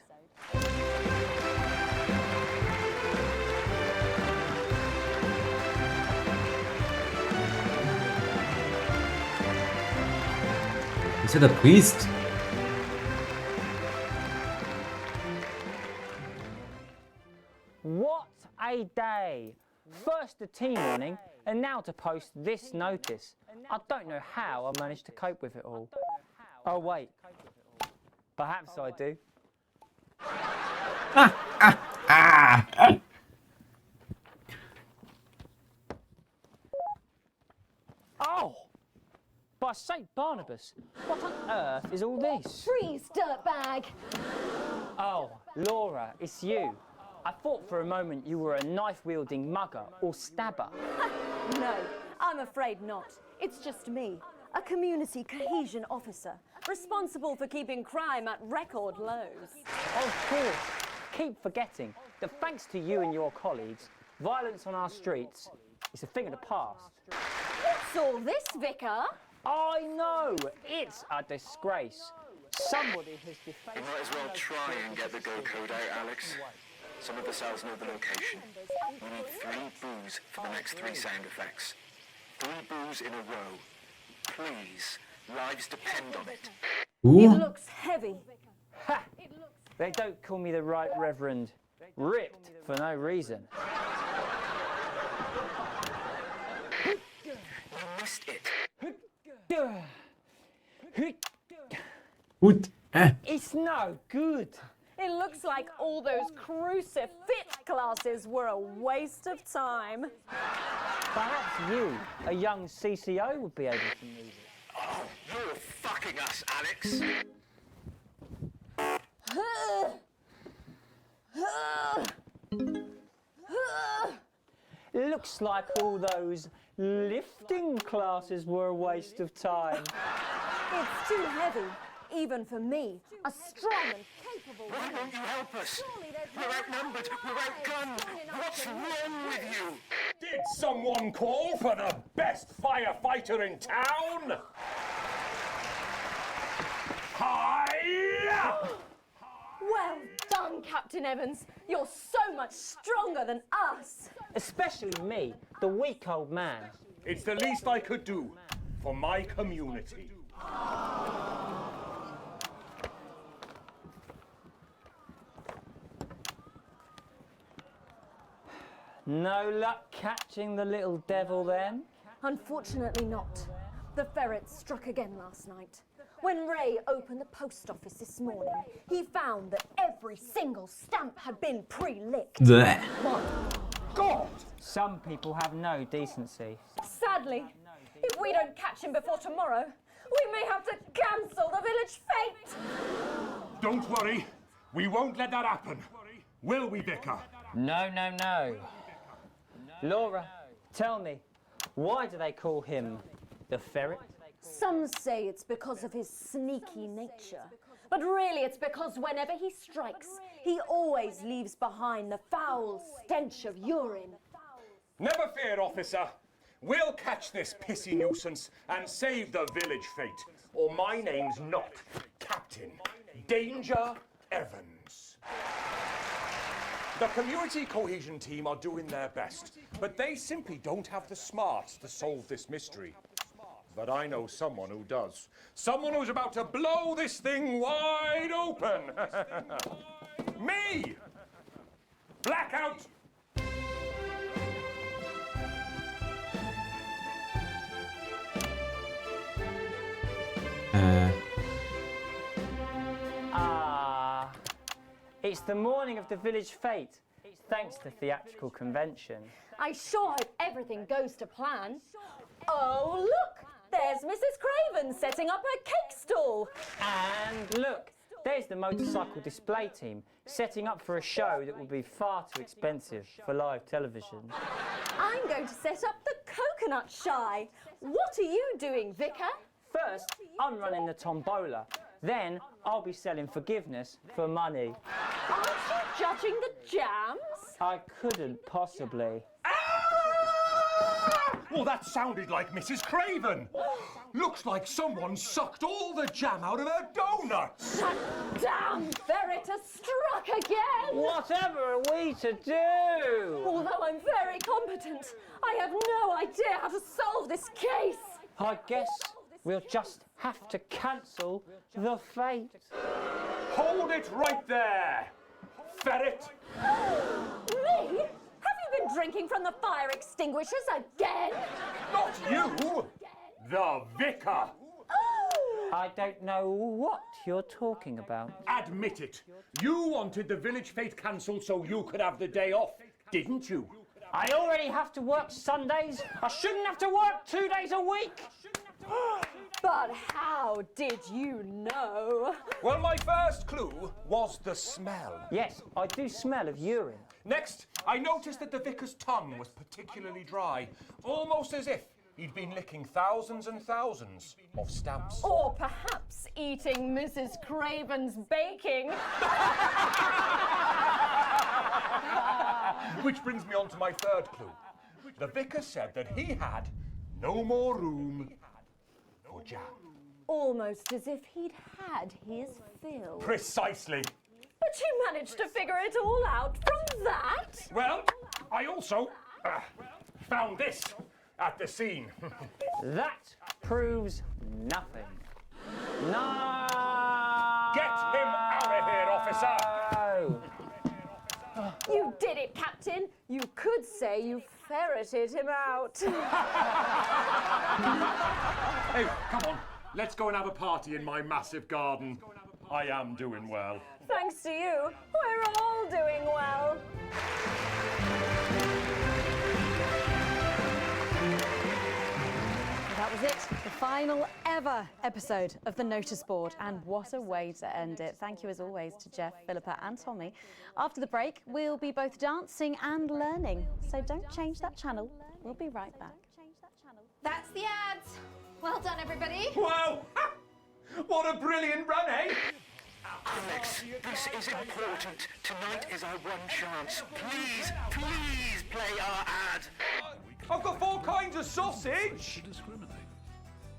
Is it a priest? What a day! First the team warning, and now to post this notice. I don't know how I managed to cope with it all. Oh wait, perhaps I do. Oh! By St. Barnabas, what on earth is all this? Freeze, dirtbag! Oh, Laura, it's you. I thought for a moment you were a knife-wielding mugger or stabber. No, I'm afraid not. It's just me, a community cohesion officer, responsible for keeping crime at record lows. Of course. Keep forgetting that thanks to you and your colleagues, violence on our streets is a thing of the past. What's all this, Vicar? I know! It's a disgrace. Somebody has defaced... You might as well try and get the go code out, Alex. Some of the cells know the location. You need 3 boos for the next 3 sound effects. 3 boos in a row. Please. Lives depend on it. It looks heavy. Ha! They don't call me the Right Reverend. Ripped for no reason. You missed it. It's no good. It looks like all those crucifix classes were a waste of time. Perhaps you, a young CCO, would be able to move it. Oh, you're fucking us, Alex. It looks like all those lifting classes were a waste of time. It's too heavy, even for me, a strong and capable Why won't you help us? We're outnumbered, we're outgunned. What's wrong with you? Did someone call for the best firefighter in town? Hi! Well done, Captain Evans. You're so much stronger than us. Especially me, the weak old man. It's the least I could do for my community. No luck catching the little devil then? Unfortunately not. The ferret struck again last night. When Ray opened the post office this morning, he found that every single stamp had been pre-licked. Blech. My God! Some people have no decency. Sadly, if we don't catch him before tomorrow, we may have to cancel the village fete. Don't worry, we won't let that happen. Will we, Vicar? No, no, no. Laura, tell me, why do they call him the ferret? Some say it's because of his sneaky nature, but really it's because whenever he strikes, he always leaves behind the foul stench of urine. Never fear, officer. We'll catch this pissy nuisance and save the village fete, or my name's not Captain Danger Evans. The community cohesion team are doing their best, but they simply don't have the smarts to solve this mystery. But I know someone who does. Someone who's about to blow this thing wide open. Me! Blackout! It's the morning of the village fete, thanks to theatrical convention. I sure hope everything goes to plan. Oh, look! There's Mrs. Craven setting up her cake stall. And look, there's the motorcycle display team setting up for a show that will be far too expensive for live television. I'm going to set up the coconut shy. What are you doing, Vicar? First, I'm running the tombola. Then, I'll be selling forgiveness for money. Aren't you judging the jams? I couldn't possibly. Ah! Well, that sounded like Mrs. Craven. Looks like someone sucked all the jam out of her donuts. That damn ferret has struck again! Whatever are we to do? Although I'm very competent, I have no idea how to solve this case. I guess we'll just have to cancel the fate. Hold it right there, ferret. Me? Have you been drinking from the fire extinguishers again? Not you, the vicar. I don't know what you're talking about. Admit it. You wanted the village fete cancelled so you could have the day off, didn't you? I already have to work Sundays. I shouldn't have to work 2 days a week. But how did you know? Well, my first clue was the smell. Yes, I do smell of urine. Next, I noticed that the vicar's tongue was particularly dry, almost as if he'd been licking thousands and thousands of stamps. Or perhaps eating Mrs. Craven's baking. Which brings me on to my third clue. The vicar said that he had no more room for jam. Almost as if he'd had his fill. Precisely. But you managed to figure it all out from that? Well, I also found this at the scene. That proves nothing. No! Get him out of here, officer! You did it, Captain. You could say you ferreted him out. Hey, come on. Let's go and have a party in my massive garden. I am doing well. Thanks to you, we're all doing well. That was it, the final ever episode of the Notice Board, and what a way to end it. Thank you as always to Jeff, Philippa and Tommy. After the break, we'll be both dancing and learning, so don't change that channel. We'll be right back. That's the ads. Well done, everybody. Wow! What a brilliant run, eh? Alex, this is important. Tonight is our one chance. Please, please play our ad. I've got 4 kinds of sausage.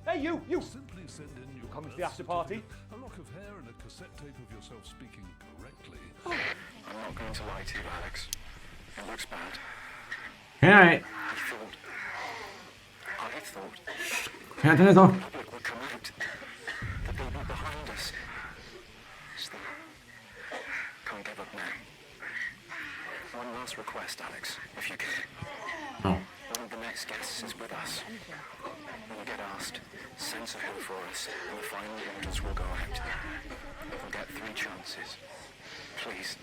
Hey, you. Simply send in your coming to the after party? A lock of hair and a cassette tape of yourself speaking correctly. I'm not going to lie to you, Alex. It looks bad. Alright. I thought Ja, turn it off. the public would come out. The people behind us. Still, can't give up now. One last request, Alex, if you can. Oh. One of the next guests is with us. When you get asked, censor him for us, and the final orders will go out. We'll get 3 chances. Please,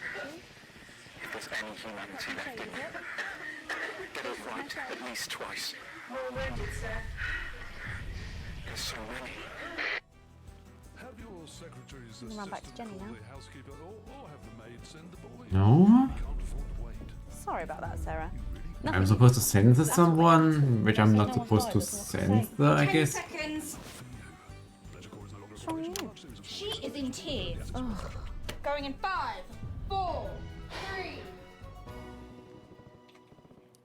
if there's any humanity left in you, get it right at least twice. There's so many. Have your secretary's I'm gonna run back to assistant Jenny call now. the housekeeper or have the maid send the boy. No? We can't afford to wait. Sorry about that, Sarah. I'm supposed to censor someone, which I'm not supposed to censor, I guess. Seconds. What's wrong with you? She is in tears. Going in 5, 4, 3.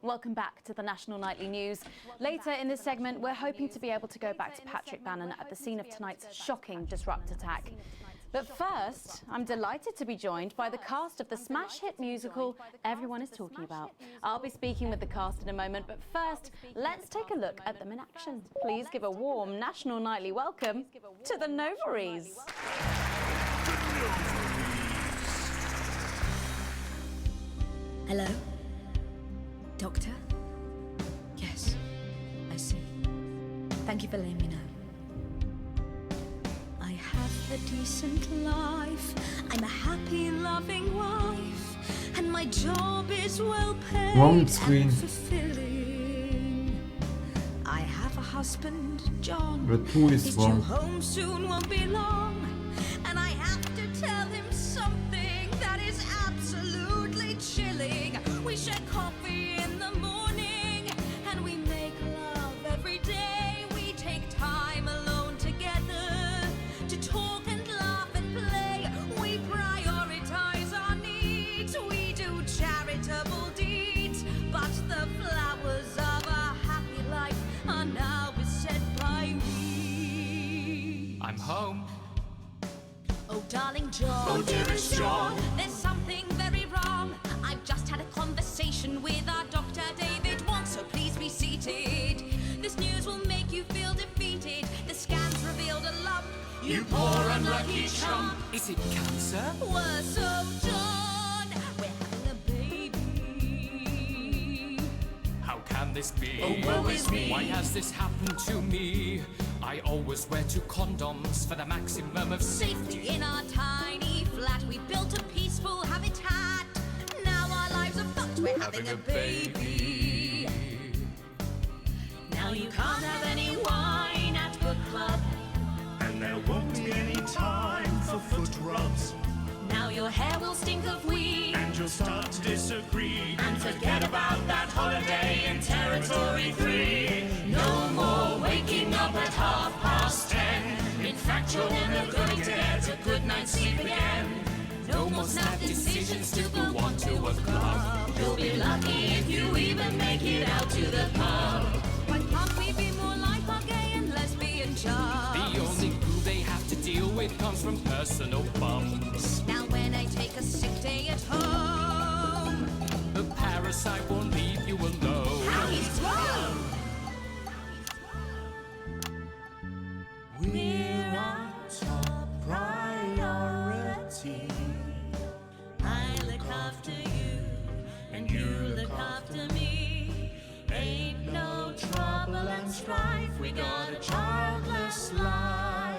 Welcome back to the National Nightly News. Later in this segment, we're hoping to be able to go back to Patrick Bannon at the scene of tonight's shocking Disrupt attack. But first, I'm delighted to be joined by the cast of the smash hit musical everyone is talking about. I'll be speaking with the cast in a moment, but first, let's take a look at them in action. Please give a warm National Nightly welcome to the Novaries. Hello? Doctor? Yes, I see. Thank you for letting me know. I have a decent life. I'm a happy, loving wife. And my job is well paid Wrong screen. and fulfilling. I have a husband, John. But who is He's wrong? due home soon, won't be long. And I have to tell him something that is absolutely chilling. We share coffee in the morning, and we make love every day. We take time alone together to talk and laugh and play. We prioritize our needs. We do charitable deeds, but the flowers of a happy John. Oh, dearest John. There's something very wrong. I've just had a conversation with our doctor, David Wong, so please be seated. This news will make you feel defeated. The scans revealed a lump. You poor unlucky chump. Is it cancer? Worse, oh, John. We're having a baby. How can this be? Oh, woe is me. Why has this happened to me? I always wear 2 condoms for the maximum of Safety in our tiny flat. We built a peaceful habitat. Now our lives are fucked. We're having a baby. Now you can't have any wine at book club. And there won't be any time for foot rubs. Now your hair will stink of weed. And you'll start to disagree. And forget about that holiday in Territory 3. No more waking up at 10:30. In fact, you're never going to get a good night's sleep again. No more snap decisions to go on to a club. You'll be lucky if you even make it out to the pub. Why can't we be more like our gay and lesbian chums? The only glue they have to deal with comes from personal bums. Now when I take a sick day at home, The parasite won't leave you alone. how he's thrown. We're our top priority. I look after you, and you look after me. Ain't no trouble and strife. We got a childless life.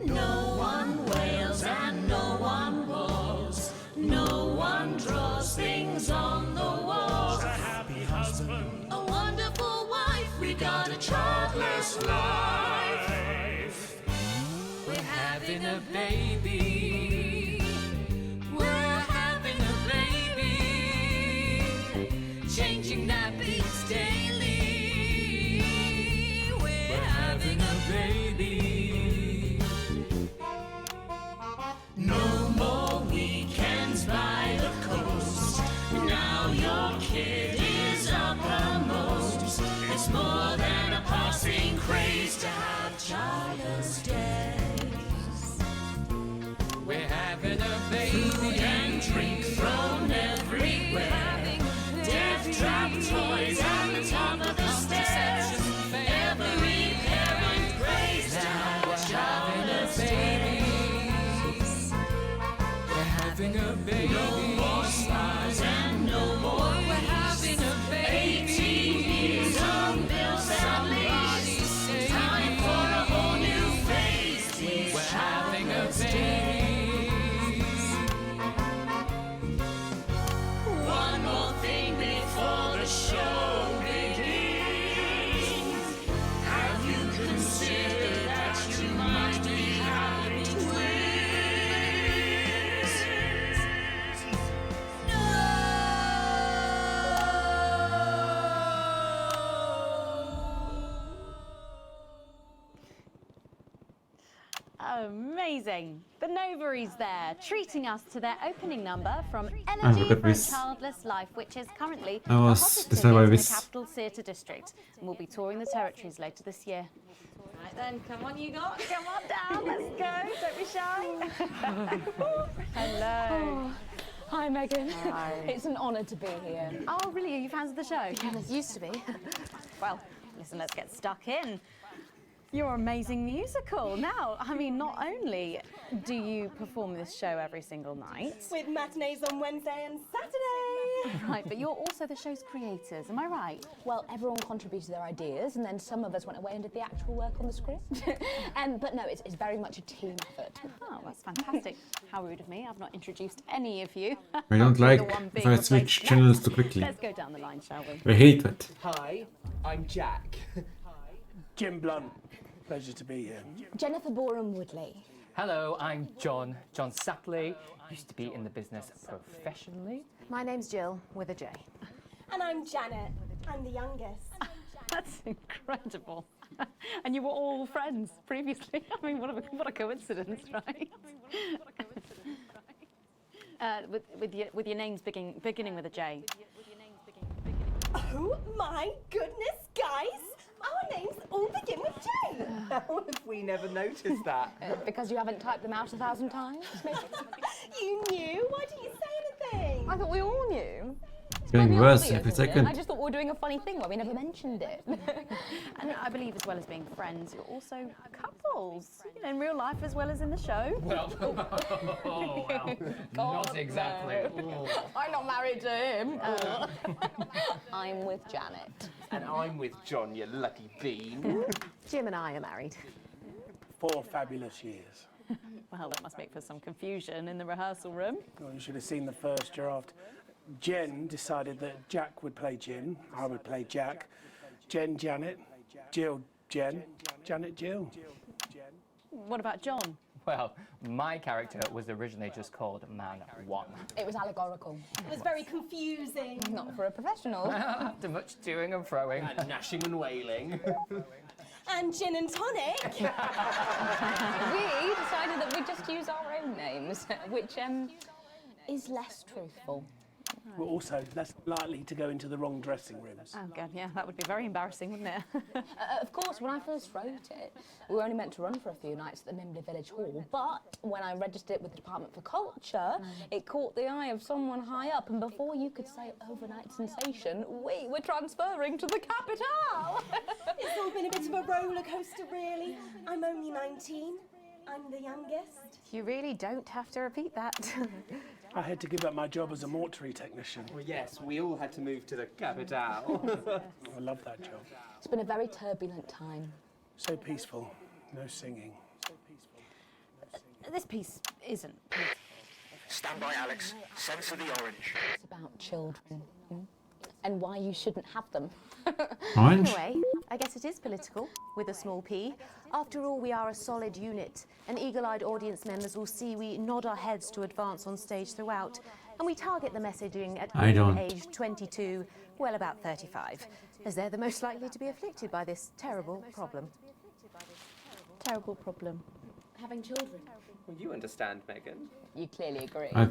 No one wails and no one walls. No one draws things on the walls. A happy husband. A wonderful wife. We got a childless life. We're having a baby. We're having a baby. Changing nappies daily. We're having a baby. No more weekends by the coast. Now your kid is uppermost. It's more than a passing craze to have childless days. We're having a baby. Food and drink thrown everywhere. Death trap toys at the top of the stairs. Every parent prays to have childless days. We're having a baby. No more spas and no more We're having a baby. 18 years on bills and leaves. Time for a whole new phase. These We're having a childless baby. One more thing before the show begins. Have you considered that you might be having twins? Amazing. The Novaries there, treating us to their opening number from look Elegy at for a this. Childless Life, which is currently I the was hottest decided ticket by in the this. Capital Theatre District, and we'll be touring the territories later this year. Right then, come on you lot, come on down, let's go, don't be shy. Hello. Oh, hi, Megan. Hi. It's an honour to be here. Oh, really? Are you fans of the show? Used to be. Well, listen, let's get stuck in. Your amazing musical. Now, I mean, not only do you perform this show every single night, with matinees on Wednesday and Saturday. right, but you're also the show's creators, am I right? Well, everyone contributed their ideas, and then some of us went away and did the actual work on the script. But no, it's very much a team effort. Oh, that's fantastic. How rude of me. I've not introduced any of you. I don't You're like the one if being I replaced switch next. channels too quickly. Let's go down the line, shall we? I hate that. Hi, I'm Jack. Jim Blunt. Pleasure to be here. Jennifer Boram Woodley. Hello, I'm John Sapley. Used to be in the business professionally. My name's Jill, with a J. And I'm Janet. I'm the youngest. That's incredible. And you were all friends previously. I mean, what a coincidence, right? With your names beginning with a J. Oh my goodness, guys! Our names all begin with J. How have we never noticed that? Because you haven't typed them out 1,000 times, maybe? You knew? Why didn't you say anything? I thought we all knew. It's getting Maybe worse obvious, every isn't it? second. I just thought we were doing a funny thing where we never mentioned it. And I believe as well as being friends, you're also couples. You know, in real life as well as in the show. Well, oh, well, not exactly. No. I'm not married to him. I'm with Janet. And I'm with John, you lucky bean. Jim and I are married. 4 fabulous years. Well, that must make for some confusion in the rehearsal room. Well, you should have seen the first draft. Jen decided that Jack would play Jim, I would play Jack, Jen Janet, Jill Jen, Janet Jill. What about John? Well, my character was originally just called Man 1. It was allegorical. It was very confusing. Not for a professional. After much toing and froing. And gnashing and wailing. And gin and tonic. We decided that we'd just use our own names, which is less truthful. We're also less likely to go into the wrong dressing rooms. Oh, God, yeah, that would be very embarrassing, wouldn't it? Of course, when I first wrote it, we were only meant to run for a few nights at the Mimbley Village Hall, but when I registered it with the Department for Culture, it caught the eye of someone high up, and before you could say overnight sensation, we were transferring to the capital. It's all been a bit of a roller coaster, really. I'm only 19. I'm the youngest. You really don't have to repeat that. I had to give up my job as a mortuary technician. Well, yes, we all had to move to the capital. I love that job. It's been a very turbulent time. So peaceful, no singing. This piece isn't. Stand by, Alex. Censor the orange. It's about children and why you shouldn't have them. Orange? Anyway, I guess it is political, with a small p. After all, we are a solid unit, and eagle-eyed audience members will see we nod our heads to advance on stage throughout, and we target the messaging at women aged 22, well, about 35, as they're the most likely to be afflicted by this terrible problem. Terrible problem. Having children. Well, you understand, Megan. You clearly agree. I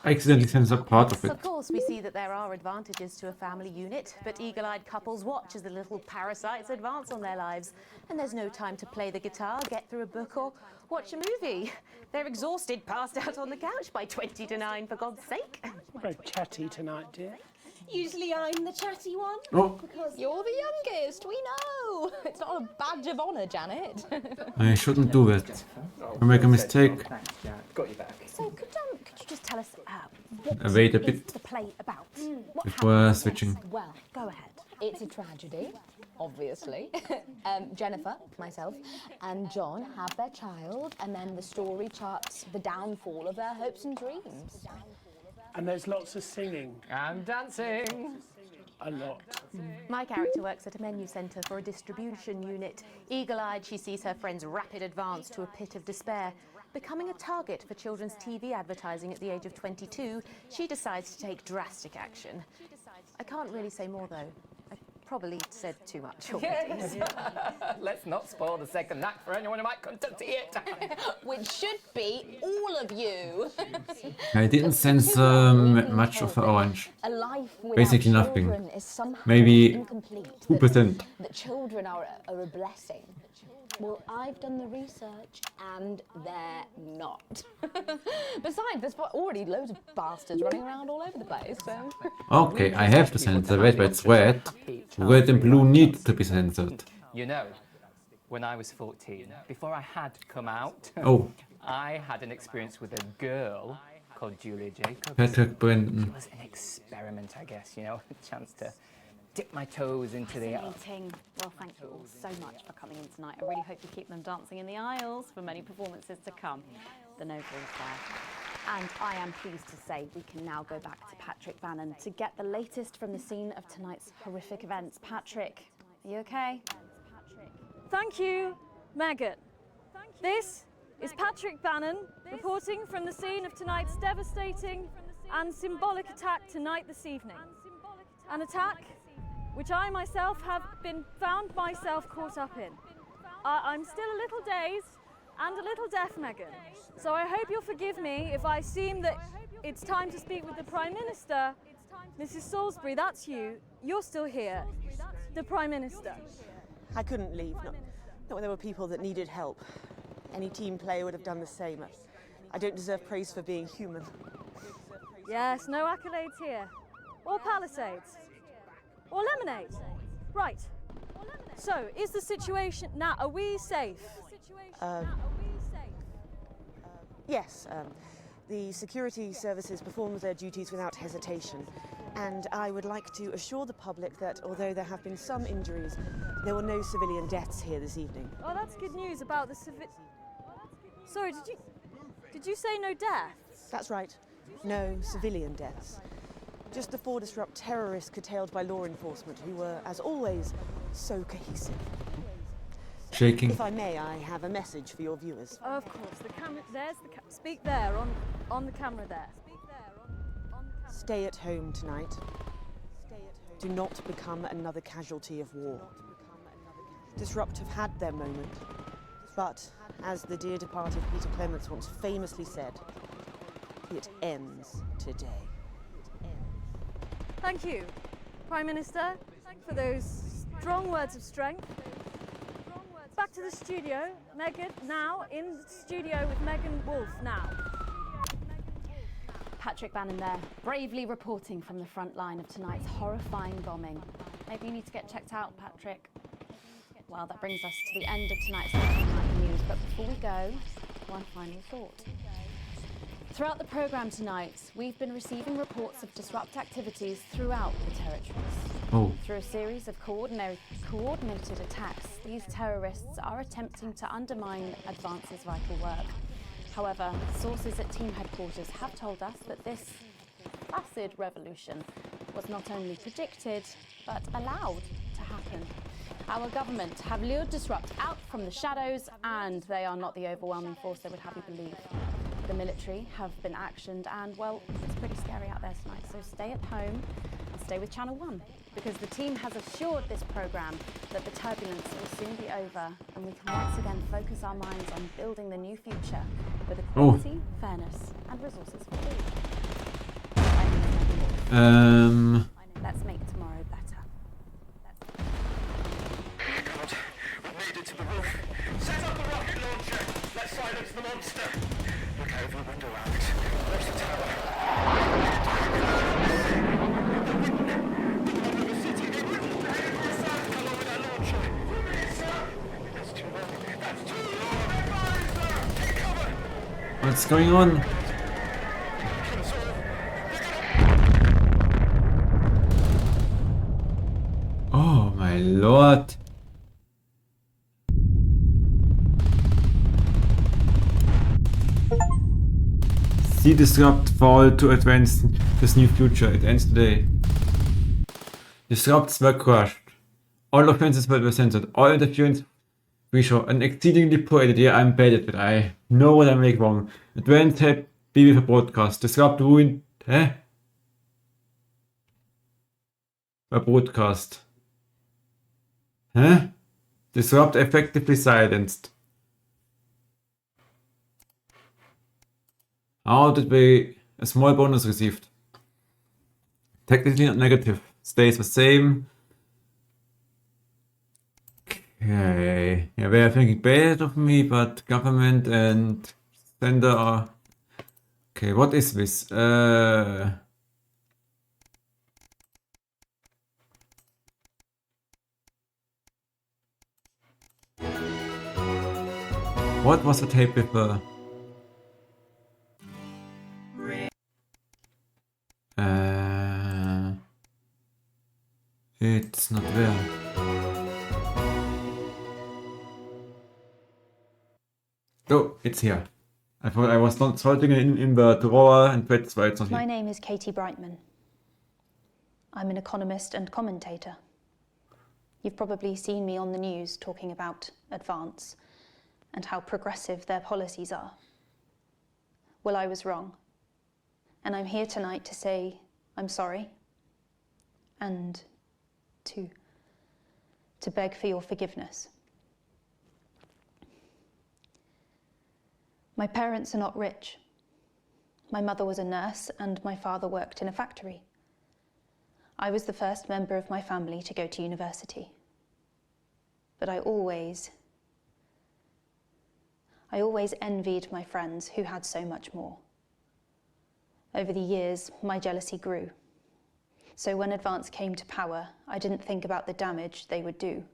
accidentally censored part of it. Of course, we see that there are advantages to a family unit, but eagle-eyed couples watch as the little parasites advance on their lives. And there's no time to play the guitar, get through a book, or watch a movie. They're exhausted, passed out on the couch by 20 to 9, for God's sake. Very chatty tonight, dear. Usually I'm the chatty one. Oh. Because you're the youngest, we know. It's not a badge of honour, Janet. I shouldn't do it. I make a mistake. Got you back. So could you just tell us I wait a what bit is the play about? What before happens switching. next? Well, go ahead. It's a tragedy, obviously. Jennifer, myself, and John have their child, and then the story charts the downfall of their hopes and dreams. And there's lots of singing. And dancing. A lot. My character works at a menu centre for a distribution unit. Eagle-eyed, she sees her friend's rapid advance to a pit of despair. Becoming a target for children's TV advertising at the age of 22, she decides to take drastic action. I can't really say more, though. I probably said too much already. Yes. Let's not spoil the second act for anyone who might come to see it. Which should be all of you. I didn't censor much of the orange. A life without Basically children nothing. is somehow Maybe incomplete. 2%. That children are a blessing. Well, I've done the research and they're not. Besides, there's already loads of bastards running around all over the place, so... Okay, I have to censor red, but it's red. Red and blue need to be censored. You know, when I was 14, before I had come out, Oh. I had an experience with a girl called Julia Jacobs. Patrick Brenton. It was an experiment, I guess, you know, a chance to dip my toes into the... Fascinating. Well, thank you all so much for coming in tonight. I really hope you keep them dancing in the aisles for many performances to come. The novel is there. And I am pleased to say we can now go back to Patrick Bannon to get the latest from the scene of tonight's horrific events. Patrick, are you okay? Thank you, Megan. This is Patrick Bannon reporting from the scene of tonight's devastating and symbolic attack tonight this evening. An attack which I myself have been found myself caught up in. I'm still a little dazed and a little deaf, Megan. So I hope you'll forgive me if I seem that it's time to speak with the Prime Minister. Mrs. Salisbury, that's you. You're still here. The Prime Minister. I couldn't leave, not when there were people that needed help. Any team player would have done the same. I don't deserve praise for being human. Yes, no accolades here. Or Palisades. Or lemonade. Right. So, is the situation now, are we safe? Yes, the security services performed their duties without hesitation. And I would like to assure the public that although there have been some injuries, there were no civilian deaths here this evening. Oh, that's good news about the Sorry, did you say no deaths? That's right. No civilian deaths. Just the 4 disrupt terrorists curtailed by law enforcement, who were, as always, so cohesive. Shaking. If I may, I have a message for your viewers. Of course, the camera, there's the speak there, on the camera there. Stay at home tonight. Do not become another casualty of war. Disrupt have had their moment, but as the dear departed Peter Clements once famously said, it ends today. Thank you, Prime Minister, for those strong words of strength. Back to the studio. Megan, now in the studio with Megan Wolf now. Patrick Bannon there, bravely reporting from the front line of tonight's horrifying bombing. Maybe you need to get checked out, Patrick. Well, that brings us to the end of tonight's Night News, but before we go, one final thought. Throughout the programme tonight, we've been receiving reports of disrupt activities throughout the territories. Through a series of coordinated attacks, these terrorists are attempting to undermine Advance's vital work. However, sources at team headquarters have told us that this placid revolution was not only predicted, but allowed to happen. Our government have lured Disrupt out from the shadows, and they are not the overwhelming force they would have you believe. The military have been actioned, and well, it's pretty scary out there tonight, so stay at home and stay with Channel 1, because the team has assured this programme that the turbulence will soon be over, and we can once again focus our minds on building the new future with equality, fairness and resources for all. Let's make tomorrow better. God, we made it to the roof. Set up the rocket launcher. Let's silence the monster. Look out of your window, Alex. There's the tower. The city. They wouldn't behave themselves along with that launcher. That's too long. That's too long. Advisor! Take cover! What's going on? Oh my lord. See Disrupt fall to advance this new future. It ends today. Disrupts were crushed. All offenses were censored. All interference we show an exceedingly poor edit. Yeah, I'm bad at it. I know what I make wrong. Advance happy with a broadcast. Disrupt ruined. A broadcast. Disrupt effectively silenced. How did we a small bonus received? Technically not negative. Stays the same. Okay. Yeah, they are thinking bad of me, but government and sender are... Okay, what is this? What was the tape with it's not there. Oh, it's here. I thought I was not sorting it in the drawer, and that's why it's not here. My name is Katie Brightman. I'm an economist and commentator. You've probably seen me on the news talking about Advance and how progressive their policies are. Well, I was wrong. And I'm here tonight to say I'm sorry and to beg for your forgiveness. My parents are not rich. My mother was a nurse and my father worked in a factory. I was the first member of my family to go to university. but I always envied my friends who had so much more. Over the years, my jealousy grew. So when Advance came to power, I didn't think about the damage they would do.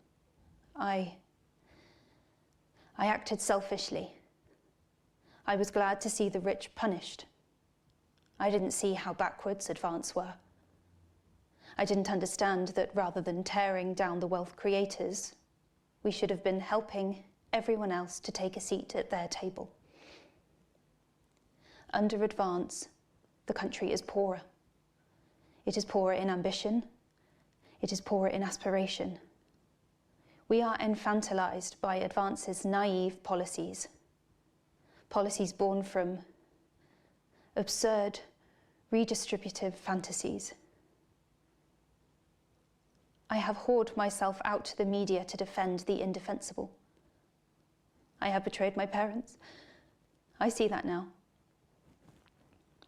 I acted selfishly. I was glad to see the rich punished. I didn't see how backwards Advance were. I didn't understand that rather than tearing down the wealth creators, we should have been helping everyone else to take a seat at their table. Under Advance, the country is poorer. It is poorer in ambition. It is poorer in aspiration. We are infantilized by Advance's naive policies. Policies born from absurd, redistributive fantasies. I have whored myself out to the media to defend the indefensible. I have betrayed my parents. I see that now.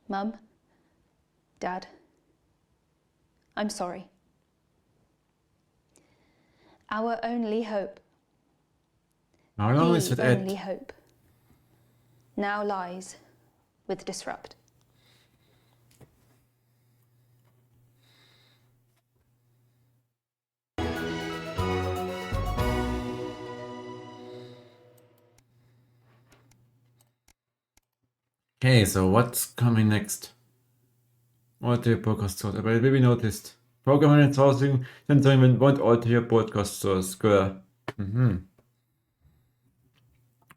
Mum, Dad, I'm sorry. Our only hope, How long is it the at? only hope, now lies with Disrupt. Okay, so what's coming next? Alter your podcast source. Aber maybe noticed. Programming and sourcing censoring won't alter your podcast source. Square.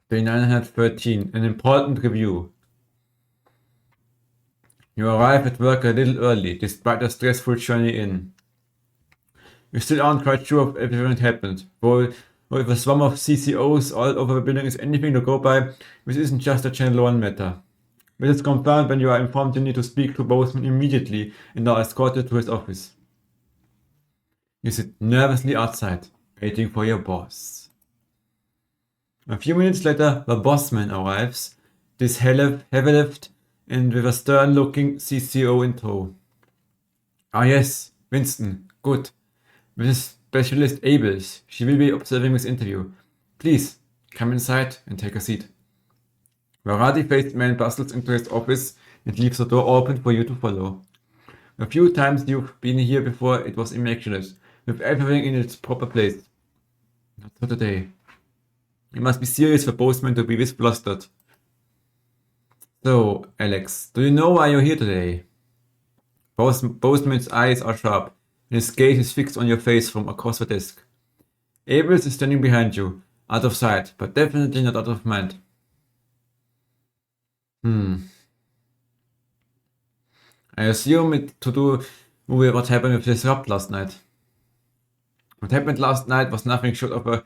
Day 913. An important review. You arrive at work a little early, despite a stressful journey in. You still aren't quite sure if everything that happened. Though if a swarm of CCOs all over the building is anything to go by, this isn't just a Channel 1 matter. This is confirmed when you are informed you need to speak to Boseman immediately and are escorted to his office. You sit nervously outside, waiting for your boss. A few minutes later, the bossman arrives, this heavy-lift and with a stern-looking CCO in tow. Ah yes, Winston, good. Mrs. Specialist Abels, she will be observing this interview. Please, come inside and take a seat. The ruddy-faced man bustles into his office and leaves the door open for you to follow. A few times you've been here before, it was immaculate, with everything in its proper place. Not for today. It must be serious for Boseman to be this flustered. So, Alex, do you know why you're here today? Boseman's eyes are sharp, and his gaze is fixed on your face from across the desk. Abels is standing behind you, out of sight, but definitely not out of mind. I assume it to do with what happened with Disrupt last night. What happened last night was nothing short of a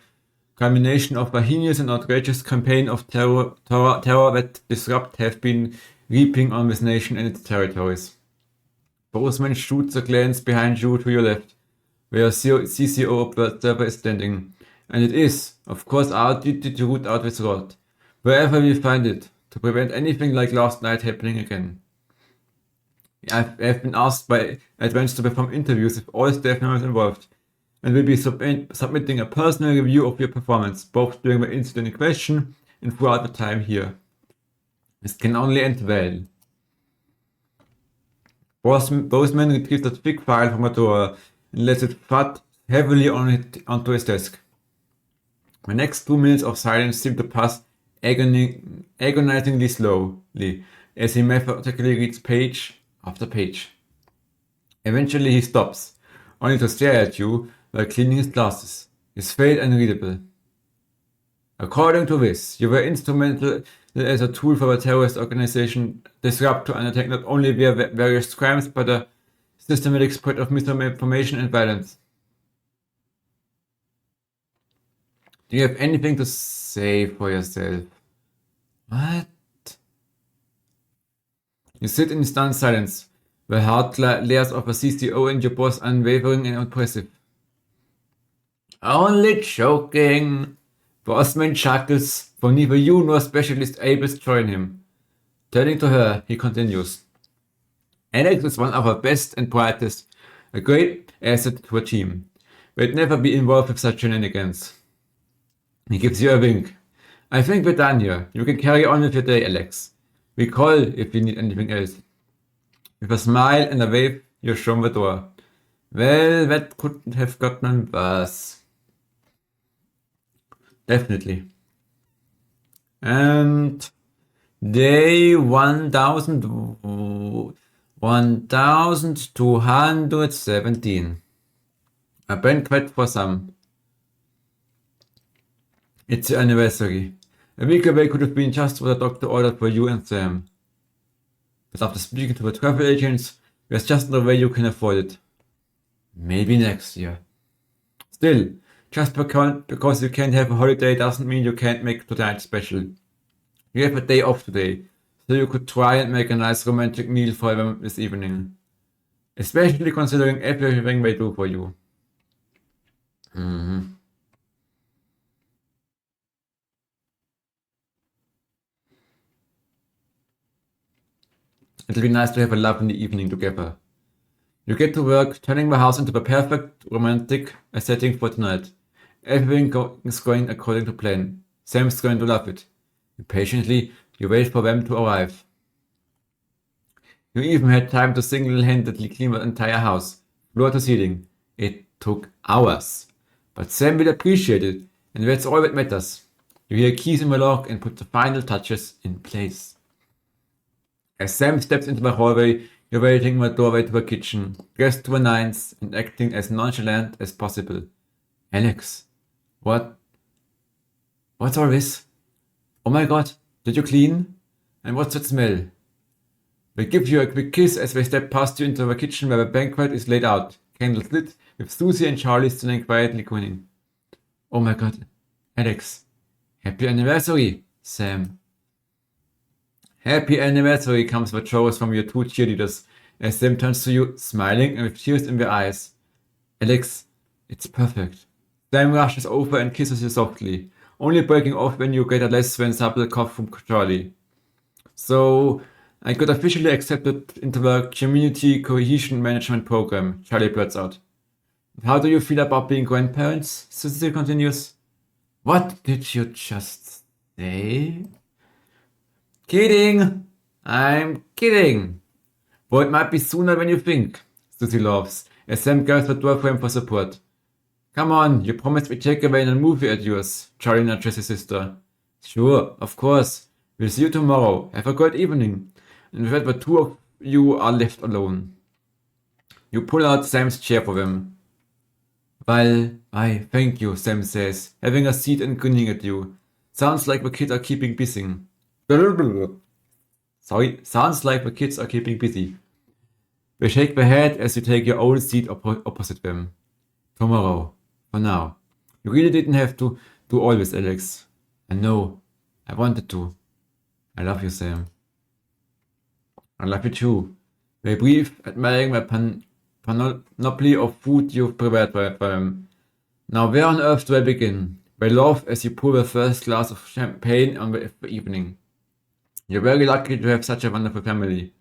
culmination of a heinous and outrageous campaign of terror that Disrupt have been reaping on this nation and its territories. Boseman shoots a glance behind you to your left, where a CCO observer is standing, and it is, of course, our duty to root out this rot, wherever we find it, to prevent anything like last night happening again. I've been asked by Advance to perform interviews with all staff members involved, and will be submitting a personal review of your performance, both during the incident in question and throughout the time here. This can only end well. Boseman retrieves a thick file from a drawer and lets it thud heavily onto his desk. The next 2 minutes of silence seem to pass agonizingly slowly as he methodically reads page after page. Eventually he stops, only to stare at you while cleaning his glasses, his face unreadable. According to this, you were instrumental as a tool for the terrorist organization Disrupt to undertake not only their various crimes but a systematic spread of misinformation and violence. Do you have anything to say for yourself? What? You sit in stunned silence, the hard layers of a CCO and your boss unwavering and impressive. Only joking. Bossman chuckles, for neither you nor Specialist Abels join him. Turning to her, he continues. Alex is one of our best and brightest, a great asset to a team. We'd never be involved with such shenanigans. He gives you a wink. I think we're done here. You can carry on with your day, Alex. We call if you need anything else. With a smile and a wave, you're shown the door. Well, that couldn't have gotten worse. Definitely. And day 1217. A banquet for some. It's your anniversary. A week away could have been just what the doctor ordered for you and Sam. But after speaking to the travel agents, there's just no way you can afford it. Maybe next year. Still, just because you can't have a holiday doesn't mean you can't make tonight special. You have a day off today, so you could try and make a nice romantic meal for them this evening. Especially considering everything they do for you. It'll be nice to have a lovely evening together. You get to work, turning the house into the perfect romantic setting for tonight. Everything is going according to plan. Sam's going to love it. Impatiently, you wait for them to arrive. You even had time to single-handedly clean the entire house, floor to ceiling. It took hours. But Sam will appreciate it, and that's all that matters. You hear keys in the lock and put the final touches in place. As Sam steps into the hallway, you're waiting in the doorway to the kitchen, dressed to the nines and acting as nonchalant as possible. Alex, what's all this? Oh my god, did you clean? And what's that smell? They give you a quick kiss as they step past you into the kitchen where the banquet is laid out, candles lit, with Susie and Charlie standing quietly grinning. Oh my god, Alex, happy anniversary, Sam. Happy anniversary comes the chorus from your two cheerleaders as Sam turns to you, smiling and with tears in their eyes. Alex, it's perfect. Sam rushes over and kisses you softly, only breaking off when you get a less than subtle cough from Charlie. So, I got officially accepted into the Community Cohesion Management Program, Charlie blurts out. How do you feel about being grandparents? Susie continues. What did you just say? Kidding! I'm kidding! But it might be sooner than you think, Susie laughs, as Sam grabs the door frame for support. Come on, you promised we take away a movie at yours, Charlie nudges his sister. Sure, of course. We'll see you tomorrow. Have a great evening. And with that, the two of you are left alone. You pull out Sam's chair for them. Well, thank you, Sam says, having a seat and grinning at you. Sounds like the kids are keeping busy. Sounds like the kids are keeping busy. They shake their head as you take your own seat opposite them. Tomorrow, for now. You really didn't have to do all this, Alex. I know. I wanted to. I love you, Sam. I love you too. They breathe, admiring the panoply of food you've prepared for them. Now where on earth do I begin? They laugh as you pour the first glass of champagne on the evening. You're very lucky to have such a wonderful family.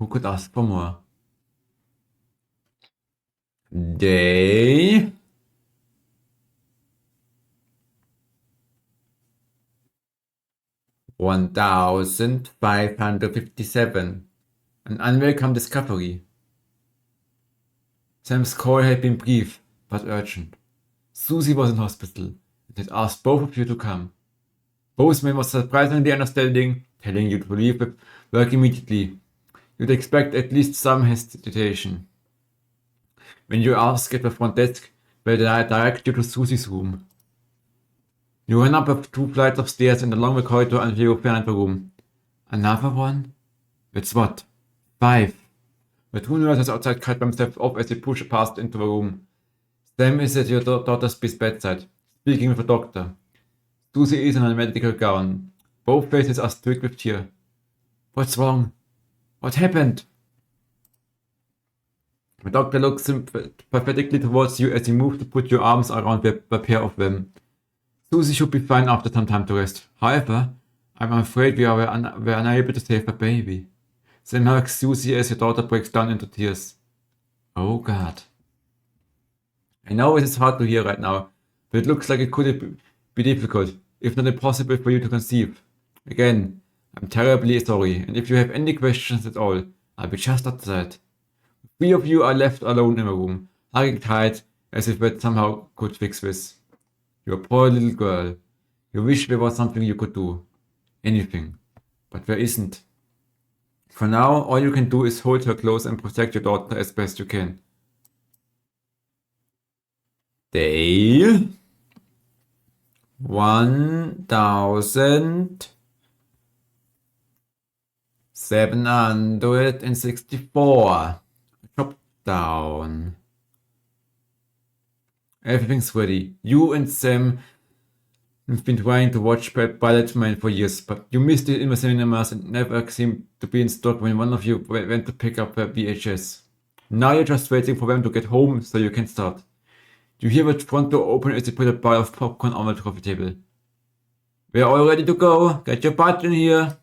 Who could ask for more? Day 1557. An unwelcome discovery. Sam's call had been brief, but urgent. Susie was in hospital and had asked both of you to come. Both men were surprisingly understanding, telling you to leave work immediately. You'd expect at least some hesitation. When you ask at the front desk, they direct you to Susie's room. You run up the 2 flights of stairs and along the corridor until you find the room. Another one? It's what? 5. The 2 nurses outside cut themselves off as you push past into the room. Sam is at your daughter's bedside, speaking with the doctor. Susie is in a medical gown. Both faces are streaked with tear. What's wrong? What happened? The doctor looks pathetically towards you as you move to put your arms around the pair of them. Susie should be fine after some time to rest. However, I'm afraid we're unable to save the baby. Sam hugs Susie as your daughter breaks down into tears. Oh God. I know it is hard to hear right now, but it looks like it could be difficult, if not impossible for you to conceive. Again, I'm terribly sorry, and if you have any questions at all, I'll be just outside. 3 of you are left alone in a room, hugging tight as if that somehow could fix this. You're a poor little girl. You wish there was something you could do. Anything. But there isn't. For now, all you can do is hold her close and protect your daughter as best you can. Day 1764. Drop down. Everything's ready. You and Sam have been trying to watch Ballet Man for years, but you missed it in the cinemas and never seemed to be in stock when one of you went to pick up the VHS. Now you're just waiting for them to get home so you can start. You hear the front door open as they put a bar of popcorn on the coffee table. We're all ready to go. Get your butt in here.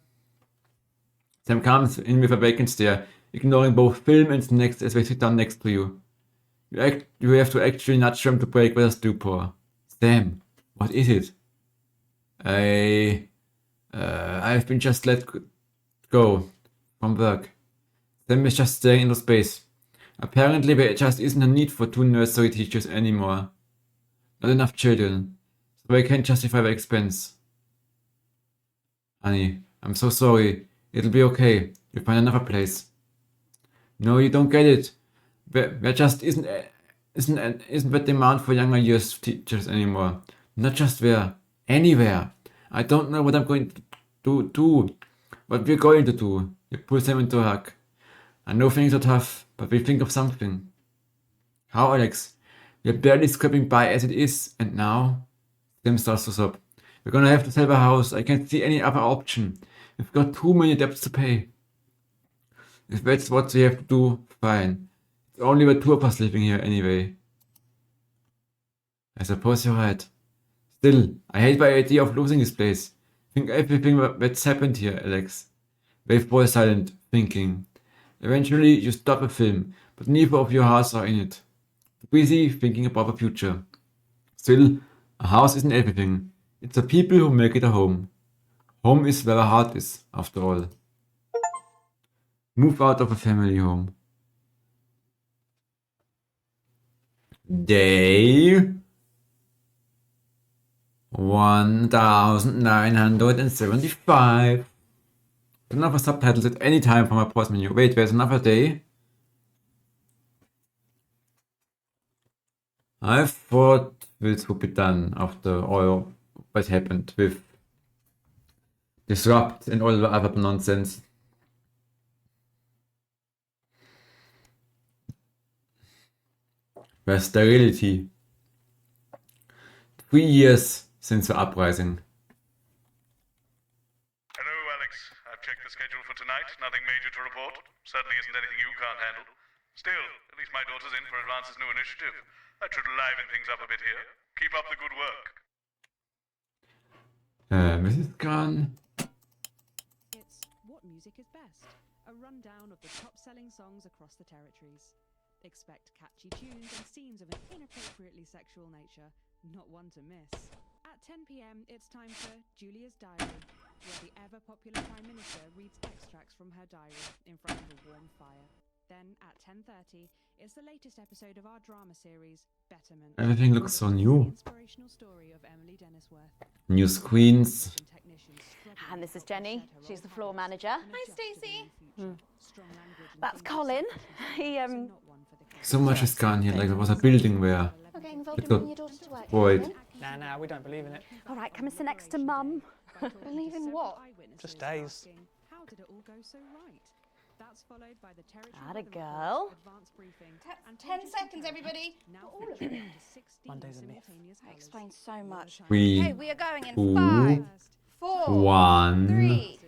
Sam comes in with a vacant stare, ignoring both film and snacks as they sit down next to you. You have to actually nudge them to break their stupor. Sam, what is it? I've been just let go from work. Sam is just staring into space. Apparently there just isn't a need for 2 nursery teachers anymore. Not enough children, so they can't justify the expense. Honey, I'm so sorry. It'll be okay. You'll find another place. No, you don't get it. There just isn't the demand for younger years teachers anymore. Not just there. Anywhere. I don't know what I'm going to do. What we're going to do. You pull Sam into a hug. I know things are tough, but we'll think of something. How, Alex? We're barely scraping by as it is, and now? Sam starts to sob. We're gonna have to sell the house. I can't see any other option. We've got too many debts to pay. If that's what we have to do, fine. It's only the 2 of us living here anyway. I suppose you're right. Still, I hate the idea of losing this place. Think everything that's happened here, Alex. They fall silent, thinking. Eventually, you stop the film, but neither of your hearts are in it. Too busy thinking about the future. Still, a house isn't everything. It's the people who make it a home. Home is where the heart is, after all. Move out of a family home. Day 1975. Turn off the subtitles at any time from my pause menu. Wait, there's another day? I thought this would be done after all what happened with Disrupt and all the other nonsense. The sterility. 3 years since the uprising. Hello, Alex. I've checked the schedule for tonight. Nothing major to report. Certainly isn't anything you can't handle. Still, at least my daughter's in for Advance's new initiative. That should liven things up a bit here. Keep up the good work. Mrs. Khan. It's What Music is Best, a rundown of the top-selling songs across the territories. Expect catchy tunes and scenes of an inappropriately sexual nature, not one to miss. At 10 p.m, it's time for Julia's Diary, where the ever-popular Prime Minister reads extracts from her diary in front of a warm fire. Then at 10:30, it's the latest episode of our drama series, Betterment. Everything looks so new. Inspirational story of Emily Dennisworth. New screens. And this is Jenny. She's the floor manager. Hi, Stacey. That's Colin. He So much is gone here, like there was a building where little void. Nah, we don't believe in it. All right, come and sit next to Mum. Believe in what? Just days. How did it all go so right? That's followed by the territory. Atta girl. 10 seconds, everybody. Monday's a myth. That explains so much. 3, Okay, we are going in 2, 5, 4, 1. 3.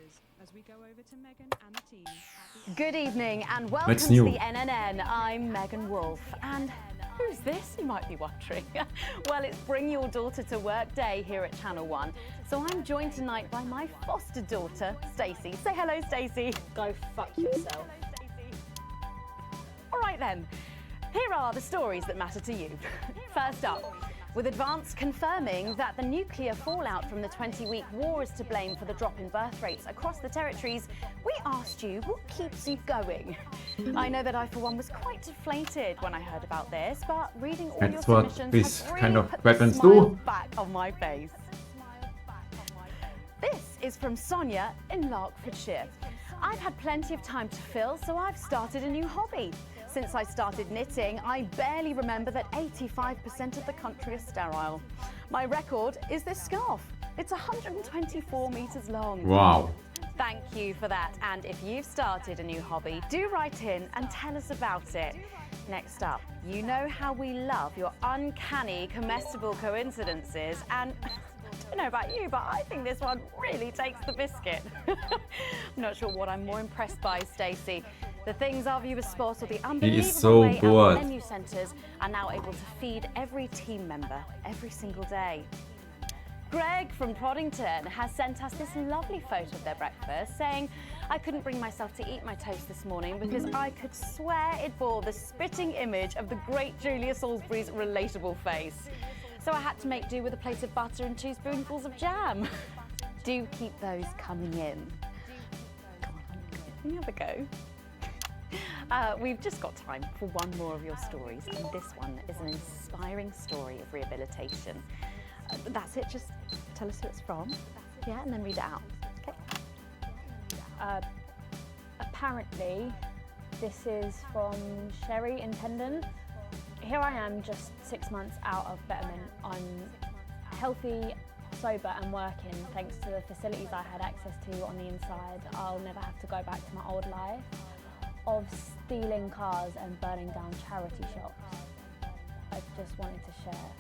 Good evening and welcome What's to new? the NNN. I'm Megan Wolf. And who's this, you might be wondering? Well, it's Bring Your Daughter to Work Day here at Channel 1. So I'm joined tonight by my foster daughter, Stacey. Say hello, Stacey. Go fuck yourself. All right then, here are the stories that matter to you. First up, with Advance confirming that the nuclear fallout from the 20-week war is to blame for the drop in birth rates across the territories, we asked you what keeps you going. I know that I, for one, was quite deflated when I heard about this, but reading all your That's what submissions these has really kind of put the weapons smile do. back on my face. This is from Sonia in Larkfordshire. I've had plenty of time to fill, so I've started a new hobby. Since I started knitting, I barely remember that 85% of the country is sterile. My record is this scarf. It's 124 metres long. Wow. Thank you for that. And if you've started a new hobby, do write in and tell us about it. Next up, you know how we love your uncanny comestible coincidences, and I don't know about you, but I think this one really takes the biscuit. I'm not sure what I'm more impressed by, Stacey. The things our viewers spot, or the unbelievable so way our bored. menu centres are now able to feed every team member every single day. Greg from Proddington has sent us this lovely photo of their breakfast, saying, I couldn't bring myself to eat my toast this morning because I could swear it bore the spitting image of the great Julia Salisbury's relatable face. So I had to make do with a plate of butter and 2 spoonfuls of jam. Do keep those coming in. Come on, have a go. We've just got time for one more of your stories, and this one is an inspiring story of rehabilitation. That's it, just tell us who it's from, yeah, and then read it out, okay? Apparently, this is from Sherry in Pendant. Here I am, just 6 months out of betterment. I'm healthy, sober and working thanks to the facilities I had access to on the inside. I'll never have to go back to my old life of stealing cars and burning down charity shops. I just wanted to share.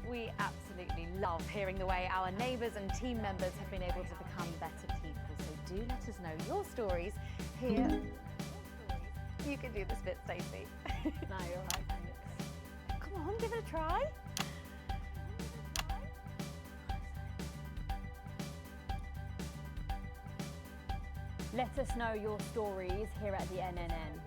We absolutely love hearing the way our neighbours and team members have been able to become better people. So do let us know your stories here. You can do this bit, Stacey. No, you're right, thanks. Come on, give it a try. Let us know your stories here at the NNN.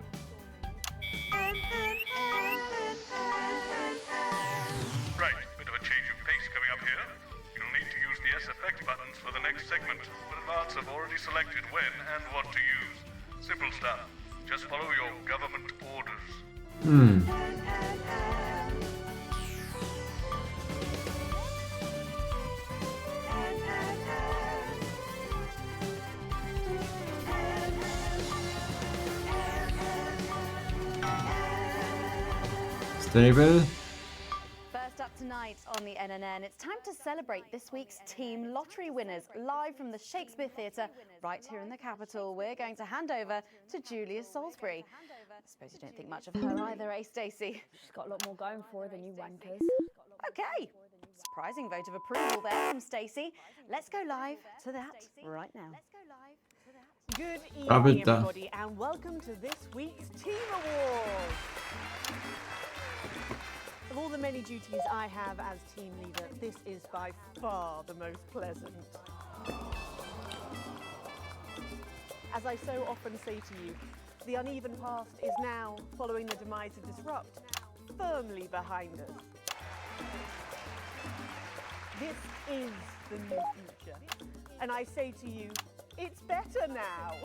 Right, bit of a change of pace coming up here. You'll need to use the S effect buttons for the next segment, but Advance have already selected when and what to use. Simple stuff. Just follow your government orders. Stable. First up tonight on the NNN, it's time to celebrate this week's team lottery winners live from the Shakespeare Theatre right here in the capital. We're going to hand over to Julia Salisbury. I suppose you don't think much of her either, eh, Stacey? She's got a lot more going for her than you wankers. Okay, surprising vote of approval there from Stacey. Let's go live to that right now. Good Double evening, duh. everybody, and welcome to this week's Team Awards. Of all the many duties I have as team leader, this is by far the most pleasant. As I so often say to you, the uneven past is now, following the demise of Disrupt, firmly behind us. This is the new future, and I say to you, it's better now.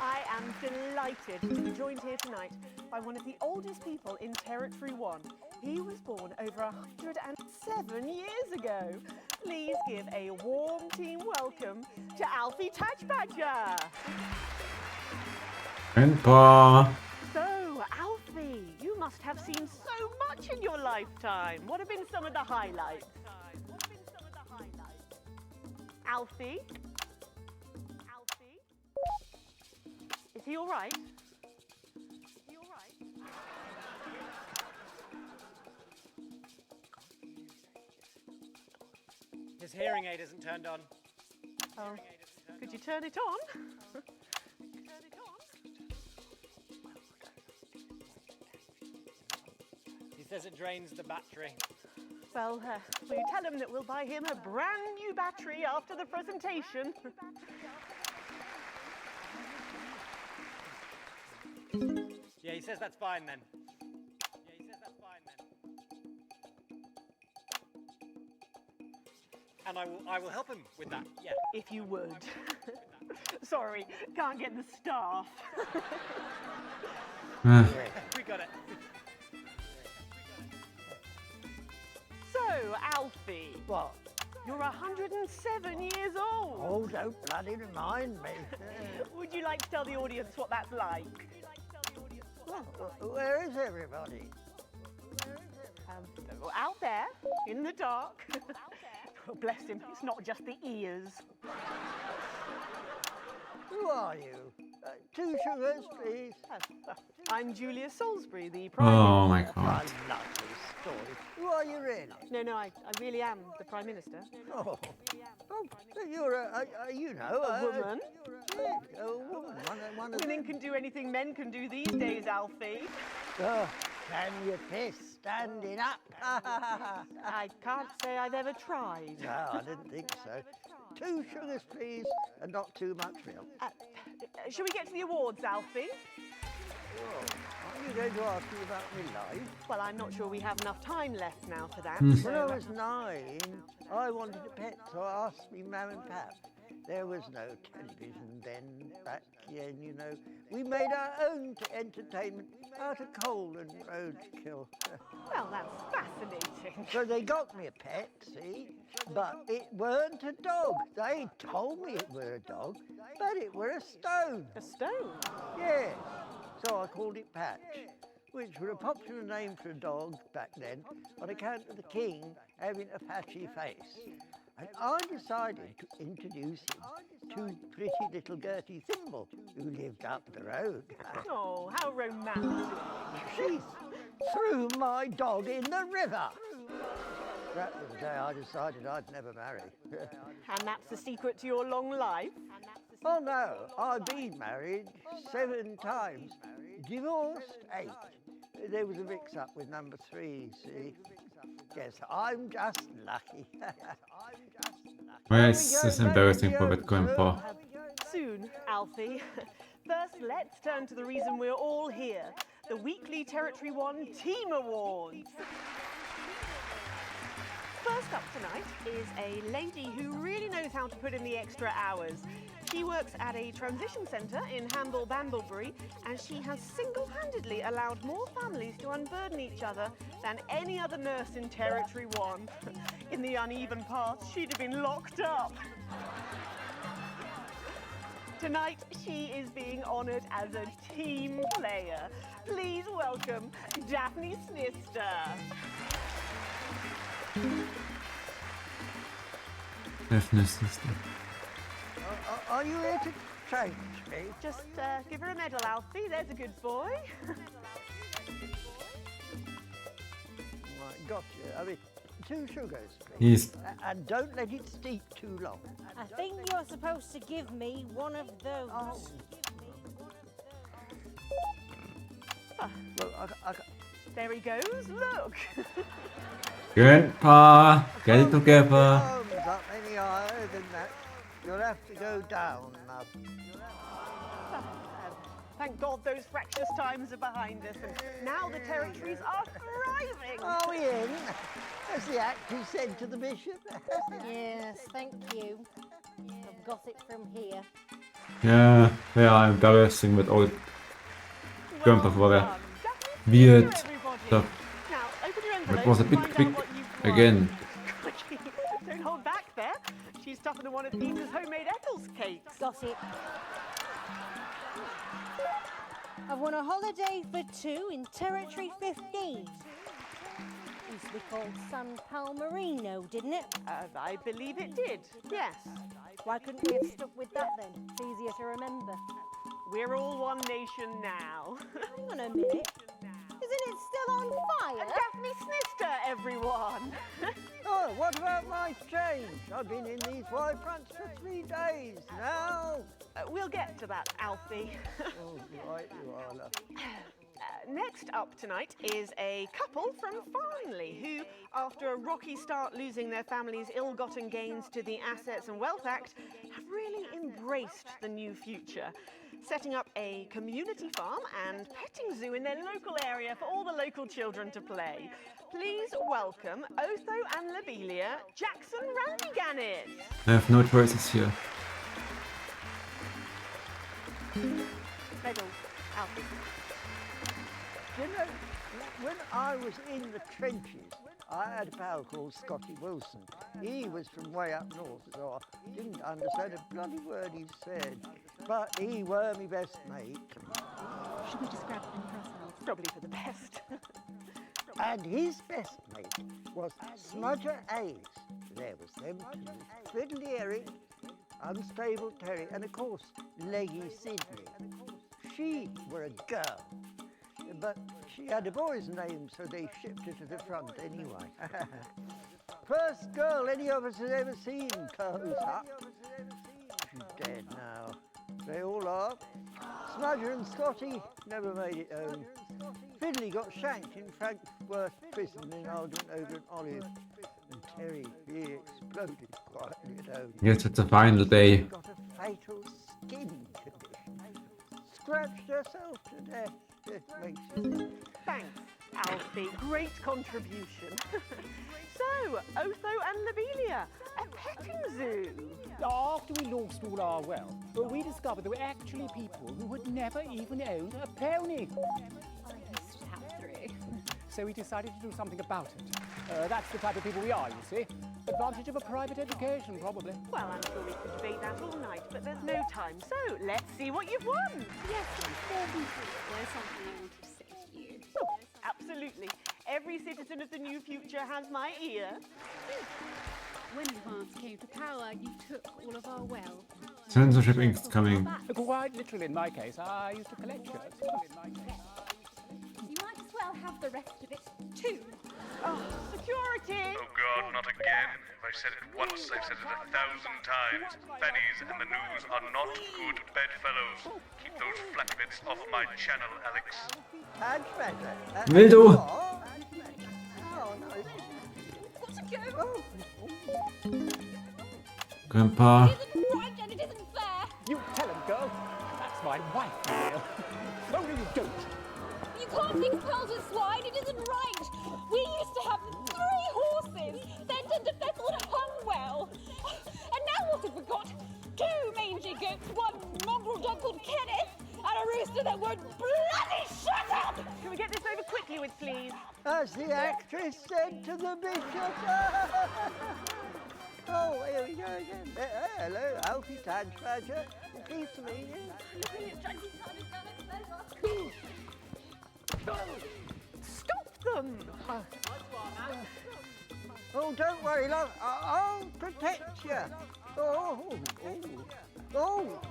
I am delighted to be joined here tonight by one of the oldest people in Territory 1. He was born over 107 years ago. Please give a warm team welcome to Alfie Tatchbadger. Grandpa. So, Alfie, you must have seen so much in your lifetime. What have been some of the highlights? Alfie? Is he all right? His hearing aid isn't turned on. Oh, could you turn it on? He says it drains the battery. Well, will you tell him that we'll buy him a brand new battery after the presentation? Yeah, he says that's fine then. and I will help him with that. Yeah. If you would. Sorry, can't get the staff. We got it. So, Alfie. What? You're 107 years old. Oh, don't bloody remind me. Would you like to tell the audience what that's like? Well, where is everybody? Out there, in the dark. Oh, bless him, it's not just the ears. Who are you? 2 sugars, please. I'm Julia Salisbury, the Prime Oh my Minister. god. I love this story. Who are you really? No, I really am the Prime Minister. Oh, so you're a woman. Yes, a woman. One of Women can do anything men can do these days, Alfie. Oh, can you piss standing up? I can't say I've ever tried. No, I didn't think so. 2 sugars, please, and not too much milk. Shall we get to the awards, Alfie? Oh, are you going to ask me about my life? Well, I'm not sure we have enough time left now for that. When I was 9, I wanted a pet, so I asked me Mam and Pap. There was no television then, back then, you know. We made our own entertainment out of coal and roadkill. Well, that's fascinating. So they got me a pet, see? But it weren't a dog. They told me it were a dog, but it were a stone. A stone? Yes. So I called it Patch, which was a popular name for a dog back then on account of the king having a patchy face. And I decided to introduce him to pretty little Gertie Thimble, who lived up the road. Oh, how romantic. She threw my dog in the river. That was the day I decided I'd never marry. And that's the secret to your long life? Oh no, I've been married 7 times, divorced 8. There was a mix-up with number 3, see? Yes, I'm just lucky. Well, it's embarrassing for that grandpa. Soon, Alfie. First, let's turn to the reason we're all here, the weekly Territory 1 Team Awards. First up tonight is a lady who really knows how to put in the extra hours. She works at a transition centre in Hamble-Bamblebury, and she has single-handedly allowed more families to unburden each other than any other nurse in Territory 1. In the uneven path, she'd have been locked up. Tonight, she is being honoured as a team player. Please welcome Daphne Snister. Daphne Snister. Are you here to change me? Just give her a medal, Alfie. There's a good boy. Right, got you. I mean, 2 sugars, Yes. please. And don't let it steep too long. I think you're supposed to give me one of those. Well, There he goes. Look. Grandpa, get it together. Arms up any higher than that. You'll have to go down, love. Thank God those fractious times are behind us, and now the territories are thriving. Are we in? That's the act you sent to the bishop. Yes, thank you. I've got it from here. Yeah, they are embarrassing with all grandpa for their weird stuff. Now, open your It envelope was a and bit find quick out what you've won. again. Don't hold back there. She's tougher than one of Eva's homemade Eccles cakes. Got it. I've won a holiday for 2 in Territory 15. Used to be called San Palmerino, didn't it? I believe it did, yes. Why couldn't we have stuck with that then? It's easier to remember. We're all one nation now. Hang on a minute. Isn't it still on fire? Daphne Snister, everyone. Oh, what about my change? I've been in these wide fronts for 3 days now. We'll get to that, Alfie. Oh, right you are, love. Next up tonight is a couple from Farnley who, after a rocky start losing their family's ill-gotten gains to the Assets and Wealth Act, have really embraced the new future. setting up a community farm and petting zoo in their local area for all the local children to play. Please welcome Otho and Lobelia, Jackson Randy-Gannett. I have no choices here. Medals, Alfie. You know, when I was in the trenches, I had a pal called Scotty Wilson. He was from way up north, so I didn't understand a bloody word he said. But he were my best mate. Should we just grab them for ourselves? Probably for the best. And his best mate was Smudger Ace. There was them two, Fiddly Eric, Unstable Terry, and of course, Leggy Sydney. She were a girl, but she had a boy's name, so they shipped her to the front anyway. First girl any of us has ever seen, close up. She's dead now. They all are. Smudger and Scotty never made it home. Fiddly got shanked in Frankworth prison in Alderton over an Olive. And Terry, he exploded quietly at home. Yes, it's a final day. Got a fatal skin condition. Scratched herself to death. It makes you... Thanks, Alfie. Great contribution. So, Otho and Lobelia, a petting zoo. After we lost all our wealth, we discovered there were actually people who had never even owned a pony. I used to have 3. So we decided to do something about it. That's the type of people we are, you see. Advantage of a private education, probably. Well, I'm sure we could debate that all night, but there's no time. So, let's see what you've won. Yes, before we do, there's something I wanted to say to you. Oh, absolutely. Every citizen of the new future has my ear. When Advance came to power, you took all of our wealth. Censorship Inc. is coming. Quite literally, in my case, I used to collect shirts. You might as well have the rest of it, too. Oh, security! Oh God, not again. If I've said it once, I've said it 1,000 times. Fannies and the news are not good bedfellows. Keep those flat bits off my channel, Alex. Will do. Got to go. Grandpa. It isn't right and it isn't fair. You tell him, girl. That's my wife, you know. No, you don't. You can't mix pearls with swine. It isn't right. We used to have 3 horses sent into Bethel and hung well. And now what have we got? 2 mangy goats, 1 mongrel dog called Kenneth, and a rooster that won't bloody shut up! Can we get this over quickly with, please? As the actress said to the bishop. Oh, here we go again. Hello, Alfie Tadge-Badger. Pleased to meet you. Stop them! Oh, don't worry, love. I'll protect you. Oh,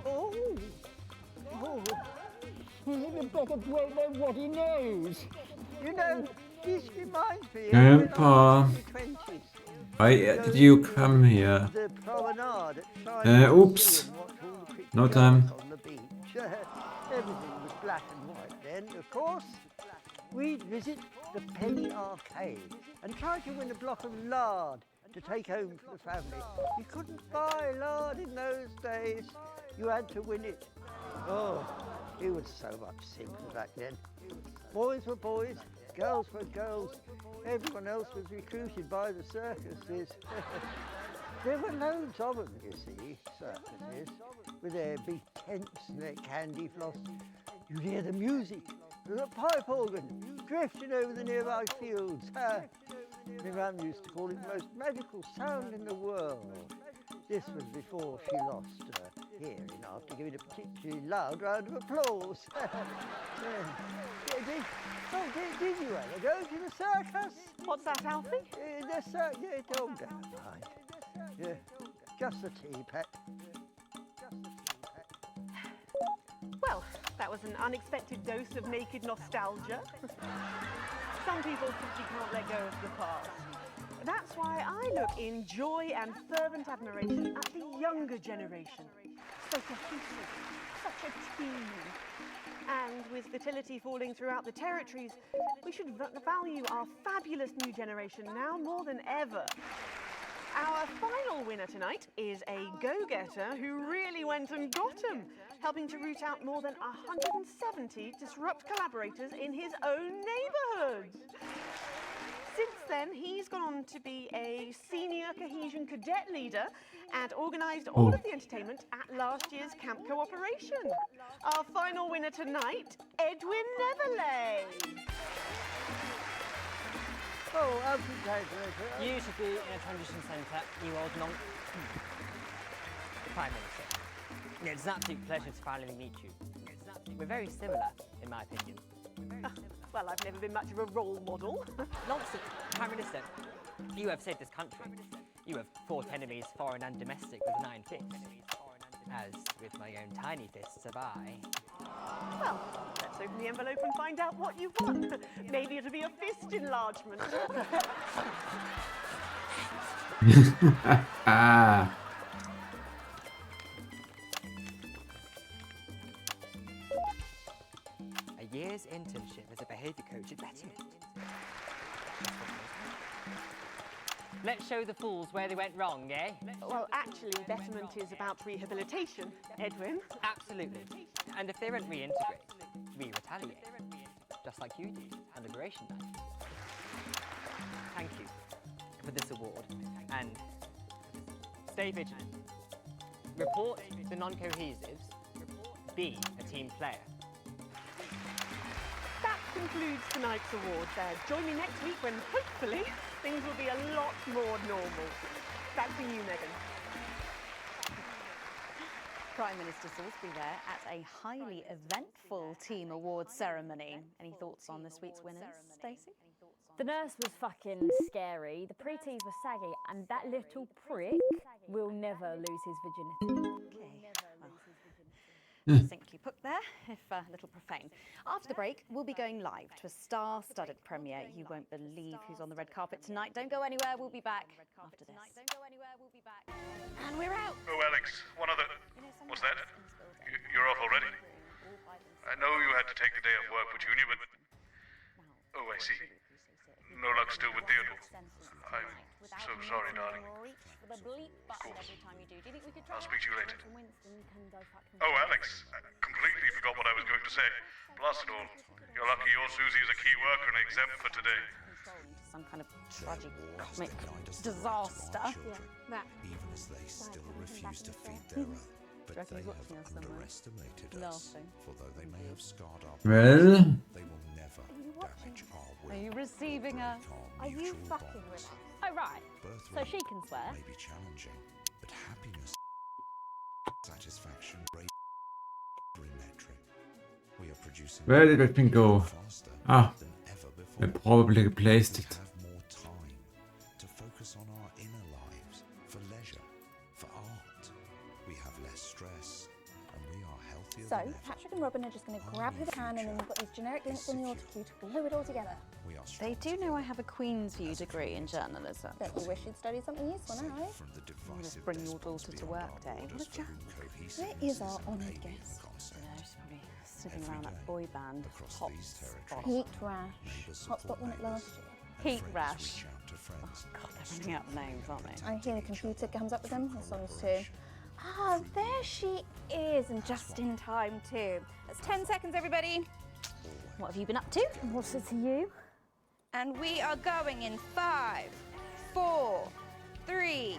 oh. The beggar won't know what he knows. You know, this reminds me of Grandpa. Why did you come here? the promenade at Oops. No time. on the beach. Everything was black and white then, of course. We'd visit the Penny Arcade and try to win a block of lard to take home for the family. You couldn't buy lard in those days. You had to win it. Oh, it was so much simpler back then. Boys were boys, girls were girls. Everyone else was recruited by the circuses. There were loads of them, you see, circuses, with their big tents and their candy floss. You'd hear the music, the pipe organ, drifting over the nearby fields. My mum used to call it the most magical sound in the world. This was before she lost her hearing after giving a particularly loud round of applause. Did you ever go to the circus? What's that, Alfie? The circus, yeah, don't mind. Yeah, just a tea, pet. Well, that was an unexpected dose of naked nostalgia. Some people simply can't let go of the past. That's why I look in joy and fervent admiration at the younger generation. So cohesive, such a team. And with fertility falling throughout the territories, we should value our fabulous new generation now more than ever. Our final winner tonight is a go-getter who really went and got 'em. helping to root out more than 170 disrupt collaborators in his own neighbourhood. Since then, he's gone on to be a senior cohesion cadet leader and organised all of the entertainment at last year's Camp Cooperation. Our final winner tonight, Edwin Neverley. Oh, you should be in a transition centre, you old nonc. Prime Minister. It's an absolute pleasure to finally meet you. We're very similar, in my opinion. Well, I've never been much of a role model. Nonsense, Prime Minister. You have saved this country. You have fought enemies, foreign and domestic, with an iron fist. As with my own tiny fists have I. Well, let's open the envelope and find out what you've won. Maybe it'll be a fist enlargement. A year's internship as a behaviour coach at Betterment. Let's show the fools where they went wrong, eh? Well, actually, Betterment is about rehabilitation, Edwin. Absolutely. And if they don't reintegrate, we retaliate. Just like you did on Liberation Night. Thank you for this award. And stay vigilant. Report the non-cohesives. Be a team player. That concludes tonight's awards. Join me next week when, hopefully, things will be a lot more normal. Back to you, Megan. Prime Minister Salisbury there at a highly eventful team awards ceremony. Any thoughts on this week's winners, Stacey? The nurse was fucking scary, the preteens were saggy, and that little prick will never lose his virginity. Succinctly put there, if a little profane. After the break, we'll be going live to a star-studded premiere. You won't believe who's on the red carpet tonight. Don't go anywhere, we'll be back after this. And we're out. Oh, Alex, one other... What's that? You're off already? I know you had to take the day off work with uni, but... Oh, I see. No luck still with Theodore. I'm so sorry, darling. Of course. I'll speak to you later. Oh, Alex, I completely forgot what I was going to say. Plus it all, you're lucky your Susie is a key worker and exempt for today. Some kind of tragic comic disaster. Even as they still refuse to feed their own. But they have underestimated us. For though they may have scarred our Well, they will never damage our will. Are you receiving her? Are you fucking with her? Oh, right. So she can swear. May be challenging, but happiness, satisfaction, rate metric. We are producing. where did that thing go? Ah, I probably replaced it. Have more time to focus on our inner lives, for leisure, for art. We have less stress, and we are healthier So, than ever. Patrick and Robin are just going to grab who they can, and then you've got these generic links on the auto cue to glue it all together. They do know I have a Queen's View degree in journalism. Don't you wish you'd studied something useful now, eh? You just bring your daughter to work day. What a chap. Where is our honoured guest? Yeah, she's probably sniffing around that boy band. Hotspot. Heat rash. Hotspot won it last year. Heat rash. Oh God, they're running out of names, aren't they? I hear the computer comes up with them. The songs too. Ah, there she is, and just in time too. That's 10 seconds, everybody. What have you been up to? What's it to you? And we are going in 5, 4, 3.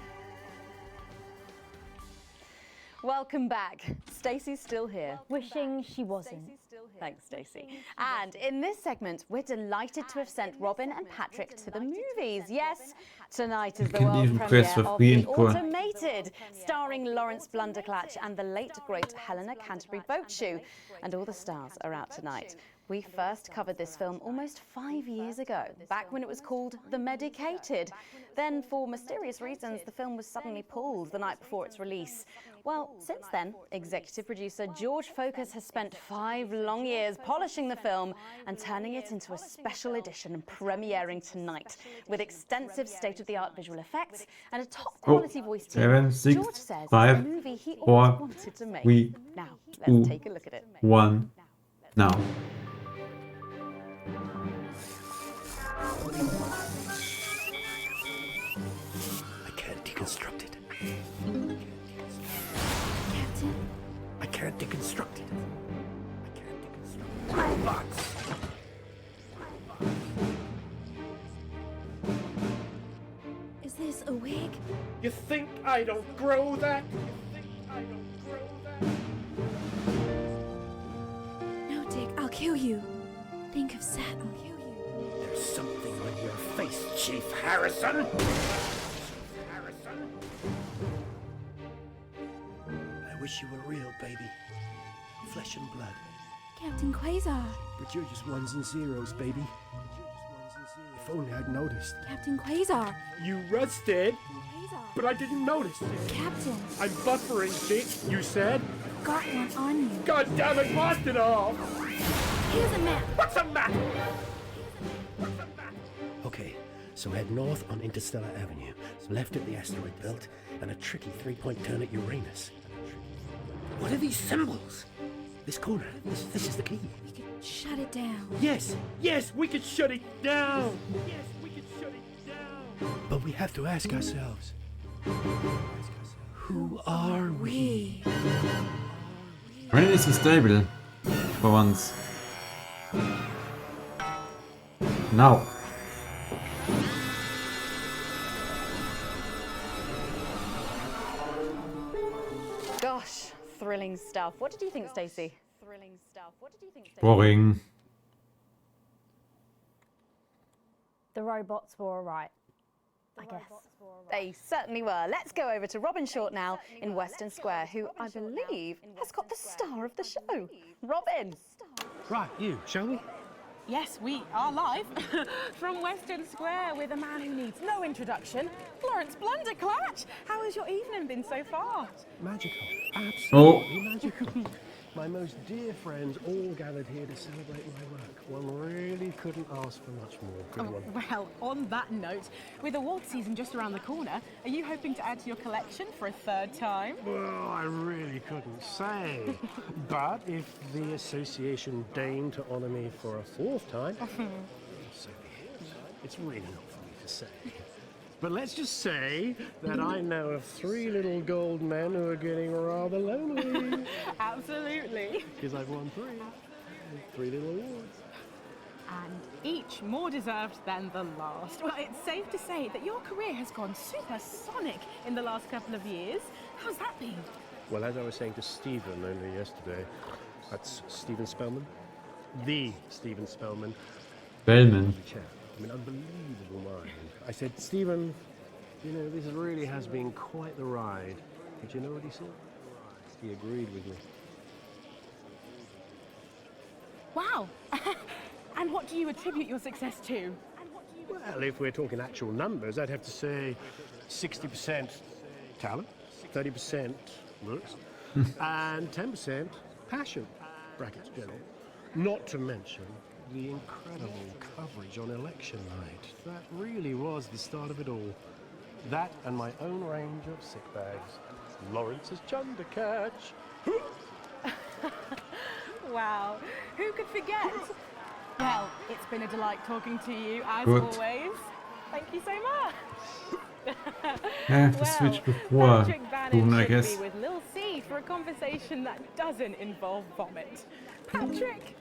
Welcome back. Stacey's still here. Wishing she wasn't. Thanks, Stacey. And in this segment, we're delighted to have sent Robin and Patrick to the movies. Yes, tonight is the Can world even premiere press for of free The and for- Automated, starring Lawrence Blunderclatch and the late, great Helena Canterbury Boatshoe. And all the stars are out tonight. We first covered this film almost 5 years ago, back when it was called The Medicated. Then, for mysterious reasons, the film was suddenly pulled the night before its release. Well, since then, executive producer George Focus has spent 5 long years polishing the film and turning it into a special edition premiering tonight with extensive state-of-the-art visual effects and a top-quality voice team. 7, 6, George says 5, it's a movie he 4, always wanted to make. 3, Now, 2, let's take a look at it. 1, now. I can't deconstruct it. I can't can't deconstruct it. Robots! Is this a wig? You think I don't grow that? No, Dick, I'll kill you. Think of Sat, I'll kill you. There's something on your face, Chief Harrison! I wish you were real, baby. Flesh and blood. Captain Quasar. But you're just ones and zeros, baby. If only I'd noticed. Captain Quasar. You rusted, but I didn't notice. Captain. I'm buffering, Dick, you said. Got one on you. God damn it, blast it off! Here's a map. What's a map? Okay, so head north on Interstellar Avenue, left at the asteroid belt, and a tricky three-point turn at Uranus. What are these symbols? This corner, this is the key. We could shut it down. Yes, we could shut it down. Yes, we could shut it down. But we have to ask ourselves, who are we? Really so stable for once. Now. Gosh, thrilling stuff. What did you think, Stacey? Thrilling stuff. What did you think, Stacey? Boring. The robots were alright, I guess. They certainly were. Let's go over to Robin Short now in Western Square, who I believe has got the star of the show. Robin! Right, you, shall we? Yes, we are live from Western Square with a man who needs no introduction, Florence Blunderclatch. How has your evening been so far? Magical. Absolutely magical. My most dear friends all gathered here to celebrate my work. One really couldn't ask for much more. Good one. Well, on that note, with award season just around the corner, are you hoping to add to your collection for a third time? Well, I really couldn't say. But if the association deigned to honour me for a fourth time, so be it. It's really not for me to say. But let's just say that I know of 3 little gold men who are getting rather lonely. Absolutely. Because I've won 3 little awards. And each more deserved than the last. Well, it's safe to say that your career has gone supersonic in the last couple of years. How's that been? Well, as I was saying to Stephen only yesterday, that's Stephen Spellman. The Stephen Spellman. Spellman. I mean, unbelievable mind. I said, Stephen, you know, this really has been quite the ride. Did you know what he said? He agreed with me. Wow. And what do you attribute your success to? Well, if we're talking actual numbers, I'd have to say 60% talent, 30% looks, and 10% passion, brackets general. Not to mention the incredible coverage on election night. That really was the start of it all. That and my own range of sick bags. Lawrence's Chundercatch. Wow, who could forget? Well, it's been a delight talking to you, as Good. always. Thank you so much. I have to switch before Patrick Boom, Bannon I should guess. be with Lil C for a conversation that doesn't involve vomit. Patrick!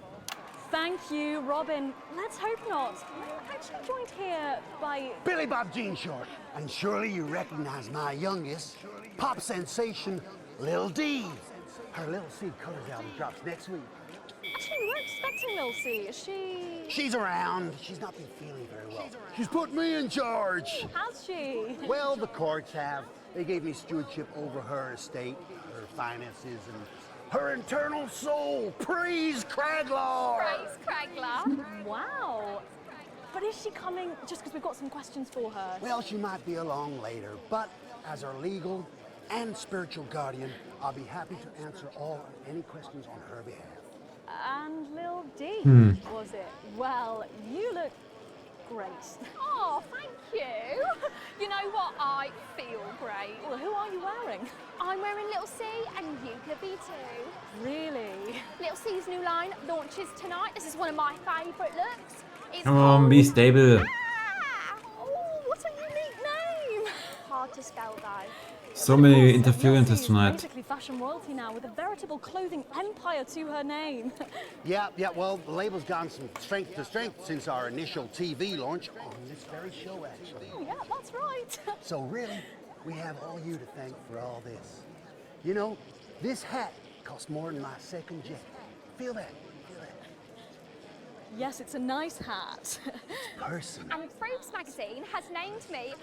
Thank you, Robin. Let's hope not. I'm actually joined here by... Billy Bob Jean Short. And surely you recognize my youngest, pop sensation, Lil D. Her Lil C Colors album drops next week. Actually, we weren't expecting Lil C. Is she... She's around. She's not been feeling very well. She's put me in charge. Has she? Well, the courts have. They gave me stewardship over her estate, her finances, and her internal soul. Praise Craglar! Praise Craglar. Wow. But is she coming just because we've got some questions for her? Well, she might be along later, but as her legal and spiritual guardian, I'll be happy to answer all and any questions on her behalf. And Lil D, Hmm. was it? Well, you look great. Oh, thank you. You know what? I feel great. Well, who are you wearing? I'm wearing Little C, and you could be too. Really? Little C's new line launches tonight. This is one of my favourite looks. It's Come on, be stable. Oh, what a unique name. Hard to spell, though. So many interferences tonight. Basically fashion royalty now with a veritable clothing empire to her name. Yeah, well, the label's gone from strength to strength since our initial TV launch on this very show, actually. Oh, yeah, that's right. So really, we have all you to thank for all this. You know, this hat cost more than my second jet. Feel that? Yes, it's a nice hat. Person. And Fruits magazine has named me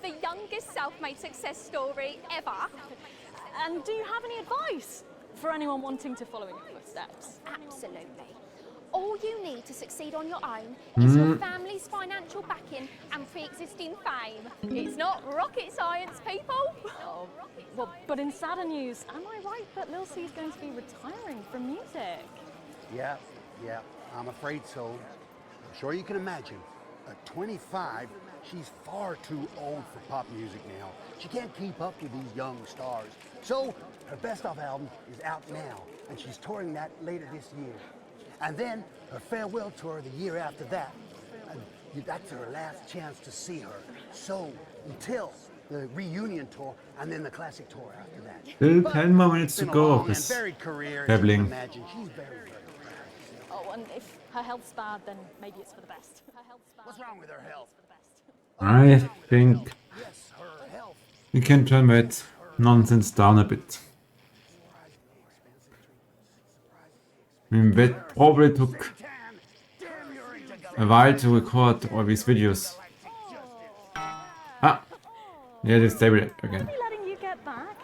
the youngest self-made success story ever. And do you have any advice for anyone wanting to follow in your footsteps? Absolutely. All you need to succeed on your own is your family's financial backing and pre-existing fame. It's not rocket science, people. Oh, well, but in sadder news, am I right that Lil C is going to be retiring from music? Yeah, I'm afraid so. I'm sure you can imagine. At 25, she's far too old for pop music now. She can't keep up with these young stars. So, her best of album is out now, and she's touring that later this year. And then, her farewell tour the year after that. And that's her last chance to see her. So, until the reunion tour, and then the classic tour after that. Still 10 more minutes to go of And this varied career, traveling. as you can imagine. She's very Oh, and if her health's bad, then maybe it's for the best. What's wrong with her health? I think we can turn that nonsense down a bit. I mean, that probably took a while to record all these videos. Ah, yeah, they stable it again. Letting you get back.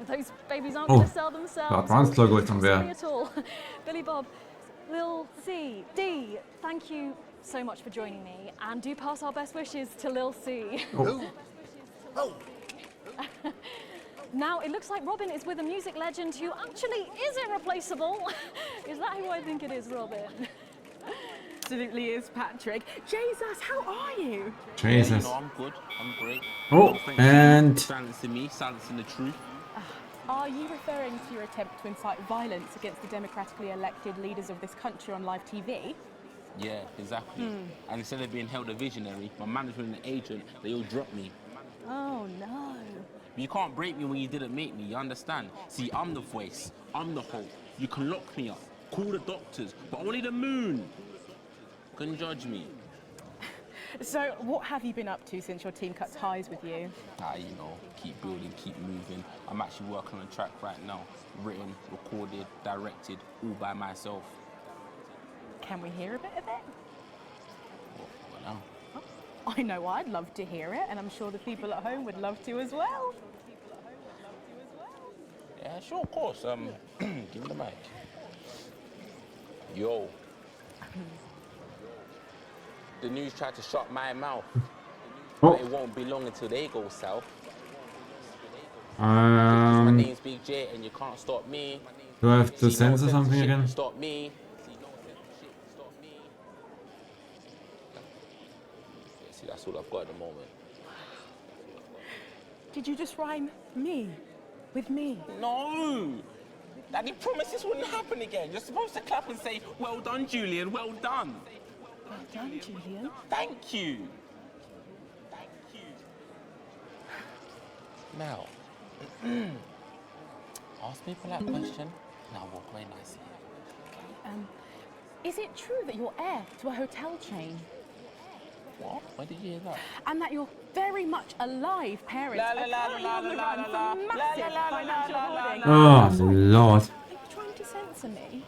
Those babies aren't Oh, going to sell themselves. the advanced logo is on Sorry there. at all. Billy Bob, Lil C, D, thank you so much for joining me, and do pass our best wishes to Lil C. Oh. Now, it looks like Robin is with a music legend who actually is irreplaceable. Is that who I think it is, Robin? Absolutely is, Patrick. Jesus, how are you? Jesus. I'm good. I'm great. Oh, Thanks and- for silencing me, silencing the truth. Are you referring to your attempt to incite violence against the democratically elected leaders of this country on live TV? Yeah, exactly. And instead of being held a visionary, my management and agent, they all dropped me. Oh no. But you can't break me when you didn't make me, you understand? See, I'm the voice, I'm the hope. You can lock me up, call the doctors, but only the moon can judge me. So, what have you been up to since your team cut ties with you? You know, keep building, keep moving. I'm actually working on a track right now. Written, recorded, directed, all by myself. Can we hear a bit of it? What now? I know I'd love to hear it, and I'm sure the people at home would love to as well. Yeah, sure, of course. Give me the mic. Yo. The news tried to shut my mouth. But it won't be long until they go south. My name's Big J and you can't stop me. Do I have to See, no censor one something says shit again? can Stop me. See, that's all I've got at the moment. Did you just rhyme me with me? No! Daddy promised this wouldn't happen again. You're supposed to clap and say, well done, Julian, well done. Well done, Julian. Thank you. Thank you. Now, ask me for that question, and I'll walk away nicely. Is it true that you're heir to a hotel chain? What? Where did you hear that? And that you're very much alive parents La, la, are la, currently la, on the la, run la, for la, massive la, la, la, financial la, la, hoarding. Oh, Lord. Are you trying to censor me?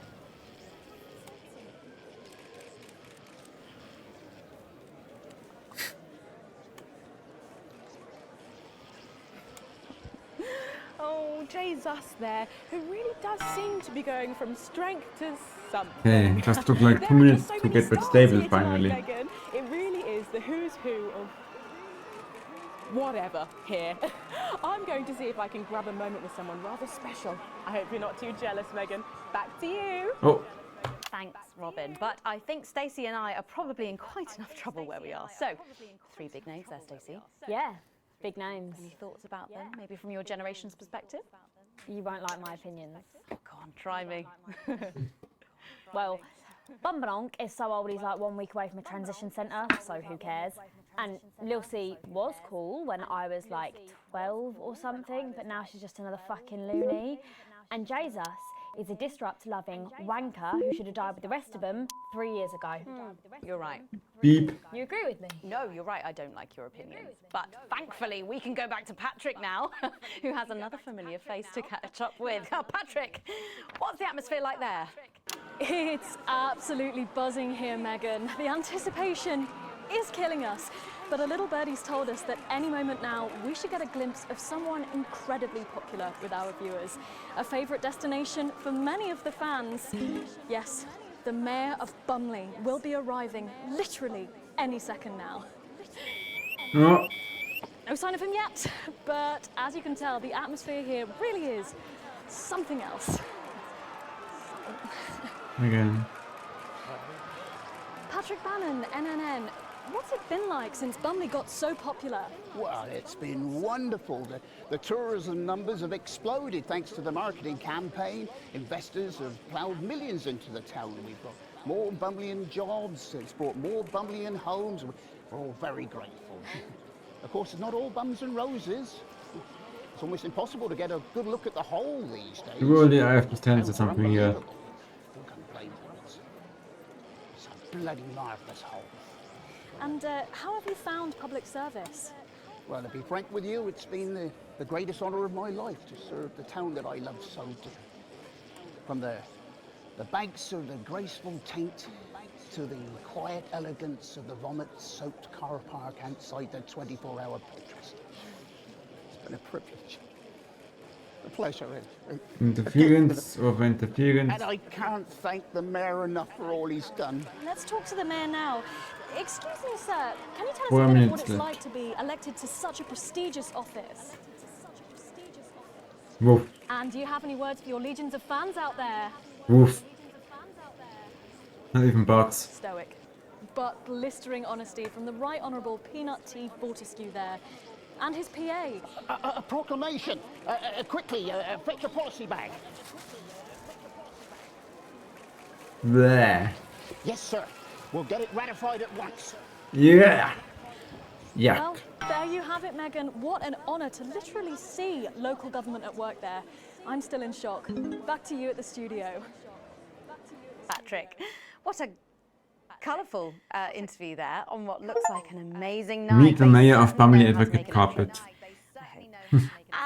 Oh, Jay's us there, who really does seem to be going from strength to something. Okay, just took like 2 There are minutes just so to many get that stars stable here tonight, finally. Megan. It really is the who's who of whatever here. I'm going to see if I can grab a moment with someone rather special. I hope you're not too jealous, Megan. Back to you. Oh. Thanks, Robin. But I think Stacey and I are probably in quite enough trouble where we are. So, 3 big names there, Stacey. Yeah, big names. Any thoughts about them, maybe from your generation's perspective? You won't like my opinions. Go on, try me. Well, Bumbanonk is so old he's like 1 week away from a transition centre, so who cares? And Lucy was cool when I was like 12 or something, but now she's just another fucking loony. And Jesus is a disrupt-loving wanker who should have died with the rest of them 3 years ago. You're right. Beep. You agree with me? No, you're right, I don't like your opinion. But thankfully, we can go back to Patrick now, who has another familiar face to catch up with. Oh, Patrick, what's the atmosphere like there? It's absolutely buzzing here, Megan. The anticipation is killing us. But a little birdie's told us that any moment now we should get a glimpse of someone incredibly popular with our viewers. A favourite destination for many of the fans. Yes, the Mayor of Bumley will be arriving literally any second now. Oh. No sign of him yet, but as you can tell, the atmosphere here really is something else. Again. Patrick Bannon, NNN. What's it been like since Bumley got so popular? Well, it's been wonderful. The tourism numbers have exploded thanks to the marketing campaign. Investors have ploughed millions into the town. We've got more Bumleyan jobs. It's brought more Bumleyan homes. We're all very grateful. Of course, it's not all bums and roses. It's almost impossible to get a good look at the whole these days. Really, I have to stand to something here. It's a bloody marvellous hole. And how have you found public service? Well, to be frank with you, it's been the greatest honour of my life to serve the town that I love so dearly. From the banks of the graceful Taint to the quiet elegance of the vomit-soaked car park outside the 24-hour fortress. It's been a privilege. A pleasure. Interference of interference. And I can't thank the mayor enough for all he's done. Let's talk to the mayor now. Excuse me, sir. Can you tell us 4 a bit of minutes what it's left. like to be elected to such a prestigious office? Woof. And do you have any words for your legions of fans out there? Woof. Not even bugs. Stoic, but blistering honesty from the Right Honourable Peanut T. Fortescue there. And his PA. A proclamation. Quickly, fetch a policy bag. Bleh. Yes, sir. We'll get it ratified at once. Yeah. Yuck. Well, there you have it, Megan. What an honour to literally see local government at work there. I'm still in shock. Back to you at the studio. Patrick, what a colourful interview there on what looks like an amazing night. Meet the mayor of Bumley Advocate Carpet.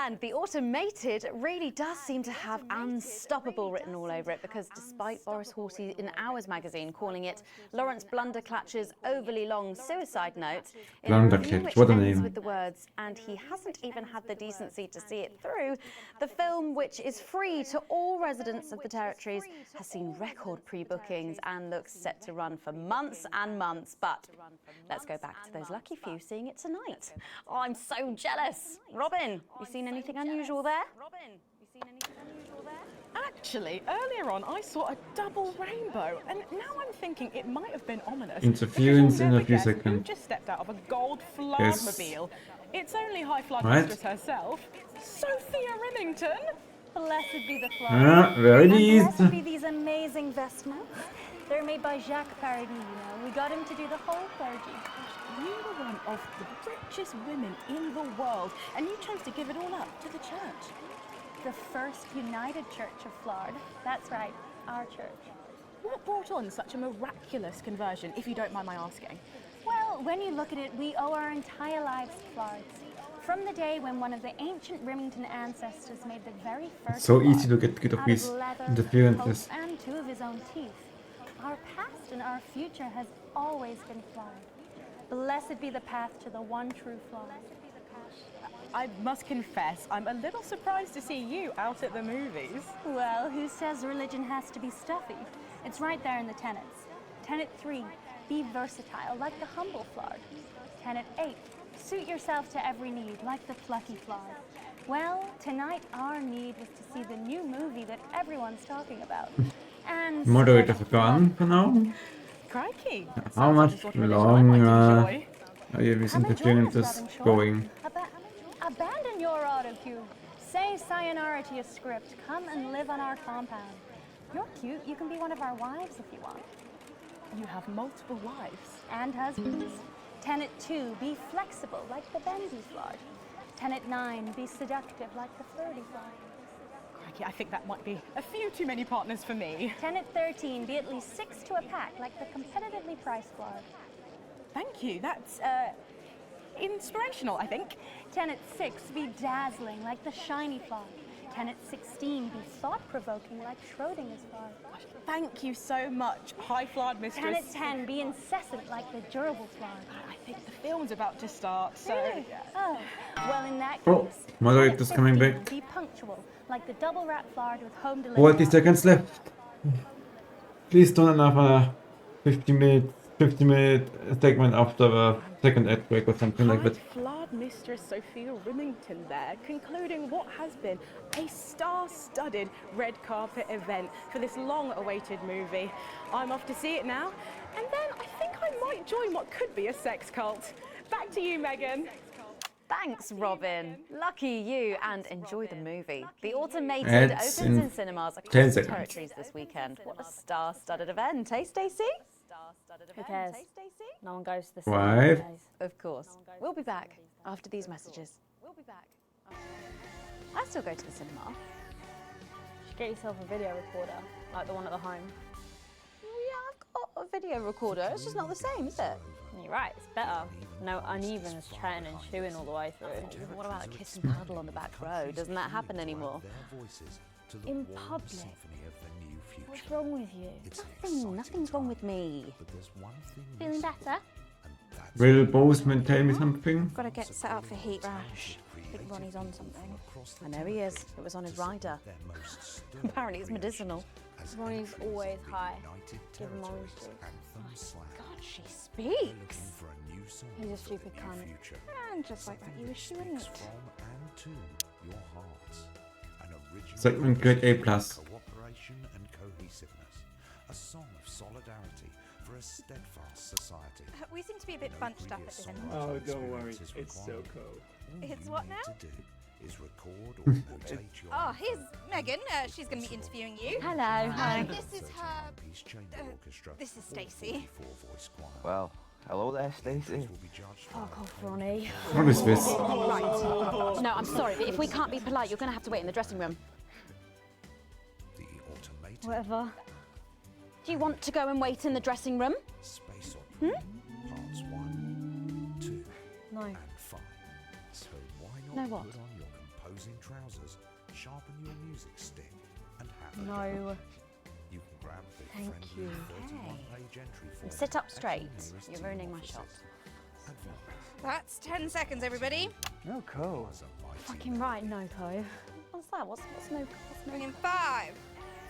And the automated really does seem to have unstoppable written all over it, because despite Boris Horsey in Hours magazine calling it Lawrence Blunderclatch's overly long suicide note, in a review which what a ends name. with the words, and he hasn't even had the decency to see it through, the film, which is free to all residents of the territories, has seen record pre-bookings and looks set to run for months and months. But let's go back to those lucky few seeing it tonight. Oh, I'm so jealous. Robin, you seen anything unusual there? Actually, earlier on I saw a double rainbow, and now I'm thinking it might have been ominous. Interference because you'll in a never few guess who seconds. just stepped out of a gold Yes. Flardmobile. It's only High Flag Right. Mistress herself, Sophia Remington. Blessed be the flag. Ah, there it And is. blessed be these amazing vestments. They're made by Jacques Paradis, you know. We got him to do the whole clergy. You were one of the richest women in the world, and you chose to give it all up to the church. The first United Church of Flard. That's right, our church. What brought on such a miraculous conversion, if you don't mind my asking? Well, when you look at it, we owe our entire lives to Flards. From the day when one of the ancient Remington ancestors made the very first So easy to Flard get rid of out these leather, interferences. hope, and 2 of his own teeth. Our past and our future has always been Flard. Blessed be the path to the one true Flard. I must confess, I'm a little surprised to see you out at the movies. Well, who says religion has to be stuffy? It's right there in the tenets. Tenet 3, be versatile, like the humble Flard. Tenet 8, suit yourself to every need, like the plucky Flard. Well, tonight our need was to see the new movie that everyone's talking about. And Moderator gone for now. Crikey. How much longer are these interferences going? Abandon your autocue. Say sayonara to your script. Come and live on our compound. You're cute. You can be one of our wives if you want. You have multiple wives. And husbands. Tenet 2, be flexible like the bendy flard. Tenet 9, be seductive like the flirty flard. Crikey, I think that might be a few too many partners for me. Tenet 13, be at least 6 to a pack like the competitively priced flard. Thank you, that's inspirational, I think. Tenet 6, be dazzling like the shiny flard. Tenet 16, be thought-provoking like Schrodinger's flard. Thank you so much, High Flard Mistress. Tenet 10, be incessant like the durable flard. I think the film's about to start, so... Really? Oh, well in that case... Oh, Margarita's coming back. Be punctual like the double wrap flard with home delivery. 40 seconds left. Please don't another 50-minute segment after the second ad break or something like that. Flard Mistress Sophia Rimington there, concluding what has been a star-studded red carpet event for this long-awaited movie. I'm off to see it now, and then I think I might join what could be a sex cult. Back to you, Megan. Thanks, Robin. Lucky you, and enjoy the movie. The Automated Ads opens in in cinemas 10 across the seconds. territories this weekend. What a star-studded event, hey, Stacey? Who cares? No one goes to the Why? cinema these days. Of course. We'll be back after these messages. I still go to the cinema. You should get yourself a video recorder, like the one at the home. Yeah, I've got a video recorder. It's just not the same, is it? You're right, it's better. No uneven as chatting and chewing all the way through. What about a kiss and cuddle on the back row? Doesn't that happen anymore? In public? What's wrong with you? Nothing's wrong with me. Feeling better? Will Boseman tell me something? Gotta get set up for heat rash. I think Ronnie's on something. I know he is. It was on his rider. Apparently it's medicinal. Ronnie's always high. Give him orange juice. God, she speaks. He's a stupid cunt. And just like that, you were shooting it. Segment grade A+. Cooperation and cohesiveness. A song of solidarity for a steadfast society. We seem to be a bit bunched up at this end. Oh, don't worry. It's so cold. It's what now? Is record or notate your Oh, here's Megan. She's going to be interviewing you. Hello. Hi. This is her. This is Stacey. Well, hello there, Stacey. Fuck off, Ronnie. What is this? Right. No, I'm sorry, but if we can't be polite, you're going to have to wait in the dressing room. Whatever. Do you want to go and wait in the dressing room? Space Hmm? Parts 1, 2, No. and 5. So why not No what? put on your composing trousers, sharpen your music stick, and have a No. go. You can grab the Thank friendly you. 31-page entry form. And sit up at straight. your nearest You're ruining my shot. That's 10 seconds, everybody. No cold. Fucking right, Noko. What's that? What's no? Bring in 5,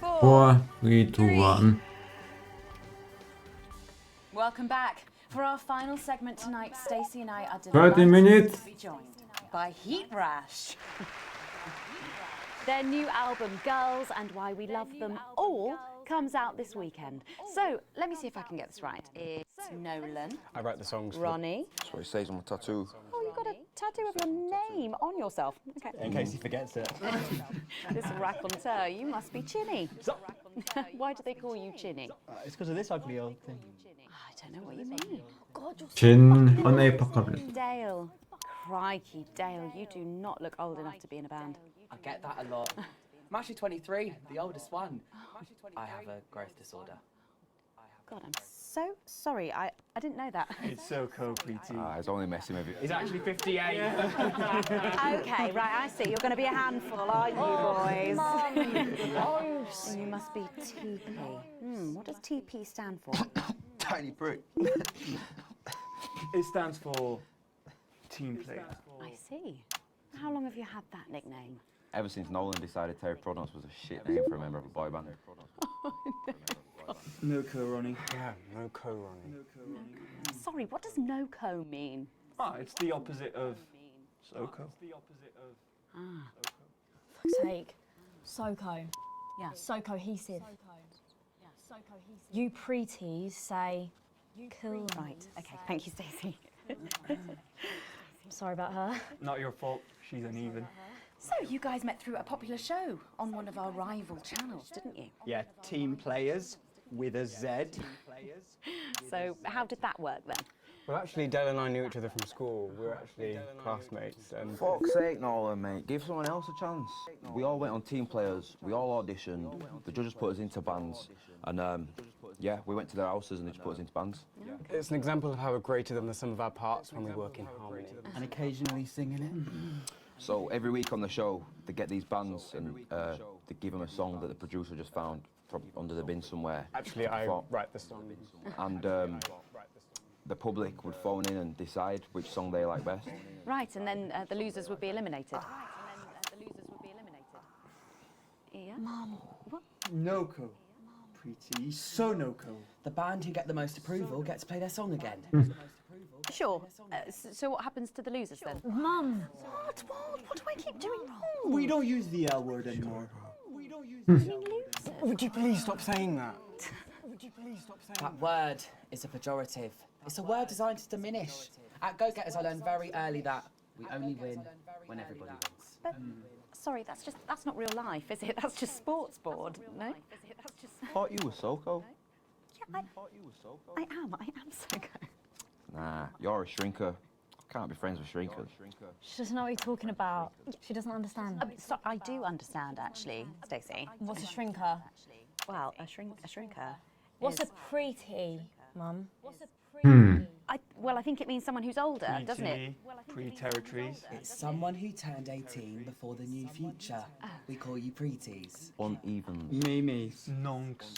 4. 4, 3, 2, 1. Welcome back. For our final segment tonight, Stacey and I are 30 minutes. to be joined by Heat Rash. Their new album, Girls and Why We Love Them All, comes out this weekend. So, let me see if I can get this right. It's Nolan, I write the songs. Ronnie. That's what it says on my tattoo. Oh, you got a tattoo of your name on yourself. Okay. In case he forgets it. This raconteur, you must be Chinny. Why do they call you Chinny? It's because of this ugly old thing. I don't know what you mean. God, you're so Chin on Apocalypse. Dale. Crikey, Dale, you do not look old enough to be in a band. I get that a lot. I'm actually 23, the oldest one. I have a growth disorder. God, I'm so sorry. I didn't know that. It's so cold, PT. It's only messing with you. He's actually 58. Okay, right, I see. You're going to be a handful, aren't you, boys? And you must be TP. What does TP stand for? Tiny prick. It stands for team player. I see. How long have you had that nickname? Ever since Nolan decided Terry Prodance was a shit name for a member of a boy band. No co, Ronnie. Yeah, no co, Ronnie. Sorry, what does no-co mean? Ah, it's the opposite of SoCo. Fuck's sake. SoCo. Yeah. So cohesive. You pretees say cool. Right, okay. Thank you, Stacey. I'm sorry about her. Not your fault. She's uneven. So, you guys met through a popular show on one of our rival channels, didn't you? Yeah, Team Players with a Z. So, how did that work then? Well, actually, Dell and I knew each other from school. We were actually classmates, and... Fuck's sake, Nolan, mate. Give someone else a chance. We all went on Team Players, we all auditioned, the judges put us into bands, and yeah, we went to their houses and they just put us into bands. It's an example of how we're greater than the sum of our parts when we work in harmony. And occasionally singing it. So every week on the show, they get these bands and they give them a song that the producer just found from under the bin somewhere. Actually, I write the song. And the public would phone in and decide which song they like best. Right, and then the losers would be eliminated. Yeah. Mum. What? No-co. Pretty, so no-co. The band who get the most approval gets to play their song again. Sure. So what happens to the losers then? Mum. What do I keep doing wrong? We don't use the L word anymore. We don't use the L word. Would you please stop saying that? That word is a pejorative. It's a word designed to diminish. At Go-Getters, I learned very early that we only win when everybody wins. But, sorry, that's not real life, is it? That's just sports board, no? I thought you were Soko. Yeah, I am Soko. Nah, you're a shrinker. Can't be friends with shrinkers. She doesn't know what you're talking about. She doesn't understand. So I do understand, actually, Stacey. What's a shrinker? Well, a shrinker. What's a preety, Mum? What's a Well, I think it means someone who's older, doesn't it? Pre-territories. It's someone who turned 18 before the new future. We call you preties. Uneven. Mimis. Nonks.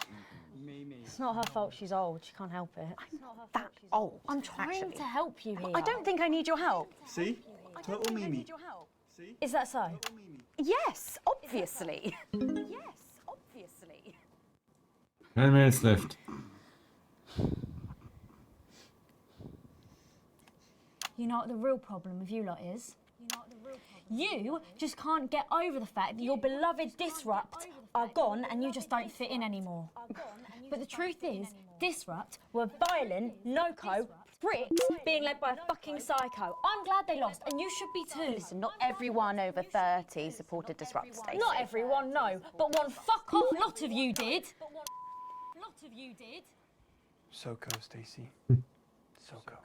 It's not her fault she's old. She can't help it. I'm not that old. I'm trying to help you here. I don't think I need your help. See? Total Mimi. See? Is that so? Yes, obviously. Yes, obviously. 10 minutes left. You know what the real problem with you lot is? You just can't get over the fact that your beloved Disrupt are gone and you just don't fit in anymore. But the truth is, Disrupt were violent, no-co, bricks being led by a fucking psycho. I'm glad they lost, and you should be too. Listen, not everyone over 30 supported Disrupt, Stacey. Not everyone, no, but one fuck-off lot of you did. Soko, Stacey. Soko.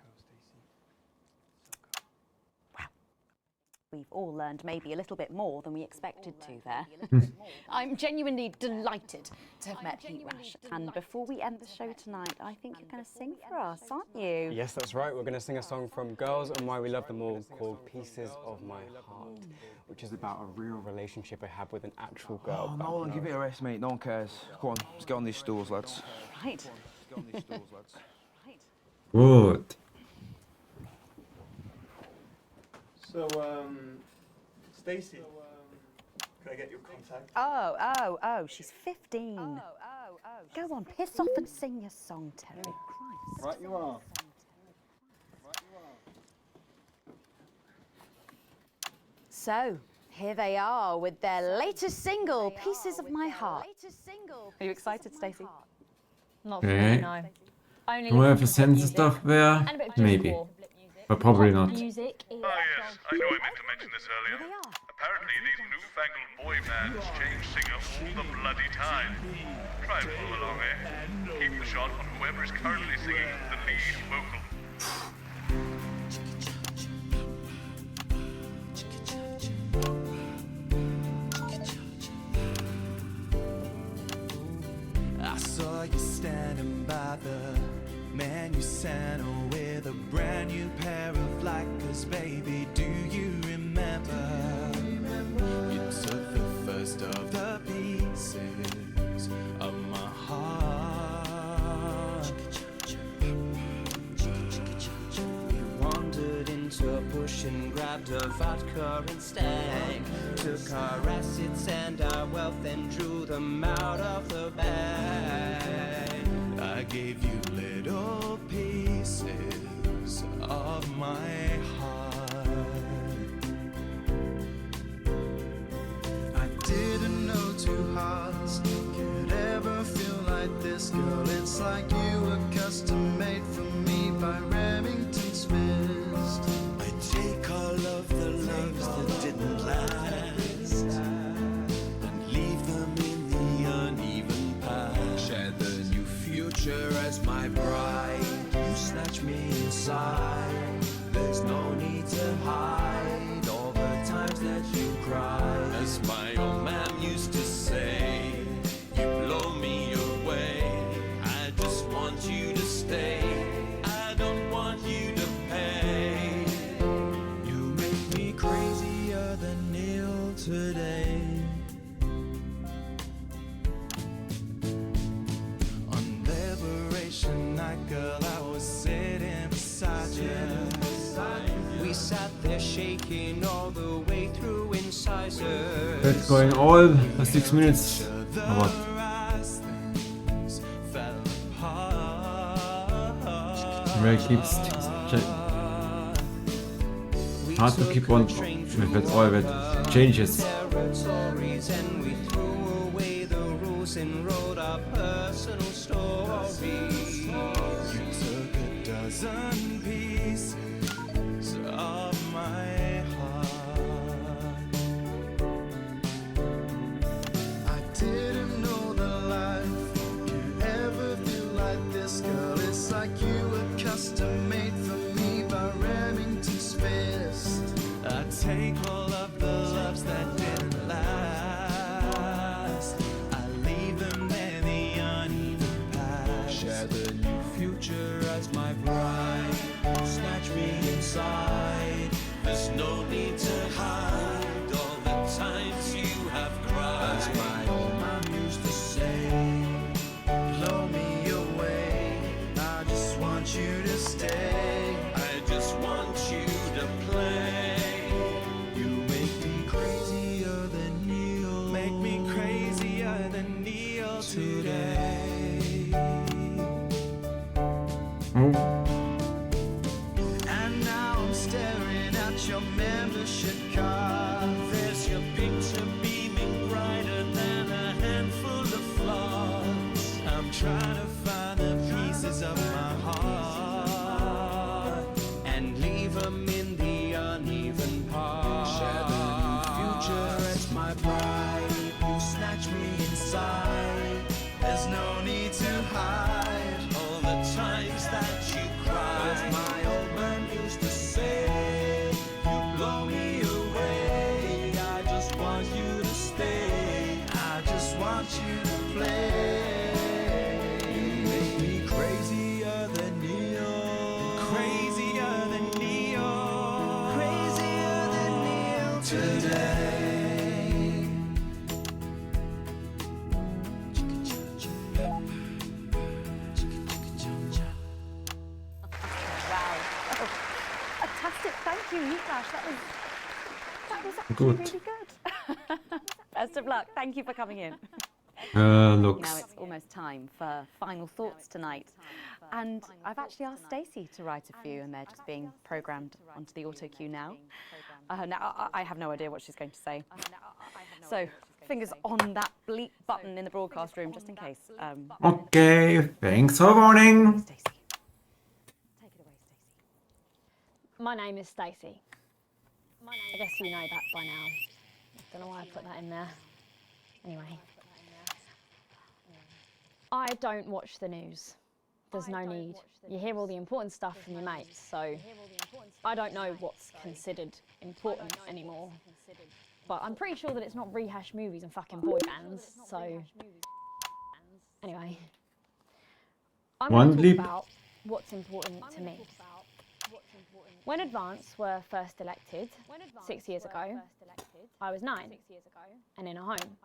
We've all learned maybe a little bit more than we expected to there. I'm genuinely delighted to have met Heat Rash. And before we end the show tonight, I think you're going to sing for us, aren't you? Yes, that's right. We're going to sing a song from Girls and Why We Love Them All called Pieces of My Heart, which is about a real relationship I had with an actual girl. Oh, Nolan, give it a rest, mate. No one cares. Go on, let's get on these stools, lads. Right. Let's get on these stools, lads. Good. So, Stacey, can I get your contact? Oh, she's 15. Go on, piss off and sing your song, Terry. Christ. Right you are. So, here they are with their latest single, Pieces of My Heart. Are you excited, Stacey? Not Okay. really, no. Only Do I have a listen to sense of stuff there? and a bit of Maybe. discord. But probably not. Music is Oh yes, I know I meant to mention this earlier. Apparently these newfangled boy bands change singer all the bloody time. Try and follow along, eh? Keep the shot on whoever is currently singing the lead vocal. I saw you standing by the menu center with a brand new pair of Lakers, baby. Do you remember? You took the first of the pieces of my heart. You wandered into a bush and grabbed a vodka and stank. Took our assets and our wealth and drew them out of the bag. I gave you little pieces of my heart. I didn't know two hearts could ever feel like this, girl. It's like you were custom made for me by Remington Smith. I take all of the loves that didn't last and leave them in the uneven past. Share the new future as my bride. You snatch me inside. inside. There's no need to hide all the times that you cried. As my old man used to say, you blow me away. I just want you to stay. I don't want you to pay. You make me crazier than Neil today. On Liberation Night, girl, I was sitting beside you. We sat there shaking all the way through incisors. It's going all for 6 minutes. Aber Ray keeps hard to keep on with all that changes. Territories, and we threw away the rules and wrote our personal stories. You took a dozen pieces of my heart. I didn't know the life could ever feel like this, girl. It's like you were custom made for me by Remington's fist. I take all of the loves that didn't last. I leave them in the uneven past. Share the new future as my bride. Snatch me inside. There's no need to hide all the times you have cried. As my old man used to say, blow me away. I just want you to stay. I just want you to play. You make me crazier than Neil. Make me crazier than Neil today. And now I'm staring at your membership card. There's your picture beaming brighter than a handful of flaws. I'm trying to find the pieces of my heart and leave them in the uneven parts. Share the new future as my bride. You snatch me inside. There's no need to hide all the times that you cried. As my old man used to say, you blow me away. I just want you to stay. I just want you to play. You make me crazier than Neil. Crazier than Neil. Crazier than Neil today. Fantastic, thank you, Lukasz. That was actually Good. really good. Best of luck. Thank you for coming in. Looks. Now it's almost time for final thoughts tonight. And I've actually asked Stacey to write a few, and they're just being programmed onto the auto cue now. Now I have no idea what she's going to say. So fingers on that bleep button in the broadcast room, just in case. Okay, thanks for warning. My name is Stacey. I guess you know that by now. Don't know why I put that in there. Anyway. I don't watch the news. There's no need. You hear all the important stuff from your mates, so I don't know what's considered important anymore. But I'm pretty sure that it's not rehashed movies and fucking boy bands, so... Anyway. I'm going to talk about what's important to me. When Advance were first elected 6 years ago, I was 9 and in a home.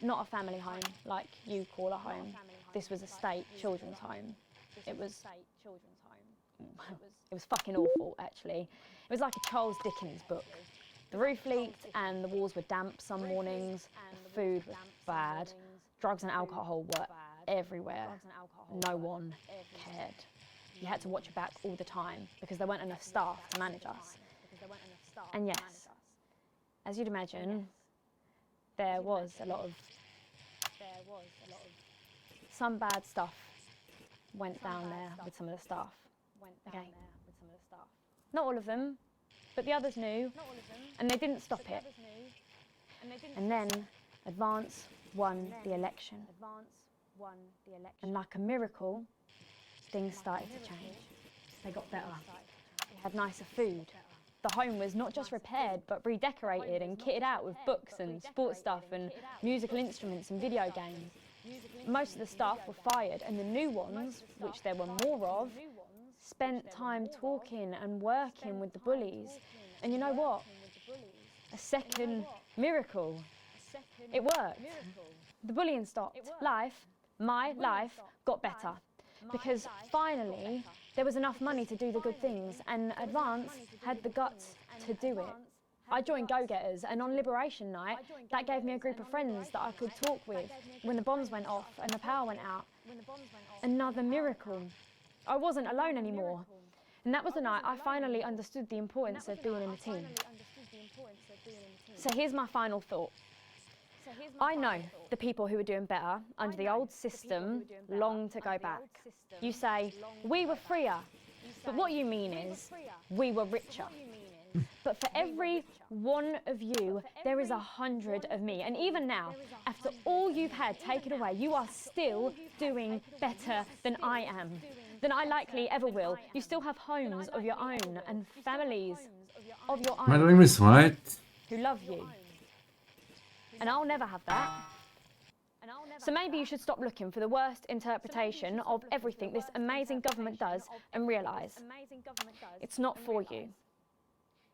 Not a family home like you call a home. This was a state children's home. It was fucking awful, actually. It was like a Charles Dickens book. The roof leaked and the walls were damp some mornings. The food was bad. Drugs and alcohol were everywhere. No one cared. You had to watch your back all the time because there weren't enough staff to manage us. And yes, as you'd imagine, there was a lot of some bad stuff went down there with some of the staff. Okay. Not all of them, but the others knew, and they didn't stop it. And then Advance won the election. And like a miracle, things started to change. they got better. We had nicer food. The home was not just repaired, but redecorated and kitted out with books and sports stuff and musical instruments and video games. Most of the staff were fired, and the new ones, which there were more of, spent time talking and working with the bullies. And you know what? A second miracle. It worked. The bullying stopped. My life, got better. Because finally, there was enough money to do the good things, and Advance had the guts to do it. I joined Go-Getters, and on Liberation Night, that gave me a group of friends that I could talk with when the bombs went off and the power went out. Another miracle. I wasn't alone anymore. And that was the night I finally understood the importance of being in a team. So here's my final thought. I know the people who were doing better under the old system long to go back. You say, we were freer, but what you mean is, we were richer. But for every one of you, there is 100 of me. And even now, after all you've had taken away, you are still doing better than I am, than I likely ever will. You still have homes of your own and families of your Am I doing this right? who love you. And I'll never have that. So maybe you should stop looking for the worst interpretation of everything this amazing government does and realise it's not for you.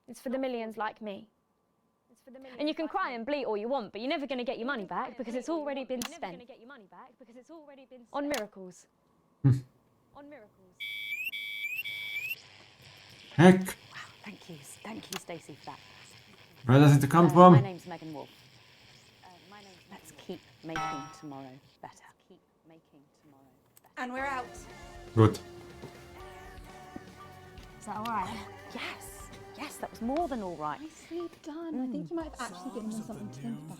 It's for the millions like me. And you can cry and bleat all you want, but you're never going to get your money back because it's already been spent on miracles. Heck, Wow, thank you, Stacey, for that. where does it come from? My name's Megan Wolf. Let's keep making tomorrow better. And we're out. Good. Is that all right? Yes, that was more than all right. Nicely done. I think you might have actually given them something to think about.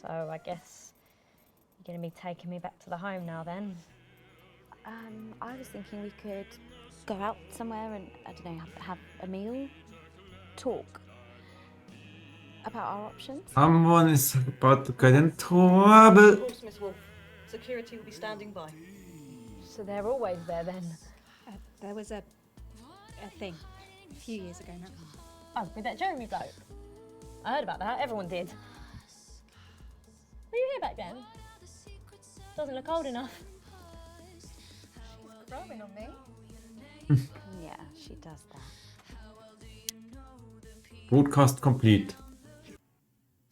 So I guess you're going to be taking me back to the home now then? I was thinking we could go out somewhere and, I don't know, have a meal, talk about our options. Someone is about to get in trouble. Of course, Miss Wolf. Security will be standing by. So they're always there then? There was a thing a few years ago now. Oh, with that Jeremy bloke? I heard about that, everyone did. Were you here back then? Doesn't look old enough. She's growing on me. Yeah, she does that. Broadcast complete.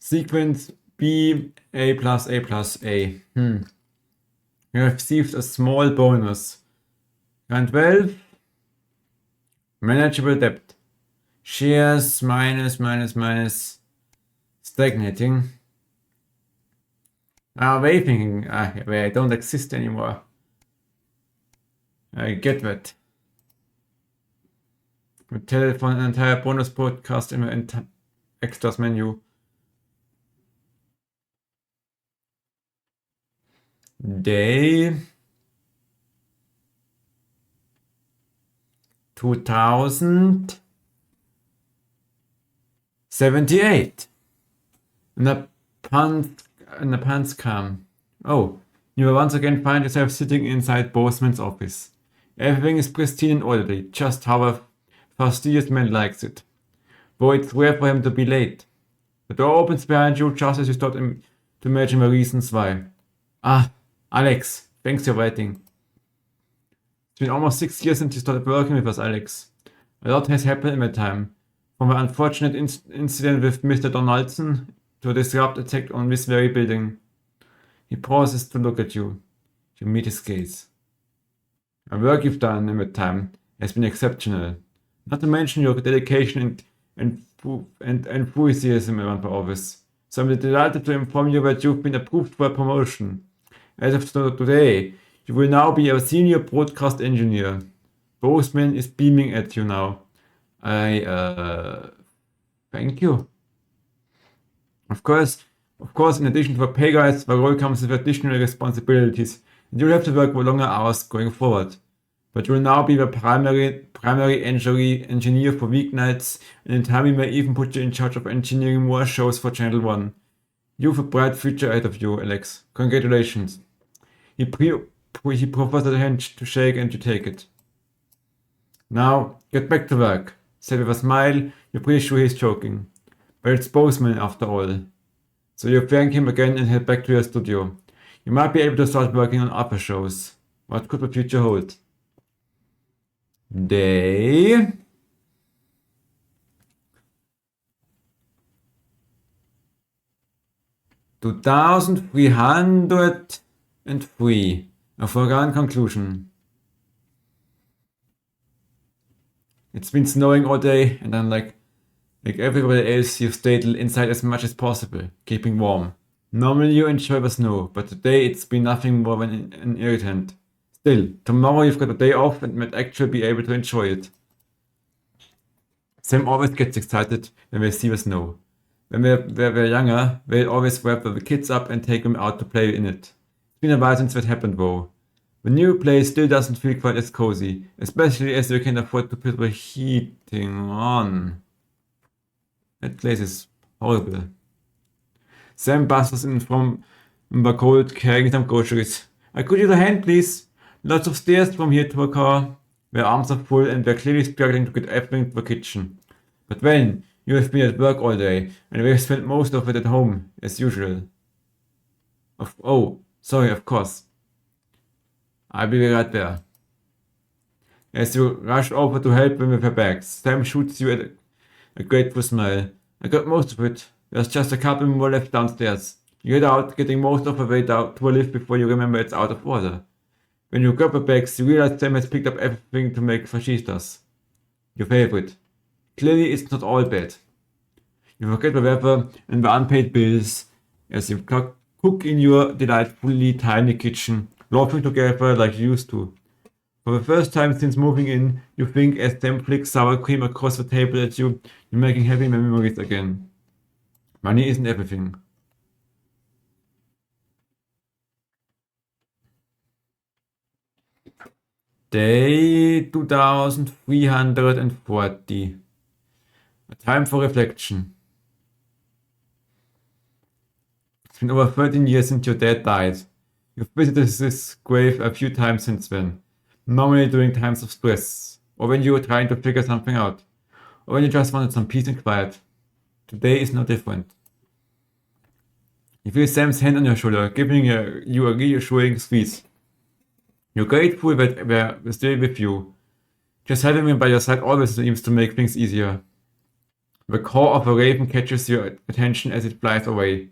Sequence B A plus A plus A. You have received a small bonus. And 12. Manageable debt. Shares minus. Stagnating. Vaping. Where I don't exist anymore. I get that. Telephone an entire bonus podcast in the extras menu. Day 2078. And the pants come. Oh, you will once again find yourself sitting inside Boseman's office. Everything is pristine and orderly, just how a fastidious man likes it. Though it's rare for him to be late. The door opens behind you just as you start to imagine the reasons why. Ah, Alex, thanks for waiting. It's been almost 6 years since you started working with us, Alex. A lot has happened in that time. From the unfortunate incident with Mr. Donaldson to a disrupt attack on this very building. He pauses to look at you. You meet his gaze. The work you've done in that time has been exceptional. Not to mention your dedication and enthusiasm around the office. So I'm delighted to inform you that you've been approved for a promotion. As of today, you will now be a senior broadcast engineer. Boseman is beaming at you now. Thank you. Of course, in addition to the pay rise, the role comes with additional responsibilities, and you'll have to work for longer hours going forward. But you will now be the primary engineer for weeknights, and in time we may even put you in charge of engineering more shows for Channel 1. You have a bright future ahead of you, Alex. Congratulations. He proffers a hand to shake and you take it. Now, get back to work, said with a smile. You're pretty sure he's joking. But it's Bozeman after all. So you thank him again and head back to your studio. You might be able to start working on other shows. What could the future hold? Day 2303. A foregone conclusion. It's been snowing all day, and I'm like everybody else, you've stayed inside as much as possible, keeping warm. Normally you enjoy the snow, but today it's been nothing more than an irritant. Still, tomorrow you've got a day off and might actually be able to enjoy it. Sam always gets excited when we see the snow. When we're younger, we'd always wrap the kids up and take them out to play in it. It's been a while since that happened though. The new place still doesn't feel quite as cozy, especially as we can afford to put the heating on. That place is horrible. Sam bustles in from the cold carrying some groceries. I could use a hand, please. Lots of stairs from here to the car. Their arms are full and they're clearly struggling to get everything to the kitchen. But then, you have been at work all day, and we've spent most of it at home, as usual. Oh, sorry, of course. I'll be right there. As you rush over to help them with her bags, Sam shoots you a grateful smile. I got most of it. There's just a couple more left downstairs. You head out, getting most of the way down to a lift before you remember it's out of order. When you grab the bags, you realize Sam has picked up everything to make fajitas. Your favorite. Clearly, it's not all bad. You forget the weather and the unpaid bills as you cook in your delightfully tiny kitchen, laughing together like you used to. For the first time since moving in, you think as Sam flicks sour cream across the table at you, you're making happy memories again. Money isn't everything. Day 2340. A time for reflection. It's been over 13 years since your dad died. You've visited his grave a few times since then. Normally during times of stress, or when you were trying to figure something out, or when you just wanted some peace and quiet. Today is no different. You feel Sam's hand on your shoulder, giving you a reassuring squeeze. You're grateful that they're still with you. Just having them by your side always seems to make things easier. The caw of a raven catches your attention as it flies away.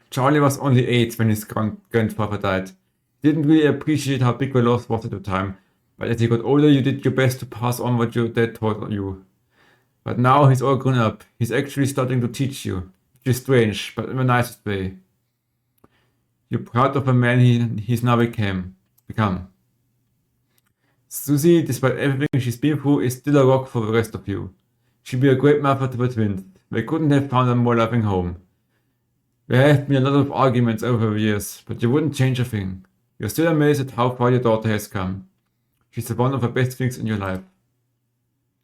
Charlie was only 8 when his grandfather died. He didn't really appreciate how big the loss was at the time, but as he got older you did your best to pass on what your dad taught you. But now he's all grown up. He's actually starting to teach you, which is strange, but in the nicest way. You're proud of the man he's now become. Susie, despite everything she's been through, is still a rock for the rest of you. She'll be a great mother to the twins. They couldn't have found a more loving home. There have been a lot of arguments over the years, but you wouldn't change a thing. You're still amazed at how far your daughter has come. She's one of the best things in your life.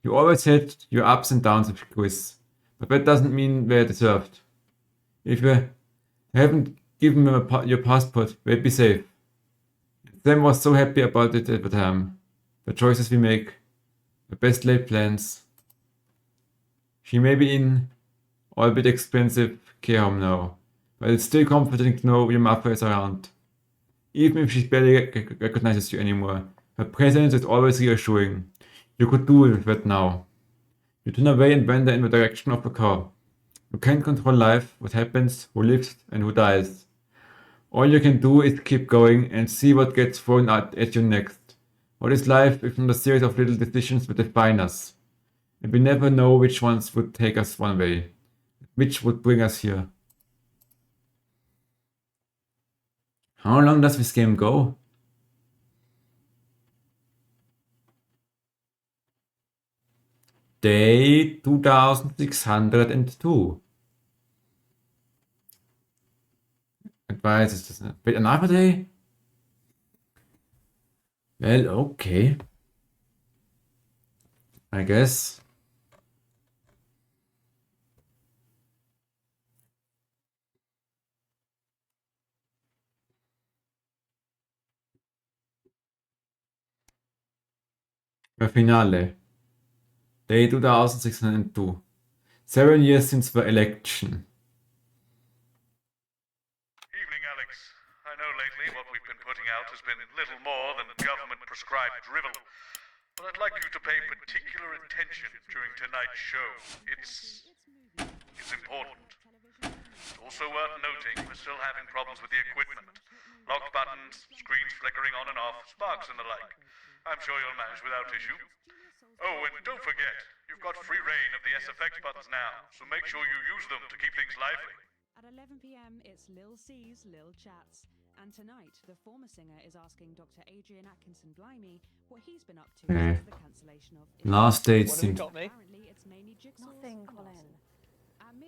You always had your ups and downs with Chris, but that doesn't mean they're deserved. If you haven't given them your passport, they'd be safe. Sam was so happy about it at the time. The choices we make, the best laid plans. She may be in, albeit expensive, care home now, but it's still comforting to know your mother is around. Even if she barely recognizes you anymore, her presence is always reassuring. You could do with that now. You turn away and wander in the direction of the car. You can't control life, what happens, who lives and who dies. All you can do is keep going and see what gets thrown at you next. What is life if not a series of little decisions that define us? And we never know which ones would take us one way, which would bring us here. How long does this game go? Day 2602. Advice is this. Wait, another day? Well, okay. I guess. The finale. Day 2602. 7 years since the election. Evening, Alex. I know lately what we've been putting out has been little more than government-prescribed drivel. But I'd like you to pay particular attention during tonight's show. It's important. It's also worth noting we're still having problems with the equipment. Locked buttons, screens flickering on and off, sparks and the like. I'm sure you'll manage without issue. Oh, and don't forget, you've got free reign of the SFX buttons now, so make sure you use them to keep things lively. At 11 p.m, it's Lil C's Lil Chats. And tonight, the former singer is asking Dr. Adrian Atkinson Blimey what he's been up to since the cancellation of... Last date What have seems... you got me? Nothing, Colin.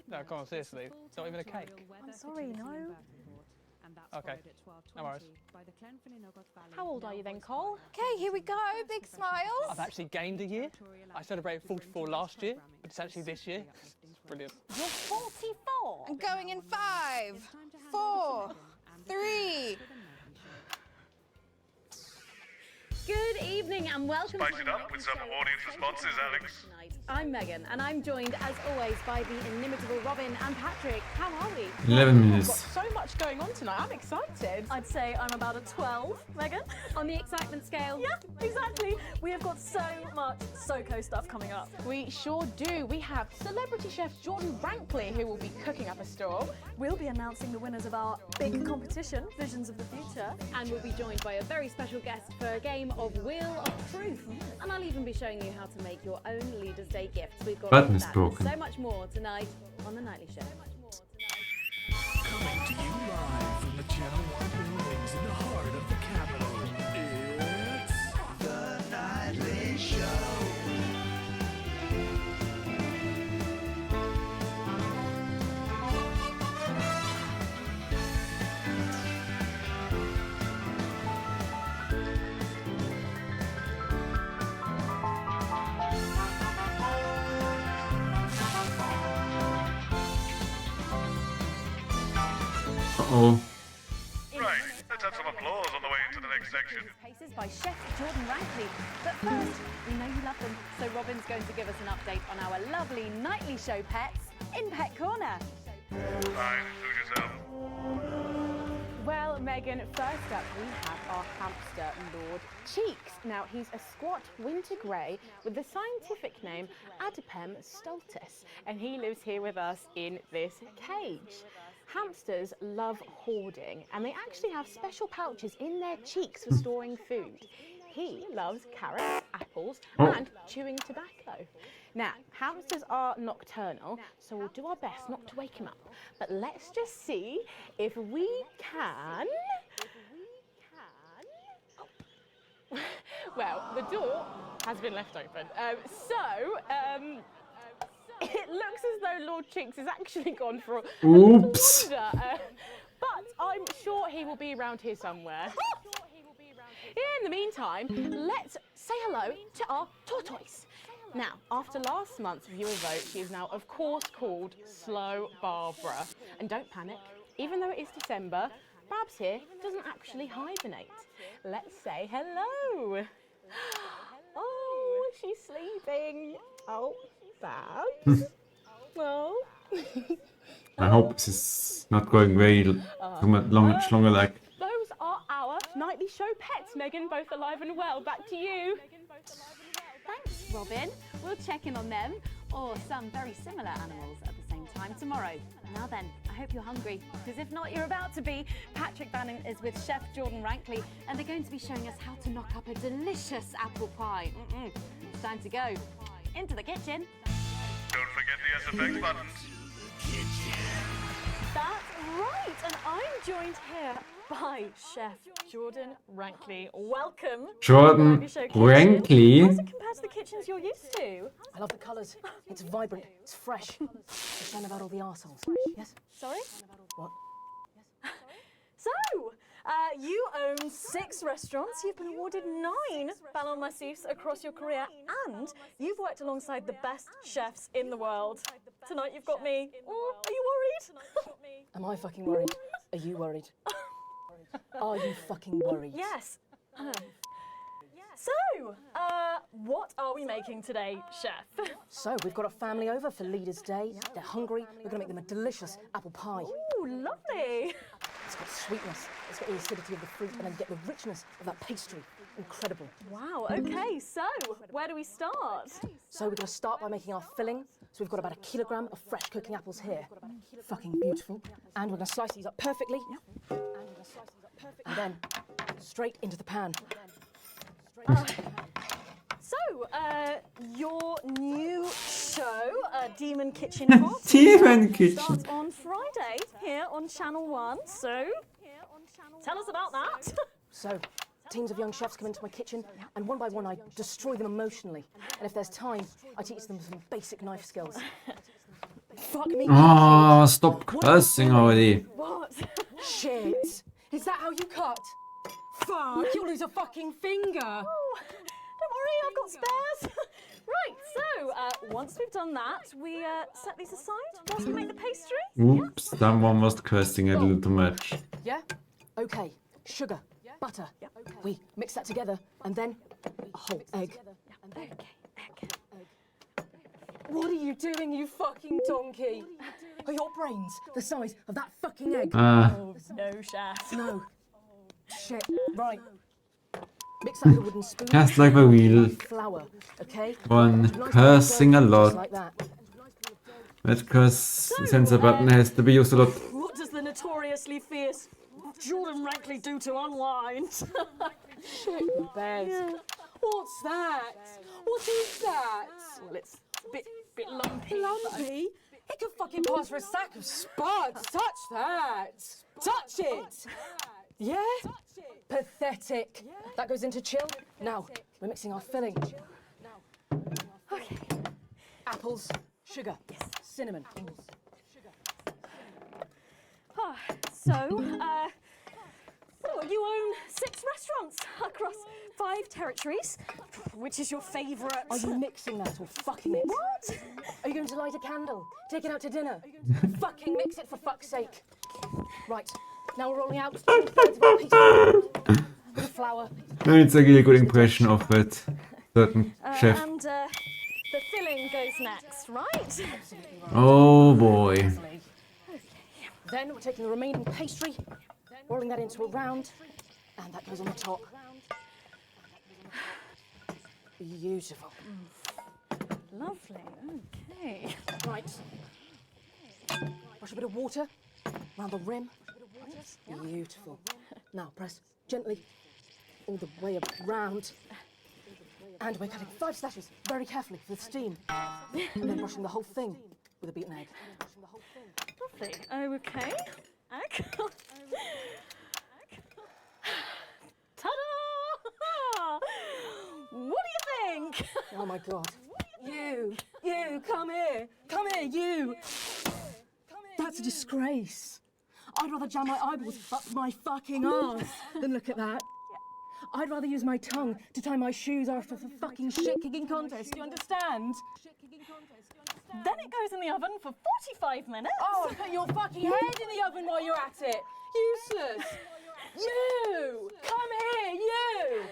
No, come on, seriously. Not even a cake. I'm sorry, no. Okay, no worries. How old are you then, Cole? Okay, here we go. Big smiles. I've actually gained a year. I celebrated 44 last year, but it's actually this year. It's brilliant. You're 44. I'm going in 5, 4, 3. Good evening and welcome Spice it up with some audience responses, Alex. I'm Megan and I'm joined as always by the inimitable Robin and Patrick. How are we? 11 We've minutes. got so much going on tonight. I'm excited. I'd say I'm about a 12, Megan. On the excitement scale. Yeah, exactly. We have got so much SoCo stuff coming up. We sure do. We have celebrity chef Jordan Rankley who will be cooking up a storm. We'll be announcing the winners of our big competition, Visions of the Future. And we'll be joined by a very special guest for a game of Wheel of Truth. And I'll even be showing you how to make your own Leaders' Day gifts. We've got Button all is that broken. and so much more tonight on The Nightly Show. Coming to you live from the Channel 1 buildings in the heart of the capital. It's The Nightly Show. Uh-oh. Right, let's have some applause on the way into the next section. Paces by Chef Jordan Rankley. But first, we know you love them, so Robin's going to give us an update on our lovely Nightly Show pets in Pet Corner. Fine, suit yourself. Well, Megan, first up we have our hamster Lord Cheeks. Now, he's a squat winter grey with the scientific name Adipem stultus, and he lives here with us in this cage. Hamsters love hoarding, and they actually have special pouches in their cheeks for storing food. He loves carrots, apples, and chewing tobacco. Now, hamsters are nocturnal, so we'll do our best not to wake him up. But let's just see if we can... Well, the door has been left open. It looks as though Lord Cheeks has actually gone for a Oops. wander, but I'm sure he will be around here somewhere. In the meantime, let's say hello to our tortoise. Now, after last month's viewer vote, she is now, of course, called Slow Barbara. And don't panic, even though it is December, Babs here doesn't actually hibernate. Let's say hello. Oh, she's sleeping. Oh, Babs. Well. I hope this is not going very much longer like... Those are our Nightly Show pets, Megan, both alive and well. Back to you. Thanks, Robin. We'll check in on them, or some very similar animals at the same time tomorrow. Now then, I hope you're hungry, because if not, you're about to be. Patrick Bannon is with Chef Jordan Rankley, and they're going to be showing us how to knock up a delicious apple pie. It's time to go into the kitchen. Don't forget the SFX buttons. That's right, and I'm joined here by Chef Jordan Rankley. Welcome. Jordan to the Nightly Show kitchen. Rankley? How does it compare to the kitchens you're used to? I love the colours. It's vibrant. It's fresh. It's shame about all the arseholes. Yes? Sorry? What? So, you own 6 restaurants, you've been awarded 9 Ballon d'Or across your career, and you've worked alongside the best chefs in the world. Tonight you've got me. Are you worried? Am I fucking worried? Are you worried? Are you fucking worried? Yes. So, what are we making today, Chef? So, we've got a family over for Leaders' Day. They're hungry. We're going to make them a delicious apple pie. Ooh, lovely. It's got sweetness, it's got the acidity of the fruit, and then get the richness of that pastry. Incredible. Wow, okay, so where do we start? So, we're going to start by making our filling. So, we've got about 1 kilogram of fresh cooking apples here. Fucking beautiful. And we're going to slice these up perfectly. And then straight into the pan. Your new show, Demon Kitchen Hot, Demon Kitchen. starts on Friday here on Channel 1. So, tell us about that. So, teams of young chefs come into my kitchen, and one by one I destroy them emotionally. And if there's time, I teach them some basic knife skills. Fuck me. Oh, stop cursing already. What? Shit. Is that how you cut? Fuck, you'll lose a fucking finger. Oh, don't worry, I've got spares. Right, so once we've done that, we set these aside whilst we make the pastry. Oops, someone was cursing a little too much. Yeah? Okay. Sugar, butter. We mix that together, and then a whole egg. What are you doing, you fucking donkey? Are your brains the size of that fucking egg? Oh, no, Chef. No. Shit. Right. Mix that with a wooden spoon. Just like a wheel. Flour, okay? One Nice cursing a just lot. like that. That curse sensor button has to be used a lot. What does the notoriously fierce Jordan Rankley do to unwind? Shit, you bed. Yeah. What's that? What is that? Well, it's a bit lumpy. Lumpy? It could fucking pass for a sack of spuds. Touch that. Touch it. Yeah? Pathetic. That goes into chill. Now, we're mixing our filling. Okay. Apples, sugar, cinnamon. So, you own 6 restaurants across 5 territories. Which is your favourite? Are you mixing that or fucking it? What? Are you going to light a candle? Take it out to dinner? Fucking mix it for fuck's sake. Right, now we're rolling out 2/3 of our pastry. Bit of flour. It's a really good impression of that certain chef. And the filling goes next, right? Oh boy. Then we're taking the remaining pastry, rolling that into a round, and that goes on the top. Beautiful. Lovely, okay. Right. Brush a bit of water around the rim. Beautiful. Now press gently all the way around. And we're cutting 5 slashes very carefully for the steam. And then brushing the whole thing with a beaten egg. Lovely, okay. Egg. Ta-da! What do you think? Oh my God. You, come here, you. That's a disgrace. I'd rather jam my eyeballs up my fucking arse than look at that. I'd rather use my tongue to tie my shoes after the fucking shit-kicking contest, do you understand? Then it goes in the oven for 45 minutes. Oh, put your fucking head in the oven while you're at it. Useless. You, come here, you.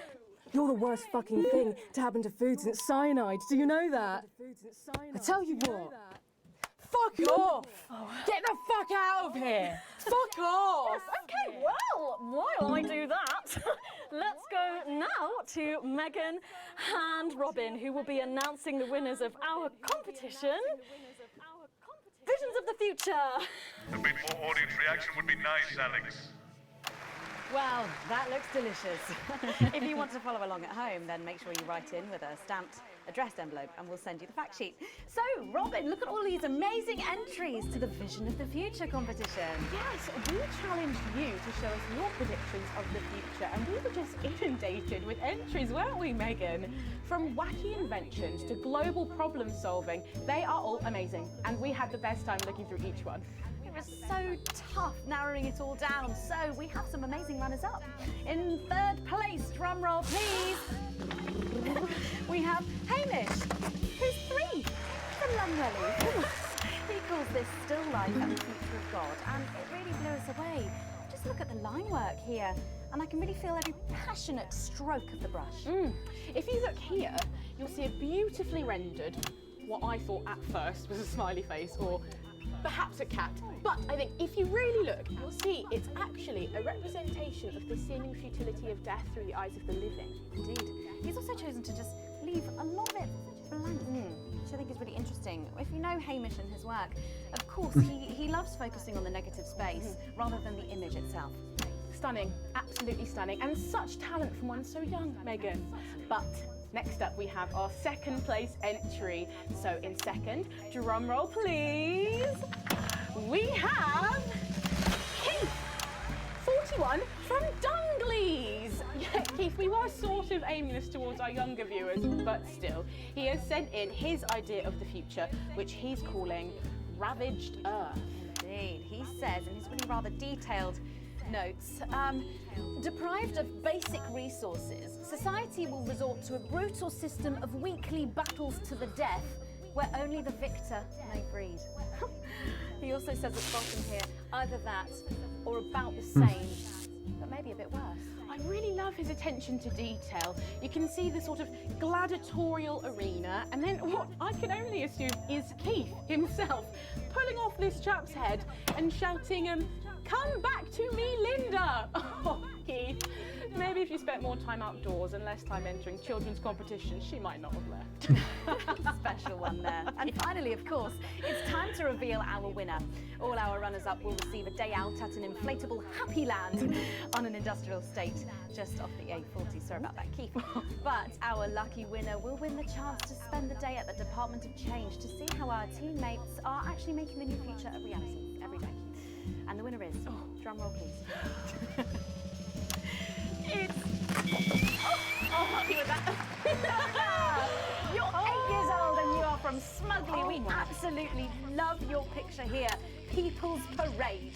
You're the worst fucking thing to happen to food since cyanide. Do you know that? I tell you what. Fuck off! Get the fuck out of here! Fuck off! Okay, well, while I do that, let's go now to Megan and Robin, who will be announcing the winners of our competition. Visions of the Future. A bit more audience reaction would be nice, Alex. Well, that looks delicious. If you want to follow along at home, then make sure you write in with a stamped addressed envelope and we'll send you the fact sheet. So, Robin, look at all these amazing entries to the Vision of the Future competition. Yes, we challenged you to show us your predictions of the future, and we were just inundated with entries, weren't we, Megan? From wacky inventions to global problem solving, they are all amazing, and we had the best time looking through each one. It was so tough narrowing it all down, so we have some amazing runners-up. In 3rd place, drumroll please, we have Hamish, who's 3 from Lunwelly. He calls this still life and the future of God, and it really blew us away. Just look at the line work here. and I can really feel every passionate stroke of the brush. If you look here, you'll see a beautifully rendered, what I thought at first was a smiley face or perhaps a cat. But I think if you really look, you'll see it's actually a representation of the seeming futility of death through the eyes of the living. Indeed. He's also chosen to just leave a lot of it blank, which I think is really interesting. If you know Hamish and his work, of course, he loves focusing on the negative space rather than the image itself. Stunning, absolutely stunning, and such talent from one so young, Megan. But next up we have our second place entry. So in second, drum roll please, we have Keith, 41 from Dungleys. Yeah, Keith, we were sort of aiming this towards our younger viewers, but still, he has sent in his idea of the future, which he's calling Ravaged Earth. Indeed, he says in his really rather detailed notes, deprived of basic resources, society will resort to a brutal system of weekly battles to the death, where only the victor may breed. He also says at the bottom here, either that or about the same, but maybe a bit worse. I really love his attention to detail. You can see the sort of gladiatorial arena, and then what I can only assume is Keith himself pulling off this chap's head and shouting, "Come back to me, Linda!" Oh, Keith, maybe if you spent more time outdoors and less time entering children's competitions, she might not have left. Special one there. And finally, of course, it's time to reveal our winner. All our runners-up will receive a day out at an inflatable Happy Land on an industrial estate just off the A40. Sorry about that, Keith. But our lucky winner will win the chance to spend the day at the Department of Change to see how our teammates are actually making the new future a reality every day. And the winner is, drum roll please. Oh, happy with that. You're 8 years old and you are from Smugly. We absolutely love your picture here. People's Parade.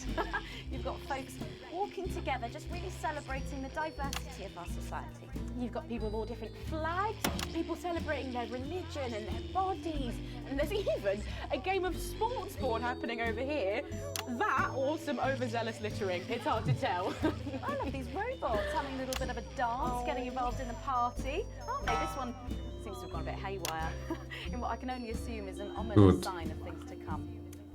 You've got folks walking together, just really celebrating the diversity of our society. You've got people with all different flags, people celebrating their religion and their bodies, and there's even a game of sports board happening over here. That or some overzealous littering, it's hard to tell. I love these robots having a little bit of a dance, getting involved in the party. Aren't they? This one seems to have gone a bit haywire in what I can only assume is an ominous sign of things to come.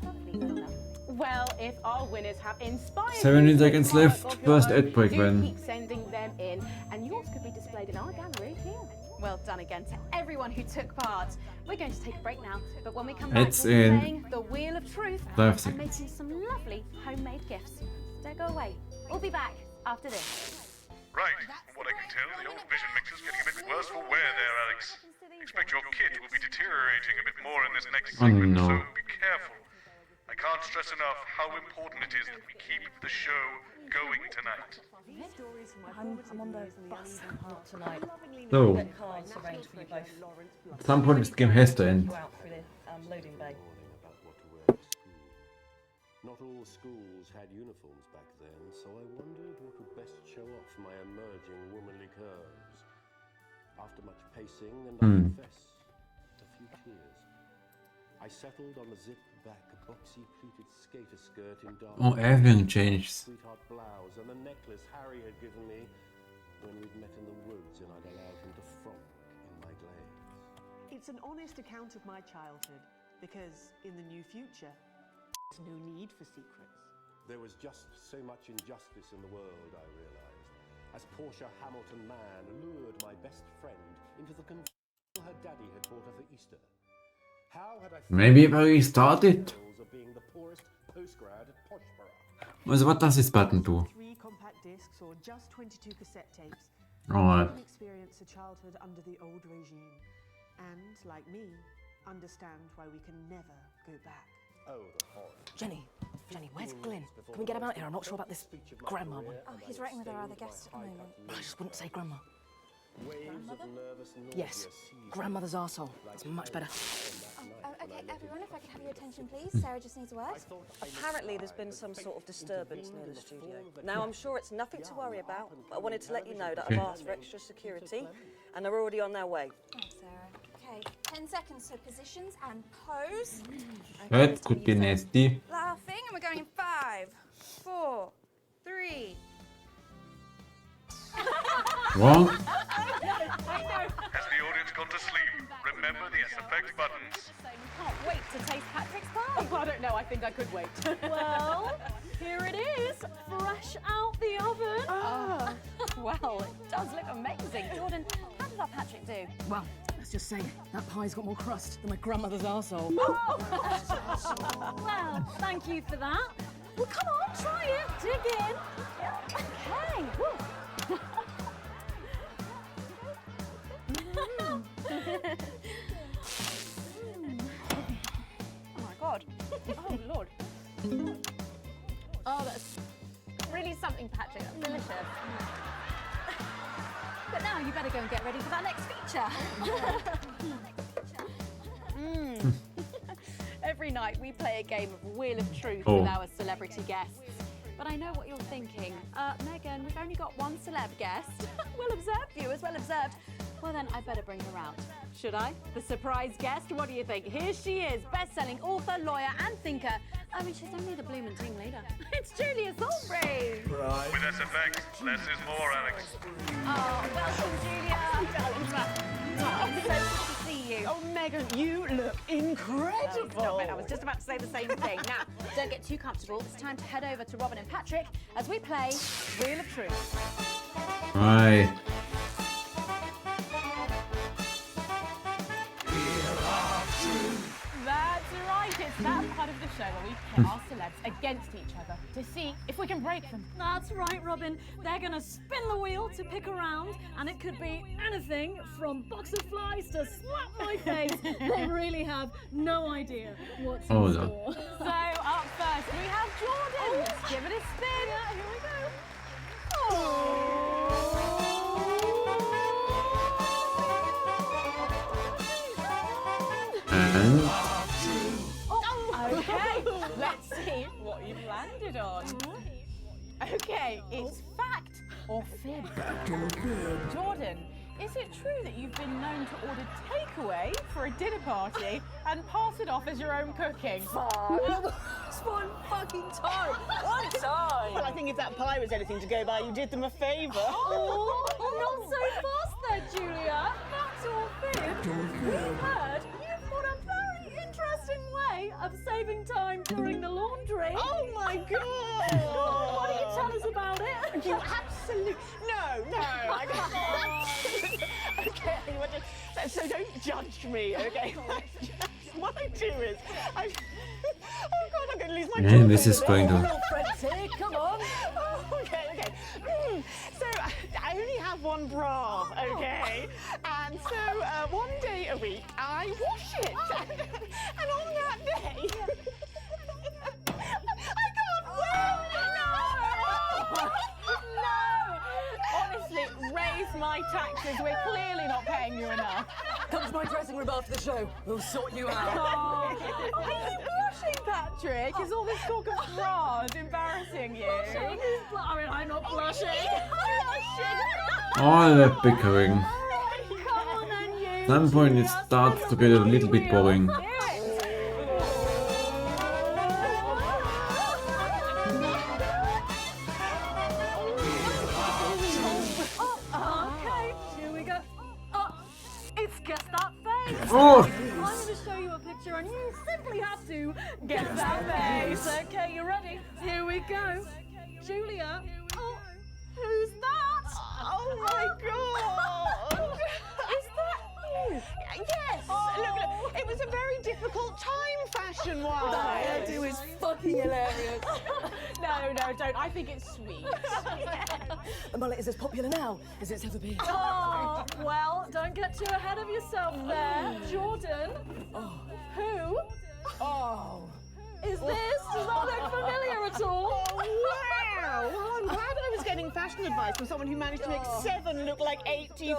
Lovely, Luna. Well, if our winners have inspired 17 seconds left, first ad break do then. keep sending them in, and yours could be displayed in our gallery here. Well done again to everyone who took part. We're going to take a break now, but when we come back, It's we'll be in playing the Wheel of Truth 5 and seconds. making some lovely homemade gifts. Don't go away. We'll be back after this. Right, from what I can tell, the old vision mixer's getting a bit worse for wear there, Alex. Expect your kit will be deteriorating a bit more in this next Oh segment, no. so be careful. I can't stress enough how important it is that we keep the show going tonight. I'm on the bus, not tonight. So. Get cards arranged for you both. At some point this game has to end. Go out through the loading bay. Not all schools had uniforms back then, so I wondered what would best show off my emerging womanly curves. After much pacing and I confess, a few tears, I settled on a zip-back, boxy-pleated skater skirt in dark Oh, everything changes. sweetheart blouse and the necklace Harry had given me when we'd met in the woods and I'd allowed him to frolic in my glades. It's an honest account of my childhood, because in the new future, there's no need for secrets. There was just so much injustice in the world, I realized, as Portia Hamilton Mann lured my best friend into the confusion her daddy had bought her for Easter. How had I Maybe if I restart it. of being the poorest postgrad at Poshborough? Also, what does this button do? 3 compact discs or just 22 cassette tapes. Alright. You can experience a childhood under the old regime, and like me, understand why we can never go back. Oh, the horror. Jenny, where's Glyn? Can we get him out here? I'm not sure about this grandma one. Oh, he's writing with our other guests at the moment. I just wouldn't say grandma. Waves of nervous nausea Yes, seized grandmother's arsehole. It's much better. Okay, everyone, if I could have your attention, please. Sarah just needs a word. Apparently there's been some sort of disturbance near the studio. Now I'm sure it's nothing to worry about, but I wanted to let you know that I've asked for extra security and they're already on their way. Thanks, Sarah. Okay, 10 seconds, so positions and pose. That could be nasty. Laughing, and we're going in 5, 4, 3. Wrong. Has the audience gone to sleep? Remember the SFX buttons. Can't wait to taste Patrick's pie. Oh, I don't know, I think I could wait. Well, here it is, fresh out the oven. Well, it does look amazing. Jordan, how did our Patrick do? Well, let's just say that pie's got more crust than my grandmother's arsehole. Well, thank you for that. Well, come on, try it. Dig in. Okay. Woo. Oh my God. Oh, Lord. Oh, that's really something, Patrick. That's delicious. But now you better go and get ready for that next feature. Every night we play a game of Wheel of Truth with our celebrity guests. But I know what you're thinking. Megan, we've only got one celeb guest. Well observed, viewers, well observed. Well then, I better bring her out. Should I? The surprise guest? What do you think? Here she is, best-selling author, lawyer and thinker. I mean, she's only the bloomin' team leader. It's Julia Salisbury. With SFX, less is more, Alex. Oh, welcome, Julia. Oh, so good to see you. Oh, Megan, you look incredible. Stop it. I was just about to say the same thing. Now, don't get too comfortable. It's time to head over to Robin and Patrick as we play Wheel of Truth. Right. That's right, it's that part of the show where we pit our celebs against each other to see if we can break them. That's right, Robin. They're going to spin the wheel to pick a round, and it could be anything from box of flies to slap my face. They really have no idea what's in store. So up first we have Jordan. Let's give it a spin. Here we go. And Okay, let's see what you've landed on. Okay, it's fact or fib. Jordan, is it true that you've been known to order takeaway for a dinner party and pass it off as your own cooking? It's one fucking time. One time. Well, I think if that pie was anything to go by, you did them a favour. Oh, not so fast there, Julia. That's all fib. We've heard you've got a very interesting way of saving time during the laundry. Oh my God! Why don't you tell us about it? You absolutely no, I can't. Okay, so don't judge me, okay? What I do is, oh God, I'm going to lose my job. and this is going to. Come on. Oh, okay. So I only have one bra, okay? And so one day a week I wash it. And on that day, I can't wear it. No! Honestly, raise my taxes. We're clearly not paying you enough. Come to my dressing room after the show. We'll sort you out. Are you blushing, Patrick? Is all this talk of bras embarrassing you? I mean, I'm not blushing. All the bickering. Come on then, you. At some point it starts to get a little bit boring. Okay, here we go. It's guess that face. Oh. I'm going to show you a picture and you simply have to guess that face. Okay, you ready? Here we go. Julia. Oh, who's that? Oh my God! Is that you? Yes! Look, it was a very difficult time fashion-wise. That hairdo is fucking hilarious. No, don't. I think it's sweet. The mullet is as popular now as it's ever been. Oh, well, don't get too ahead of yourself there. Jordan, who is this? Does that look familiar at all? Oh, wow! Well, I'm glad I was getting fashion advice from someone who managed to make 7 look like 85.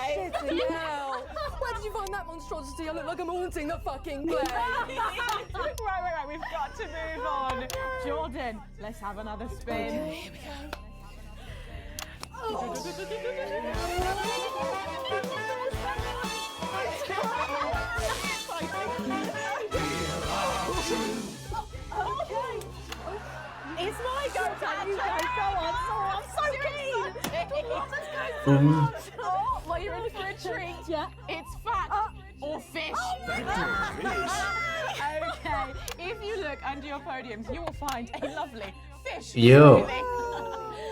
Shit, hell. Where did you find that monstrosity? I look like I'm haunting the fucking place. Right. We've got to move on. Jordan, let's have another spin. Okay, here we go. It's my go, Patrick. Go on, I'm so keen. Oh, well, you're in for a treat. Yeah. It's fat or fish. Okay, if you look under your podiums, you will find a lovely fish. Yo.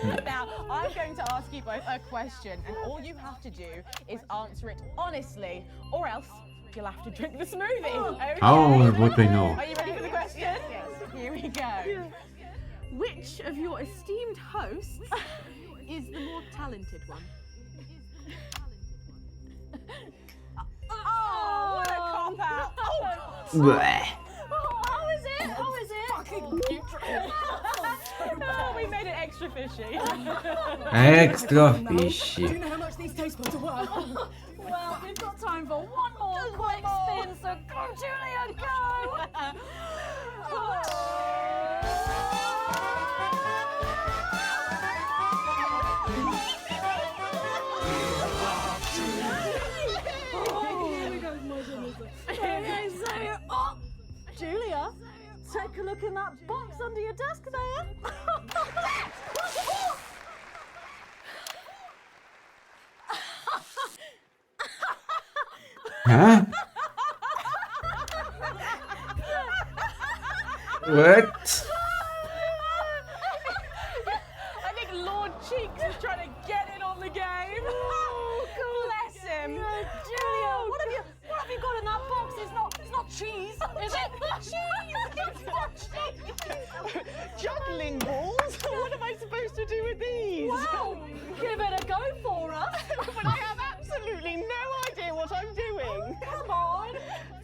smoothie. Now, I'm going to ask you both a question, and all you have to do is answer it honestly, or else you'll have to drink the smoothie. Okay? Oh, what I know. Are you ready for the question? Yes. Here we go. Which of your esteemed hosts is the more talented one? Oh, what a cop out! Bleh. How is it? How is it? Fucking nutrient. Oh, we made it extra fishy. Extra fishy. Do you know how much these taste buds are worth? Well, we've got time for one more quick spin, so go, Julia, go! Okay, so, Julia, take a look in that box under your desk there. Huh? What? I think Lord Cheeks is trying to get in on the game. Oh, bless him. Julia, what have you got in that box? It's not cheese, is it? It's not cheese. Juggling balls? What am I supposed to do with these? Well, give it a go for us. But I have absolutely no idea what I'm doing. Come on.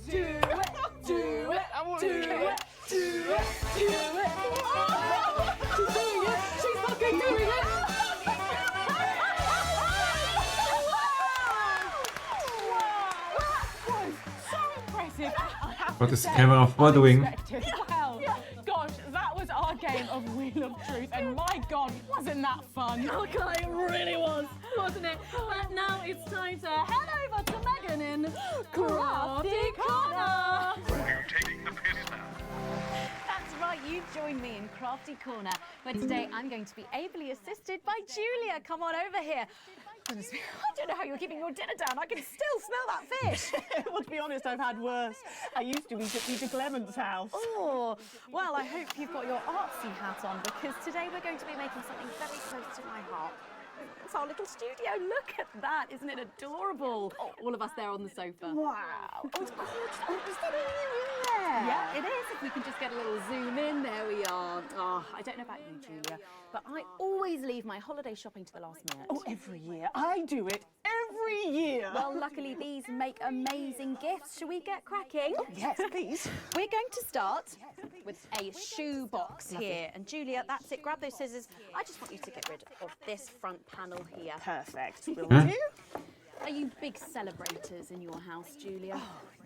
Do it. I want Do to it. Do it. Do it. Oh, she's doing it. She's fucking doing it. What is camera following? Well, gosh, that was our game of Wheel of Truth, and my God, wasn't that fun? Okay, it really was, wasn't it? But now it's time to head over to Megan in Crafty Corner. You're taking the piss now. That's right, you join me in Crafty Corner, where today I'm going to be ably assisted by Julia. Come on over here. Goodness me, I don't know how you're keeping your dinner down. I can still smell that fish. Well, to be honest, I've had worse. I used to eat at Peter Clement's house. Oh, well, I hope you've got your artsy hat on, because today we're going to be making something very close to my heart. It's our little studio. Look at that. Isn't it adorable? All of us there on the sofa. Wow. Oh, it's gorgeous. Oh, is that you in there? Yeah, it is. If we can just get a little zoom in. There we are. Oh, I don't know about you, Julia, but I always leave my holiday shopping to the last minute. Oh, every year. I do it every year. Well, luckily these make amazing gifts. Shall we get cracking? Oh, yes, please. We're going to start with a shoe box here. And Julia, that's it. Grab those scissors. I just want you to get rid of this front panel here. Perfect. Will Huh? do. Are you big celebrators in your house, Julia?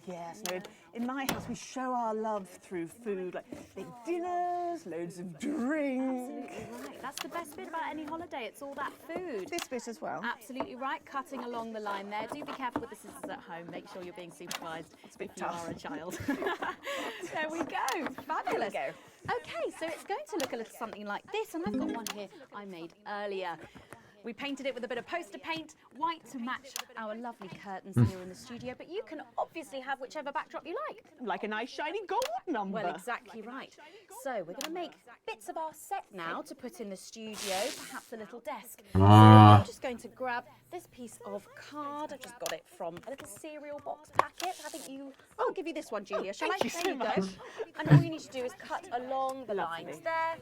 Yes, no, in my house we show our love through food, like big dinners, loads of drinks. Absolutely right. That's the best bit about any holiday. It's all that food. This bit as well. Absolutely right. Cutting along the line there. Do be careful with the scissors at home. Make sure you're being supervised if you tough. are a child. There we go. Fabulous. There we Okay, so it's going to look a little something like this, and I've got one here I made earlier. We painted it with a bit of poster paint, white to match our lovely curtains here in the studio, but you can obviously have whichever backdrop you like. Like a nice shiny gold number. Well, exactly right. So we're going to make bits of our set now to put in the studio, perhaps a little desk. So I'm just going to grab this piece of card. I've just got it from a little cereal box packet. I think you... I'll give you this one, Julia, shall I? Thank you so much. Go. And all you need to do is cut along the lines there.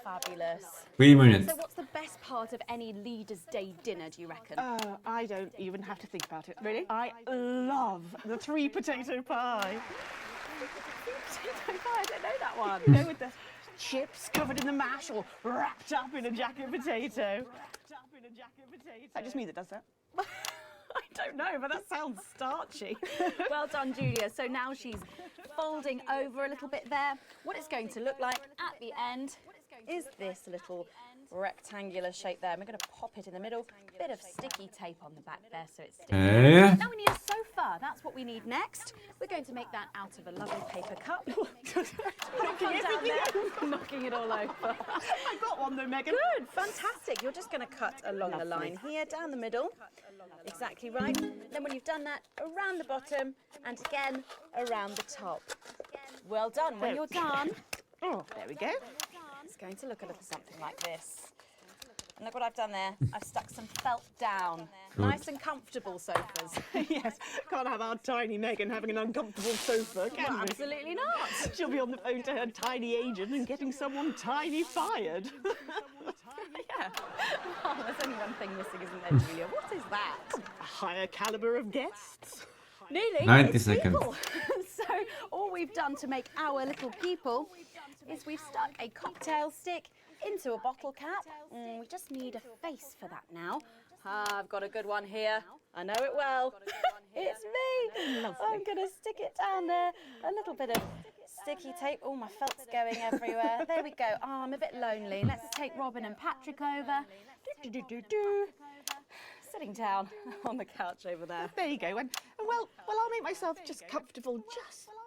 Fabulous. 3 minutes. So what's the best part of any Leaders' Day dinner, do you reckon? I don't even have to think about it. Really? I love the 3 potato pie. Potato pie, I don't know that one. You know, with the chips covered in the mash or wrapped up in a jacket potato. That just me that does that. I don't know, but that sounds starchy. Well done, Julia. So now she's folding over a little bit there. What it's going to look like at the end is this little rectangular shape there. And we're going to pop it in the middle. A bit of sticky tape on the back there so it's sticky. Yeah. Now we need a sofa. That's what we need next. We're going to make that out of a lovely paper cup. Knocking everything Knocking it all over. I got one though, Megan. Good, fantastic. You're just going to cut along the line here, down the middle. Exactly right. Then when you've done that, around the bottom and again around the top. Well done. When you're done, oh, there we go. It's going to look a little something like this. And look what I've done there. I've stuck some felt down. Good. Nice and comfortable sofas. Yes, can't have our tiny Megan having an uncomfortable sofa, can Well, we? absolutely not. She'll be on the phone to her tiny agent and getting someone tiny fired. Yeah. Oh, there's only one thing missing, isn't there, Julia? What is that? A higher calibre of guests. Nearly. 90 it's seconds. people. So all we've done to make our little people is we've stuck a cocktail stick into a bottle cap. We just need a face for that now. I've got a good one here. I know it well. It's me. Lovely. I'm going to stick it down there. A little bit of sticky tape. Oh, my felt's going everywhere. There we go. Oh, I'm a bit lonely. Let's take Robin and Patrick over. Sitting down on the couch over there. There you go. And well, I'll make myself just comfortable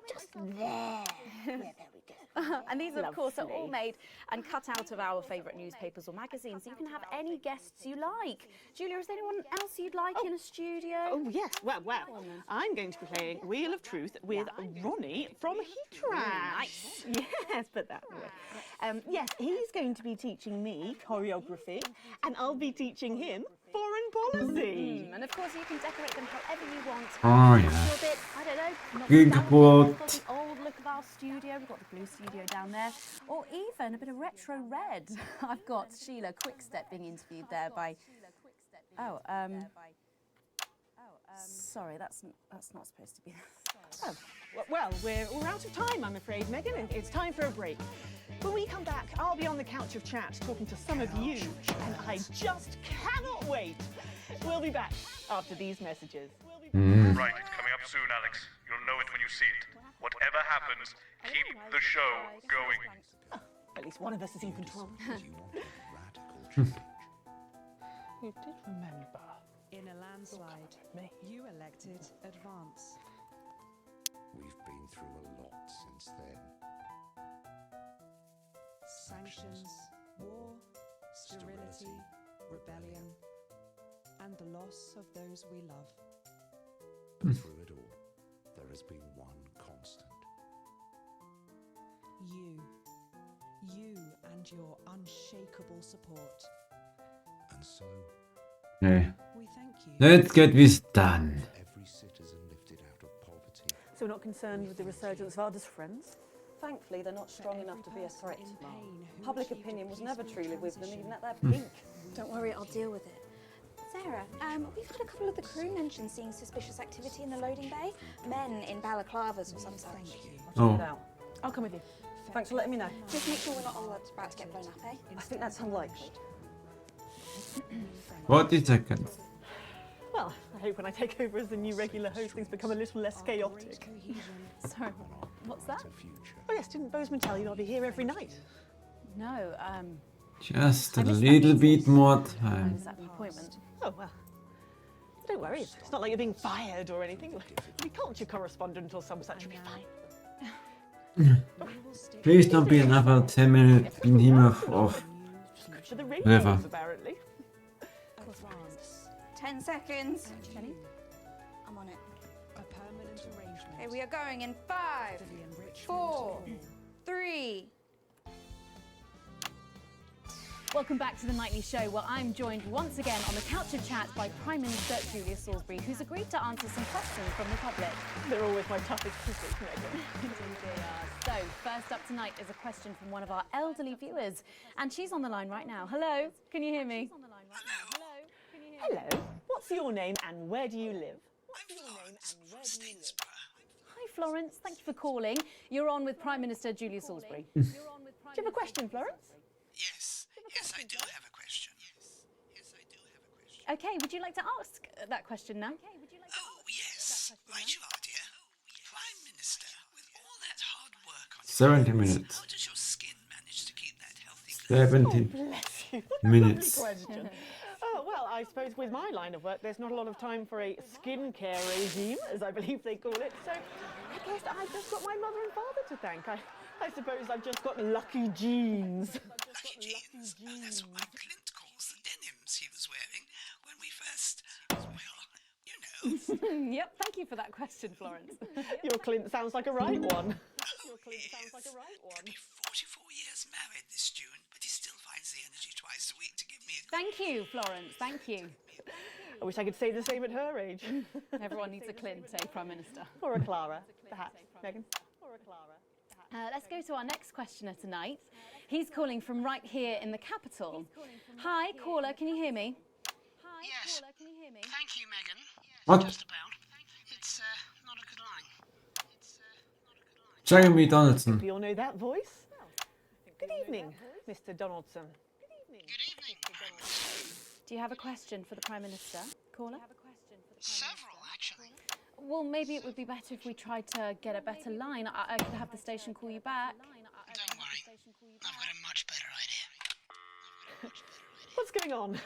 just there. There we go. And these, of course, are all Lovely. made and cut out of our favourite newspapers or magazines. So you can have any guests you like. Julia, is there anyone else you'd like in a studio? Oh, yes. Well, I'm going to be playing Wheel of Truth with Ronnie from Heatrash. Nice. Yes, put that away. Yes, he's going to be teaching me choreography, and I'll be teaching him foreign policy. And of course, you can decorate them however you want. Oh, Make yeah. sure a bit, I don't know, not Green nostalgic. kapot. We've got the old look of our studio. We've got the blue studio down there, or even a bit of retro red. I've got Sheila Quickstep being interviewed there by. Oh, sorry, that's not supposed to be. Oh, well, we're out of time, I'm afraid, Megan. It's time for a break. When we come back, I'll be on the couch of chat talking to some of you, and I just cannot wait. We'll be back after these messages. Right, coming up soon, Alex. You'll know it when you see it. Whatever happens, keep the show going. Oh, at least one of us is in control. You did remember. In a landslide, you elected Advance. We've been through a lot since then. Sanctions, war, sterility, rebellion, and the loss of those we love. Through it all, there has been one constant. You and your unshakable support. And so, Okay. We thank you. Let's get this done. every citizen lifted out of poverty. So we're not concerned with the resurgence of Ada's friends? Thankfully, they're not strong enough to be a threat. Public opinion was never truly with them, even at their peak. Don't worry, I'll deal with it. Sarah, we've had a couple of the crew mention seeing suspicious activity in the loading bay. Men in balaclavas or some such. Oh. I'll come with you. Thanks for letting me know. Just make sure we're not all about to get blown up, eh? I think that's unlikely. 40 seconds. Well, I hope when I take over as the new regular host, things become a little less chaotic. Sorry, what's that? Oh yes, didn't Bozeman tell you I'll be here every night? No, Just a little bit more Is time. that an appointment? Oh, well. Don't worry, it's not like you're being fired or anything. You'll be culture correspondent or some such, you'll be fine. Please don't be another 10-minute behemoth of For the whatever. radios, apparently. 10 seconds. Jenny? I'm on it. A permanent arrangement. Okay, we are going in 5, 4, 3. Welcome back to the Nightly Show, where I'm joined once again on the couch of chat by Prime Minister Julia Salisbury, who's agreed to answer some questions from the public. They're always my toughest critics, Megan. Indeed they are. So, first up tonight is a question from one of our elderly viewers, and she's on the line right now. Hello, can you hear me? Hello, what's your name and where do you live? Hi, Florence. Thank you for calling. You're on with Prime Minister Julia Salisbury. Do you have a question, Florence? Yes, I do have a question. Okay, would you like to ask that question now? Oh, yes. Right you are, dear. Prime Minister, with all that hard work on 70 minutes. how does your skin manage to keep that healthy? 70 Bless you. minutes. Lovely question. Well, I suppose with my line of work, there's not a lot of time for a skincare regime, as I believe they call it. So I guess I've just got my mother and father to thank. I suppose I've just got lucky genes. Lucky jeans? Oh, that's what my Clint calls the denims he was wearing when we first, well, you know. Yep, thank you for that question, Florence. Your Clint sounds like a right one. Your Clint sounds like a right one. He'll be 44 years married this June, but he still finds the energy twice a week to give me a... Thank you, Florence, thank you. I wish I could say the same at her age. Everyone needs a Clint, Prime Minister. Or a Clara, perhaps. Megan? Or a Clara. Let's go to our next questioner tonight. He's calling from right here in the capital. Hi, caller, can you hear me? Yes. Thank you, Megan. What? Just about. It's not a good line. Jeremy Donaldson. Do you all know that voice? Good evening, Mr. Donaldson. Good evening. Do you have a question for the Prime Minister, caller? Several, actually. Well, maybe it would be better if we tried to get a better line. I could have the station call you back. Don't worry. I've got a much better idea. What's going on?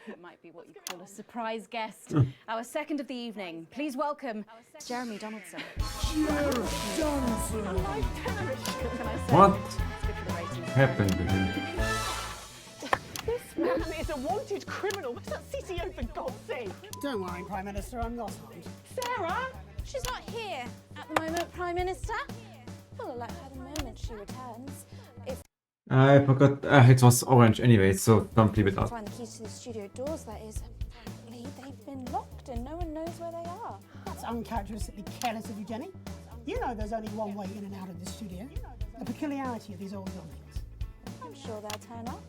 It might be what you call a surprise guest. Our second of the evening. Please welcome Jeremy Donaldson. Jeremy Donaldson! What happened to him? This man is a wanted criminal. Where's that CCO, for God's sake? Don't worry, Prime Minister, I'm not harmed. Sarah? She's not here at the moment, Prime Minister. We'll alert her the moment she returns. If I forgot. It was orange anyway, so don't leave it out. find the keys to the studio doors, that is. Apparently, they've been locked and no one knows where they are. That's uncharacteristically careless of you, Jenny. You know there's only one way in and out of this studio. The peculiarity of these old buildings. I'm sure they'll turn up.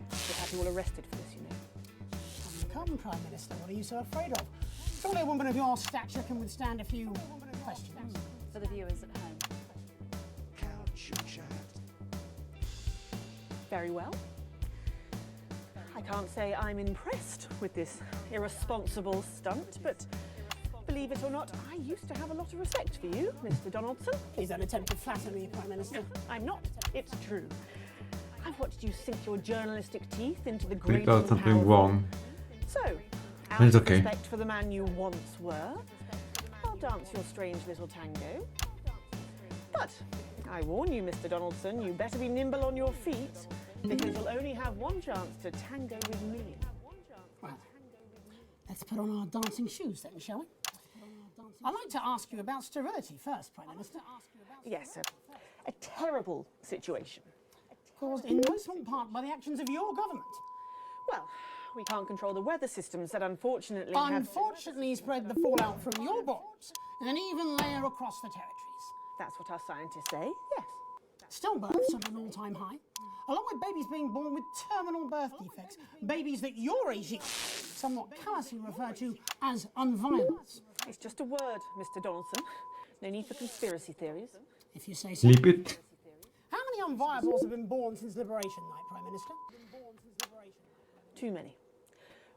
We'll have you all arrested for this, you know. Come, Prime Minister, what are you so afraid of? Surely a woman of your stature can withstand a few questions. For the viewers at home. Very well. I can't say I'm impressed with this irresponsible stunt, but believe it or not, I used to have a lot of respect for you, Mr. Donaldson. Please don't attempt to flatter me, Prime Minister. I'm not. It's true. I've watched you sink your journalistic teeth into the great Without something wrong. So, out It's of okay. respect for the man you once were, I'll dance your strange little tango. But I warn you, Mr. Donaldson, you better be nimble on your feet, because you'll only have one chance to tango with me. Well, let's put on our dancing shoes then, shall we? I'd like to ask you about sterility first, Prime Minister. Yes, a terrible situation. Caused in no small part by the actions of your government. Well, we can't control the weather systems that unfortunately Unfortunately spread the fallout from your bombs in an even layer across the territories. That's what our scientists say, yes. Stillbirths at an all-time high, along with babies being born with terminal birth defects, babies that your regime somewhat callously refer to as unviables. It's just a word, Mr. Donaldson. No need for conspiracy theories. If you say so. Sleep it. How many unviables have been born since Liberation Night, Prime Minister? Too many.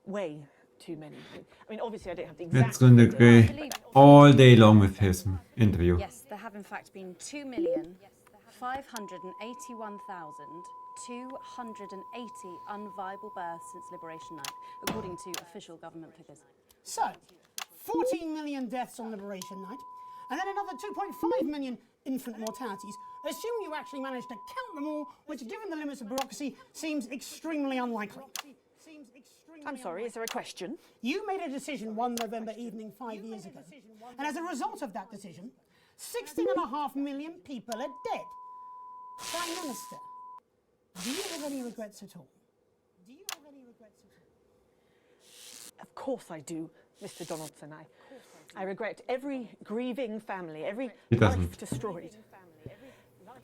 Way too many. I mean, obviously I don't have the exact It's going to figure. go all day long with his interview. Yes, there have in fact been 2,581,280 unviable births since Liberation Night, according to official government figures. So, 14 million deaths on Liberation Night, and then another 2.5 million infant mortalities. Assume you actually managed to count them all, which, given the limits of bureaucracy, seems extremely unlikely. I'm sorry, is there a question? You made a decision one November evening 5 years ago, and as a result of that decision, 16.5 million people are dead. Prime Minister, do you have any regrets at all? Of course I do, Mr. Donaldson. I regret every grieving family, every He life doesn't. destroyed.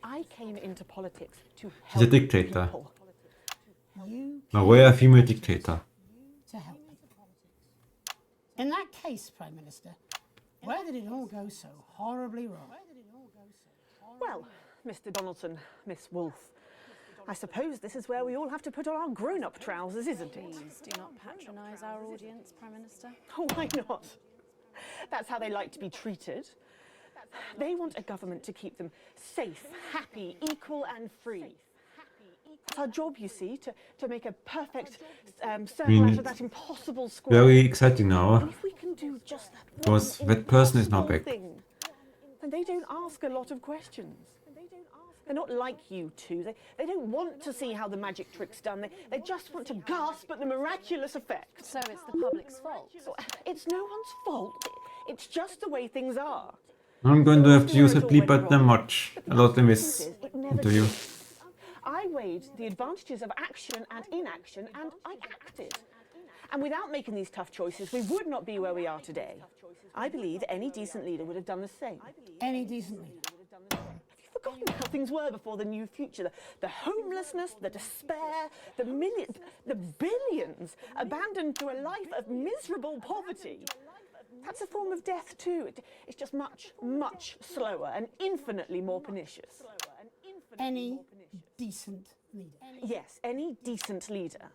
I came into politics to He's a help dictator. people. A rare female dictator. To help people. In that case, Prime Minister, where did it all go so horribly wrong? Well, Mr. Donaldson, Miss Wolfe, I suppose this is where we all have to put on our grown-up trousers, isn't it? Please do not patronise our audience, Prime Minister. Oh, why not? That's how they like to be treated. They want a government to keep them safe, happy, equal and free. It's our job, you see, to make a perfect circle out of that impossible square. Very exciting now. And if we can do just that Because one that person is not impossible back. thing, then they don't ask a lot of questions. They're not like you two. They don't want to see how the magic trick's done. They just want to gasp at the miraculous effect. So it's the public's fault? It's no one's fault. It's just the way things are. I'm going to have to use a bleep button a lot in this interview. I weighed the advantages of action and inaction, and I acted. And without making these tough choices, we would not be where we are today. I believe any decent leader would have done the same. Any decent leader? Forgotten how things were before the new future. The homelessness, the despair, the billions abandoned to a life of miserable poverty. That's a form of death too. It's just much, much slower and infinitely more pernicious. Any decent leader? Yes, any decent leader.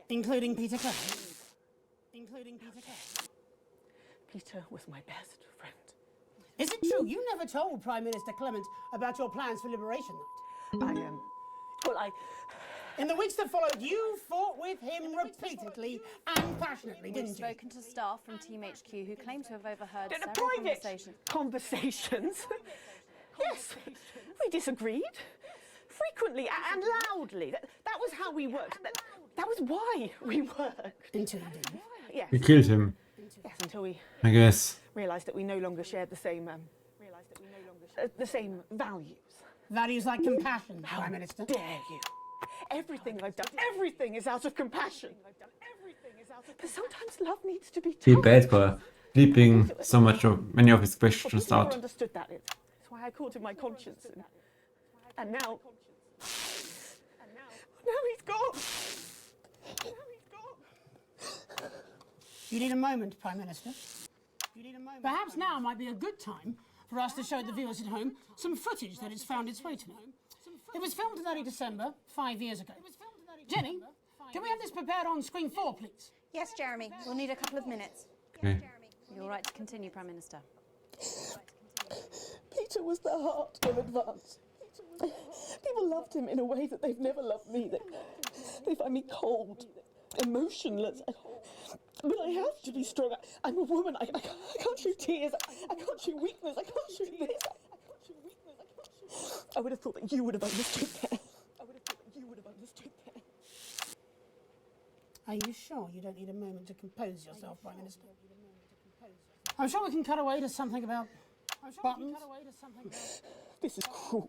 Including Peter Clement? Including Peter Clement? Peter was my best friend. Is it true you never told Prime Minister Clement about your plans for Liberation Night? In the weeks that followed, you fought with him repeatedly and passionately, didn't you? We've spoken to staff from Team HQ who claim to have overheard In a several private conversations. Yes, we disagreed. Frequently and loudly. That was how we worked. That was why we worked. Until you did. Yes. We killed him, Yes, until we I guess. realised that we no longer shared the same values. Values like compassion, Prime Minister. Dare you? Everything I've done, everything is out of compassion. But sometimes love needs to be Feel told. bad for bleeping so many of his questions Never out. understood that. That's why I called him my conscience. And now he's gone. You need a moment, Prime Minister. Perhaps now might be a good time for us to show the viewers at home some footage that has found its way to me. It was filmed in early December, 5 years ago. Jenny, can we have this prepared on screen 4, please? Yes, Jeremy. We'll need a couple of minutes. Okay. You're right to continue, Prime Minister. Peter was the heart of advance. People loved him in a way that they've never loved me. They find me cold, emotionless. But I have to be strong. I'm a woman. I can't show tears. I can't show weakness. I can't show this. I would have thought that you would have understood that. Are you sure you don't need a moment to compose yourself, Prime Minister? I'm sure we can cut away to something about buttons. This is cruel.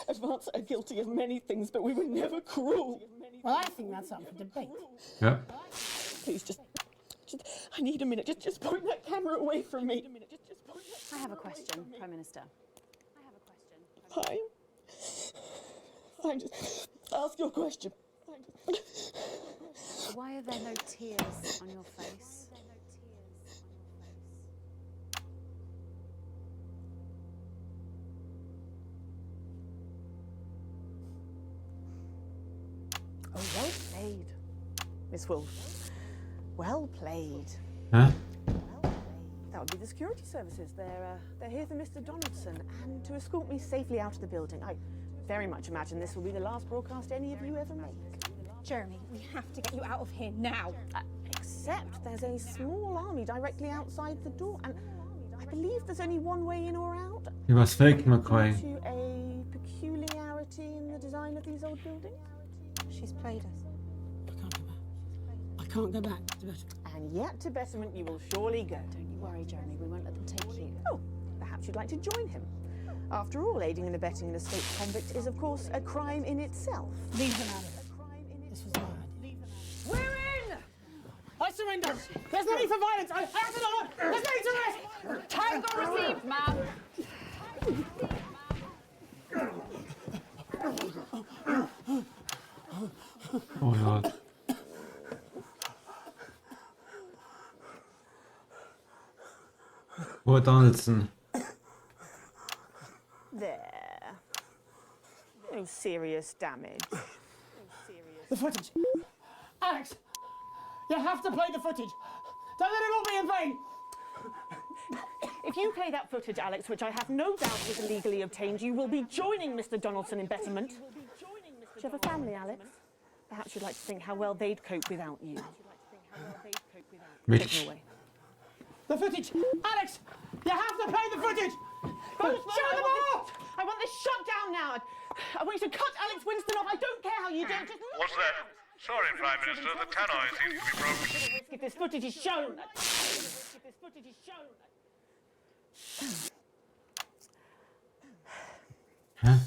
Advance are guilty of many things, but we were never cruel. Well, I think that's up for debate. Yeah. Please, just I need a minute. Just point that camera away from me. I have a question, Prime Minister. Fine. Fine, just ask your question. Why are there no tears on your face? Oh, well played, Miss Wolf. Well played. Huh? That would be the security services. They're here for Mr. Donaldson and to escort me safely out of the building. I very much imagine this will be the last broadcast any of you ever make. Jeremy, we have to get you out of here now. Except there's a small army directly outside the door, and I believe there's only one way in or out. He was faking McCoy. Due to a peculiarity in the design of these old buildings. She's played us. I can't go back to Betterment. And yet to Betterment you will surely go. Don't you worry, Jeremy. We won't let them take you. Oh, perhaps you'd like to join him. After all, aiding and abetting an escaped convict is, of course, a crime in itself. Leave them out of it. This was my idea. We're in! I surrender. There's no need for violence. I have it on. There's no need to rest. Tango received, ma'am. Oh Lord. Poor Donaldson. There. No serious damage. The footage. Alex, you have to play the footage. Don't let it all be in vain. If you play that footage, Alex, which I have no doubt was illegally obtained, you will be joining Mr. Donaldson in Betterment. have a family, Alex? Perhaps you'd like to think how well they'd cope without you. Which? The footage! Alex! You have to play the footage! Don't show them off! I want this shut down now. I want you to cut Alex Winston off. I don't care how you do it. Just What's that? Sorry, Prime Minister, the tannoy seems to be broken. if this footage is shown. Huh?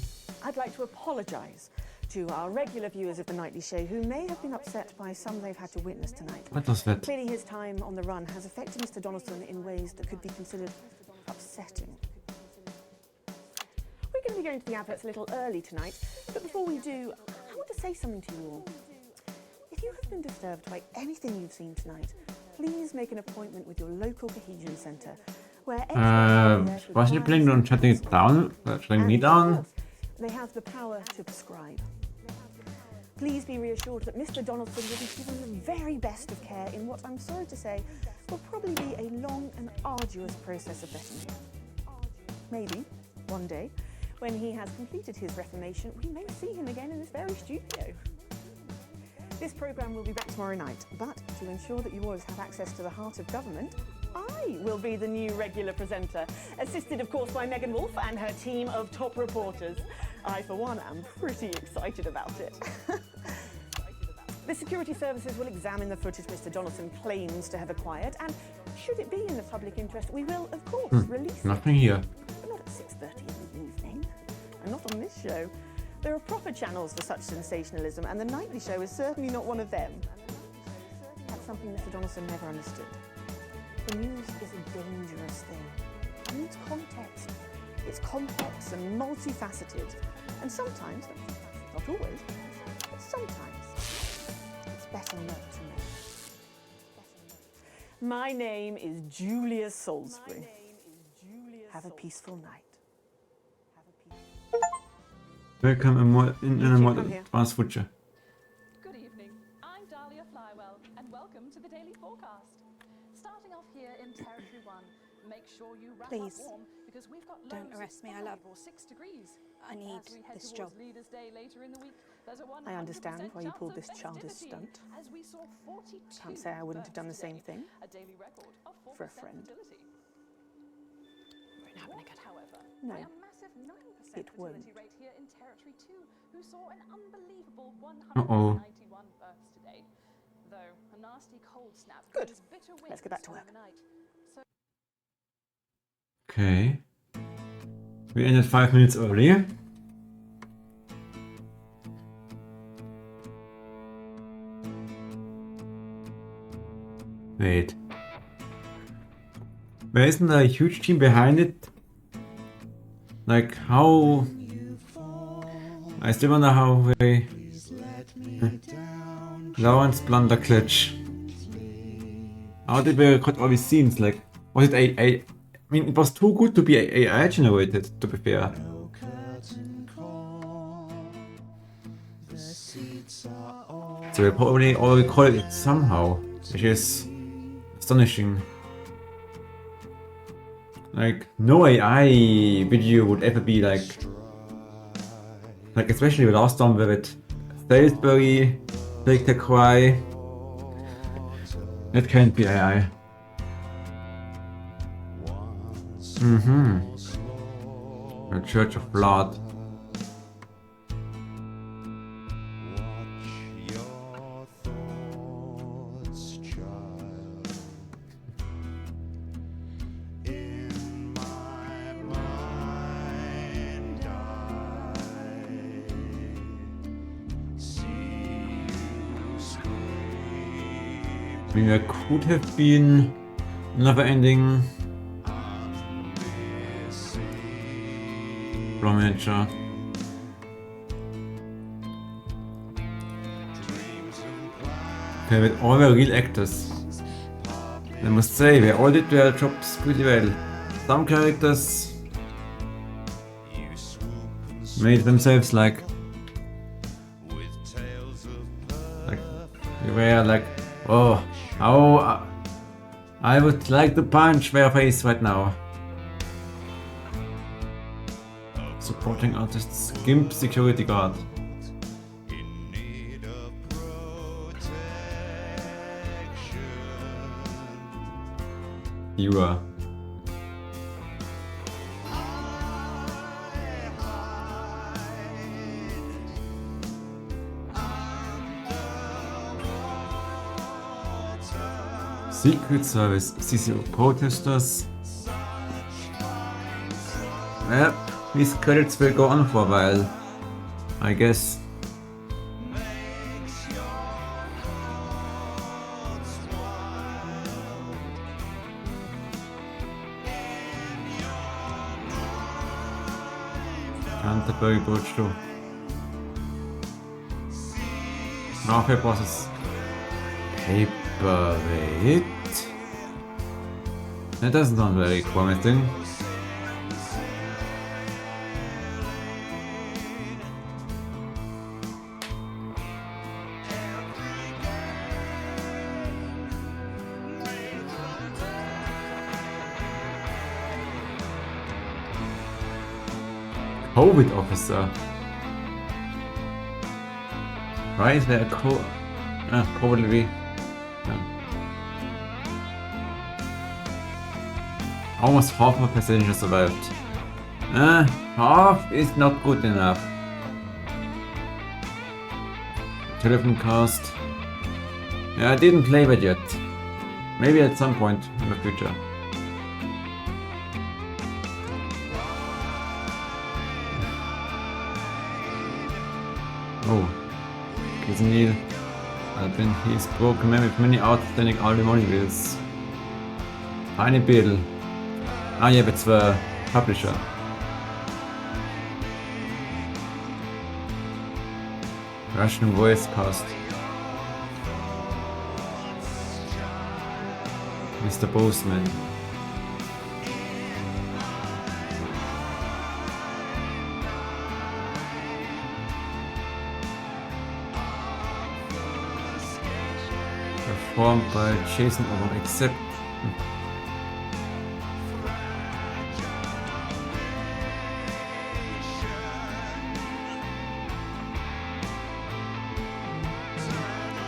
I'd like to apologise to our regular viewers of The Nightly Show who may have been upset by some they've had to witness tonight. What was that? Clearly his time on the run has affected Mr. Donaldson in ways that could be considered upsetting. We're going to be going to the adverts a little early tonight, but before we do, I want to say something to you all. If you have been disturbed by anything you've seen tonight, please make an appointment with your local cohesion centre, where Was you planning on shutting it down? Shutting me down? they have the power to prescribe. Please be reassured that Mr. Donaldson will be given the very best of care in what I'm sorry to say will probably be a long and arduous process of vetting. Maybe, one day, when he has completed his reformation, we may see him again in this very studio. This programme will be back tomorrow night, but to ensure that you always have access to the heart of government, I will be the new regular presenter, assisted of course by Megan Wolfe and her team of top reporters. I, for one, am pretty excited about it. The security services will examine the footage Mr. Donaldson claims to have acquired, and should it be in the public interest, we will, of course, release it. Nothing here. But not at 6:30 in the evening, and not on this show. There are proper channels for such sensationalism, and The Nightly Show is certainly not one of them. That's something Mr. Donaldson never understood. The news is a dangerous thing. It needs context. It's complex and multifaceted. And sometimes, not always, but sometimes, it's better not to know. My name is Julia Salisbury. Have a peaceful night. Welcome in a modern advanced future. Good evening. I'm Dahlia Flywell, and welcome to the Daily Forecast. Starting off here in Territory 1, make sure you wrap Please, up warm because we've got don't arrest me. I love. 6 degrees. I need As we head this towards job. Leaders' Day later in the week, there's a 100% I understand why you pulled this chance of childish festivity, stunt. as we saw 42 Can't say I wouldn't have done the same births thing today, a daily record of 4% for a friend. fertility. happening What, however, No, by a massive 9% it won't. fertility rate here in Territory 2, who saw an unbelievable Uh-oh. 191 births today. Though a nasty cold snap Good. brings bitter Let's get back to winds work. overnight. So Okay. We ended 5 minutes early. Wait. There isn't a huge team behind it. Like how... I still wonder how they... Lawrence Blunderclitch. How did we record all these scenes? Like, was it I mean, it was too good to be AI generated, to be fair. So we probably all recorded it somehow, which is astonishing. Like, no AI video would ever be like especially the last one with Salisbury, Break the Cry. That can't be AI. The Church of Blood. I mean, there could have been another ending. Manager. Okay, with all the real actors. I must say, they all did their jobs pretty well. Some characters made themselves like they were like, oh, how I would like to punch their face right now. Supporting artists, Gimp security guard. You are. Secret Service, CCO protesters. Yep, these credits will go on for a while, I guess. Canterbury Bridge too. Mafia bosses. Paperweight. That doesn't sound very promising. COVID officer. Why is there a probably. Almost half my passengers survived. Half is not good enough. Telephone cast. Yeah, I didn't play that yet. Maybe at some point in the future. Oh, Neil. He's broken man with many outstanding automobiles. Tiny Beetle. Ah yeah, that's the publisher. Russian voice cast. Mr. Postman. Performed by Jason Owen, except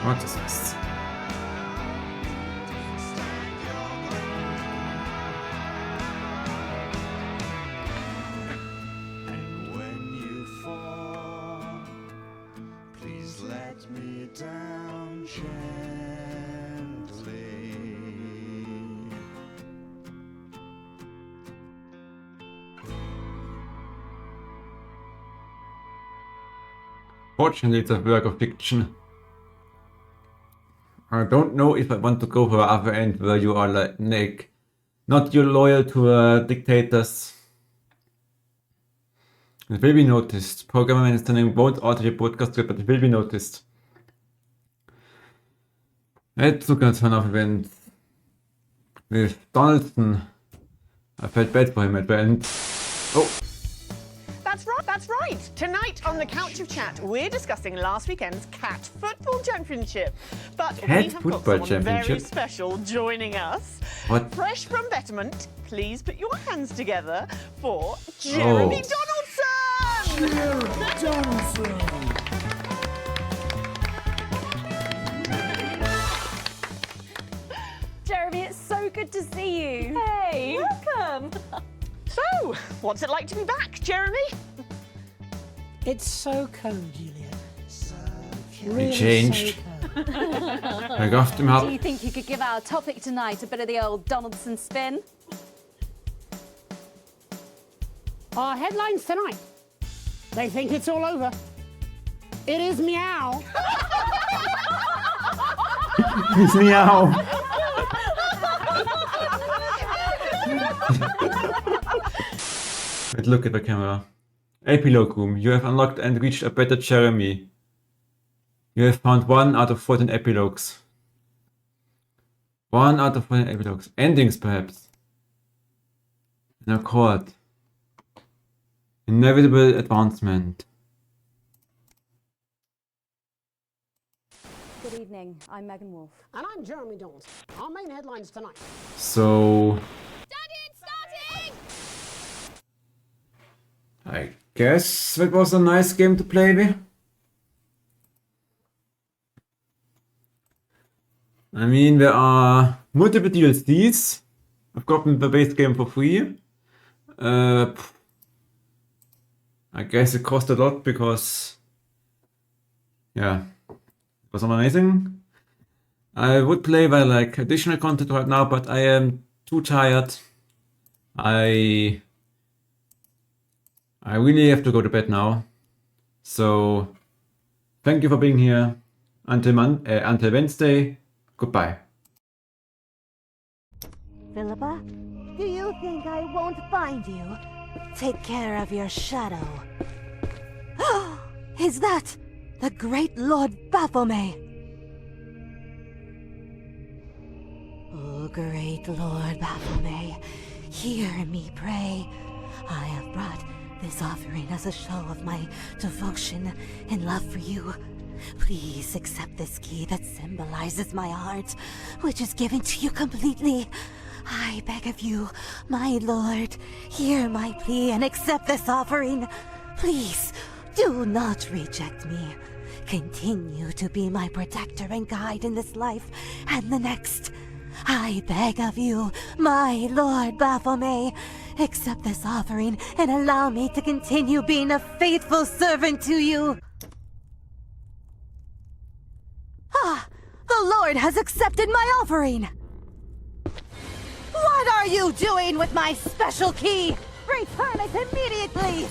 what is this? And when you fall, please let me down gently. Fortunately, it's a work of fiction. I don't know if I want to go for the other end where you are like not you're loyal to dictators. It will be noticed. Program understanding won't alter your podcast script, but it will be noticed. Let's look at an event with Donaldson. I felt bad for him at the end. Oh. That's right. Tonight on the Couch of Chat, we're discussing last weekend's Cat Football Championship. But we have got someone very special joining us. What? Fresh from Betterment, please put your hands together for Jeremy Donaldson! Jeremy Donaldson! Jeremy, it's so good to see you. Hey, welcome. So, what's it like to be back, Jeremy? It's so cold, Julia. He changed. I got him up. Do you think you could give our topic tonight a bit of the old Donaldson spin? Our headlines tonight. They think it's all over. It is meow. It's meow. But look at the camera. Epilogue room. You have unlocked and reached a better Jeremy. You have found 1 out of 14 epilogues. 1 out of 14 epilogues. Endings, perhaps. An accord. Inevitable advancement. Good evening, I'm Megan Wolf. And I'm Jeremy Donaldson. Our main headlines tonight. So... I guess that was a nice game to play with. I mean, there are multiple DLCs. I've gotten the base game for free. I guess it cost a lot because, yeah, it was amazing. I would play by like additional content right now, but I am too tired. I really have to go to bed now. So thank you for being here. Until Wednesday. Goodbye. Philippa, do you think I won't find you? Take care of your shadow. Is that the great Lord Baphomet? Oh, great Lord Baphomet, hear me pray. I have brought this offering as a show of my devotion and love for you. Please accept this key that symbolizes my heart, which is given to you completely. I beg of you, my lord, hear my plea and accept this offering. Please, do not reject me. Continue to be my protector and guide in this life and the next. I beg of you, my Lord Baphomet, accept this offering and allow me to continue being a faithful servant to you. Ah, the Lord has accepted my offering. What are you doing with my special key? Return it immediately!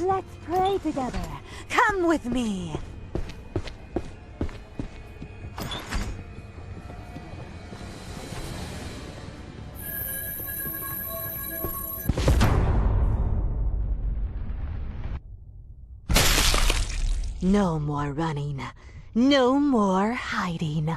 Let's pray together. Come with me. No more running. No more hiding.